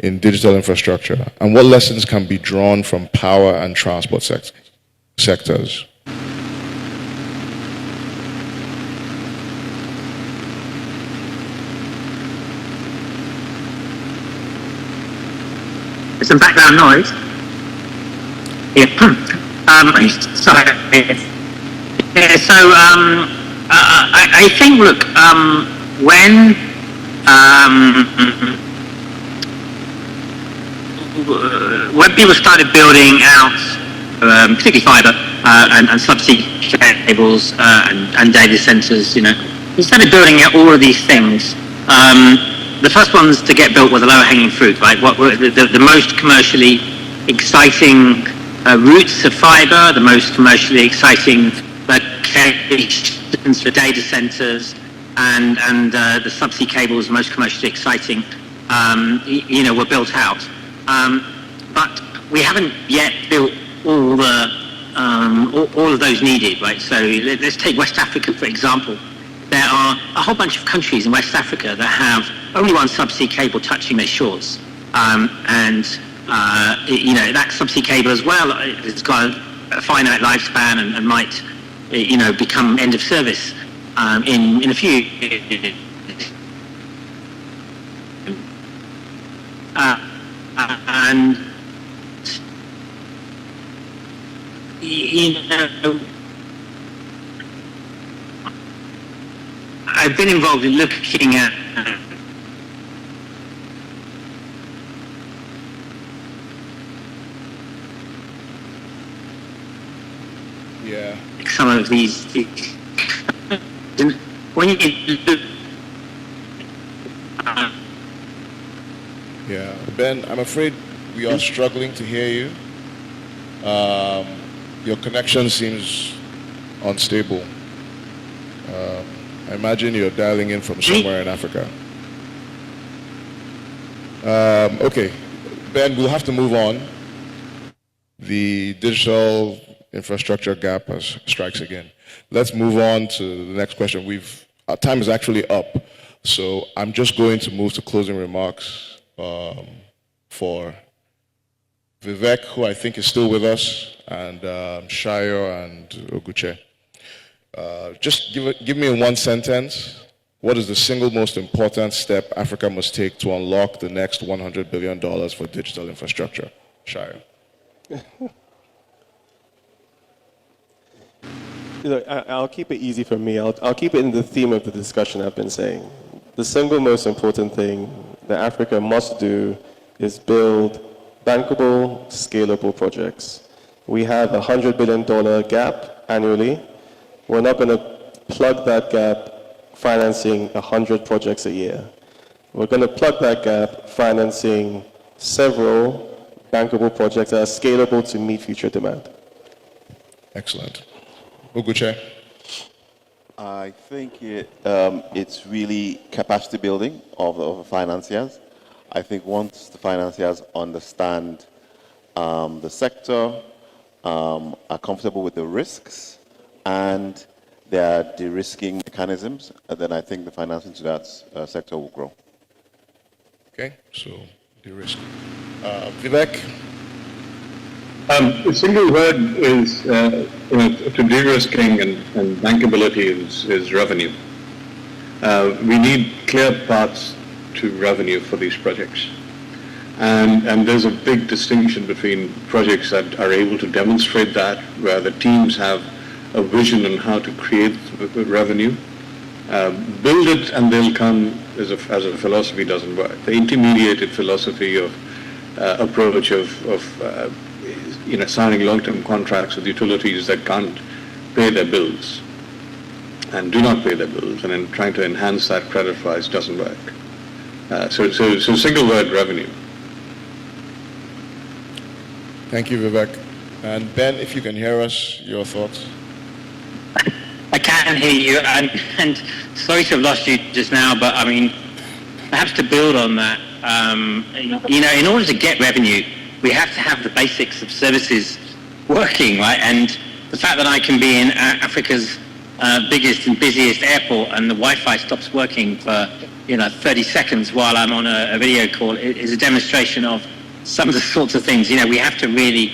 in digital infrastructure? And what lessons can be drawn from power and transport sectors? There's some background noise. Yeah. Sorry. Yeah, so I think, look, when people started building out, particularly fiber and subsea cables and data centers, we started building out all of these things. The first ones to get built were the lower-hanging fruit, right? What were the most commercially exciting routes of fiber, the most commercially exciting locations for data centers, and the subsea cables, the most commercially exciting, were built out. But we haven't yet built all of those needed, right? So let's take West Africa, for example. There are a whole bunch of countries in West Africa that have only one subsea cable touching their shores. That subsea cable as well, it's got a finite lifespan and might, become end of service in a few years. I've been involved in looking at Yeah. some of these. When you Yeah, Ben, I'm afraid we are struggling to hear you. Your connection seems unstable. I imagine you're dialing in from somewhere in Africa. Okay, Ben, we'll have to move on. The digital infrastructure gap strikes again. Let's move on to the next question. Our time is actually up, so I'm just going to move to closing remarks for Vivek, who I think is still with us, and Shayo and Oguche. Just give me in one sentence, what is the single most important step Africa must take to unlock the next $100 billion for digital infrastructure? Shayo. I'll keep it easy for me. I'll keep it in the theme of the discussion I've been saying. The single most important thing that Africa must do is build bankable, scalable projects. We have a $100 billion gap annually. We're not going to plug that gap financing 100 projects a year. We're going to plug that gap financing several bankable projects that are scalable to meet future demand. Excellent. Oguche. I think it's really capacity building of the financiers. I think once the financiers understand the sector, are comfortable with the risks, and their de-risking mechanisms, then I think the financing to that sector will grow. Okay, so de-risk. Vivek? A single word is, to de-risking and bankability is revenue. We need clear paths to revenue for these projects. And there's a big distinction between projects that are able to demonstrate that, where the teams have a vision on how to create revenue. Build it and they'll come as a philosophy doesn't work. The intermediated philosophy of approach of signing long-term contracts with utilities that can't pay their bills and do not pay their bills, and then trying to enhance that credit price doesn't work. So single word, revenue. Thank you, Vivek. And Ben, if you can hear us, your thoughts? I can hear you, and sorry to have lost you just now, but I mean, perhaps to build on that, in order to get revenue, we have to have the basics of services working, right? And the fact that I can be in Africa's biggest and busiest airport and the Wi-Fi stops working for 30 seconds while I'm on a video call is a demonstration of some of the sorts of things. We have to really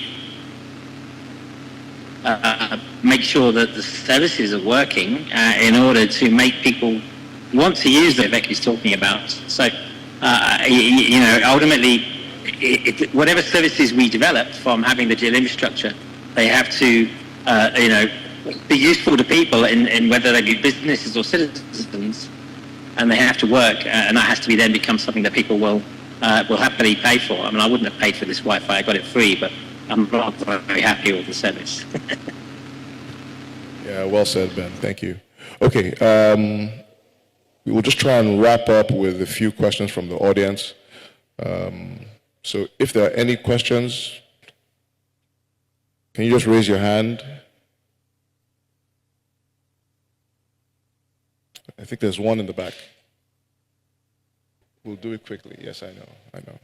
make sure that the services are working in order to make people want to use what Vivek is talking about. So, ultimately, whatever services we develop from having the digital infrastructure, they have to, be useful to people in whether they be businesses or citizens, and they have to work, and that has to then become something that people will happily pay for. I mean, I wouldn't have paid for this Wi-Fi; I got it free, but I'm not very happy with the service. Yeah, well said, Ben. Thank you. Okay, we will just try and wrap up with a few questions from the audience. So if there are any questions, can you just raise your hand? I think there's one in the back. We'll do it quickly. Yes, I know.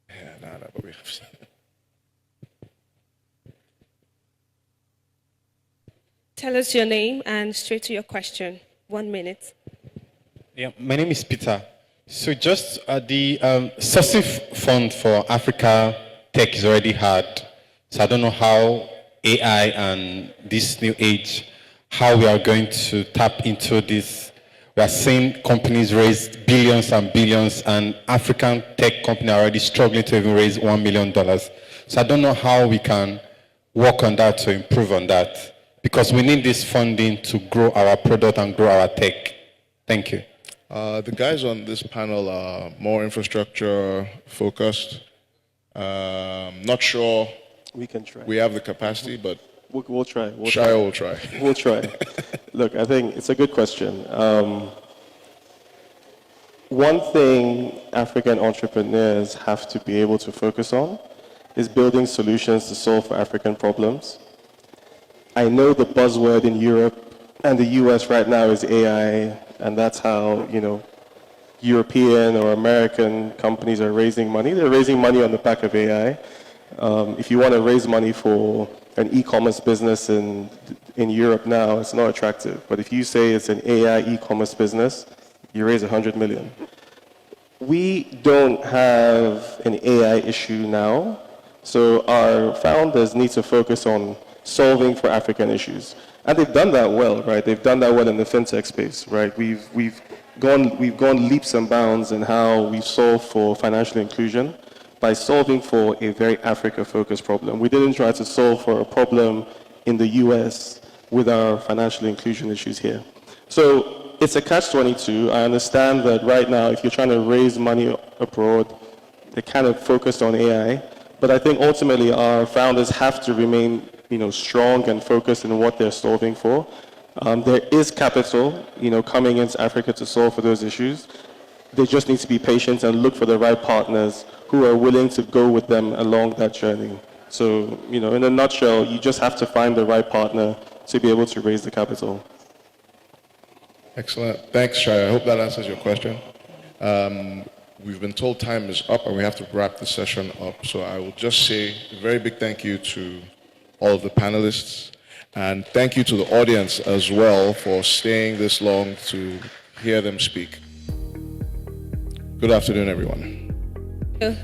Yeah, but we have. Tell us your name and straight to your question. 1 minute. Yeah, my name is Peter. So just the subsea fund for Africa tech is already hard. So I don't know how AI and this new age, how we are going to tap into this. We are seeing companies raise billions and billions, and African tech companies are already struggling to even raise $1 million. So I don't know how we can work on that to improve on that, because we need this funding to grow our product and grow our tech. Thank you. The guys on this panel are more infrastructure focused. Not sure we can try. We have the capacity, but We'll try. We'll try. We'll try. Look, I think it's a good question. One thing African entrepreneurs have to be able to focus on is building solutions to solve for African problems. I know the buzzword in Europe and the US right now is AI, and that's how, European or American companies are raising money. They're raising money on the back of AI. If you want to raise money for an e-commerce business in Europe now, it's not attractive. But if you say it's an AI e-commerce business, you raise 100 million. We don't have an AI issue now, so our founders need to focus on solving for African issues. And they've done that well, right? They've done that well in the fintech space, right? We've gone leaps and bounds in how we've solved for financial inclusion by solving for a very Africa-focused problem. We didn't try to solve for a problem in the US with our financial inclusion issues here. So it's a catch-22. I understand that right now, if you're trying to raise money abroad, they're kind of focused on AI. But I think ultimately our founders have to remain strong and focused in what they're solving for. There is capital, coming into Africa to solve for those issues. They just need to be patient and look for the right partners who are willing to go with them along that journey. So, in a nutshell, you just have to find the right partner to be able to raise the capital. Excellent. Thanks, Shai. I hope that answers your question. We've been told time is up and we have to wrap the session up. So I will just say a very big thank you to all of the panelists. And thank you to the audience as well for staying this long to hear them speak. Good afternoon, everyone.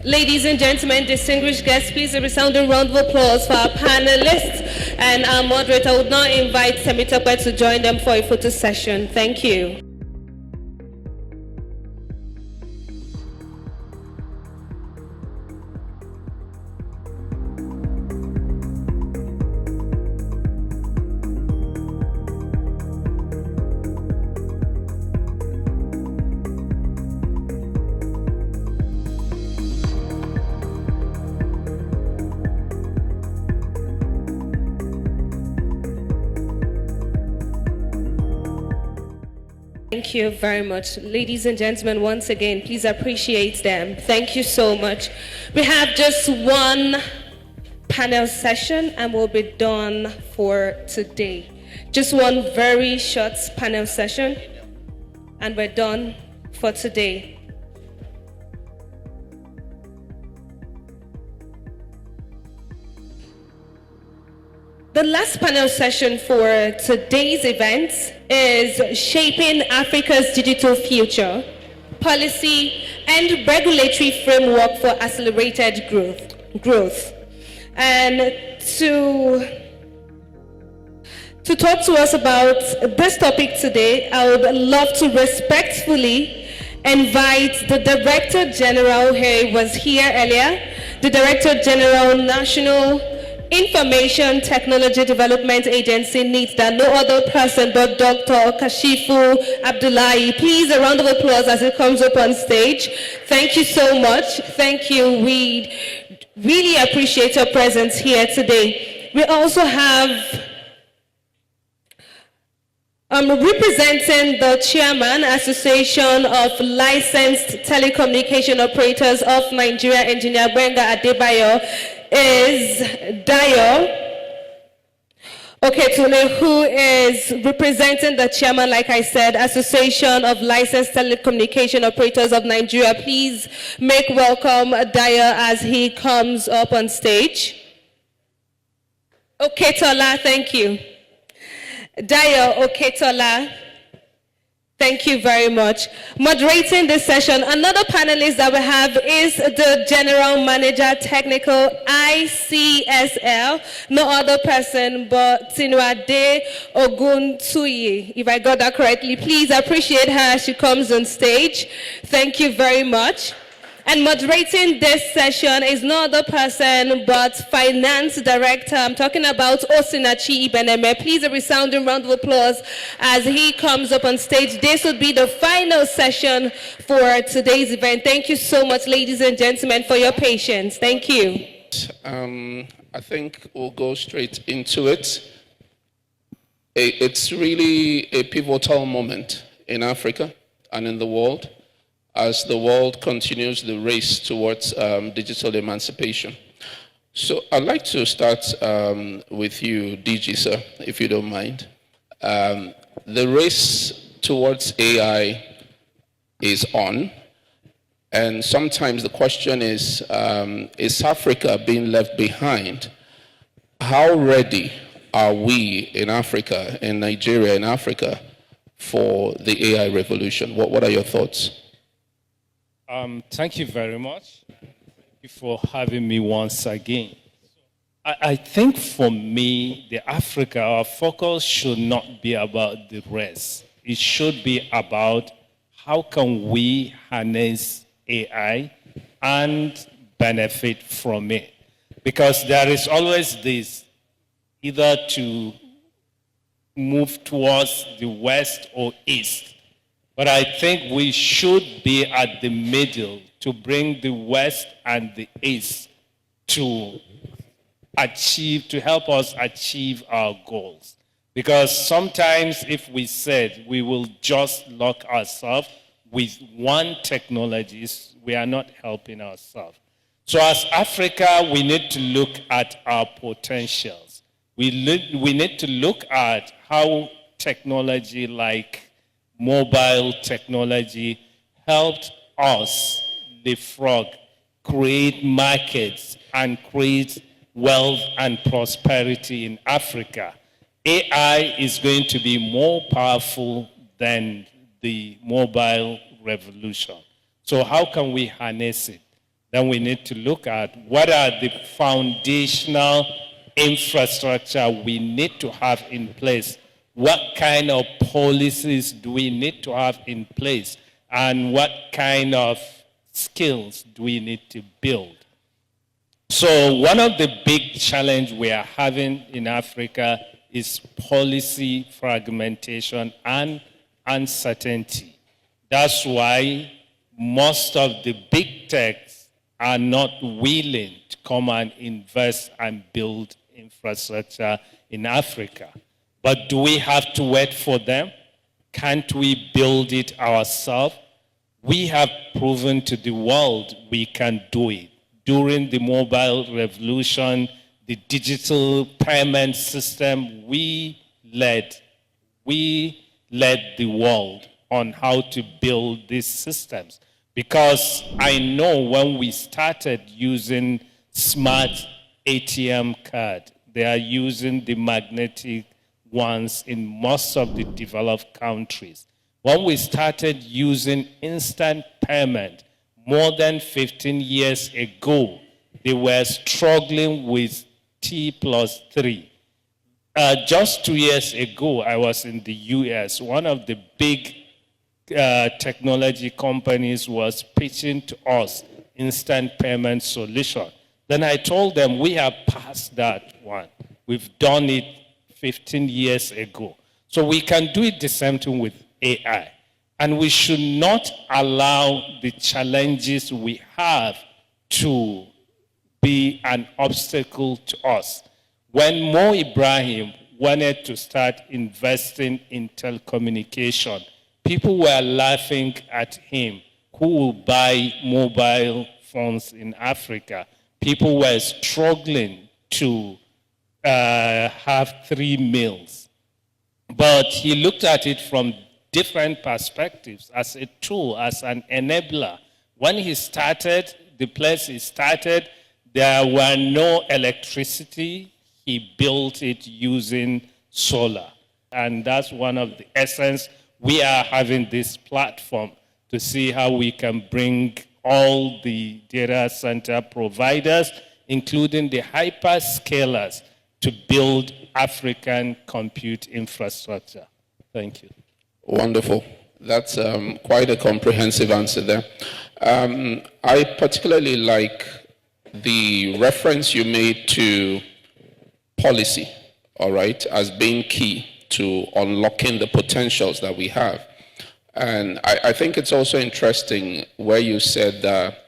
Ladies and gentlemen, distinguished guests, please a resounding round of applause for our panelists. And our moderator would now invite Temitope to join them for a photo session. Thank you. Thank you very much. Ladies and gentlemen, once again, please appreciate them. Thank you so much. We have just one panel session and we'll be done for today. Just one very short panel session and we're done for today. The last panel session for today's event is Shaping Africa's Digital Future, Policy and Regulatory Framework for Accelerated Growth. And to talk to us about this topic today, I would love to respectfully invite the Director General, he was here earlier, the Director General, National Information Technology Development Agency, needs that no other person but Dr. Kashifu Abdullahi. Please, a round of applause as he comes up on stage. Thank you so much. Thank you. We really appreciate your presence here today. We also have representing the Chairman, Association of Licensed Telecommunication Operators of Nigeria, Engineer Benga Adebayo, is Dayo Oketule, who is representing the Chairman, like I said, Association of Licensed Telecommunication Operators of Nigeria. Please make welcome Dayo as he comes up on stage. Oketola, thank you. Dayo Oketola, thank you very much. Moderating this session, another panelist that we have is the General Manager Technical ICSL, no other person but Tinuade Oguntuyi. If I got that correctly, please appreciate her as she comes on stage. Thank you very much. And moderating this session is no other person but Finance Director. I'm talking about Osinachi Ibeneme. Please a resounding round of applause as he comes up on stage. This will be the final session for today's event. Thank you so much, ladies and gentlemen, for your patience. Thank you. I think we'll go straight into it. It's really a pivotal moment in Africa and in the world as the world continues the race towards digital emancipation. So I'd like to start with you, DG, sir, if you don't mind. The race towards AI is on, and sometimes the question is Africa being left behind? How ready are we in Africa, in Nigeria, in Africa, for the AI revolution? What are your thoughts? Thank you very much. Thank you for having me once again. I think for me, Africa, our focus should not be about the rest. It should be about how can we harness AI and benefit from it. Because there is always this, either to move towards the west or east. But I think we should be at the middle to bring the west and the east to help us achieve our goals. Because sometimes if we said we will just lock ourselves with one technology, we are not helping ourselves. So as Africa, we need to look at our potentials. We need to look at how technology like mobile technology helped us leapfrog, create markets, and create wealth and prosperity in Africa. AI is going to be more powerful than the mobile revolution. So how can we harness it? Then we need to look at what are the foundational infrastructure we need to have in place. What kind of policies do we need to have in place? And what kind of skills do we need to build? So one of the big challenges we are having in Africa is policy fragmentation and uncertainty. That's why most of the big techs are not willing to come and invest and build infrastructure in Africa. But do we have to wait for them? Can't we build it ourselves? We have proven to the world we can do it. During the mobile revolution, the digital payment system, we led the world on how to build these systems. Because I know when we started using smart ATM card, they are using the magnetic ones in most of the developed countries. When we started using instant payment more than 15 years ago, they were struggling with T+3. Just 2 years ago, I was in the US. One of the big technology companies was pitching to us instant payment solution. Then I told them, we have passed that one. We've done it 15 years ago. So we can do it the same thing with AI. And we should not allow the challenges we have to be an obstacle to us. When Mo Ibrahim wanted to start investing in telecommunication, people were laughing at him. Who will buy mobile phones in Africa? People were struggling to have 3 meals. But he looked at it from different perspectives, as a tool, as an enabler. When he started, the place he started, there were no electricity. He built it using solar. And that's one of the essence. We are having this platform to see how we can bring all the data center providers, including the hyperscalers, to build African compute infrastructure. Thank you. Wonderful. That's quite a comprehensive answer there. I particularly like the reference you made to policy, all right, as being key to unlocking the potentials that we have. And I think it's also interesting where you said that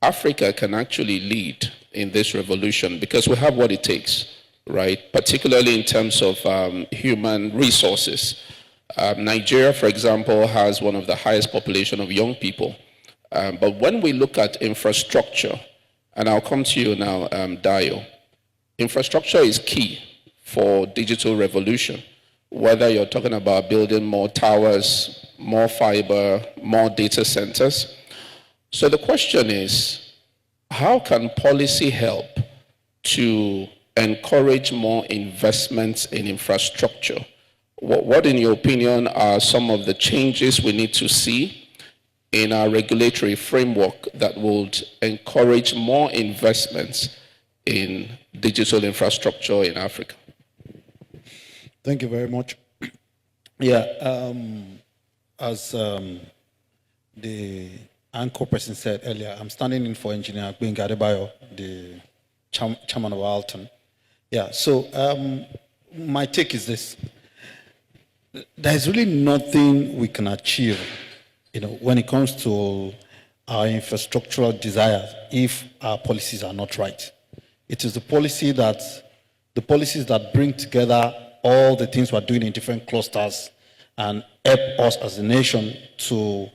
Africa can actually lead in this revolution because we have what it takes, right? Particularly in terms of human resources. Nigeria, for example, has one of the highest population of young people. But when we look at infrastructure, and I'll come to you now, Dio, infrastructure is key for digital revolution. Whether you're talking about building more towers, more fiber, more data centers. So the question is, how can policy help to encourage more investments in infrastructure? What, in your opinion, are some of the changes we need to see in our regulatory framework that would encourage more investments in digital infrastructure in Africa? Thank you very much. Yeah, as the anchor person said earlier, I'm standing in for Engineer Gbenga Adebayo, the chairman of Alton. Yeah, so my take is this. There's really nothing we can achieve, when it comes to our infrastructural desires if our policies are not right. It is the policies that bring together all the things we're doing in different clusters and help us as a nation to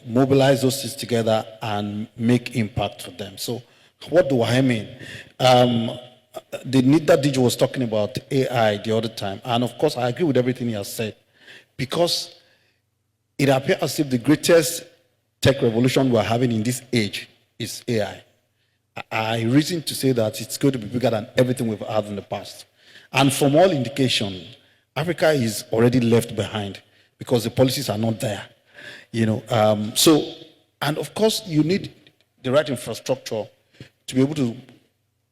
mobilize those things together and make impact for them. So what do I mean? The Nida Dij was talking about AI the other time, and of course I agree with everything he has said, because it appears as if the greatest tech revolution we're having in this age is AI. I reason to say that it's going to be bigger than everything we've had in the past. And from all indication, Africa is already left behind because the policies are not there. And of course, you need the right infrastructure to be able to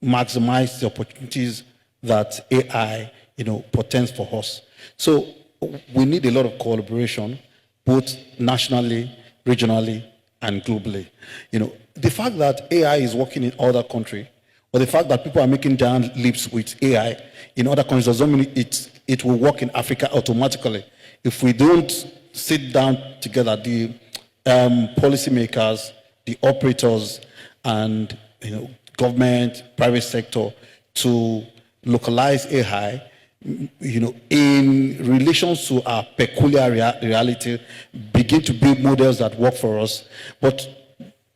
maximize the opportunities that AI, portends for us. So we need a lot of collaboration, both nationally, regionally, and globally. The fact that AI is working in other countries, or the fact that people are making giant leaps with AI in other countries doesn't mean it will work in Africa automatically. If we don't sit down together, the policymakers, the operators, and government, private sector, to localize AI, in relation to our peculiar reality, begin to build models that work for us. But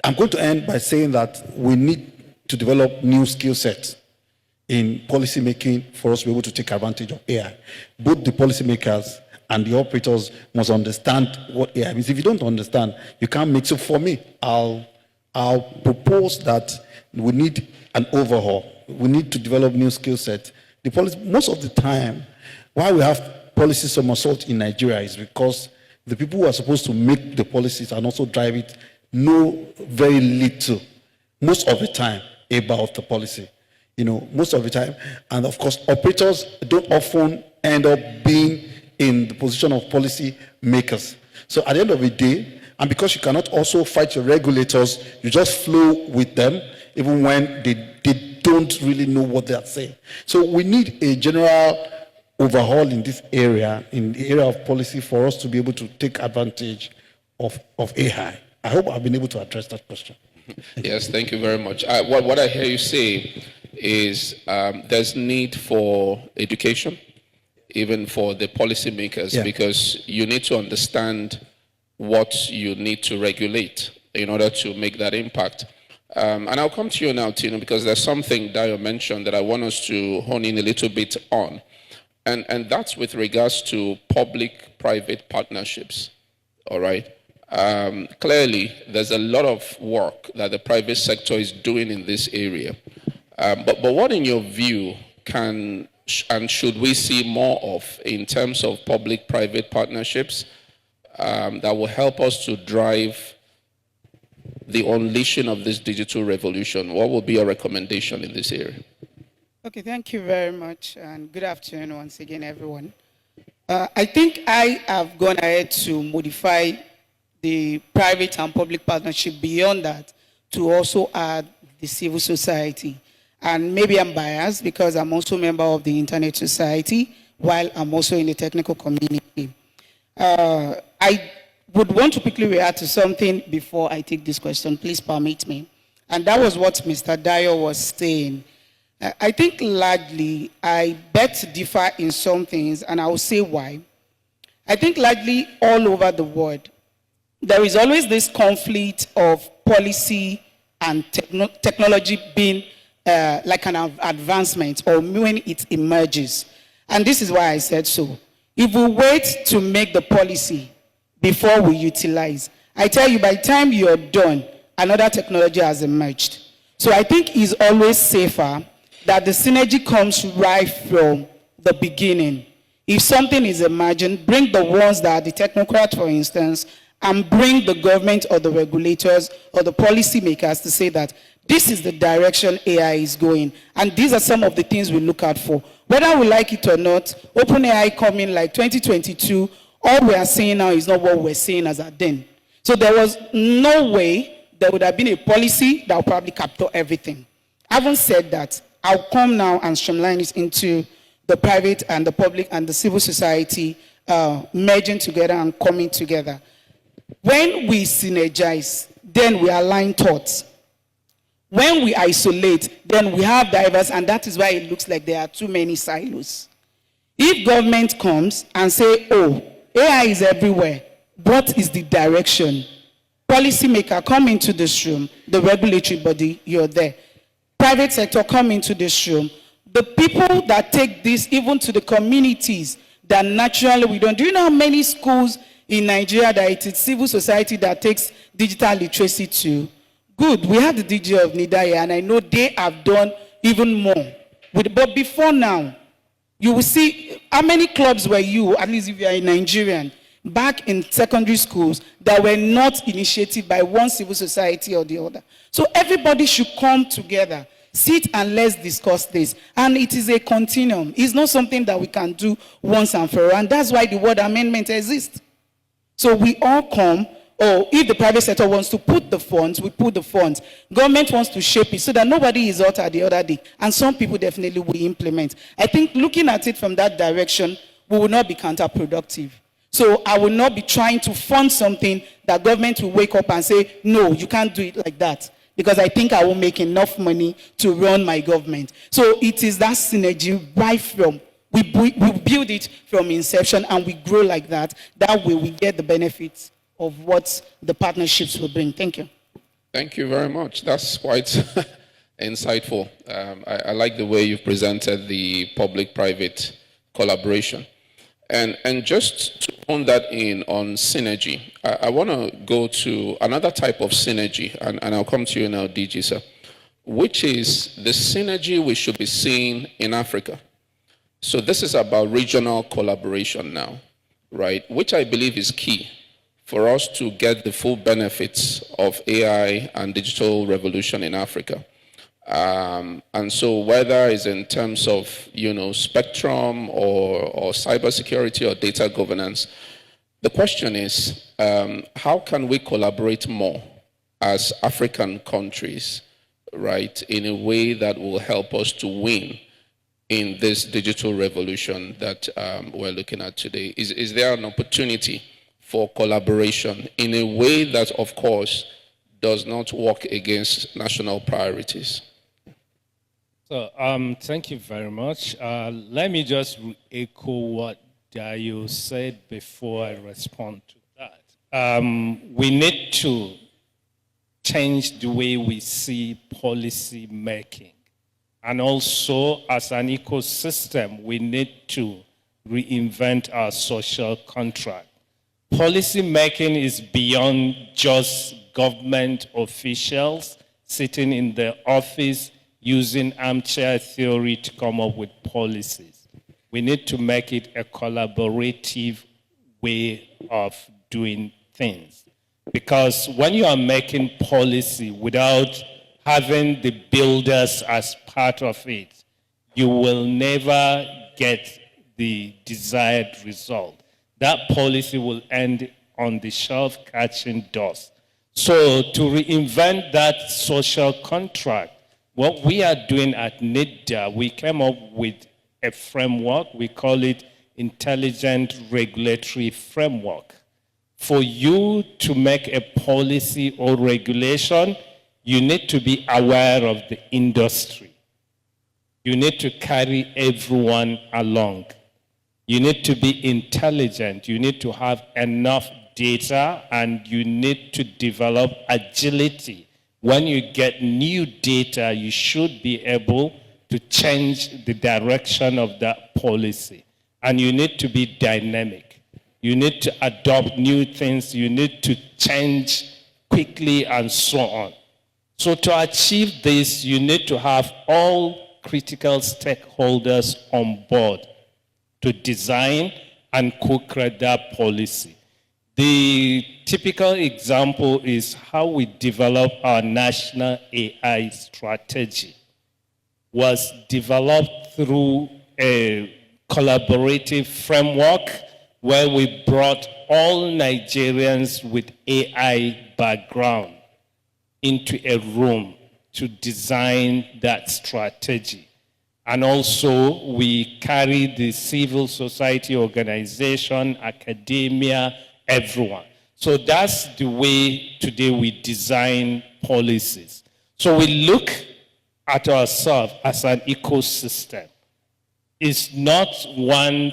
I'm going to end by saying that we need to develop new skill sets in policy making for us to be able to take advantage of AI. Both the policymakers and the operators must understand what AI means. If you don't understand, you can't make. So for me, I'll propose that we need an overhaul. We need to develop new skill sets. Most of the time, why we have policy somersault in Nigeria is because the people who are supposed to make the policies and also drive it know very little, most of the time, about the policy. Most of the time. And of course, operators don't often end up being in the position of policy makers. So at the end of the day, and because you cannot also fight your regulators, you just flow with them, even when they don't really know what they are saying. So we need a general overhaul in this area, in the area of policy, for us to be able to take advantage of AI. I hope I've been able to address that question. Yes, thank you very much. What I hear you say is there's need for education, even for the policymakers, because you need to understand what you need to regulate in order to make that impact. And I'll come to you now, Tino, because there's something Dio mentioned that I want us to hone in a little bit on. And that's with regards to public-private partnerships, all right? Clearly, there's a lot of work that the private sector is doing in this area. But what, in your view, can and should we see more of in terms of public-private partnerships that will help us to drive the unleashing of this digital revolution? What will be a recommendation in this area? Okay, thank you very much, and good afternoon once again, everyone. I think I have gone ahead to modify the private and public partnership beyond that to also add the civil society. And maybe I'm biased because I'm also a member of the Internet Society, while I'm also in the technical community. would want to quickly react to something before I take this question. Please permit me. And that was what Mr. Dio was saying. I think largely I bet to differ in some things, and I will say why. I think largely all over the world, there is always this conflict of policy and technology being like an advancement or when it emerges. And this is why I said so. If we wait to make the policy before we utilize, I tell you, by the time you're done, another technology has emerged. So I think it's always safer that the synergy comes right from the beginning. If something is emerging, bring the ones that are the technocrats, for instance, and bring the government or the regulators or the policymakers to say that this is the direction AI is going. And these are some of the things we look out for. Whether we like it or not, OpenAI coming like 2022, all we are saying now is not what we're saying as at then. So there was no way there would have been a policy that would probably capture everything. Having said that, I'll come now and streamline it into the private and the public and the civil society merging together and coming together. When we synergize, then we align thoughts. When we isolate, then we have diverse, and that is why it looks like there are too many silos. If government comes and say, oh, AI is everywhere, what is the direction? Policymaker, come into this room, the regulatory body, you're there. Private sector, come into this room. The people that take this even to the communities that naturally we don't. Do you know how many schools in Nigeria that it is civil society that takes digital literacy to? Good, we have the DG of NIDA here, and I know they have done even more. But before now, you will see how many clubs were you, at least if you are a Nigerian, back in secondary schools that were not initiated by one civil society or the other. So everybody should come together, sit and let's discuss this. And it is a continuum. It's not something that we can do once and for all. And that's why the word amendment exists. So we all come, or if the private sector wants to put the funds, we put the funds. Government wants to shape it so that nobody is out at the other day. And some people definitely will implement. I think looking at it from that direction, we will not be counterproductive. So I will not be trying to fund something that government will wake up and say, no, you can't do it like that, because I think I will make enough money to run my government. So it is that synergy right from, we build it from inception and we grow like that. That way we get the benefits of what the partnerships will bring. Thank you. Thank you very much. That's quite insightful. I like the way you've presented the public-private collaboration. And just to hone that in on synergy, I want to go to another type of synergy, and I'll come to you now, DG, sir, which is the synergy we should be seeing in Africa. So this is about regional collaboration now, right, which I believe is key for us to get the full benefits of AI and digital revolution in Africa. And so whether it's in terms of, spectrum or cybersecurity or data governance, the question is, how can we collaborate more as African countries, right, in a way that will help us to win in this digital revolution that we're looking at today? Is there an opportunity for collaboration in a way that, of course, does not work against national priorities? So thank you very much. Let me just echo what Dayo said before I respond to that. We need to change the way we see policy making. And also, as an ecosystem, we need to reinvent our social contract. Policy making is beyond just government officials sitting in the office using armchair theory to come up with policies. We need to make it a collaborative way of doing things. Because when you are making policy without having the builders as part of it, you will never get the desired result. That policy will end on the shelf catching dust. So to reinvent that social contract, what we are doing at NIDA, we came up with a framework. We call it Intelligent Regulatory Framework for you to make a policy or regulation, you need to be aware of the industry. You need to carry everyone along. You need to be intelligent. You need to have enough data, and you need to develop agility. When you get new data, you should be able to change the direction of that policy. And you need to be dynamic. You need to adopt new things. You need to change quickly and so on. So to achieve this, you need to have all critical stakeholders on board to design and co-create that policy. The typical example is how we develop our national AI strategy. Was developed through a collaborative framework where we brought all Nigerians with AI background into a room to design that strategy. And also we carry the civil society organization, academia, everyone. So that's the way today we design policies. So we look at ourselves as an ecosystem. It's not one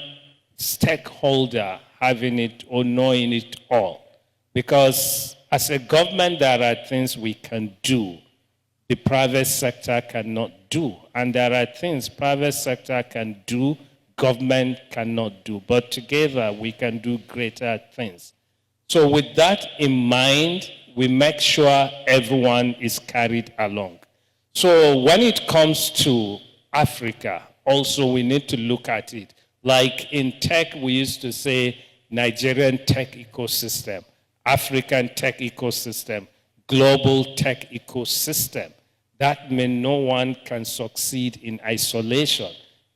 stakeholder having it or knowing it all. Because as a government, there are things we can do the private sector cannot do. And there are things private sector can do, government cannot do. But together, we can do greater things. So with that in mind, we make sure everyone is carried along. So when it comes to Africa, also we need to look at it. Like in tech, we used to say Nigerian tech ecosystem, African tech ecosystem, global tech ecosystem. That means no one can succeed in isolation.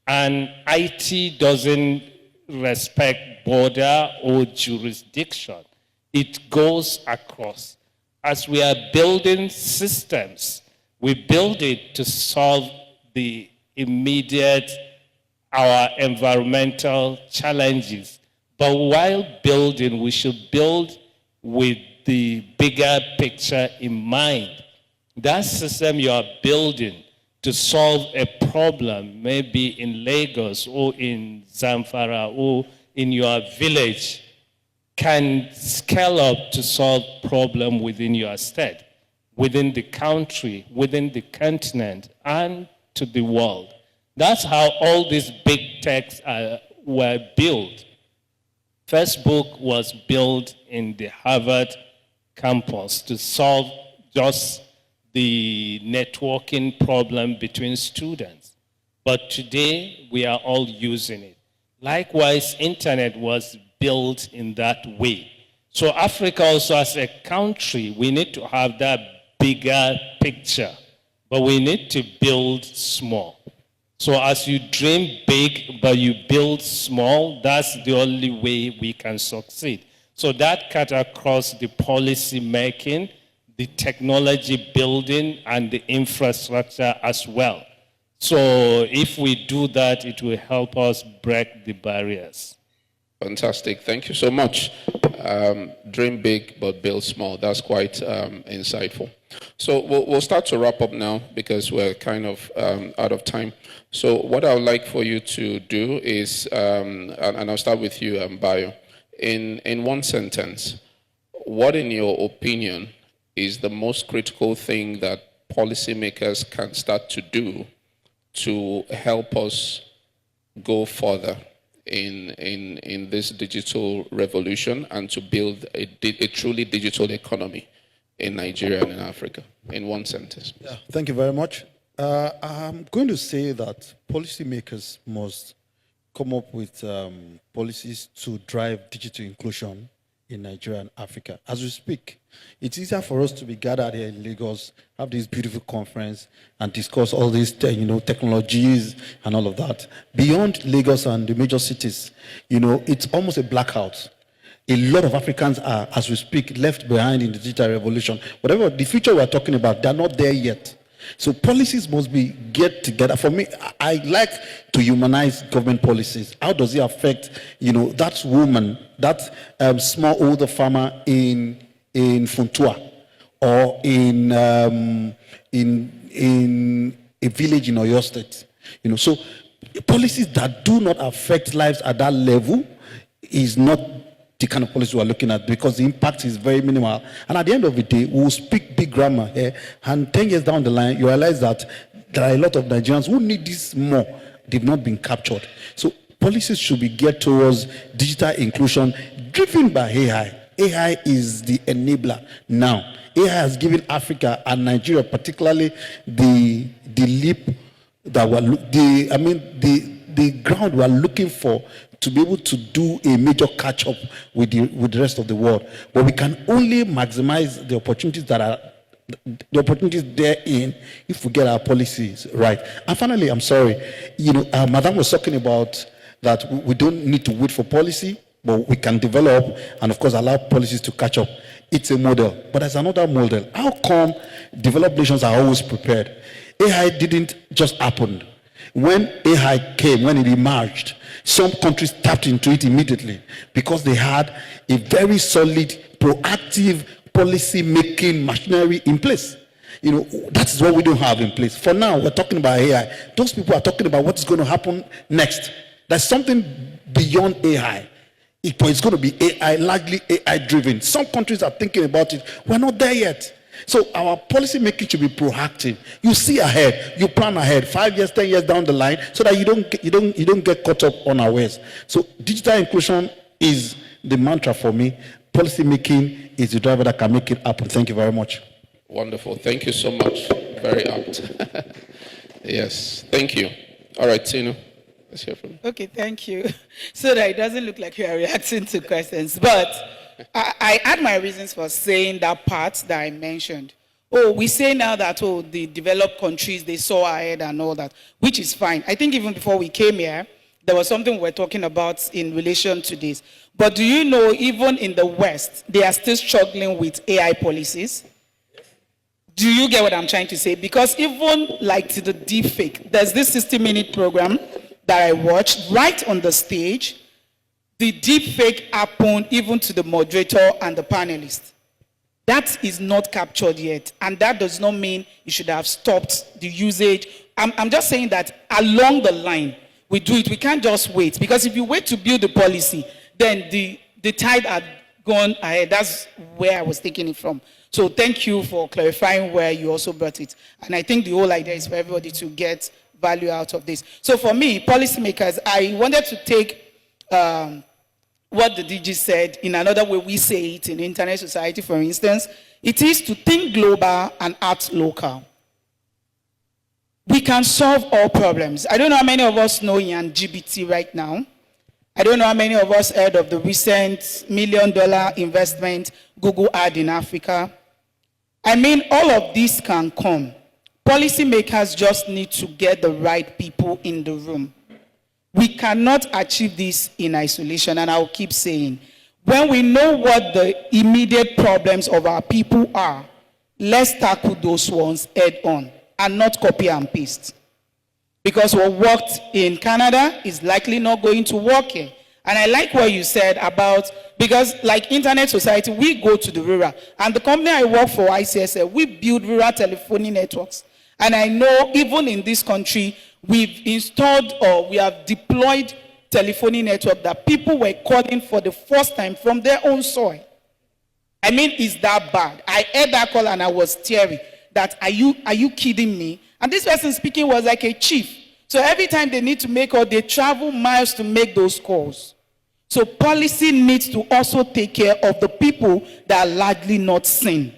And IT doesn't respect border or jurisdiction. It goes across. As we are building systems, we build it to solve the immediate, our environmental challenges. But while building, we should build with the bigger picture in mind. That system you are building to solve a problem, maybe in Lagos or in Zamfara or in your village, can scale up to solve problem within your state, within the country, within the continent, and to the world. That's how all these big techs were built. Facebook was built in the Harvard campus to solve just the networking problem between students. But today, we are all using it. Likewise, internet was built in that way. So Africa also as a country, we need to have that bigger picture, but we need to build small. So as you dream big, but you build small, that's the only way we can succeed. So that cut across the policy making, the technology building, and the infrastructure as well. So if we do that, it will help us break the barriers. Fantastic. Thank you so much. Dream big, but build small. That's quite insightful. So we'll start to wrap up now because we're kind of out of time. So what I would like for you to do is, and I'll start with you, Bayo. In one sentence, what in your opinion is the most critical thing that policymakers can start to do to help us go further in this digital revolution and to build a truly digital economy in Nigeria and in Africa? In one sentence. Yeah, thank you very much. I'm going to say that policymakers must come up with policies to drive digital inclusion in Nigeria and Africa. As we speak, it's easier for us to be gathered here in Lagos, have this beautiful conference, and discuss all these technologies and all of that. Beyond Lagos and the major cities, it's almost a blackout. A lot of Africans are, as we speak, left behind in the digital revolution. Whatever the future we're talking about, they're not there yet. So policies must be get together. For me, I like to humanize government policies. How does it affect, that woman, that small older farmer in Funtua, or in a village in Oyo State? So policies that do not affect lives at that level is not the kind of policy we're looking at, because the impact is very minimal. And at the end of the day, we'll speak big grammar here, and 10 years down the line, you realize that there are a lot of Nigerians who need this more. They've not been captured. So policies should be geared towards digital inclusion driven by AI. AI is the enabler now. AI has given Africa and Nigeria particularly the leap that the ground we're looking for to be able to do a major catch-up with the rest of the world. But we can only maximize the opportunities therein if we get our policies right. And finally, I'm sorry, Madam was talking about that we don't need to wait for policy, but we can develop and, of course, allow policies to catch up. It's a model. But there's another model. How come developed nations are always prepared? AI didn't just happen. When AI came, when it emerged, some countries tapped into it immediately because they had a very solid, proactive policy-making machinery in place. That is what we don't have in place. For now, we're talking about AI. Those people are talking about what's going to happen next. There's something beyond AI. It's going to be AI, largely AI-driven. Some countries are thinking about it. We're not there yet. So our policy making should be proactive. You see ahead, you plan ahead, 5 years, 10 years down the line, so that you don't get caught up unawares. So digital inclusion is the mantra for me. Policy making is the driver that can make it happen. Thank you very much. Wonderful. Thank you so much. Very apt. Yes. Thank you. All right, Tino. Let's hear from you. Okay, thank you. So that it doesn't look like you are reacting to questions, but I had my reasons for saying that part that I mentioned. We say now that, the developed countries, they saw ahead and all that, which is fine. I think even before we came here, there was something we were talking about in relation to this. But do you know, even in the West, they are still struggling with AI policies? Do you get what I'm trying to say? Because even like to the deepfake, there's this 60-minute program that I watched right on the stage. The deepfake happened even to the moderator and the panelists. That is not captured yet. And that does not mean you should have stopped the usage. I'm just saying that along the line, we do it. We can't just wait. Because if you wait to build the policy, then the tide had gone ahead. That's where I was taking it from. So thank you for clarifying where you also brought it. And I think the whole idea is for everybody to get value out of this. So for me, policymakers, I wanted to take what the DG said in another way we say it in internet society, for instance. It is to think global and act local. We can solve all problems. I don't know how many of us know GBT right now. I don't know how many of us heard of the recent $1 million investment Google had in Africa. I mean, all of this can come. Policymakers just need to get the right people in the room. We cannot achieve this in isolation, and I'll keep saying, when we know what the immediate problems of our people are, let's tackle those ones head on and not copy and paste. Because what worked in Canada is likely not going to work here. And I like what you said about, because like internet society, we go to the rural. And the company I work for, ICSL, we build rural telephony networks. And I know even in this country, we've installed or we have deployed telephony network that people were calling for the first time from their own soil. I mean, is that bad? I heard that call and I was teary. That, are you kidding me? And this person speaking was like a chief. So every time they need to make or they travel miles to make those calls. So policy needs to also take care of the people that are largely not seen,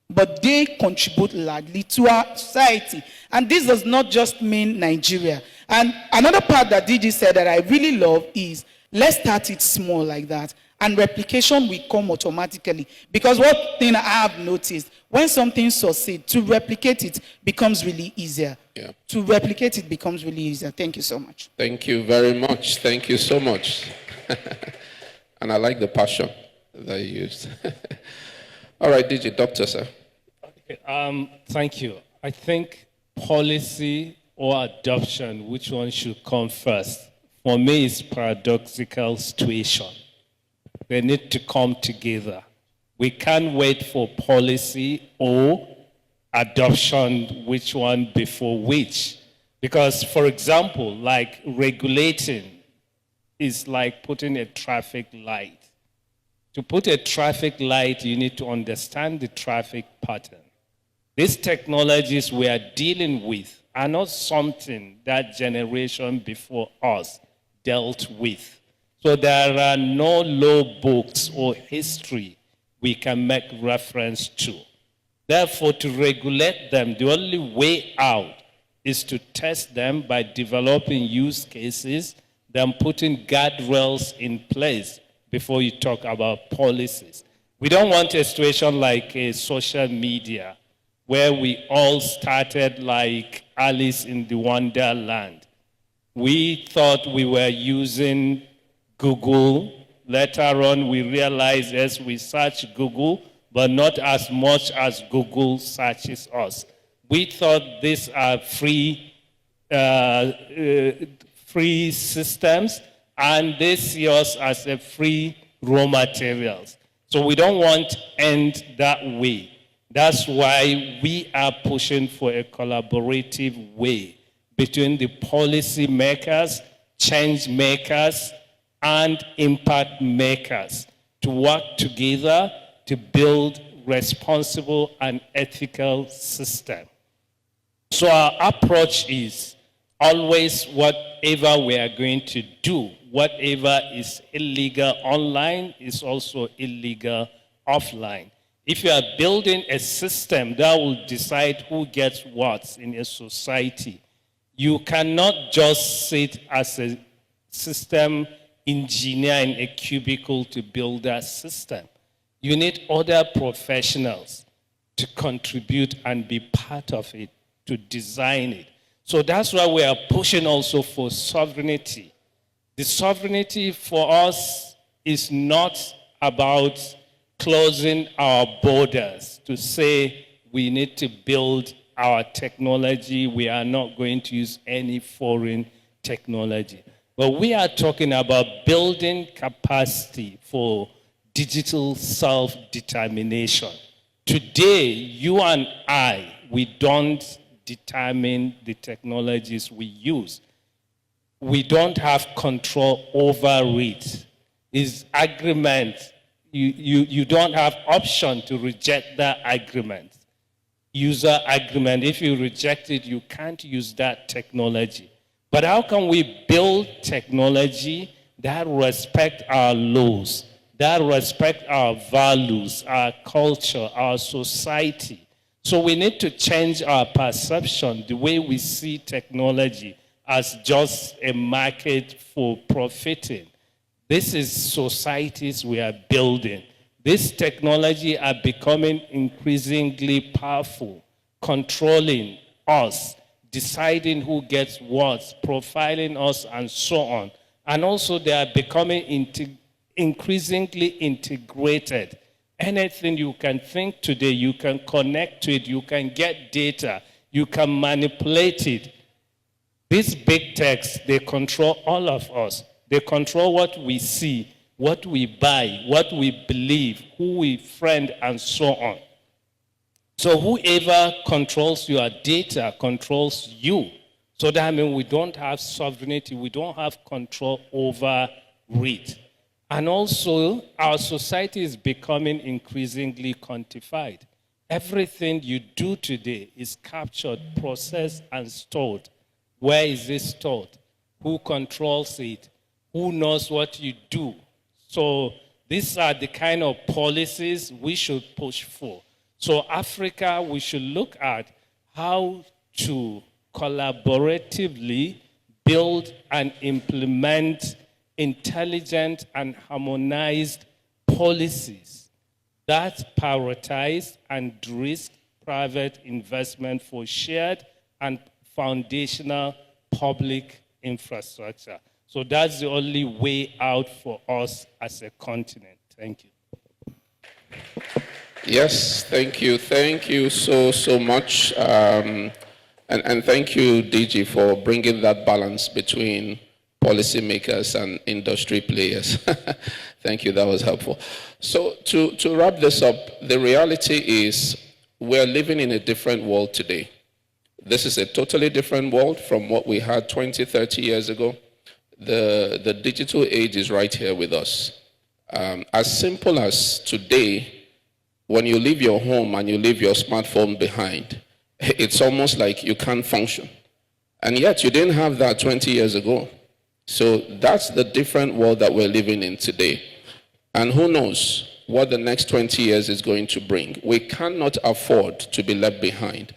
but they contribute largely to our society. And this does not just mean Nigeria. And another part that DG said that I really love is, let's start it small like that. And replication will come automatically. Because one thing I have noticed, when something succeeds, to replicate it becomes really easier. Yeah. To replicate it becomes really easier. Thank you so much. Thank you very much. Thank you so much. And I like the passion that you used. All right, DG, Doctor, sir. Okay, thank you. I think policy or adoption, which one should come first? For me, it's paradoxical situation. They need to come together. We can't wait for policy or adoption, which one before which. Because, for example, like regulating is like putting a traffic light. To put a traffic light, you need to understand the traffic pattern. These technologies we are dealing with are not something that generation before us dealt with. So there are no law books or history we can make reference to. Therefore, to regulate them, the only way out is to test them by developing use cases, then putting guardrails in place before you talk about policies. We don't want a situation like a social media where we all started like Alice in the Wonderland. We thought we were using Google. Later on, we realized as we search Google, but not as much as Google searches us. We thought these are free systems, and they see us as a free raw materials. So we don't want to end that way. That's why we are pushing for a collaborative way between the policy makers, change makers, and impact makers to work together to build responsible and ethical system. So our approach is always whatever we are going to do, whatever is illegal online is also illegal offline. If you are building a system that will decide who gets what in a society, you cannot just sit as a system engineer in a cubicle to build that system. You need other professionals to contribute and be part of it, to design it. So that's why we are pushing also for sovereignty. The sovereignty for us is not about closing our borders to say we need to build our technology, we are not going to use any foreign technology. But we are talking about building capacity for digital self-determination. Today, you and I, we don't determine the technologies we use. We don't have control over it. It's agreement. You don't have option to reject that agreement. User agreement, if you reject it, you can't use that technology. But how can we build technology that respect our laws, that respect our values, our culture, our society? So we need to change our perception, the way we see technology as just a market for profiting. This is societies we are building. This technology are becoming increasingly powerful, controlling us, deciding who gets what, profiling us, and so on. And also they are becoming increasingly integrated. Anything you can think today, you can connect to it, you can get data, you can manipulate it. These big techs, they control all of us. They control what we see, what we buy, what we believe, who we friend, and so on. So whoever controls your data controls you. So that means we don't have sovereignty, we don't have control over it. And also, our society is becoming increasingly quantified. Everything you do today is captured, processed, and stored. Where is it stored? Who controls it? Who knows what you do? So these are the kind of policies we should push for. So Africa, we should look at how to collaboratively build and implement intelligent and harmonized policies that prioritize and risk private investment for shared and foundational public infrastructure. So that's the only way out for us as a continent. Thank you. Yes, thank you. Thank you so much. And thank you, DG, for bringing that balance between policymakers and industry players. Thank you, that was helpful. So to wrap this up, the reality is we're living in a different world today. This is a totally different world from what we had 20, 30 years ago. The digital age is right here with us. As simple as today, when you leave your home and you leave your smartphone behind, it's almost like you can't function. And yet you didn't have that 20 years ago. So that's the different world that we're living in today. And who knows what the next 20 years is going to bring. We cannot afford to be left behind.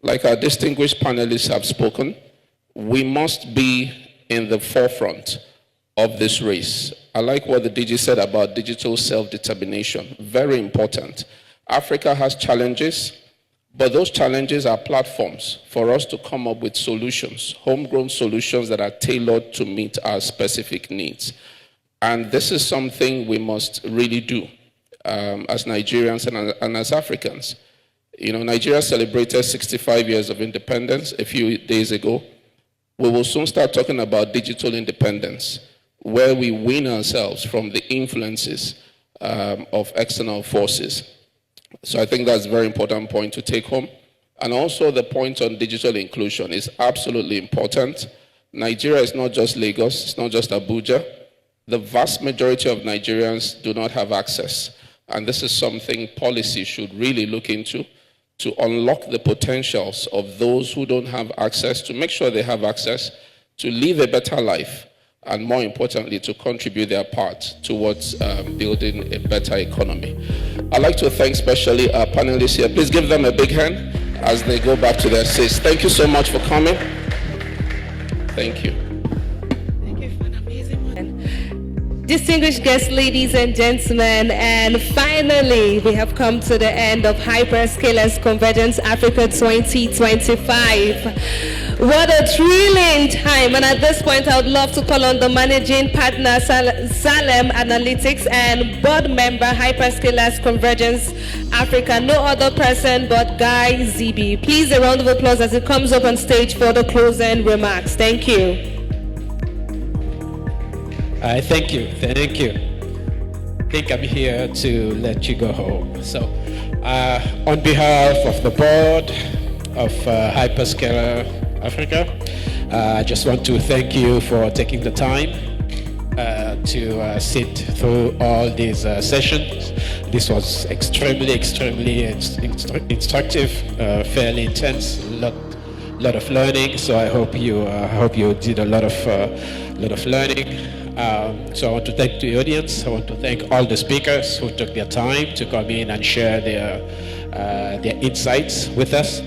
Like our distinguished panelists have spoken, we must be in the forefront of this race. I like what the DG said about digital self-determination. Very important. Africa has challenges, but those challenges are platforms for us to come up with solutions, homegrown solutions that are tailored to meet our specific needs. And this is something we must really do as Nigerians and as Africans. You know, Nigeria celebrated 65 years of independence a few days ago. We will soon start talking about digital independence, where we wean ourselves from the influences of external forces. So I think that's a very important point to take home. And also the point on digital inclusion is absolutely important. Nigeria is not just Lagos, it's not just Abuja. The vast majority of Nigerians do not have access. And this is something policy should really look into to unlock the potentials of those who don't have access, to make sure they have access, to live a better life, and more importantly, to contribute their part towards building a better economy. I'd like to thank especially our panelists here. Please give them a big hand as they go back to their seats. Thank you so much for coming. Thank you. Distinguished guests, ladies and gentlemen, and finally, we have come to the end of Hyperscalers Convergence Africa 2025. What a thrilling time. And at this point, I would love to call on the managing partner, Salem Analytics, and board member, Hyperscalers Convergence Africa, no other person but Guy Zibi. Please, a round of applause as he comes up on stage for the closing remarks. Thank you. Thank you. I think I'm here to let you go home. So, on behalf of the board of Hyperscaler Africa, I just want to thank you for taking the time to sit through all these sessions. This was extremely instructive, fairly intense, lot of learning. So I hope you did a lot of learning. So I want to thank the audience. I want to thank all the speakers who took their time to come in and share their insights with us.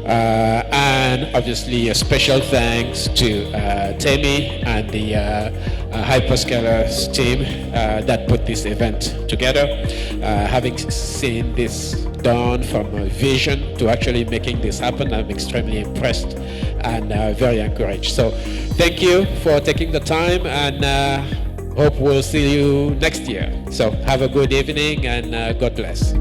And obviously a special thanks to Temi and the Hyperscalers team that put this event together. Having seen this done from a vision to actually making this happen, I'm extremely impressed and very encouraged. So thank you for taking the time, and hope we'll see you next year. So have a good evening, and God bless.